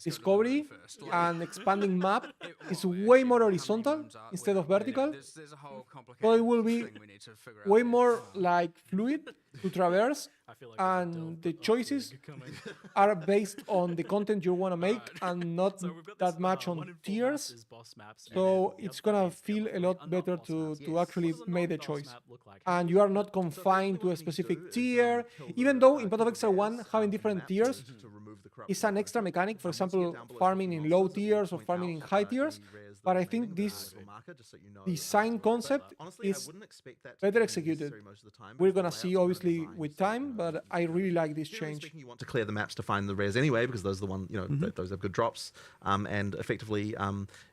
discovery and expanding map is way more horizontal instead of vertical. So it will be way more like fluid to traverse, and the choices are based on the content you want to make and not that much on tiers. So it's gonna feel a lot better to actually make the choice. And you are not confined to a specific tier, even though in Path of Exile 1 having different tiers is an extra mechanic, for example, farming in low tiers or farming in high tiers. But I think this design concept is better executed. We're gonna see obviously with time, but I really like this change. You want to clear the maps to find the rares anyway, because those are the one those have good drops, and effectively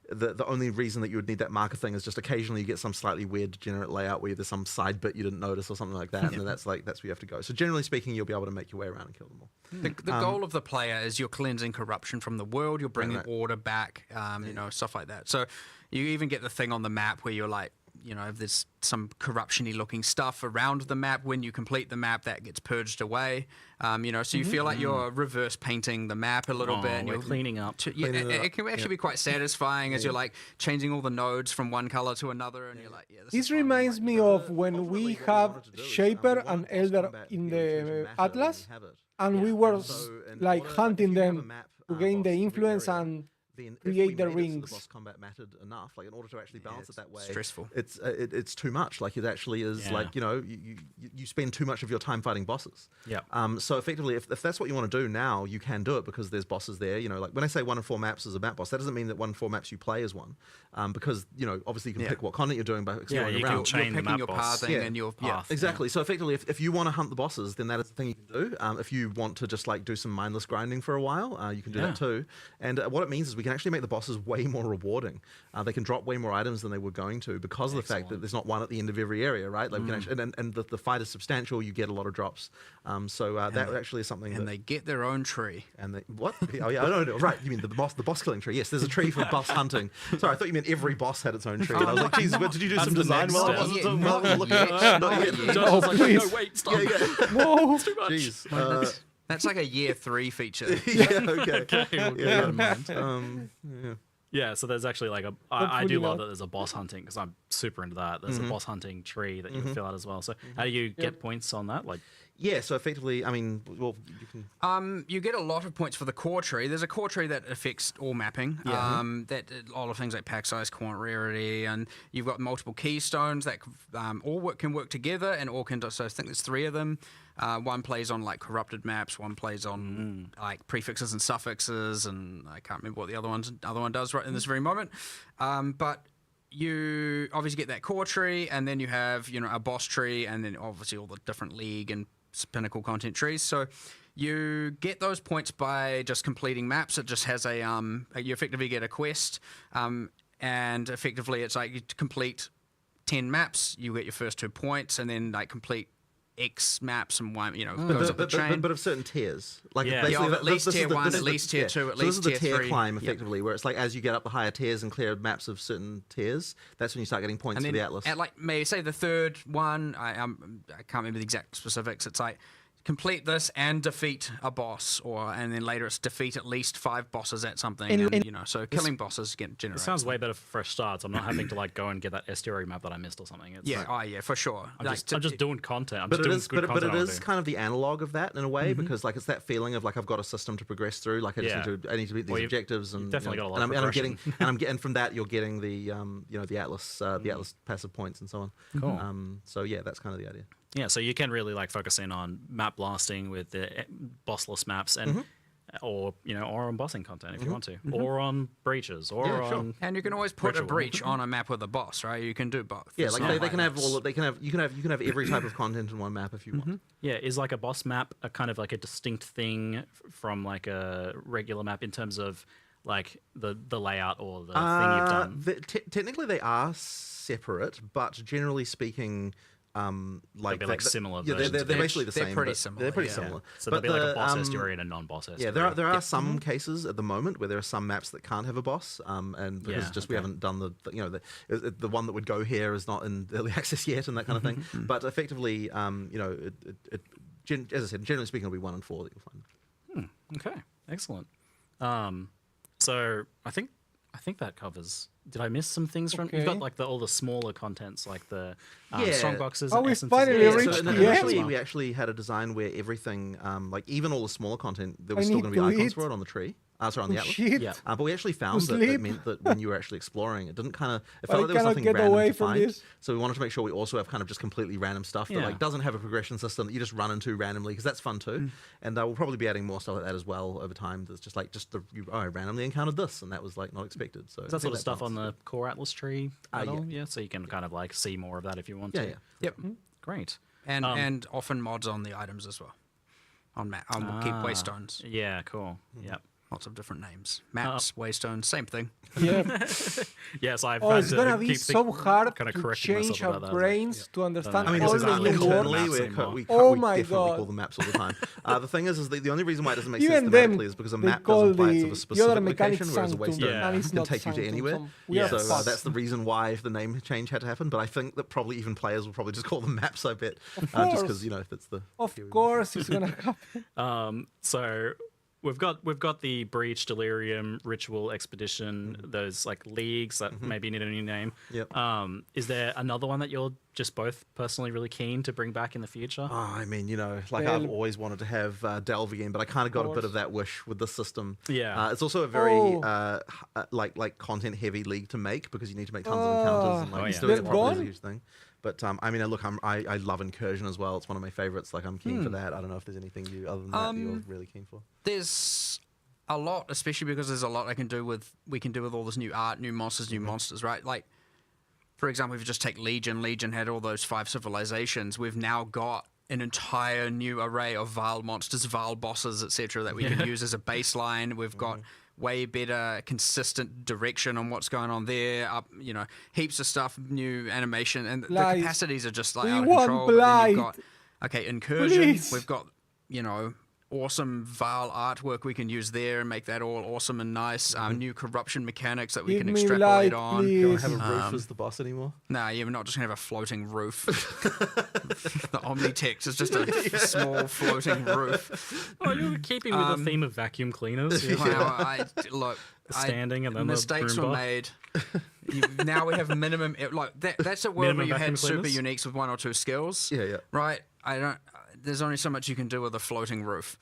the only reason that you would need that marker thing is just occasionally you get some slightly weird degenerate layout where there's some side bit you didn't notice or something like that, and then that's where you have to go. So generally speaking, you'll be able to make your way around and kill them all. The goal of the player is you're cleansing corruption from the world, you're bringing order back, you know, stuff like that. So you even get the thing on the map where you're like, you know, if there's some corruption-y looking stuff around the map, when you complete the map, that gets purged away. You know, so you feel like you're reverse painting the map a little bit. And you're you're cleaning up. It can actually be quite satisfying as you're like changing all the nodes from one color to another, and you're like, yeah, This reminds me of when we have Shaper and Elder in the Atlas, and we were like hunting them to gain the influence and create the rings. The boss combat mattered enough, like in order to actually balance it that way. Stressful. It's too much. Like it actually is. Like, you know, you spend too much of your time fighting bosses. Yeah. So effectively, if that's what you want to do now, you can do it because there's bosses there. You know, like when I say 1 in 4 maps is a map boss, that doesn't mean that 1 in 4 maps you play is one, because you know obviously you can pick what content you're doing by exploring around. You're picking your pathing and your path. Exactly. So effectively, if you want to hunt the bosses, then that is the thing you can do. If you want to just like do some mindless grinding for a while, you can do that too. And what it means is we can actually make the bosses way more rewarding. They can drop way more items than they were going to because of the fact that there's not one at the end of every area, right? Like we can actually, and the fight is substantial. You get a lot of drops. So that actually is something. And they get their own tree. And they what? Oh yeah, I don't know. Right, you mean the boss killing tree? Yes, there's a tree for boss hunting. Sorry, I thought you meant every boss had its own tree. And I was like, geez, did you do some design while I wasn't looking at? Not yet. No, wait, stop. Whoa. Too much. Jeez. That's like a year 3 feature. Yeah. Okay. We'll keep that in mind. Yeah, so there's actually like I do love that there's a boss hunting because I'm super into that. There's a boss hunting tree that you can fill out as well. So how do you get points on that? Like, yeah, so effectively, I mean, well, you can. You get a lot of points for the core tree. There's a core tree that affects all mapping. That all of things like pack size, quant rarity, and you've got multiple keystones that all can work together, and all can. So I think there's 3 of them. One plays on like corrupted maps. One plays on like prefixes and suffixes, and I can't remember what the other one does right in this very moment. But you obviously get that core tree, and then you have a boss tree, and then obviously all the different league and pinnacle content trees. So you get those points by just completing maps. It just has you effectively get a quest, and effectively it's like you complete 10 maps, you get your first 2 points, and then like complete X maps and one, goes up the chain. But of certain tiers, like at least tier 1, at least tier 2, at least tier 3. This is the tier climb, effectively, where it's like as you get up the higher tiers and clear maps of certain tiers, that's when you start getting points for the Atlas. At like maybe say the 3rd one, I can't remember the exact specifics. It's like complete this and defeat a boss, and then later it's defeat at least 5 bosses at something, so killing bosses get generated. It sounds way better for fresh starts. I'm not having to like go and get that estuary map that I missed or something. It's yeah, for sure. I'm just doing content. I'm but just it doing is, good but content. it is kind of the analog of that in a way, because like it's that feeling of like I've got a system to progress through. Like I need to meet these objectives, and definitely got a lot of progression. And from that you're getting the the Atlas passive points and so on. Cool. So yeah, that's kind of the idea. Yeah, so you can really like focus in on map blasting with the bossless maps and or on bossing content if you want to, or on breaches, or on. And you can always put a breach on a map with a boss, right? You can do both. Yeah, like they can have you can have every type of content in one map if you want. Yeah, is like a boss map a kind of like a distinct thing from like a regular map in terms of like the layout or the thing you've done? Technically, they are separate, but generally speaking. They'll be like similar. Yeah, they're basically the same. They're pretty similar. They're pretty similar. So there'll be like a boss estuary and a non-boss estuary. Yeah, there are some cases at the moment where there are some maps that can't have a boss, and because we haven't done the one that would go here is not in early access yet, and that kind of thing. But effectively, as I said, generally speaking, it'll be 1 in 4 that you'll find. Okay, excellent. So I think that covers. Did I miss some things from? You've got like all the smaller contents, like the strongboxes. Oh, we finally reached the end. We actually had a design where everything, like even all the smaller content, there was still going to be icons for it on the tree. Sorry, on the Atlas. Yeah. But we actually found that it meant that when you were actually exploring, it didn't kind of. It felt like there was something get random away to from find. this. So we wanted to make sure we also have kind of just completely random stuff that like doesn't have a progression system that you just run into randomly, because that's fun too. And we'll probably be adding more stuff like that as well over time. That's just like I randomly encountered this, and that was like not expected. So is that sort of stuff on the core Atlas tree at all? Yeah, so you can kind of like see more of that if you want to. Yeah. Yep. Great. And often mods on the items as well. On keep waystones. Yeah, cool. Yep. Lots of different names. Maps, Waystone, same thing. Yeah. Yes, I've Oh, had it's to gonna be keep so hard kind of to correcting myself change our about that. I was like, brains to understand I mean, all exactly. the new Internally, words. we Oh we my definitely God. call them maps all the time. The thing is the only reason why it doesn't make Even sense them, thematically is because a they map call doesn't apply to the a specific other mechanic location, whereas a sanctum, waystone and it's can not take you to sanctum, anywhere. so we are So fucked. that's the reason why the name change had to happen. But I think that probably even players will probably just call them maps. I bet, just course. because that's the. Of course, it's gonna happen. So we've got the Breach, Delirium, Ritual, Expedition, those like leagues that maybe need a new name. Yep. Is there another one that you're just both personally really keen to bring back in the future? Oh, I mean, like Delve. I've always wanted to have Delve again, but I kind of got a bit of that wish with this system. Yeah. It's also a very like content heavy league to make because you need to make tons of encounters and like doing it properly is a huge thing. But I mean, look, I love Incursion as well. It's one of my favorites. Like I'm keen for that. I don't know if there's anything other than that you're really keen for. There's a lot, especially because there's a lot we can do with all this new art, new monsters, right? Like, for example, if you just take Legion had all those 5 civilizations. We've now got an entire new array of Vile monsters, Vile bosses, etc. that we can use as a baseline. We've got way better consistent direction on what's going on there. Heaps of stuff, new animation, and the capacities are just like out of control. But then you've got Incursion. Please. We've got awesome Vile artwork we can use there and make that all awesome and nice. New corruption mechanics that we Give can me extrapolate light, on. please. Don't have a roof as the boss anymore. Nah, you're not just gonna have a floating roof. The Omnitext is just a small floating roof. Oh, you're keeping with the theme of vacuum cleaners. Well, standing and then mistakes the were made. Now we have minimum. That's a world Minimum where you vacuum had super cleaners? uniques with 1 or 2 skills. Yeah. Right. There's only so much you can do with a floating roof.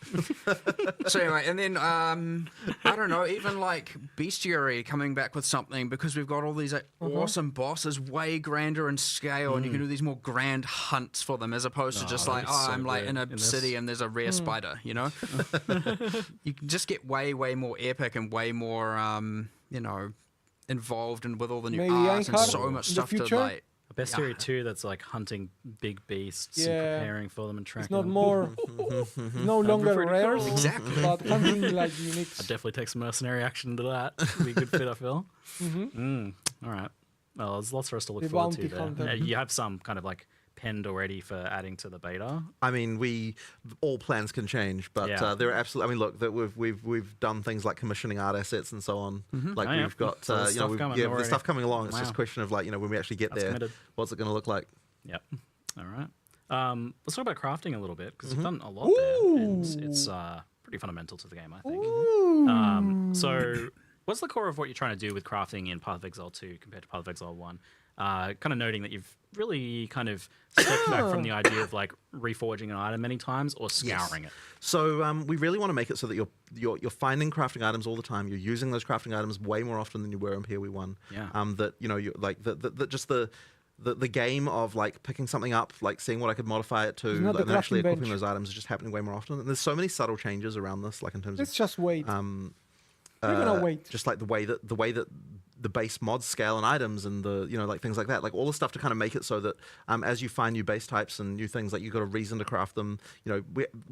So anyway, and then I don't know, even like Bestiary coming back with something because we've got all these awesome bosses, way grander in scale, and you can do these more grand hunts for them as opposed to just like, I'm like in a city and there's a rare spider, You can just get way more epic and way more involved and with all the new art and so much stuff to like. A Bestiary 2 that's like hunting big beasts and preparing for them and tracking It's not them. more, no longer rare. Cool. Exactly. But hunting like uniques. I'd definitely take some mercenary action to that. Be a good fit, I feel. All right. Well, there's lots for us to look The forward to bounty hunter. there. You have some kind of like penned already for adding to the beta. I mean, all plans can change, but there are absolutely. I mean, look, that we've done things like commissioning art assets and so on. Like we've got, So there's stuff coming there's already. stuff coming along. It's Wow. just a question of like, when we actually get That's there, committed. what's it going to look like? Yep. All right. Let's talk about crafting a little bit because you've done a lot there, and it's pretty fundamental to the game, I think. So, what's the core of what you're trying to do with crafting in Path of Exile 2 compared to Path of Exile 1? Kind of noting that you've really kind of stepped back from the idea of like reforging an item many times or scouring it. So we really want to make it so that you're finding crafting items all the time. You're using those crafting items way more often than you were in PoE 1. Yeah. That you're like the game of like picking something up, like seeing what I could modify it to, not the and actually crafting equipping bench. those items is just happening way more often. And there's so many subtle changes around this, like in terms Let's of just wait. We're gonna wait. just like the way that the base mods scale and items and the like things like that, like all the stuff to kind of make it so that as you find new base types and new things, like you've got a reason to craft them.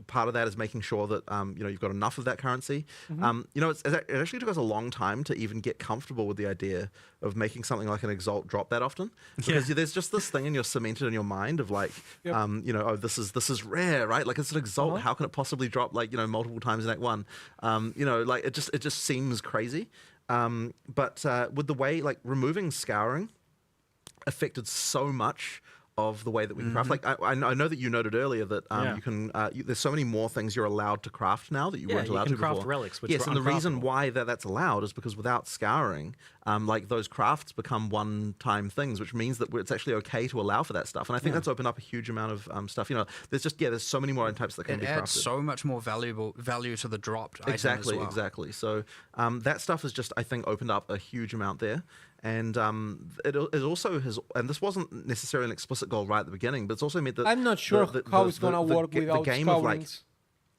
Part of that is making sure that you've got enough of that currency. It actually took us a long time to even get comfortable with the idea of making something like an Exalt drop that often, because there's just this thing and you're cemented in your mind of like oh, this is rare, right? Like it's an Exalt, how can it possibly drop like multiple times in Act 1? Like it just seems crazy. But with the way, like, removing scouring affected so much of the way that we can craft. Like, I know that you noted earlier that you can. There's so many more things you're allowed to craft now that you weren't allowed to before. craft relics, which yes, were and the reason uncraftable. why that's allowed is because without scouring, like those crafts become one-time things, which means that it's actually okay to allow for that stuff. And I think that's opened up a huge amount of stuff. There's so many more types that can be crafted. It adds so much more value to the dropped item Exactly, as well. exactly. So that stuff has just, I think, opened up a huge amount there. And it also has, and this wasn't necessarily an explicit goal right at the beginning, but it's also meant that I'm not sure how it's gonna work without the game of like scourings.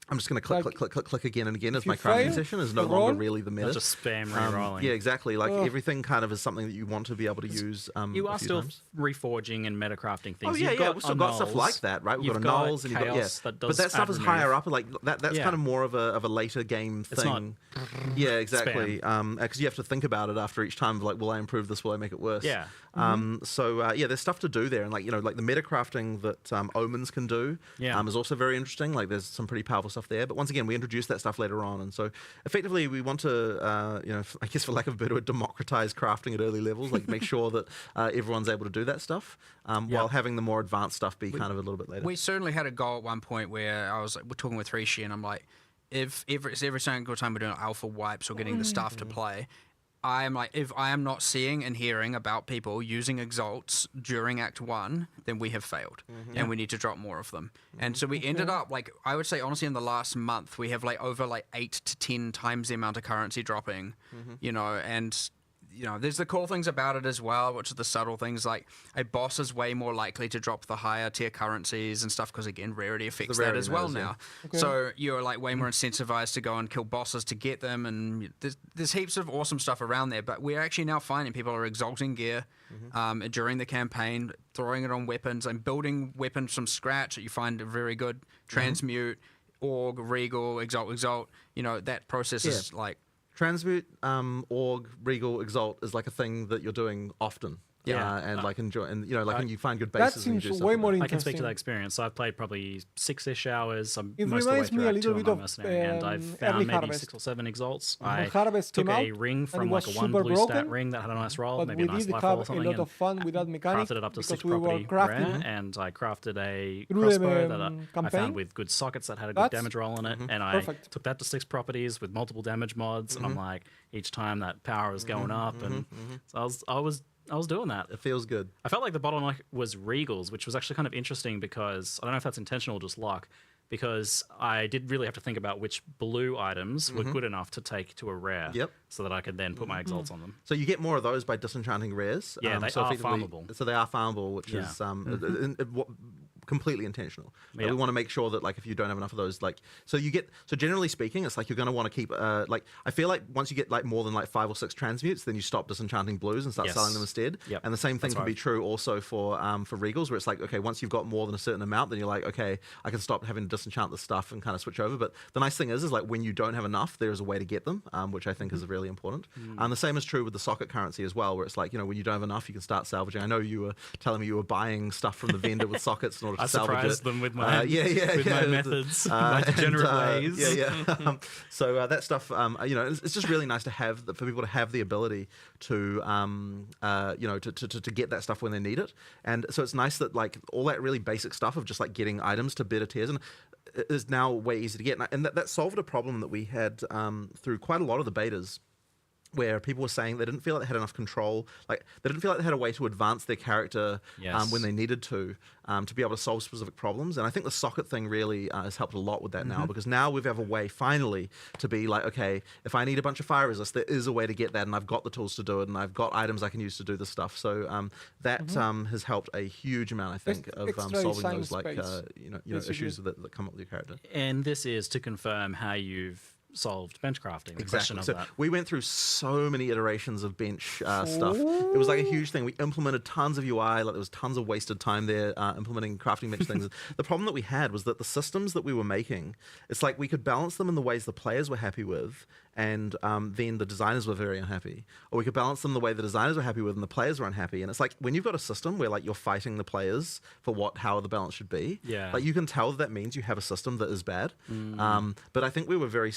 I'm just going to click, Like, click again and again as you my crafting fail, session is no the longer roll, really the meta. just spam re-rolling. Yeah, exactly. Like Ugh. everything kind of is something that you want to be able to use. You a are few still times. reforging and metacrafting things. Oh yeah, You've yeah. got We've still got stuff annuls, like that, right? We've you've got annuls and you've got chaos that does but that stuff add is remove. higher up. Like that's Yeah. kind of more of a later game It's not thing. Yeah, exactly. Because you have to think about it after each time. Like, will I improve this? Will I make it worse? Yeah. So yeah, there's stuff to do there, and like like the metacrafting that omens can do. Is also very interesting. Like, there's some pretty powerful stuff there. But once again, we introduce that stuff later on, and so effectively we want to, I guess for lack of a better word, democratize crafting at early levels. Like, make sure that everyone's able to do that stuff, while having the more advanced stuff be kind of a little bit later. We certainly had a goal at one point where I was like, we're talking with Rishi, and I'm like, if every single time we're doing alpha wipes or getting the stuff to play, I am like, if I am not seeing and hearing about people using exalts during Act 1, then we have failed, and we need to drop more of them. And so we ended up, like, I would say honestly, in the last month, we have like over like 8 to 10 times the amount of currency dropping, and there's the cool things about it as well, which are the subtle things, like a boss is way more likely to drop the higher tier currencies and stuff, because again, rarity affects that as well now. So you're like way more incentivized to go and kill bosses to get them, and there's heaps of awesome stuff around there. But we're actually now finding people are exalting gear during the campaign, throwing it on weapons and building weapons from scratch that you find are very good. Transmute, Org, Regal, Exalt. That process is like... Transmute, Org, Regal, Exalt is like a thing that you're doing often. And like enjoy, and when you find good bases, that and you seems do way stuff more like that. I can speak to interesting. that experience. So I've played probably 6-ish hours. I'm It most of the way reminds me through a Act little 2 bit on of, my mercenary, and I've early found maybe Harvest. 6 or 7 exalts. When I Harvest took came a out, ring and from it like was a 1 super blue stat broken, ring that had a nice roll, but maybe we a nice did life roll or have a something. lot of fun with that and mechanic crafted it up to 6 because we were property crafting rare, and I crafted a through the, crossbow that I campaign. found with good sockets that had a good That's damage roll in it, and I perfect. took that to 6 properties with multiple damage mods, and I'm like, each time that power was going up, and so I was doing that. It feels good. I felt like the bottleneck was Regals, which was actually kind of interesting because I don't know if that's intentional or just luck, because I did really have to think about which blue items were good enough to take to a rare, so that I could then put my exalts on them. So you get more of those by disenchanting rares. Yeah, they so are effectively- farmable. So they are farmable, which is completely intentional. We want to make sure that, like, if you don't have enough of those, like, so generally speaking, it's like you're going to want to keep, like, I feel like once you get like more than like 5 or 6 transmutes, then you stop disenchanting blues and start selling them instead. And the same thing can be true also for regals, where it's like, okay, once you've got more than a certain amount, then you're like, okay, I can stop having to disenchant this stuff and kind of switch over. But the nice thing is like when you don't have enough, there is a way to get them, which I think is really important. And the same is true with the socket currency as well, where it's like, when you don't have enough, you can start salvaging. I know you were telling me you were buying stuff from the vendor with sockets in order to salvage it. Them with my my methods, my degenerate ways. So that stuff, it's just really nice to have for people to have the ability to, to get that stuff when they need it. And so it's nice that like all that really basic stuff of just like getting items to better tiers and is now way easier to get. And that solved a problem that we had through quite a lot of the betas, where people were saying they didn't feel like they had enough control, like they didn't feel like they had a way to advance their character when they needed to be able to solve specific problems. And I think the socket thing really has helped a lot with that now, because now we have a way finally to be like, okay, if I need a bunch of fire resist, there is a way to get that, and I've got the tools to do it, and I've got items I can use to do this stuff. So that has helped a huge amount, I think, of solving those like issues that come up with your character. And this is to confirm how you've solved bench crafting. The question of so that. We went through so many iterations of bench stuff. It was like a huge thing. We implemented tons of UI, like there was tons of wasted time there implementing crafting bench things. The problem that we had was that the systems that we were making, it's like we could balance them in the ways the players were happy with, and then the designers were very unhappy. Or we could balance them the way the designers were happy with and the players were unhappy. And it's like when you've got a system where like you're fighting the players for how the balance should be, like you can tell that means you have a system that is bad. But I think we were very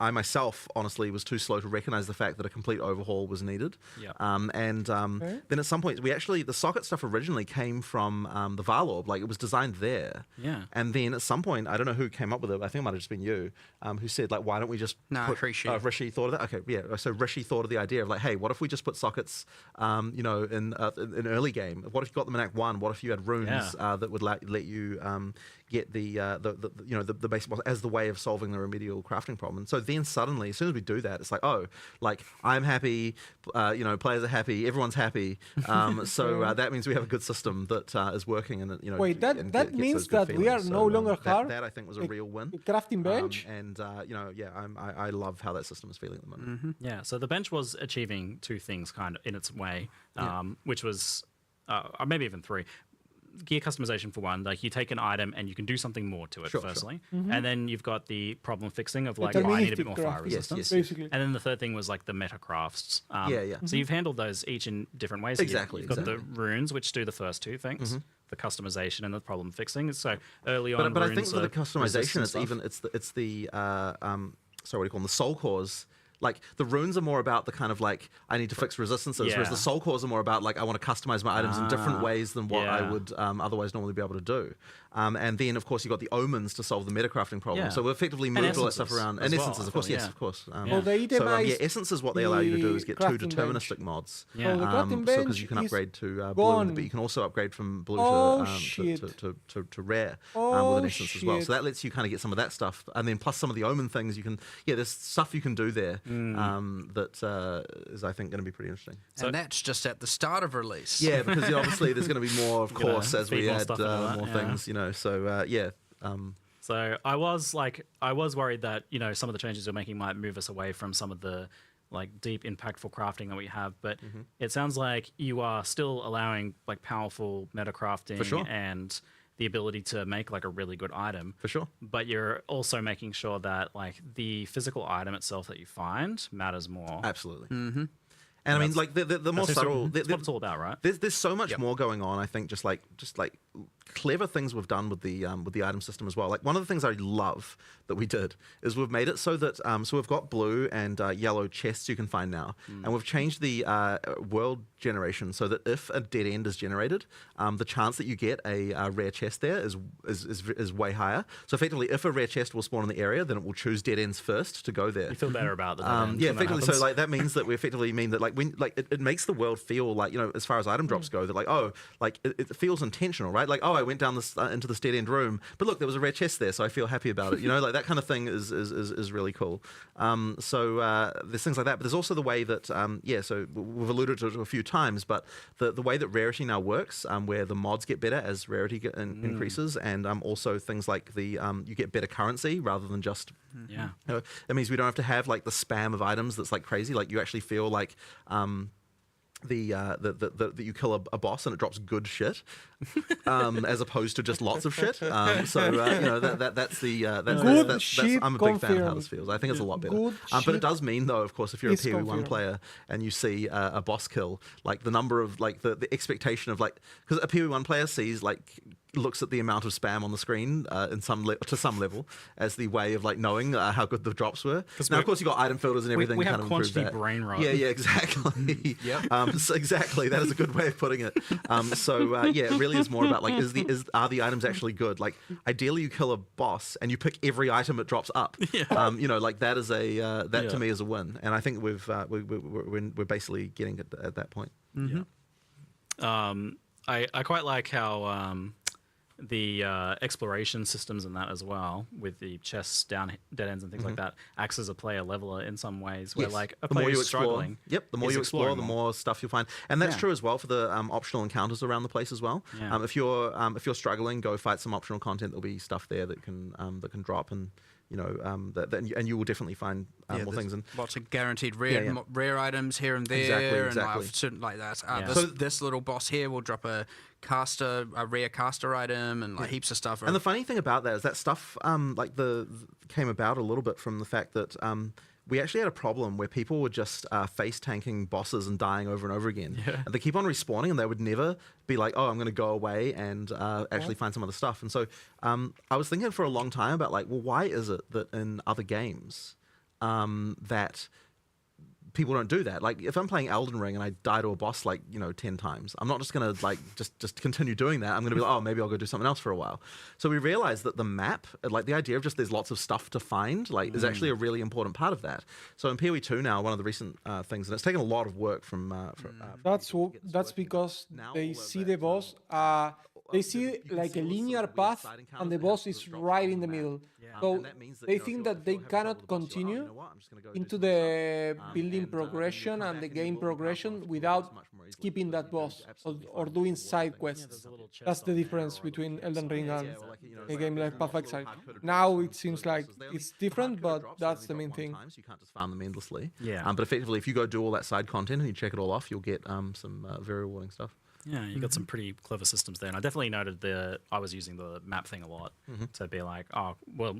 I myself honestly was too slow to recognize the fact that a complete overhaul was needed. Then at some point the socket stuff originally came from the Varlorb, like it was designed there. And then at some point, I don't know who came up with it, I think it might have just been you, who said like, why don't we just Rishi thought of that. Okay, yeah. So Rishi thought of the idea of like, hey, what if we just put sockets, in early game? What if you got them in Act 1? What if you had runes that would let you get the basic boss as the way of solving the remedial crafting problem? And so then suddenly, as soon as we do that, it's like, oh, like I'm happy, players are happy, everyone's happy. So that means we have a good system that is working, and wait, that means that we are no longer hard. That I think was a real win. Crafting bench, I love how that system is feeling at the moment. Yeah, so the bench was achieving two things kind of in its way, which was maybe even three. Gear customization for one, like you take an item and you can do something more to it firstly, and then you've got the problem fixing of like, I need a bit more fire resistance. Basically. And then the third thing was like the meta crafts. So you've handled those each in different ways. Exactly. You've got the runes, which do the first two things. The customization and the problem fixing. So early on, but I think for the customization, it's the what do you call them? The soul cores. Like the runes are more about the kind of like I need to fix resistances, whereas the soul cores are more about like I want to customize my items in different ways than what I would otherwise normally be able to do. And then of course you've got the omens to solve the metacrafting problem. So we effectively moved all that stuff around. And essences, of course, yes, of course. Essence is what they allow you to do is get 2 deterministic mods. Because you can upgrade to blue, but you can also upgrade from blue to rare with an essence as well. So that lets you kind of get some of that stuff, and then plus some of the omen things you can. Yeah, there's stuff you can do there. That is, I think, going to be pretty interesting. And that's just at the start of release. Yeah, because obviously there's going to be more, of course, as we add more things, So So I was worried that some of the changes we're making might move us away from some of the like deep, impactful crafting that we have, but it sounds like you are still allowing like powerful meta crafting and the ability to make like a really good item for sure, but you're also making sure that like the physical item itself that you find matters more. Absolutely. And I mean, like the more subtle, that's what it's all about, right? There's so much more going on. I think just like clever things we've done with the item system as well. Like one of the things I love that we did is we've made it so that so we've got blue and yellow chests you can find now, and we've changed the world generation so that if a dead end is generated, the chance that you get a rare chest there is way higher. So effectively, if a rare chest will spawn in the area, then it will choose dead ends first to go there. You feel better about the dead ends effectively. So like that means that we effectively mean that like when like it makes the world feel like as far as item drops go, that like it feels intentional, right? Like I went down this into this dead end room, but look, there was a rare chest there, so I feel happy about it. Like that kind of thing is really cool. So there's things like that, but there's also the way that so we've alluded to it a few times, but the way that rarity now works, where the mods get better as rarity increases, and also things like the you get better currency rather than just it means we don't have to have like the spam of items that's like crazy. Like you actually feel like that you kill a boss and it drops good shit, as opposed to just lots of shit. That's I'm a big fan of how this feels. I think it's a lot better. But it does mean though, of course, if you're a PoE1 player and you see a boss kill, like the number of like the expectation of like, because a PoE1 player sees like looks at the amount of spam on the screen to some level as the way of like knowing how good the drops were. Now, of course, you got item filters and everything. We have kind of quantity brain rot. Yeah, exactly. So exactly, that is a good way of putting it. It really is more about like are the items actually good? Like ideally, you kill a boss and you pick every item it drops up. Like that is to me is a win, and I think we're basically getting it at that point. I quite like how the exploration systems and that as well, with the chests down dead ends and things like that, acts as a player leveler in some ways, where like a player is struggling. The more you explore, the more stuff you'll find, and that's true as well for the optional encounters around the place as well. If you're struggling, go fight some optional content. There'll be stuff there that can drop, and and you will definitely find more things. And lots of guaranteed rare items here and there, exactly. And certain like that. This little boss here will drop a rare caster item, and like heaps of stuff. And the funny thing about that is that stuff came about a little bit from the fact that we actually had a problem where people were just face tanking bosses and dying over and over again. And they keep on respawning, and they would never be like, oh, I'm going to go away and actually find some other stuff. And so I was thinking for a long time about like, well, why is it that in other games that people don't do that. Like if I'm playing Elden Ring and I die to a boss like 10 times, I'm not just gonna like just continue doing that. I'm gonna be like, oh, maybe I'll go do something else for a while. So we realized that the map, like the idea of just there's lots of stuff to find, like is actually a really important part of that. So in PoE 2 now, one of the recent things, and it's taken a lot of work from That's because they see the boss. They see like a linear path, and the boss is right in the middle. So they think that they cannot continue into the building progression and the game progression without skipping that boss or doing side quests. That's the difference between Elden Ring and a game like Path of Exile. Now it seems like it's different, but that's the main thing. You can't just farm them endlessly. Yeah. But effectively, if you go do all that side content and you check it all off, you'll get some very rewarding stuff. Yeah, you got some pretty clever systems there, and I definitely noted I was using the map thing a lot to be like, oh, well,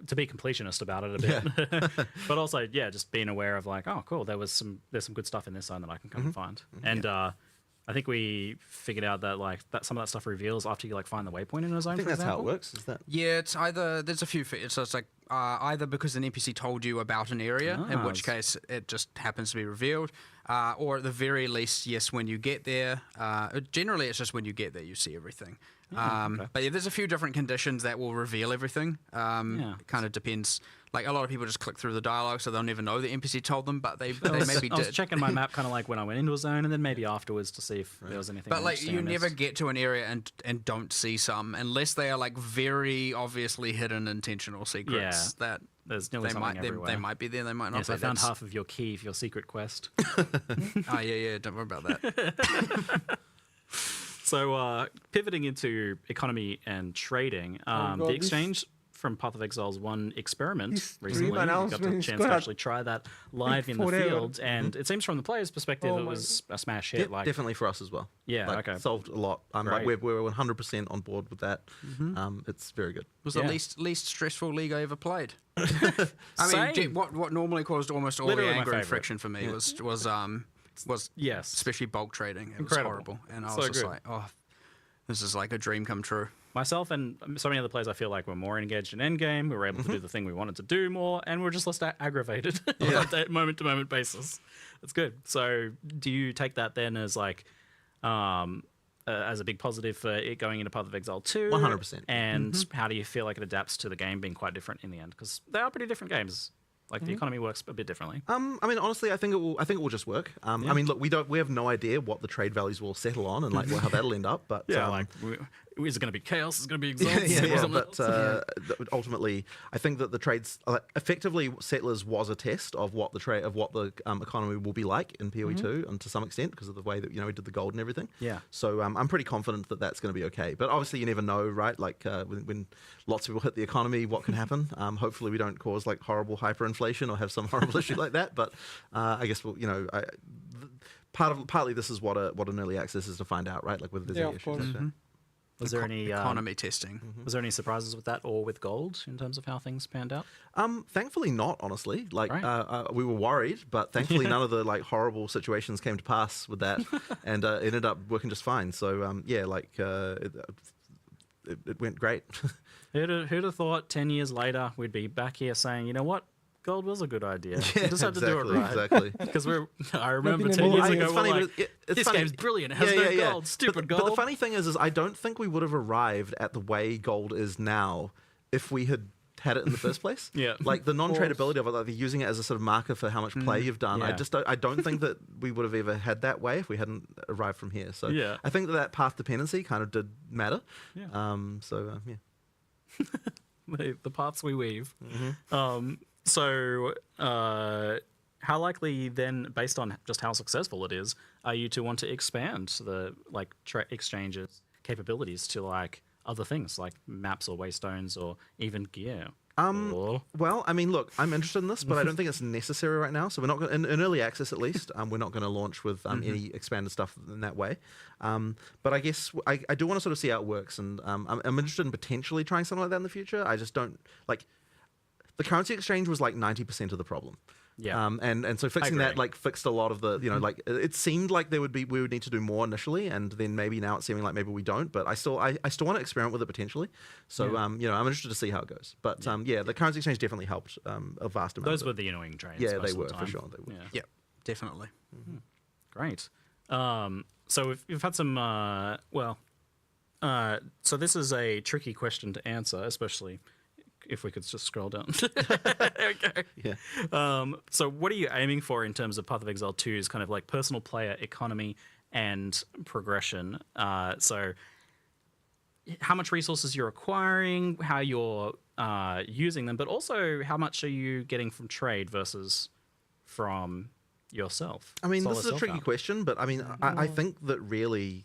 to be completionist about it a bit, but also, yeah, just being aware of like, oh, cool, there's some good stuff in this zone that I can come and find, and I think we figured out that some of that stuff reveals after you like find the waypoint in a zone. I think for that's how it example. works. Is that? Yeah, it's either there's a few. So it's like either because an NPC told you about an area, in which case it just happens to be revealed, or at the very least, yes, when you get there. Generally, it's just when you get there you see everything. But yeah, there's a few different conditions that will reveal everything. It kind of depends. Like a lot of people just click through the dialogue, so they'll never know the NPC told them, but they maybe did. I was checking my map kind of like when I went into a zone, and then maybe afterwards to see if there was anything. But like you never get to an area and don't see some unless they are like very obviously hidden intentional secrets. Yeah, that there's nearly something everywhere. They might be there, they might not. Yes, I found half of your key for your secret quest. Oh yeah, don't worry about that. So pivoting into economy and trading, the exchange from Path of Exile's one experiment recently. We got the chance to actually try that live in the field, and it seems from the player's perspective it was a smash hit. Definitely for us as well. Yeah, okay. Solved a lot. Like we're 100% on board with that. It's very good. It was the least stressful league I ever played. I mean, what normally caused almost all the anger and friction for me was especially bulk trading. It was horrible, and I was just like, oh, this is like a dream come true. Myself and so many other players, I feel like we're more engaged in endgame. We were able to do the thing we wanted to do more, and we're just less aggravated on a moment-to-moment basis. It's good. So, do you take that then as like as a big positive for it going into Path of Exile 2? 100%. And how do you feel like it adapts to the game being quite different in the end? Because they are pretty different games. Like the economy works a bit differently. I mean, honestly, I think it will just work. I mean, look, we have no idea what the trade values will settle on and like how that'll end up. But is it going to be chaos? Is it going to be exhaust? Ultimately, I think that the trades effectively Settlers was a test of what the economy will be like in PoE 2, and to some extent because of the way that we did the gold and everything. Yeah. So I'm pretty confident that that's going to be okay. But obviously, you never know, right? Like when lots of people hit the economy, what can happen? Hopefully, we don't cause like horrible hyperinflation or have some horrible issue like that. But I guess partly this is what an early access is to find out, right? Like whether there's any issues like that. Was there any economy testing? Was there any surprises with that or with gold in terms of how things panned out? Thankfully not, honestly. Like we were worried, but thankfully none of the like horrible situations came to pass with that, and it ended up working just fine. So it went great. Who'd have thought 10 years later we'd be back here saying, you know what? Gold was a good idea. Yeah, you just had to do it right. Exactly. Because I remember 10 years ago, we're like, this game's brilliant. It has no gold. Stupid gold. But the funny thing is I don't think we would have arrived at the way gold is now if we had it in the first place. Like the non-tradability of it, like using it as a sort of marker for how much play you've done. I don't think that we would have ever had that way if we hadn't arrived from here. So I think that path dependency kind of did matter. The paths we weave. So, how likely then, based on just how successful it is, are you to want to expand the exchanges capabilities to like other things like maps or waystones or even gear? Well, I mean, look, I'm interested in this, but I don't think it's necessary right now. So we're not going in early access, at least. We're not going to launch with any expanded stuff in that way. But I guess I do want to sort of see how it works, and I'm interested in potentially trying something like that in the future. I just don't like. The currency exchange was like 90% of the problem. Yeah. And so fixing that like fixed a lot of the, like it seemed like we would need to do more initially, and then maybe now it's seeming like maybe we don't, but I still want to experiment with it potentially. So I'm interested to see how it goes. But the currency exchange definitely helped a vast amount. Those were the annoying trains. Yeah, they were for sure. They were. Yeah. definitely. Great. So we've had some, so this is a tricky question to answer, especially if we could just scroll down. Okay. Yeah. So what are you aiming for in terms of Path of Exile 2's kind of like personal player economy and progression? So how much resources you're acquiring, how you're using them, but also how much are you getting from trade versus from yourself? I mean, this is a tricky question, but I mean, I think that really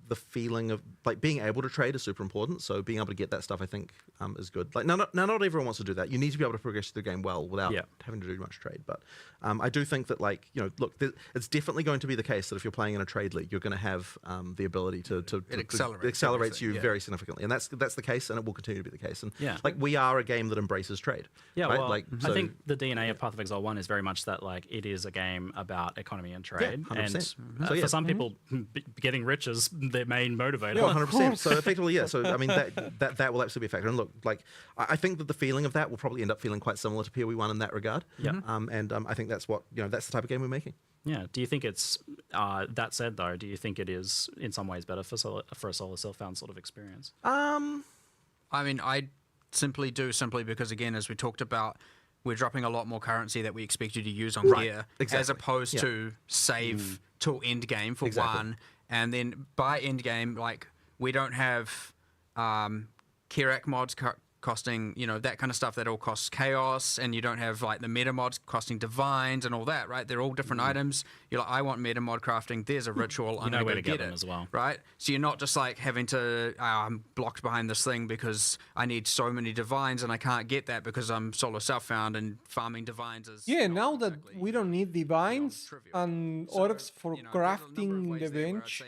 the feeling of like being able to trade is super important. So being able to get that stuff, I think, is good. Like, not everyone wants to do that. You need to be able to progress through the game well without having to do much trade. But I do think that, like, you know, look, it's definitely going to be the case that if you're playing in a trade league, you're going to have the ability to accelerates it accelerates you everything, very significantly, and that's the case, and it will continue to be the case. And Yeah. like, we are a game that embraces trade. Yeah, right? well, Like, I think the DNA of Path of Exile 1 is very much that, like, it is a game about economy and trade. 100%. And So, yeah. for some people, getting rich is their main motivator. Yeah, 100%. So effectively, yeah. So I mean, that will absolutely be a factor. And look, like, I think that the feeling of that will probably end up feeling quite similar to PoE1 in that regard. Yeah. I think that's what, you know, that's the type of game we're making. Yeah. Do you think it's that said though? Do you think it is in some ways better for a solo self-found sort of experience? I mean, I simply because, again, as we talked about, we're dropping a lot more currency that we expect you to use on gear, as opposed to save till end game for one, and then by end game, like, we don't have Kirak mods costing, you know, that kind of stuff that all costs chaos, and you don't have like the meta mods costing divines and all that, right? They're all different items. You're like, I want meta mod crafting. There's a ritual. I'm know where gonna to get it them as well, right? So you're not just like having to, I'm blocked behind this thing because I need so many divines and I can't get that because I'm solo self-found, and farming divines is now that we don't need divines and orcs for crafting the bench,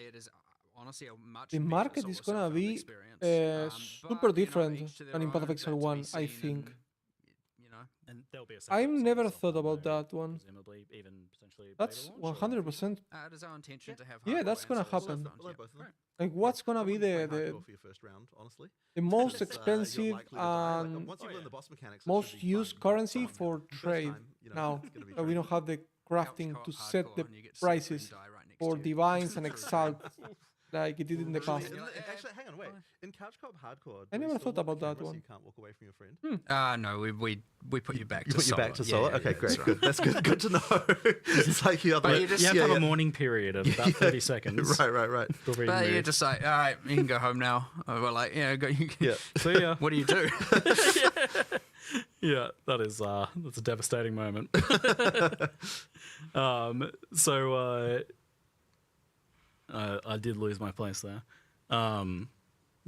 honestly, the market is gonna be super different than in Path of Exile 1, I think. And there'll be a I've never thought about that one. Presumably, even potentially. That's 100%. It is our intention to have. Yeah, that's gonna happen. Like, what's gonna be the for your first round, honestly. the most expensive and most used currency for trade now that we don't have the crafting to set the prices for divines and exalt like it did in the past. Actually, hang on, wait. In Couch Co-op Hardcore, I never thought about that one. You can't walk away from your friend. No, we put you back. You to put you solo. back to solo. Okay, great. That's Good. That's good. Good to know. It's like the other. But way. you just- You have to have a mourning period of about 30 seconds. Right. before you But you're move. just like, all right, you can go home now. We're like, go. See ya. What do you do? Yeah, that's a devastating moment. I did lose my place there.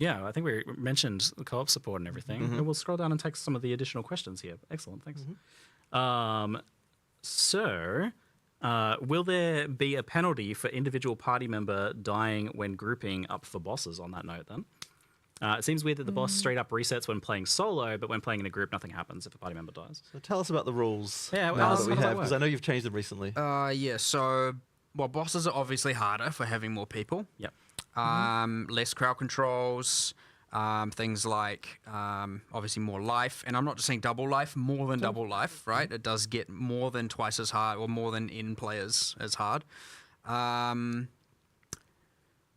Yeah, I think we mentioned the co-op support and everything. And we'll scroll down and take some of the additional questions here. Excellent, thanks. Will there be a penalty for individual party member dying when grouping up for bosses on that note then? It seems weird that the boss straight up resets when playing solo, but when playing in a group, nothing happens if a party member dies. So tell us about the rules. Yeah, now that we how does that have, because work? I know you've changed them recently. So, well, bosses are obviously harder for having more people. Yep. Less crowd controls, things like obviously more life. And I'm not just saying double life, more than double life, right? It does get more than twice as hard, or more than in players as hard.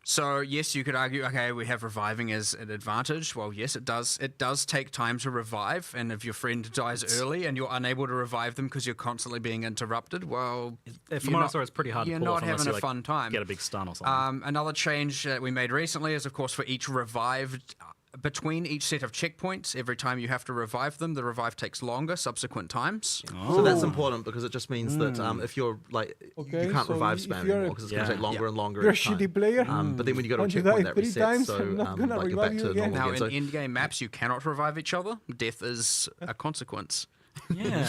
So yes, you could argue, okay, we have reviving as an advantage. Well, yes, it does. It does take time to revive, and if your friend dies early and you're unable to revive them because you're constantly being interrupted, well, From what I saw, it's pretty hard to you're pull not off unless having you, a fun time. Get a big stun or something. Another change that we made recently is, of course, for each revived, between each set of checkpoints, every time you have to revive them, the revive takes longer subsequent times. So that's important because it just means that if you're like, you can't so revive if spam you're anymore a- because it's going to take longer and longer. You're a each time. shitty player. But then when you go to a Once you checkpoint, die that 3 resets. times, So I'm not gonna like you're back revive to you again. normal Now, again. in in-game maps, you cannot revive each other. Death is a consequence. Yeah.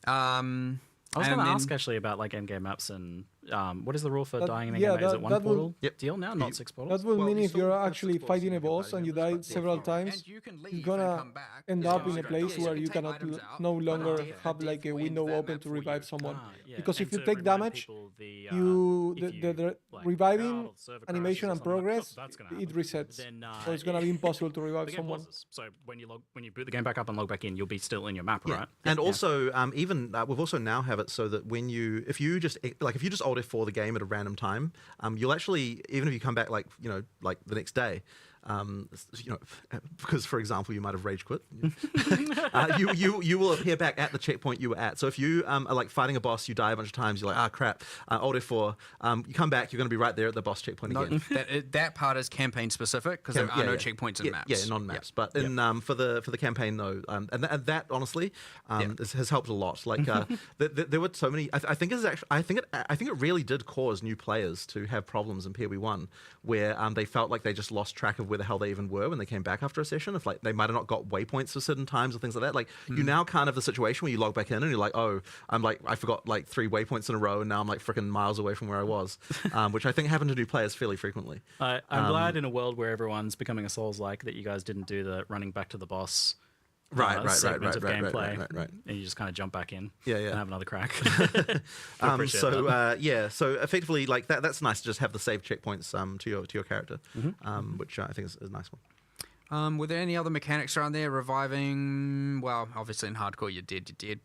I was and going to then- ask actually about like end-game maps and What is the rule for dying in the yeah, game? Is it one that will- portal deal now, not 6 portals? That will mean you if still you're have actually six portals fighting a if you're boss fighting and you a boss, die but several And times, you can leave you're and gonna come back. end as up long in as a you go. place Yeah, where can you take cannot items out, no but longer a have like a dev will end window that open map to for revive you. someone. Yeah. Because And if you to take remind damage, people the reviving or the server crashes animation or and something like that, progress, that's gonna it happen. resets. Then, So it's gonna be impossible to revive the game someone. pauses. So when you boot the game back up and log back in, you'll be still in your map, Yeah. right? And also, even we've also now have it so that if you just Alt F4 the game at a random time, you'll actually, even if you come back like the next day, because for example you might have rage quit, you will appear back at the checkpoint you were at. So if you are like fighting a boss, you die a bunch of times, you're like, crap, Alt F4, you come back, you're going to be right there at the boss checkpoint again. That part is campaign specific because there are no checkpoints in maps. Yeah, non-maps. But in for the campaign though, and that honestly has helped a lot. Like there were so many. I think it really did cause new players to have problems in PoE1 where they felt like they just lost track of where the hell they even were when they came back after a session. If like they might have not got waypoints for certain times or things like that. Like you now kind of the situation where you log back in and you're like, oh, I forgot like 3 waypoints in a row and now I'm like freaking miles away from where I was, which I think happened to new players fairly frequently. I'm glad in a world where everyone's becoming a Souls-like that you guys didn't do the running back to the boss segment of gameplay, right. And you just kind of jump back in, yeah, and have another crack. So effectively, like that's nice to just have the save checkpoints to your character, which I think is a nice one. Were there any other mechanics around there? Reviving? Well, obviously in hardcore, you're dead.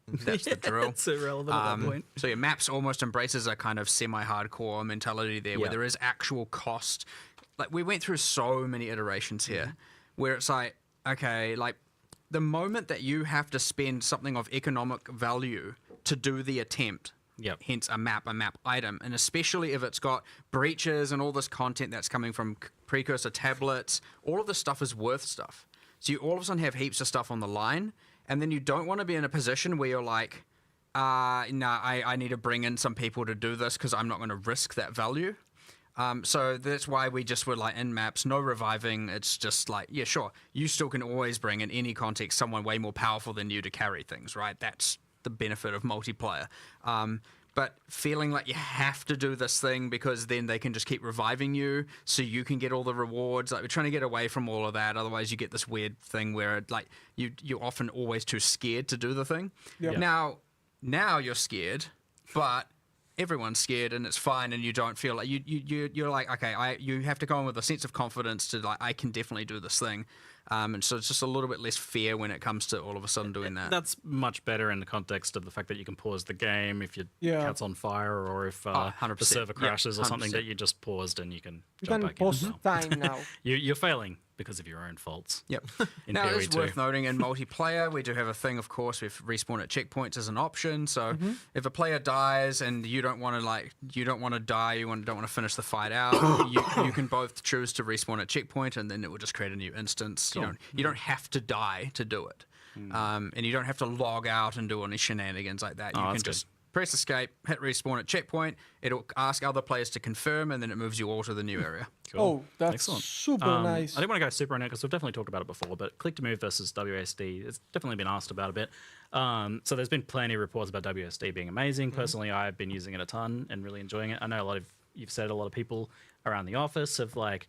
That's the drill. It's irrelevant at that point. So your maps almost embraces a kind of semi-hardcore mentality there, where there is actual cost. Like we went through so many iterations here, where it's like, okay, like the moment that you have to spend something of economic value to do the attempt, hence a map item, and especially if it's got breaches and all this content that's coming from precursor tablets, all of this stuff is worth stuff. So you all of a sudden have heaps of stuff on the line, and then you don't want to be in a position where you're like, I need to bring in some people to do this because I'm not going to risk that value. So that's why we just were like in maps, no reviving. It's just like, yeah, sure. You still can always bring in any context someone way more powerful than you to carry things, right? That's the benefit of multiplayer. But feeling like you have to do this thing because then they can just keep reviving you so you can get all the rewards. Like we're trying to get away from all of that. Otherwise you get this weird thing where like you're often always too scared to do the thing. Yep. Now you're scared, but everyone's scared and it's fine, and you don't feel like you're like, okay, you have to go in with a sense of confidence to like, I can definitely do this thing. And so it's just a little bit less fear when it comes to all of a sudden doing that. That's much better in the context of the fact that you can pause the game if your cat's on fire, or if the server crashes or something that you just paused and you can jump back in. You can pause time now. You're failing because of your own faults. Yep. In Now, PoE it's worth noting in multiplayer, we do have a thing, of course, with respawn at checkpoints as an option. So if a player dies and you don't want to die, you don't want to finish the fight out, you can both choose to respawn at checkpoint, and then it will just create a new instance. Cool. You don't have to die to do it, and you don't have to log out and do any shenanigans like that. You can just press escape, hit respawn at checkpoint. It'll ask other players to confirm, and then it moves you all to the new area. Cool. Oh, that's excellent. Super nice. I didn't want to go super in it because we've definitely talked about it before, but click to move versus WASD, it's definitely been asked about a bit. So there's been plenty of reports about WASD being amazing. Personally, I've been using it a ton and really enjoying it. I know you've said a lot of people around the office have like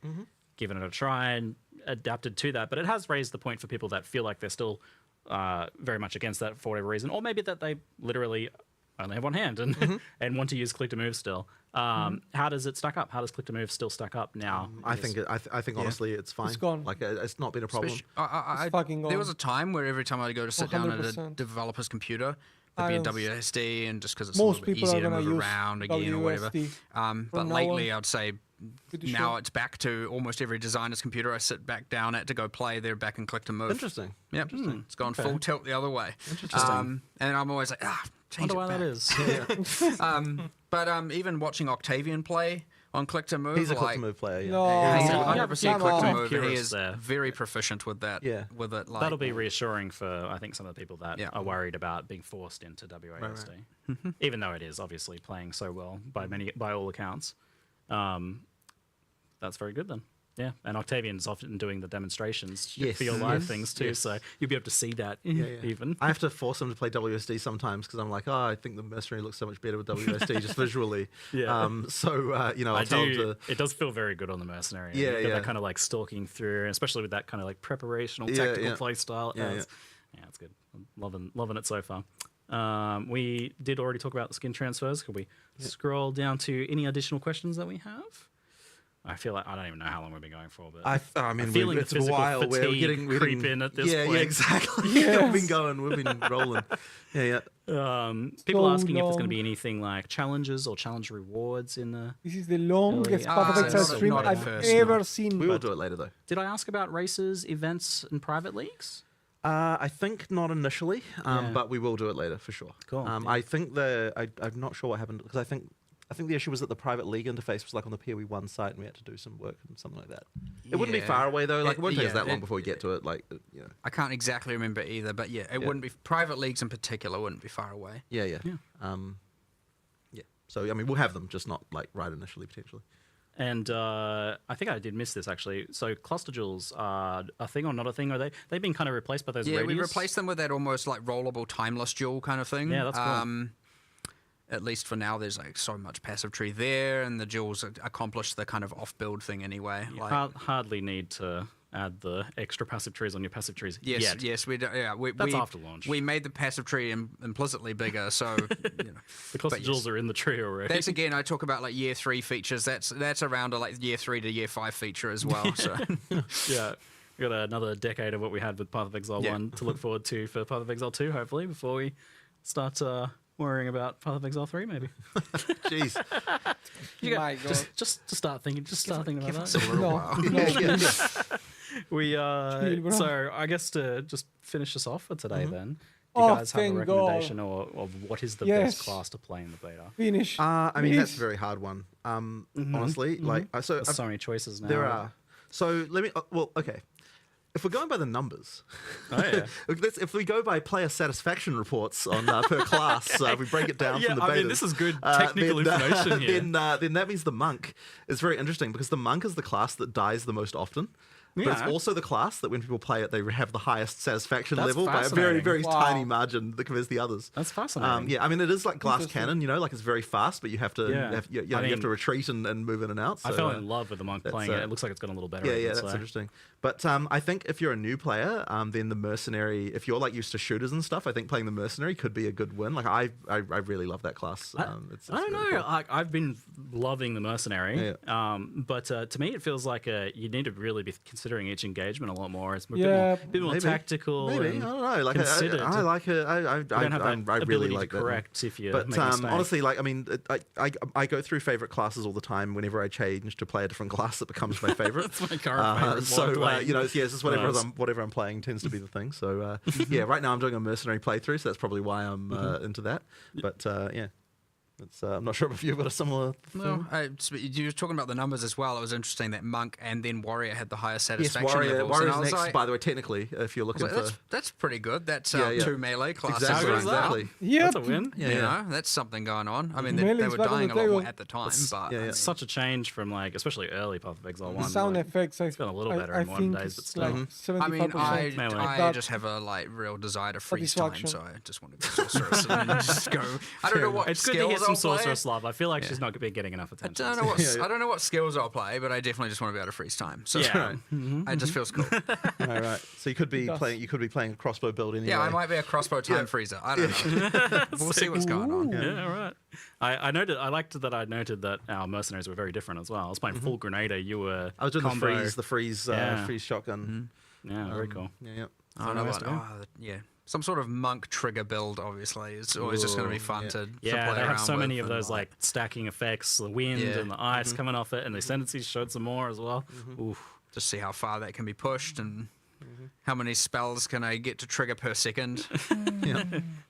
given it a try and adapted to that, but it has raised the point for people that feel like they're still very much against that for whatever reason, or maybe that they literally only have one hand and and want to use click to move still. How does it stack up? How does click to move still stack up now? I think honestly it's fine. It's gone. Like it's not been a problem. It's fucking gone. There was a time where every time I go to sit down at a developer's computer, there'd be a WSD, and just because it's a little bit easier to move around again or whatever. But lately, I'd say now it's back to almost every designer's computer I sit back down at to go play. They're back and click to move. Interesting. Yep. It's gone full tilt the other way. Interesting. And I'm always like, change wonder it why back. that is. But even watching Octavian play on click to move, He's a click to move player. Yeah. No, 100% click to move. Curious He is there. very proficient with that. Yeah. With it, like, That'll be reassuring for, I think, some of the people that are worried about being forced into WASD. Right. Even though it is obviously playing so well by all accounts. That's very good then. Yeah, and Octavian's often doing the demonstrations Yes, for your live yes, things too, yes. so you'll be able to see that Yeah. even. I have to force him to play WSD sometimes because I'm like, oh, I think the Mercenary looks so much better with WSD just visually. Yeah. I tell him to. It does feel very good on the Mercenary. Yeah, You've got yeah. that kind of like stalking through, and especially with that kind of like preparational Yeah, tactical yeah. play style. Yeah, it's good. I'm loving it so far. We did already talk about the skin transfers. Could we scroll down to any additional questions that we have? I feel like I don't even know how long we've been going for, but I mean, I'm feeling it's the a physical while. We're fatigue getting creep in at this yeah, point. Yeah, exactly. Yes. We've been rolling. Yeah. People So asking if there's going to long. be anything like challenges or challenge rewards in the. This is the longest Ah, Path of Exile not- stream not I've first, ever no. seen. We will but do it later though. Did I ask about races, events, and private leagues? I think not initially, Yeah. but we will do it later for sure. Cool. I think I'm not sure what happened because I think the issue was that the private league interface was like on the PoE1 site and we had to do some work and something like that. It wouldn't be Yeah. far away though. Like it won't take us Yeah, that long before we get to it. Like I can't exactly remember either, but yeah, it wouldn't be private leagues in particular wouldn't be far away. Yeah. Yeah. So I mean, we'll have them, just not like right initially potentially. And I think I did miss this actually. So cluster jewels are a thing or not a thing? Are they've been kind of replaced by those? Yeah, we radius? replaced them with that almost like rollable timeless jewel kind of thing. Yeah, that's cool. At least for now, there's like so much passive tree there, and the jewels accomplish the kind of off-build thing anyway. You Like, hardly need to add the extra passive trees on your passive trees. yes, yet. yes, we do, yeah. That's we, after launch. We made the passive tree implicitly bigger, so you know. The cluster But jewels yes. are in the tree already. That's again, I talk about like year 3 features. That's around a like year 3 to year 5 feature as well. So Yeah. We got another decade of what we had with Path of Exile Yeah. 1 to look forward to for Path of Exile 2, hopefully, before we start worrying about Path of Exile 3, maybe. Jeez. My God. Just to start thinking, about that. a little while. We Chill, bro. so I guess to just finish us off for today, then. Do Oh, you guys have a thank recommendation of what is the Yes. best class to play in the beta? Finish. I mean, that's a Please. very hard one. Honestly, like so There's so many choices now. there are. So let me. Well, okay. If we're going by the numbers, Oh, yeah. if we go by player satisfaction reports on per class, we break it down Yeah, from the I beta. mean, this is good technical information here. Then that means the monk is very interesting because the monk is the class that dies the most often. But it's Yeah. also the class that when people play it, they have the highest satisfaction That's level by a very, fascinating. very Wow. tiny margin that compares the others. That's fascinating. Yeah, I mean, it is like glass Interesting. cannon, you know, like it's very fast, but you have to, Yeah. you I have mean, to retreat and move in and out. I So, fell in love with the monk that's, playing it. It looks like it's gotten a little better. yeah, even, that's so. interesting. But I think if you're a new player, then the mercenary, if you're like used to shooters and stuff, I think playing the mercenary could be a good win. Like I really love that class. It's I don't really know. cool. I've been loving the mercenary, Yeah. but to me, it feels like you need to really be considering each engagement a lot more. It's a Yeah, bit more Maybe. tactical. Maybe, and I don't know. Like considered. I like it. I don't have that I really ability like to that one. correct if you But make a mistake. honestly, like I mean, I go through favorite classes all the time. Whenever I change to play a different class, it becomes my favorite. That's my current favorite. So Bloodweight. you know, it's just whatever Nice. whatever I'm playing tends to be the thing. So yeah, right now I'm doing a mercenary playthrough, so that's probably why I'm into that. But yeah. It's, I'm not sure if you've got a similar thing. No, you were talking about the numbers as well. It was interesting that monk and then warrior had the highest Yes, satisfaction levels. Warrior's and I was next, like, by the way, technically, if you're I was looking like, for... that's pretty good. That's Yeah, yeah. 2 melee classes. Exactly, right now. exactly. Yep. That's a win. Yeah, You yeah. know, that's something going on. I mean, they Melee's were back on dying the a lot more table. at the time, but yeah, yeah. It's such a change from like, especially early Path of Exile 1. The sound like, effects, it's been a little better I in modern think days, but it's still. like I mean, 75%. Melee. I That just have a like real desire to freeze time, satisfaction. so I just want to be sorceress and just go. I don't know what It's good skills to get some I'll play. sorceress love. I feel like she's not been getting enough I attention. don't know what I don't know what skills I'll play, but I definitely just want to be able to freeze time. So Yeah. it just feels cool. All right. So you could be playing. You could be playing a crossbow build anyway. Yeah, I might be a crossbow time freezer. I don't know. We'll see what's going on. Yeah, all right. I noted. I liked that. I noted that our mercenaries were very different as well. I was playing full grenader. You were. I was doing combo. the freeze Yeah. shotgun. Yeah, very cool. Yeah, yeah. I don't know what. Yeah, some sort of monk trigger build. Obviously, it's always just going to be fun yeah. to Yeah, play they around have so many with of those and, like stacking effects, the wind Yeah. and the ice coming off it, and the ascendancies showed some more as well. Oof. just see how far that can be pushed and how many spells can I get to trigger per second.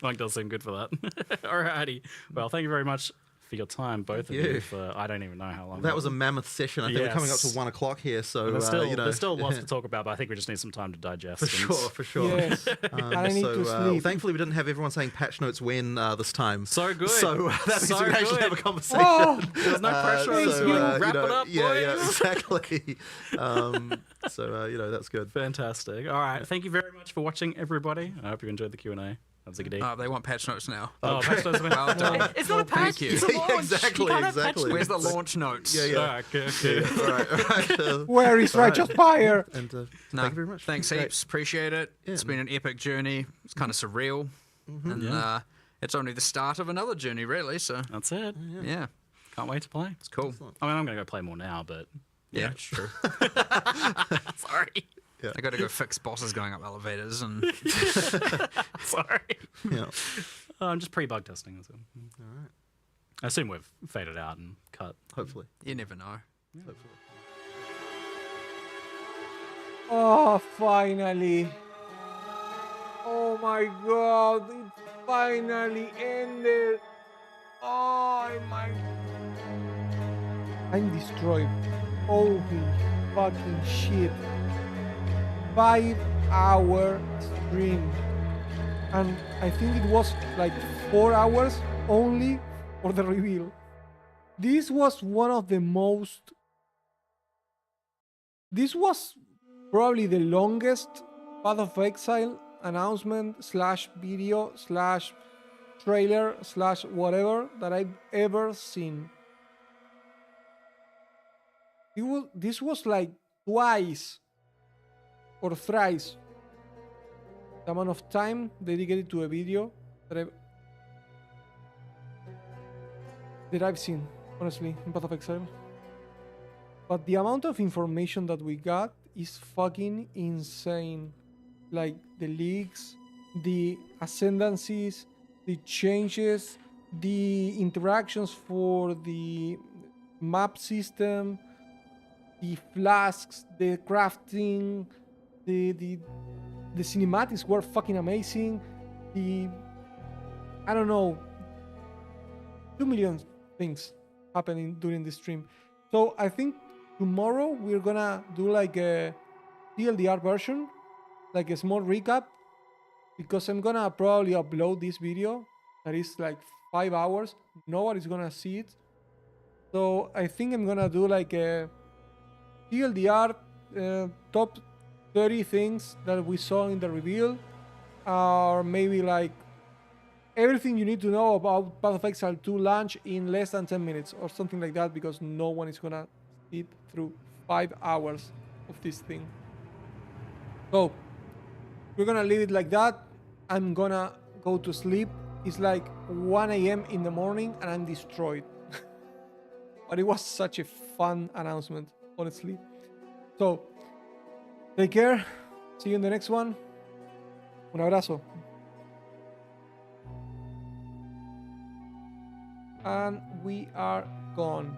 Monk does seem good for that. Alrighty. Well, thank you very much for your time, both of you. you. For I don't even know how long. That was a mammoth session. I think we're coming up to 1 o'clock here, so there's still, you know, there's still lots to talk about, but I think we just need some time to digest. For sure. Yes. I need to sleep. Thankfully, we didn't have everyone saying patch notes when this time. So good. So that means we can actually have a conversation. Oh, there's no pressure. Wrap it up, yeah, boys. exactly. You know, that's good. Fantastic. All right. Thank you very much for watching, everybody. I hope you enjoyed the Q&A. They want patch notes now. Patch notes. Well done. It's not a patch. Thank you. It's a launch. Exactly. Where's the launch notes? Yeah. Okay. All right. Where is Righteous Fire? And No, thank you very much. Thanks heaps. Appreciate it. It's been an epic journey. It's kind of surreal. And it's only the start of another journey, really. So That's it. yeah. Can't wait to play. It's cool. I mean, I'm going to go play more now, but Yeah, it's true. Sorry. Yeah. I got to go fix bosses going up elevators and. sorry. Yeah. I'm just pre-bug testing. So. All right. I assume we've faded out and cut. Hopefully. You never know. Hopefully. Oh, finally. Oh my god, it finally ended. Oh my. I'm destroyed. Holy fucking shit. 5-hour stream. And I think it was like 4 hours only for the reveal. This was one of the most. This was probably the longest Path of Exile announcement / video / trailer / whatever that I've ever seen. This was like twice or thrice the amount of time dedicated to a video that I've seen, honestly, in Path of Exile. But the amount of information that we got is fucking insane. Like the leaks, the ascendancies, the changes, the interactions for the map system, the flasks, the crafting, the cinematics were fucking amazing. I don't know, 2 million things happening during the stream. So I think tomorrow we're gonna do like a TLDR version, like a small recap, because I'm gonna probably upload this video that is like 5 hours. Nobody's gonna see it. So I think I'm gonna do like a TLDR top 30 things that we saw in the reveal, or maybe like everything you need to know about Path of Exile 2 launch in less than 10 minutes or something like that, because no one is gonna sit through 5 hours of this thing. So we're gonna leave it like that. I'm gonna go to sleep. It's like 1 a.m. in the morning and I'm destroyed. But it was such a fun announcement, honestly. So take care. See you in the next one. Un abrazo. And we are gone.